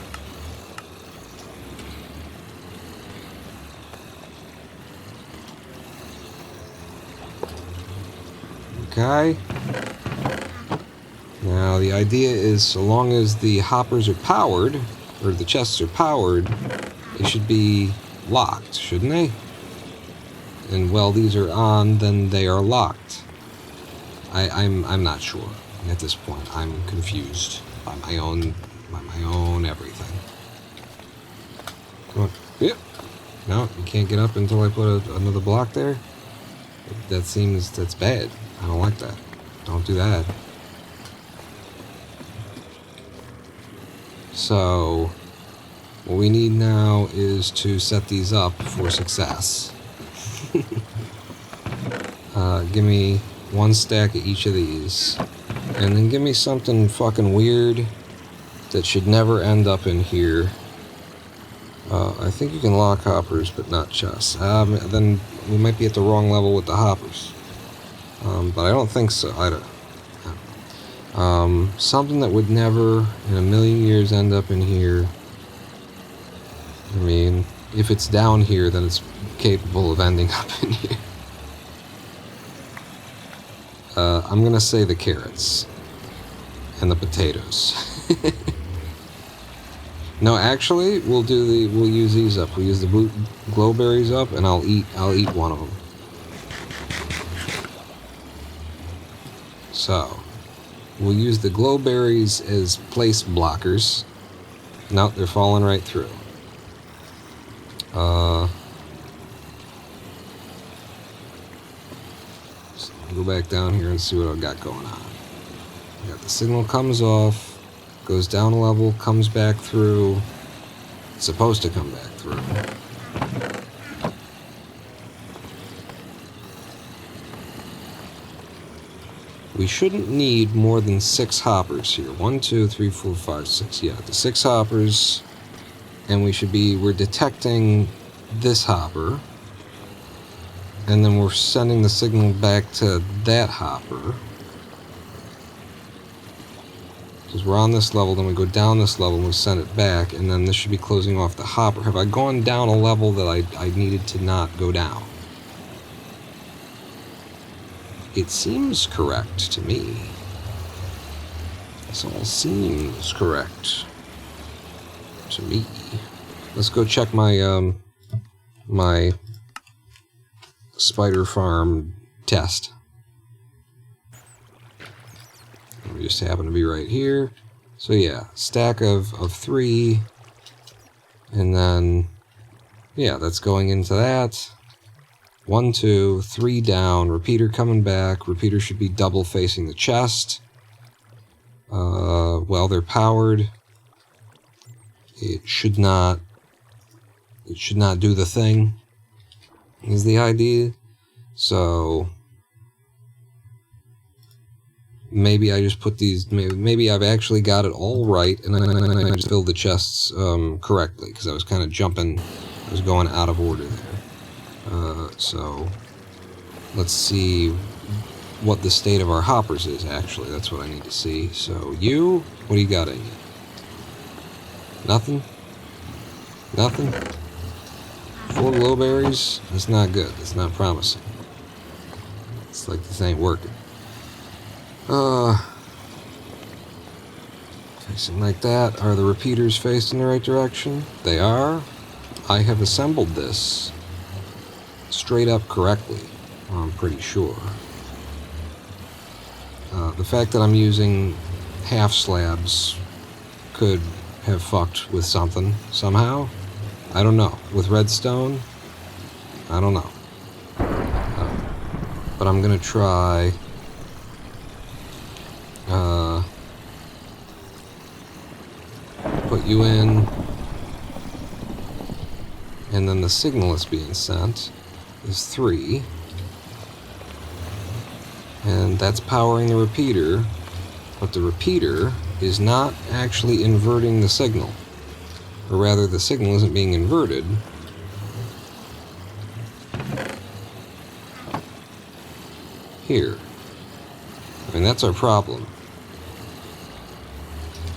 Okay. Now the idea is, so long as the hoppers are powered, or the chests are powered, they should be locked, shouldn't they? And while these are on, then they are locked. I'm not sure at this point. I'm confused by my own everything. Come on. Yep. No, you can't get up until I put another block there. That's bad. I don't like that. Don't do that. So, what we need now is to set these up for success. Give me one stack of each of these, and then give me something fucking weird that should never end up in here. I think you can lock hoppers, but not chests. Then we might be at the wrong level with the hoppers. But I don't think so. Something that would never in a million years end up in here. I mean, if it's down here, then it's capable of ending up in here. I'm gonna say the carrots and the potatoes. No, actually, we'll use these up. We'll use the glowberries up, and I'll eat one of them. So, we'll use the glowberries as place blockers. Nope, they're falling right through. Go back down here and see what I've got going on. I got the signal comes off, goes down a level, comes back through. It's supposed to come back through. We shouldn't need more than 6 hoppers here. 1, 2, 3, 4, 5, 6. Yeah, the 6 hoppers. And we're detecting this hopper. And then we're sending the signal back to that hopper. Because we're on this level, then we go down this level and we send it back, and then this should be closing off the hopper. Have I gone down a level that I needed to not go down? It seems correct to me. This all seems correct to me. Let's go check my my spider farm test. We just happen to be right here. So yeah, stack of 3. And then, yeah, that's going into that. 1, 2, 3 down. Repeater coming back. Repeater should be double facing the chest. Well, they're powered. It should not do the thing, is the idea. So maybe I just put these, maybe I've actually got it all right, and I just filled the chests correctly, because I was kind of jumping, I was going out of order there. So let's see what the state of our hoppers is, actually. That's what I need to see. So you, what do you got in you? Nothing? Nothing? 4 glowberries? That's not good. That's not promising. It's like this ain't working. Facing like that. Are the repeaters faced in the right direction? They are. I have assembled this straight up correctly, I'm pretty sure. The fact that I'm using half slabs could have fucked with something somehow. I don't know. With redstone, I don't know. But I'm gonna try put you in, and then the signal that's being sent is 3, and that's powering the repeater, but the repeater is not actually inverting the signal, or rather the signal isn't being inverted. Here. I mean, that's our problem.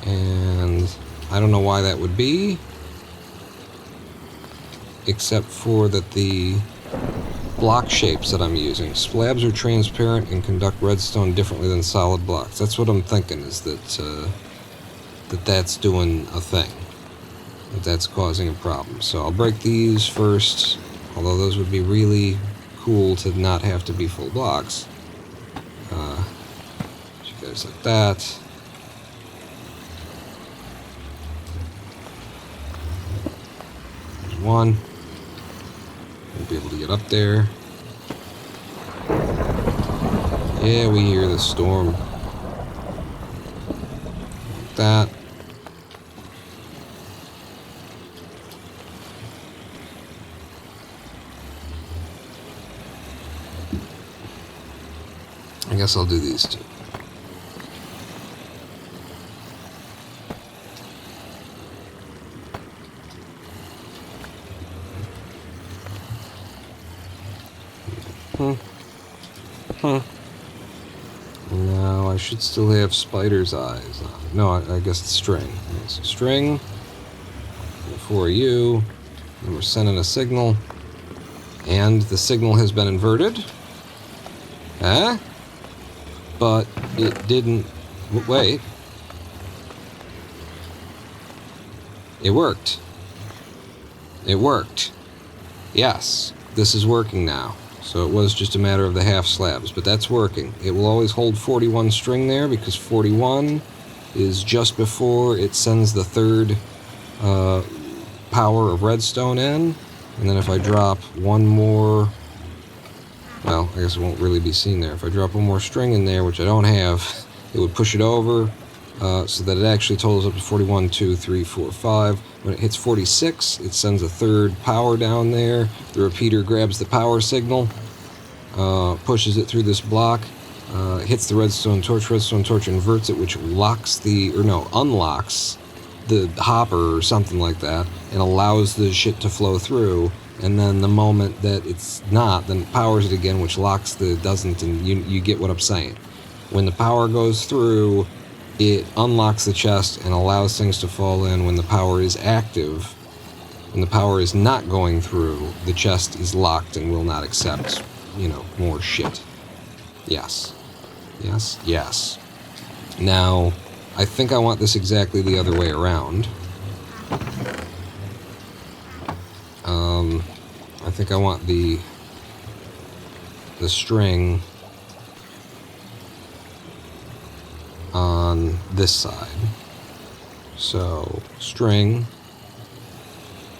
And I don't know why that would be, except for that the block shapes that I'm using, slabs are transparent and conduct redstone differently than solid blocks. That's what I'm thinking, is that that's doing a thing, that's causing a problem. So I'll break these first, although those would be really cool to not have to be full blocks. You guys like that. There's one. Won't be able to get up there. Yeah, we hear the storm. Like that. I guess I'll do these two. Now I should still have spider's eyes on it. No, I guess it's string. Okay, so string for you, and we're sending a signal, and the signal has been inverted. Huh? But it didn't. Wait. It worked. It worked. Yes, this is working now. So it was just a matter of the half slabs, but that's working. It will always hold 41 string there, because 41 is just before it sends the third power of redstone in. And then if I drop one more, well, I guess it won't really be seen there. If I drop one more string in there, which I don't have, it would push it over so that it actually totals up to 41, 2, 3, 4, 5. When it hits 46, it sends a third power down there. The repeater grabs the power signal, pushes it through this block, hits the redstone torch inverts it, which unlocks the hopper or something like that, and allows the shit to flow through. And then the moment that it's not, then it powers it again, which locks the doesn't, and you get what I'm saying. When the power goes through, it unlocks the chest and allows things to fall in. When the power is active, when the power is not going through, the chest is locked and will not accept, more shit. Yes. Yes. Yes. Now, I think I want this exactly the other way around. I think I want the string on this side. So string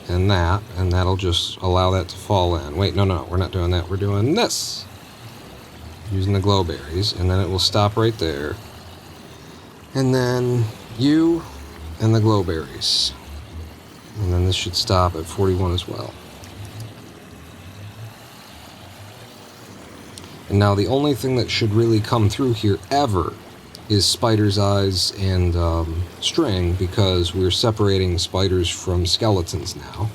and that'll just allow that to fall in. Wait, no, we're not doing that. We're doing this. Using the glow berries, and then it will stop right there. And then you and the glow berries. And then this should stop at 41 as well. And now the only thing that should really come through here ever is spider's eyes and string, because we're separating spiders from skeletons now.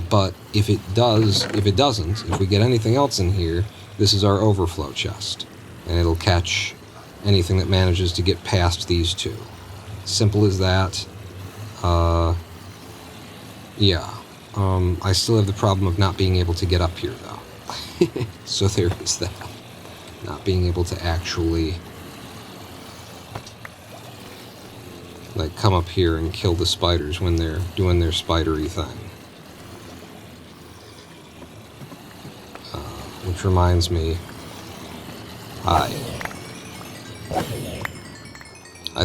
But if it doesn't, if we get anything else in here, this is our overflow chest, and it'll catch anything that manages to get past these two. Simple as that. Yeah. I still have the problem of not being able to get up here, though. So there is that. Not being able to actually, like, come up here and kill the spiders when they're doing their spidery thing. Which reminds me, I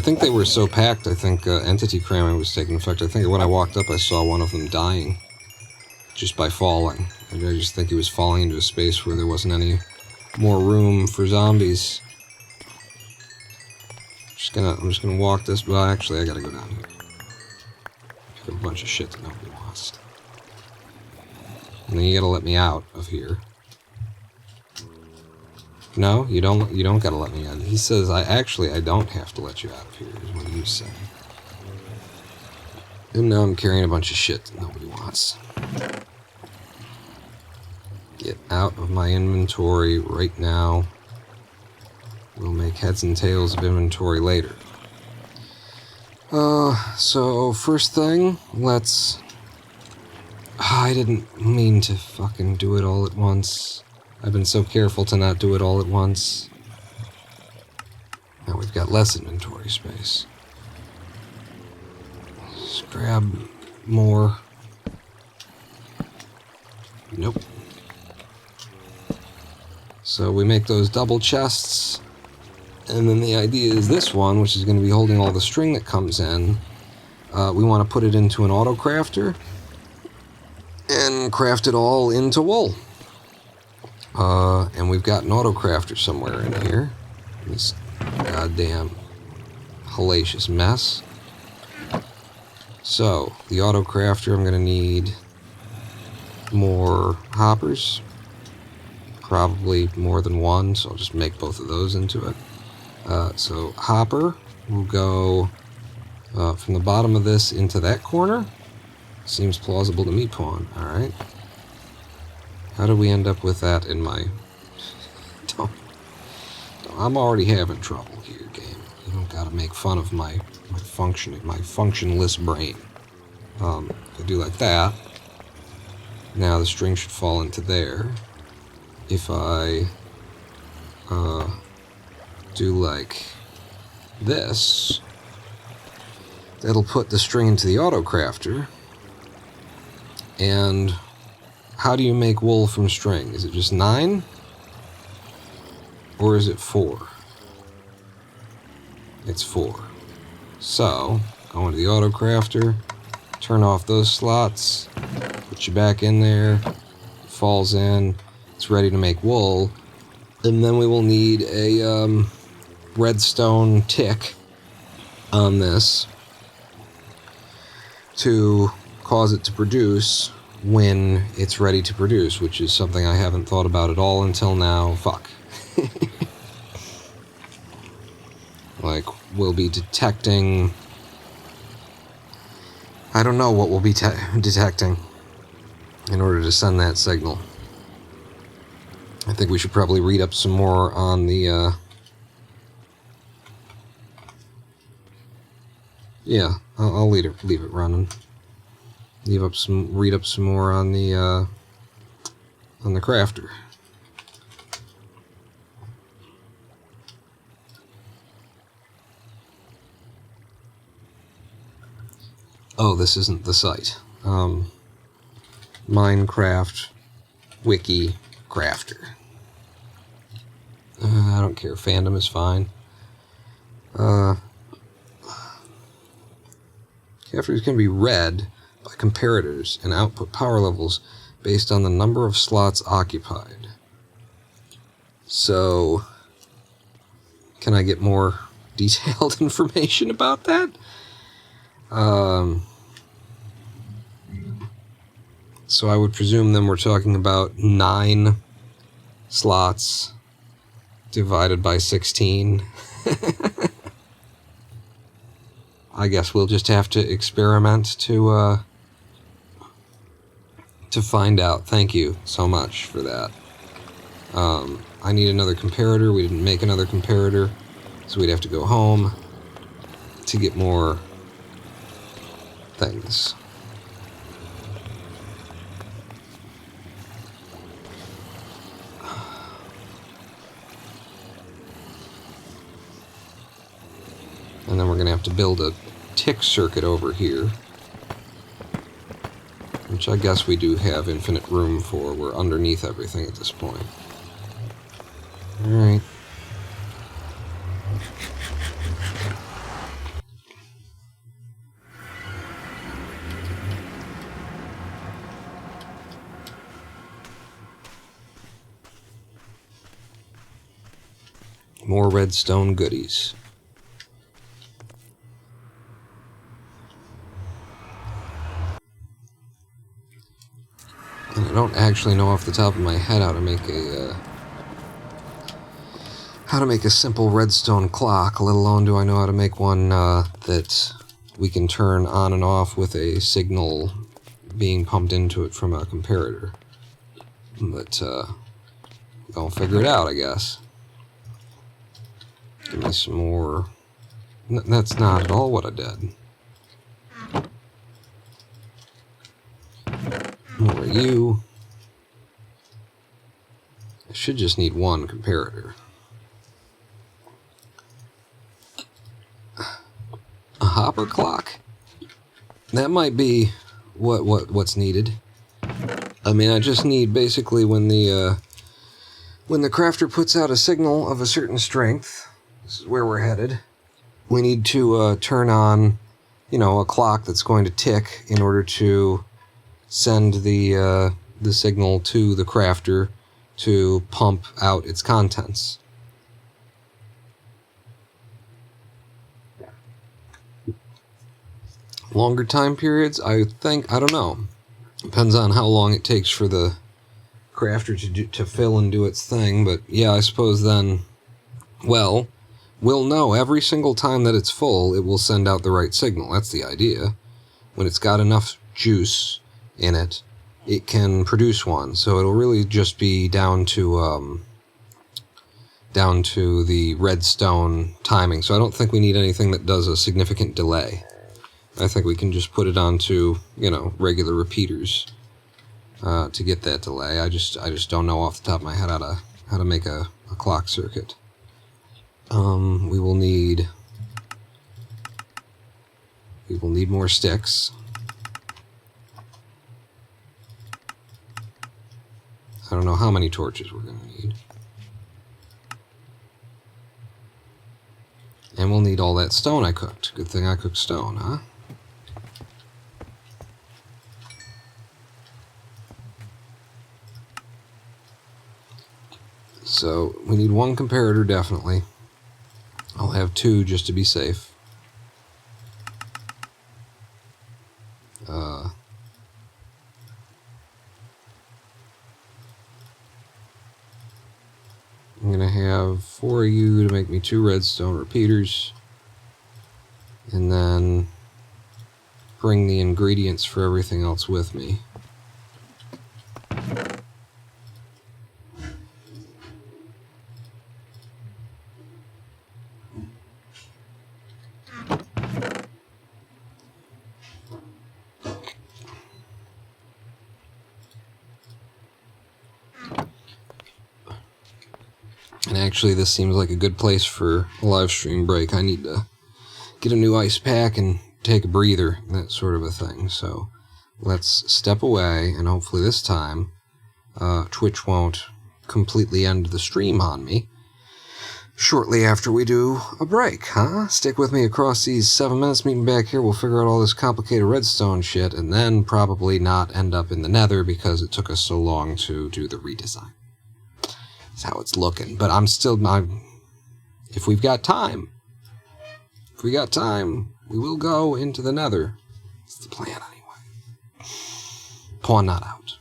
think they were so packed, I think entity cramming was taking effect. I think when I walked up, I saw one of them dying just by falling. I just think he was falling into a space where there wasn't any more room for zombies. I'm just gonna walk this. Well, actually, I gotta go down here. Pick up a bunch of shit that nobody wants. And then you gotta let me out of here. No, you don't gotta let me out. He says, I don't have to let you out of here, is what you say. And now I'm carrying a bunch of shit that nobody wants. Get out of my inventory right now. We'll make heads and tails of inventory later. So first thing, let's... I didn't mean to fucking do it all at once. I've been so careful to not do it all at once. Now we've got less inventory space. Just grab more. Nope. So we make those double chests. And then the idea is this one, which is going to be holding all the string that comes in. We want to put it into an auto crafter and craft it all into wool. And we've got an auto crafter somewhere in here. This goddamn hellacious mess. So, the auto crafter, I'm going to need more hoppers. Probably more than one, so I'll just make both of those into it. So, hopper will go from the bottom of this into that corner. Seems plausible to me, Pawn. Alright. How do we end up with that in my... I'm already having trouble here, game. You don't gotta make fun of my functionless brain. If I do like that, now the string should fall into there. If I do like this, that'll put the string into the auto crafter. And how do you make wool from string? Is it just 9? Or is it 4? It's 4. So, go into the auto crafter, turn off those slots, put you back in there, it falls in, it's ready to make wool, and then we will need a redstone tick on this to cause it to produce when it's ready to produce, which is something I haven't thought about at all until now. Fuck. Like, we'll be detecting... I don't know what we'll be detecting in order to send that signal. I think we should probably read up some more on the... Yeah, I'll leave it running. Read up some more on the crafter. Oh, this isn't the site. Minecraft Wiki Crafter. I don't care. Fandom is fine. Crafters can be read by comparators and output power levels based on the number of slots occupied. So, can I get more detailed information about that? So I would presume then we're talking about 9 slots divided by 16. I guess we'll just have to experiment to find out. Thank you so much for that. I need another comparator. We didn't make another comparator, so we'd have to go home to get more things. And then we're going to have to build a tick circuit over here, which I guess we do have infinite room for. We're underneath everything at this point. Alright. More redstone goodies. And I don't actually know off the top of my head how to make a simple redstone clock, let alone do I know how to make one that we can turn on and off with a signal being pumped into it from a comparator. But I'll figure it out, I guess. Give me some more. That's not at all what I did. More of you. I should just need one comparator. A hopper clock? That might be what's needed. I mean, I just need basically when the crafter puts out a signal of a certain strength. This is where we're headed. We need to turn on, a clock that's going to tick in order to send the signal to the crafter to pump out its contents. Longer time periods, I don't know. Depends on how long it takes for the crafter to fill and do its thing, but yeah, I suppose then, well, we'll know every single time that it's full, it will send out the right signal. That's the idea. When it's got enough juice in it, it can produce one. So it'll really just be down to the redstone timing. So I don't think we need anything that does a significant delay. I think we can just put it onto, regular repeaters to get that delay. I just don't know off the top of my head how to make a clock circuit. We will need more sticks. I don't know how many torches we're going to need. And we'll need all that stone I cooked. Good thing I cooked stone, huh? So, we need one comparator, definitely. I'll have 2 just to be safe. I'm going to have 4 of you to make me 2 redstone repeaters. And then bring the ingredients for everything else with me. And actually, this seems like a good place for a live stream break. I need to get a new ice pack and take a breather, that sort of a thing. So let's step away, and hopefully this time Twitch won't completely end the stream on me shortly after we do a break, huh? Stick with me across these 7 minutes, meet me back here, we'll figure out all this complicated redstone shit, and then probably not end up in the nether because it took us so long to do the redesign. That's how it's looking. But if we've got time, we will go into the nether. It's the plan anyway. Pawn not out.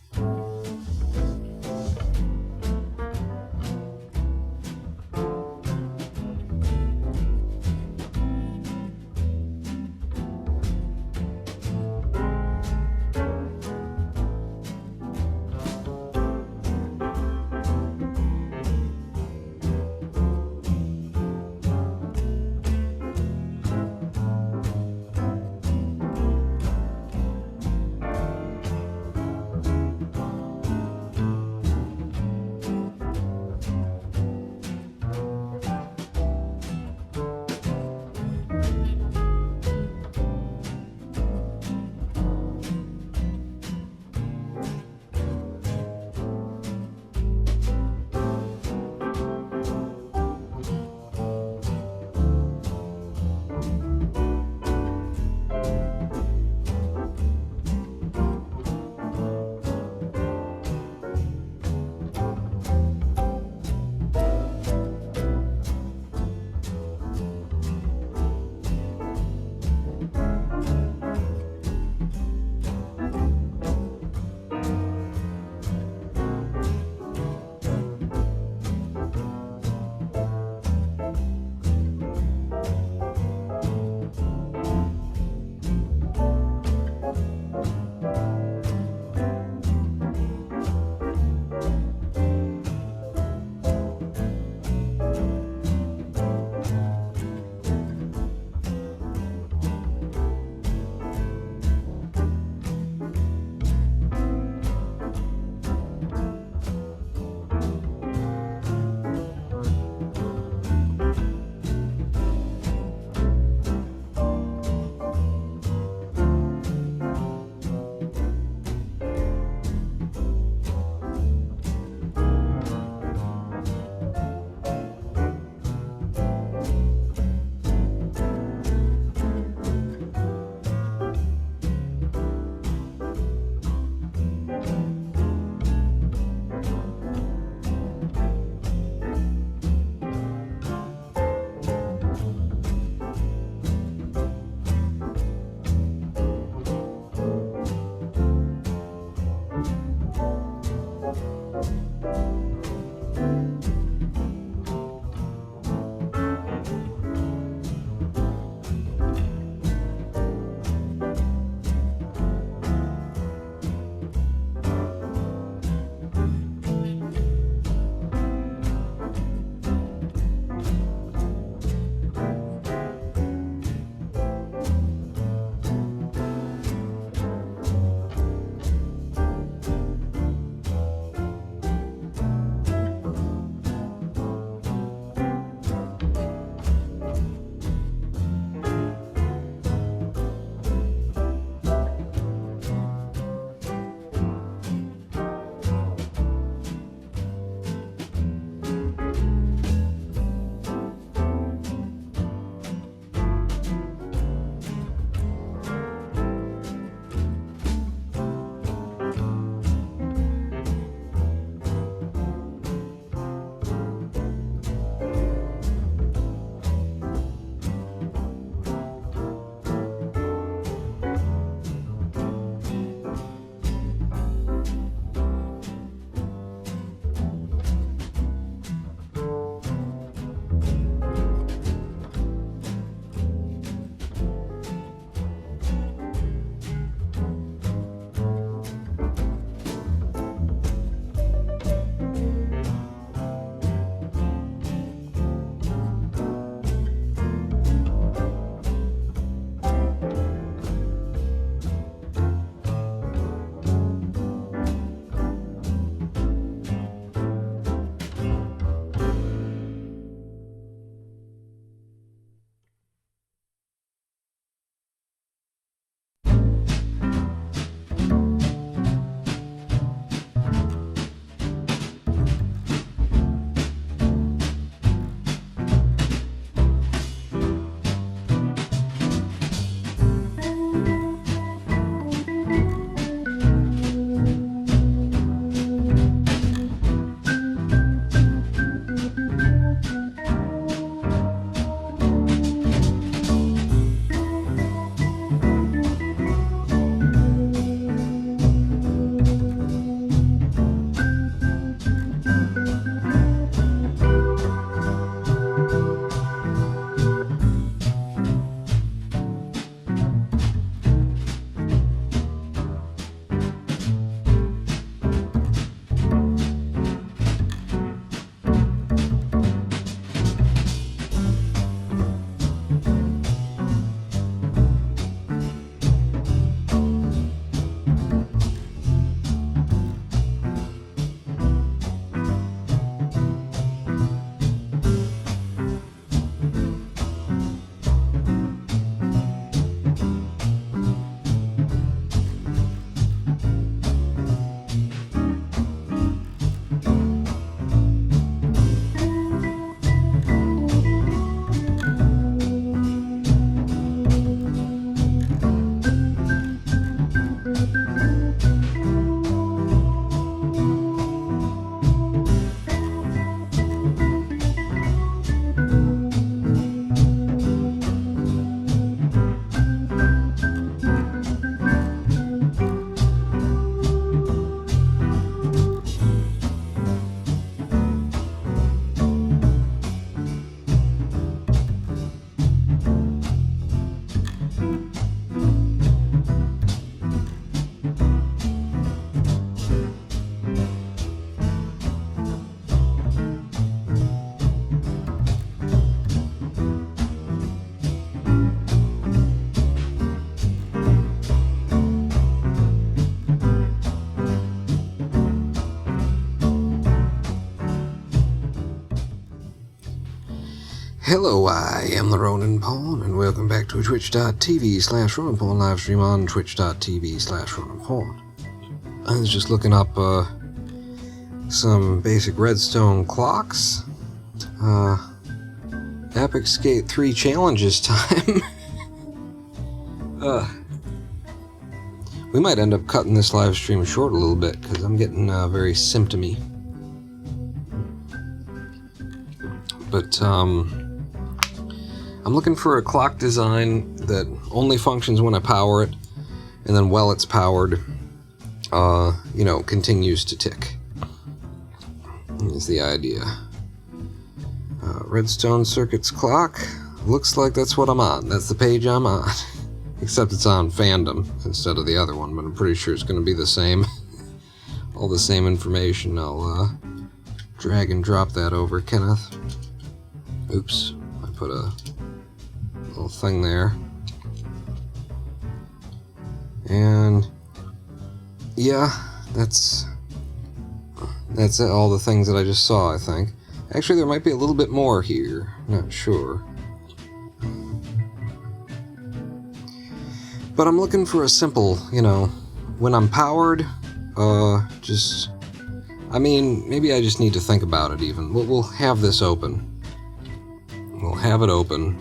Hello, I am the Ronin Pawn, and welcome back to twitch.tv/Ronin Pawn live stream on twitch.tv/Ronin Pawn. I was just looking up some basic redstone clocks. Epic Skate 3 challenges time. We might end up cutting this live stream short a little bit because I'm getting very symptomy. But I'm looking for a clock design that only functions when I power it, and then while it's powered, continues to tick. Is the idea. Redstone Circuits clock. Looks like that's what I'm on. That's the page I'm on. Except it's on fandom instead of the other one, but I'm pretty sure it's going to be the same. All the same information. I'll drag and drop that over, Kenneth. Oops, I put a little thing there. And yeah, that's all the things that I just saw, I think. Actually, there might be a little bit more here. Not sure. But I'm looking for a simple, when I'm powered, maybe I just need to think about it even. We'll have this open. We'll have it open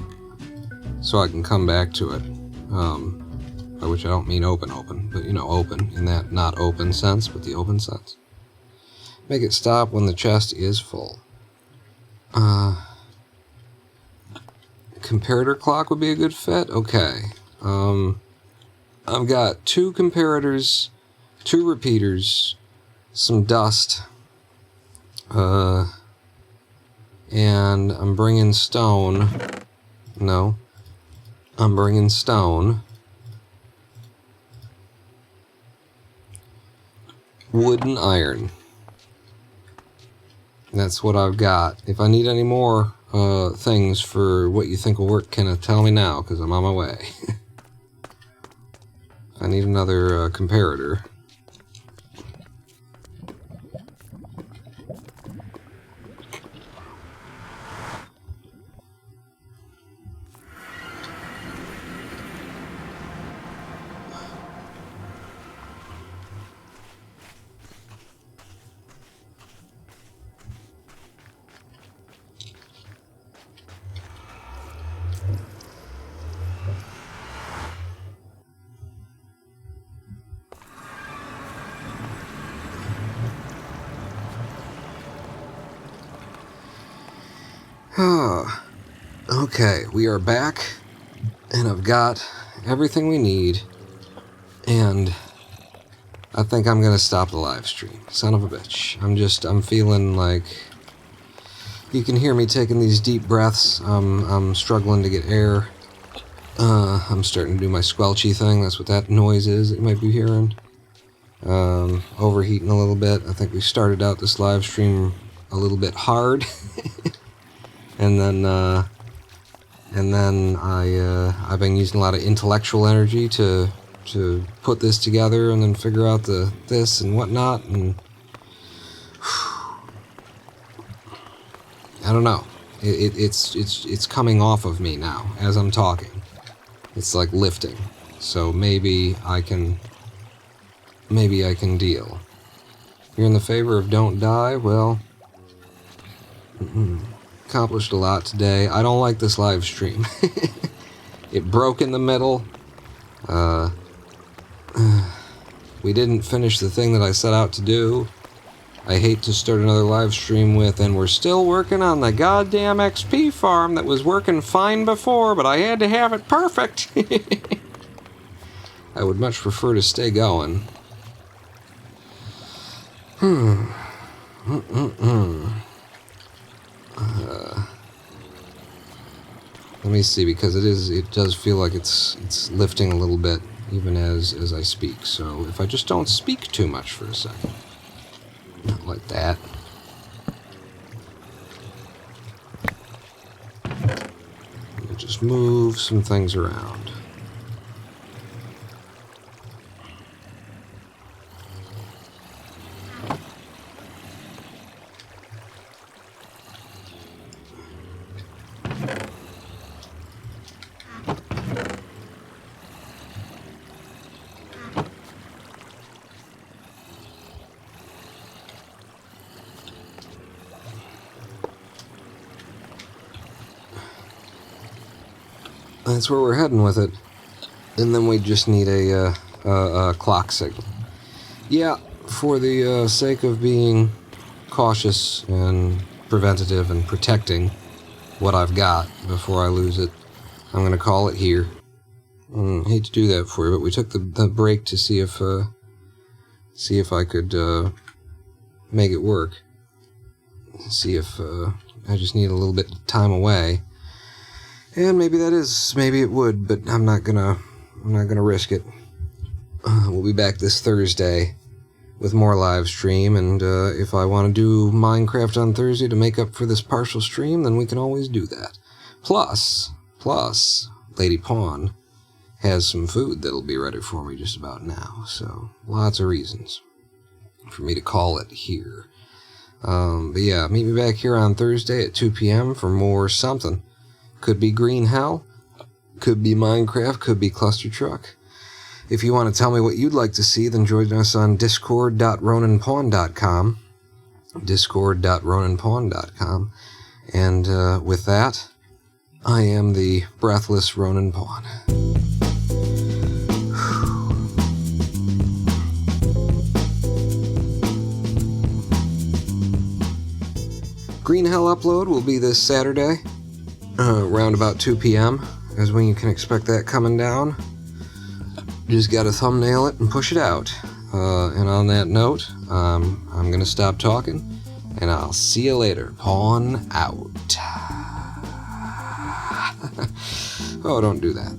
so I can come back to it. By which I don't mean open, but, open in that not open sense, but the open sense. Make it stop when the chest is full. Comparator clock would be a good fit? Okay. I've got 2 comparators, 2 repeaters, some dust, and I'm bringing stone. No. I'm bringing stone. Wood and iron. That's what I've got. If I need any more things for what you think will work, Kenneth, tell me now, because I'm on my way. I need another comparator. Okay, we are back, and I've got everything we need, and I think I'm gonna stop the live stream. Son of a bitch. I'm feeling like you can hear me taking these deep breaths. I'm struggling to get air. I'm starting to do my squelchy thing. That's what that noise is that you might be hearing. Overheating a little bit. I think we started out this live stream a little bit hard. And then I've been using a lot of intellectual energy to put this together and then figure out this and whatnot, and I don't know. It's coming off of me now as I'm talking. It's like lifting. So maybe I can deal. You're in the favor of don't die? Well, accomplished a lot today. I don't like this live stream. It broke in the middle. We didn't finish the thing that I set out to do. I hate to start another live stream with, and we're still working on the goddamn XP farm that was working fine before, but I had to have it perfect. I would much prefer to stay going. Let me see, because it does feel like it's lifting a little bit even as I speak. So if I just don't speak too much for a second, not like that. Let me just move some things around. That's where we're heading with it. And then we just need a clock signal. Yeah, for the sake of being cautious and preventative and protecting what I've got before I lose it, I'm going to call it here. Hate to do that for you, but we took the break to see if I could make it work. See if I just need a little bit of time away. And maybe it would, but I'm not gonna risk it. We'll be back this Thursday with more live stream, and if I want to do Minecraft on Thursday to make up for this partial stream, then we can always do that. Plus, Lady Pawn has some food that'll be ready for me just about now, so lots of reasons for me to call it here. But yeah, meet me back here on Thursday at 2 p.m. for more something. Could be Green Hell, could be Minecraft, could be Cluster Truck. If you want to tell me what you'd like to see, then join us on discord.roninpawn.com. discord.roninpawn.com. And with that, I am the breathless Ronin Pawn. Green Hell upload will be this Saturday, around about 2 p.m. is when you can expect that coming down. Just gotta thumbnail it and push it out. And on that note, I'm gonna stop talking, and I'll see you later. Pawn out. Oh, don't do that.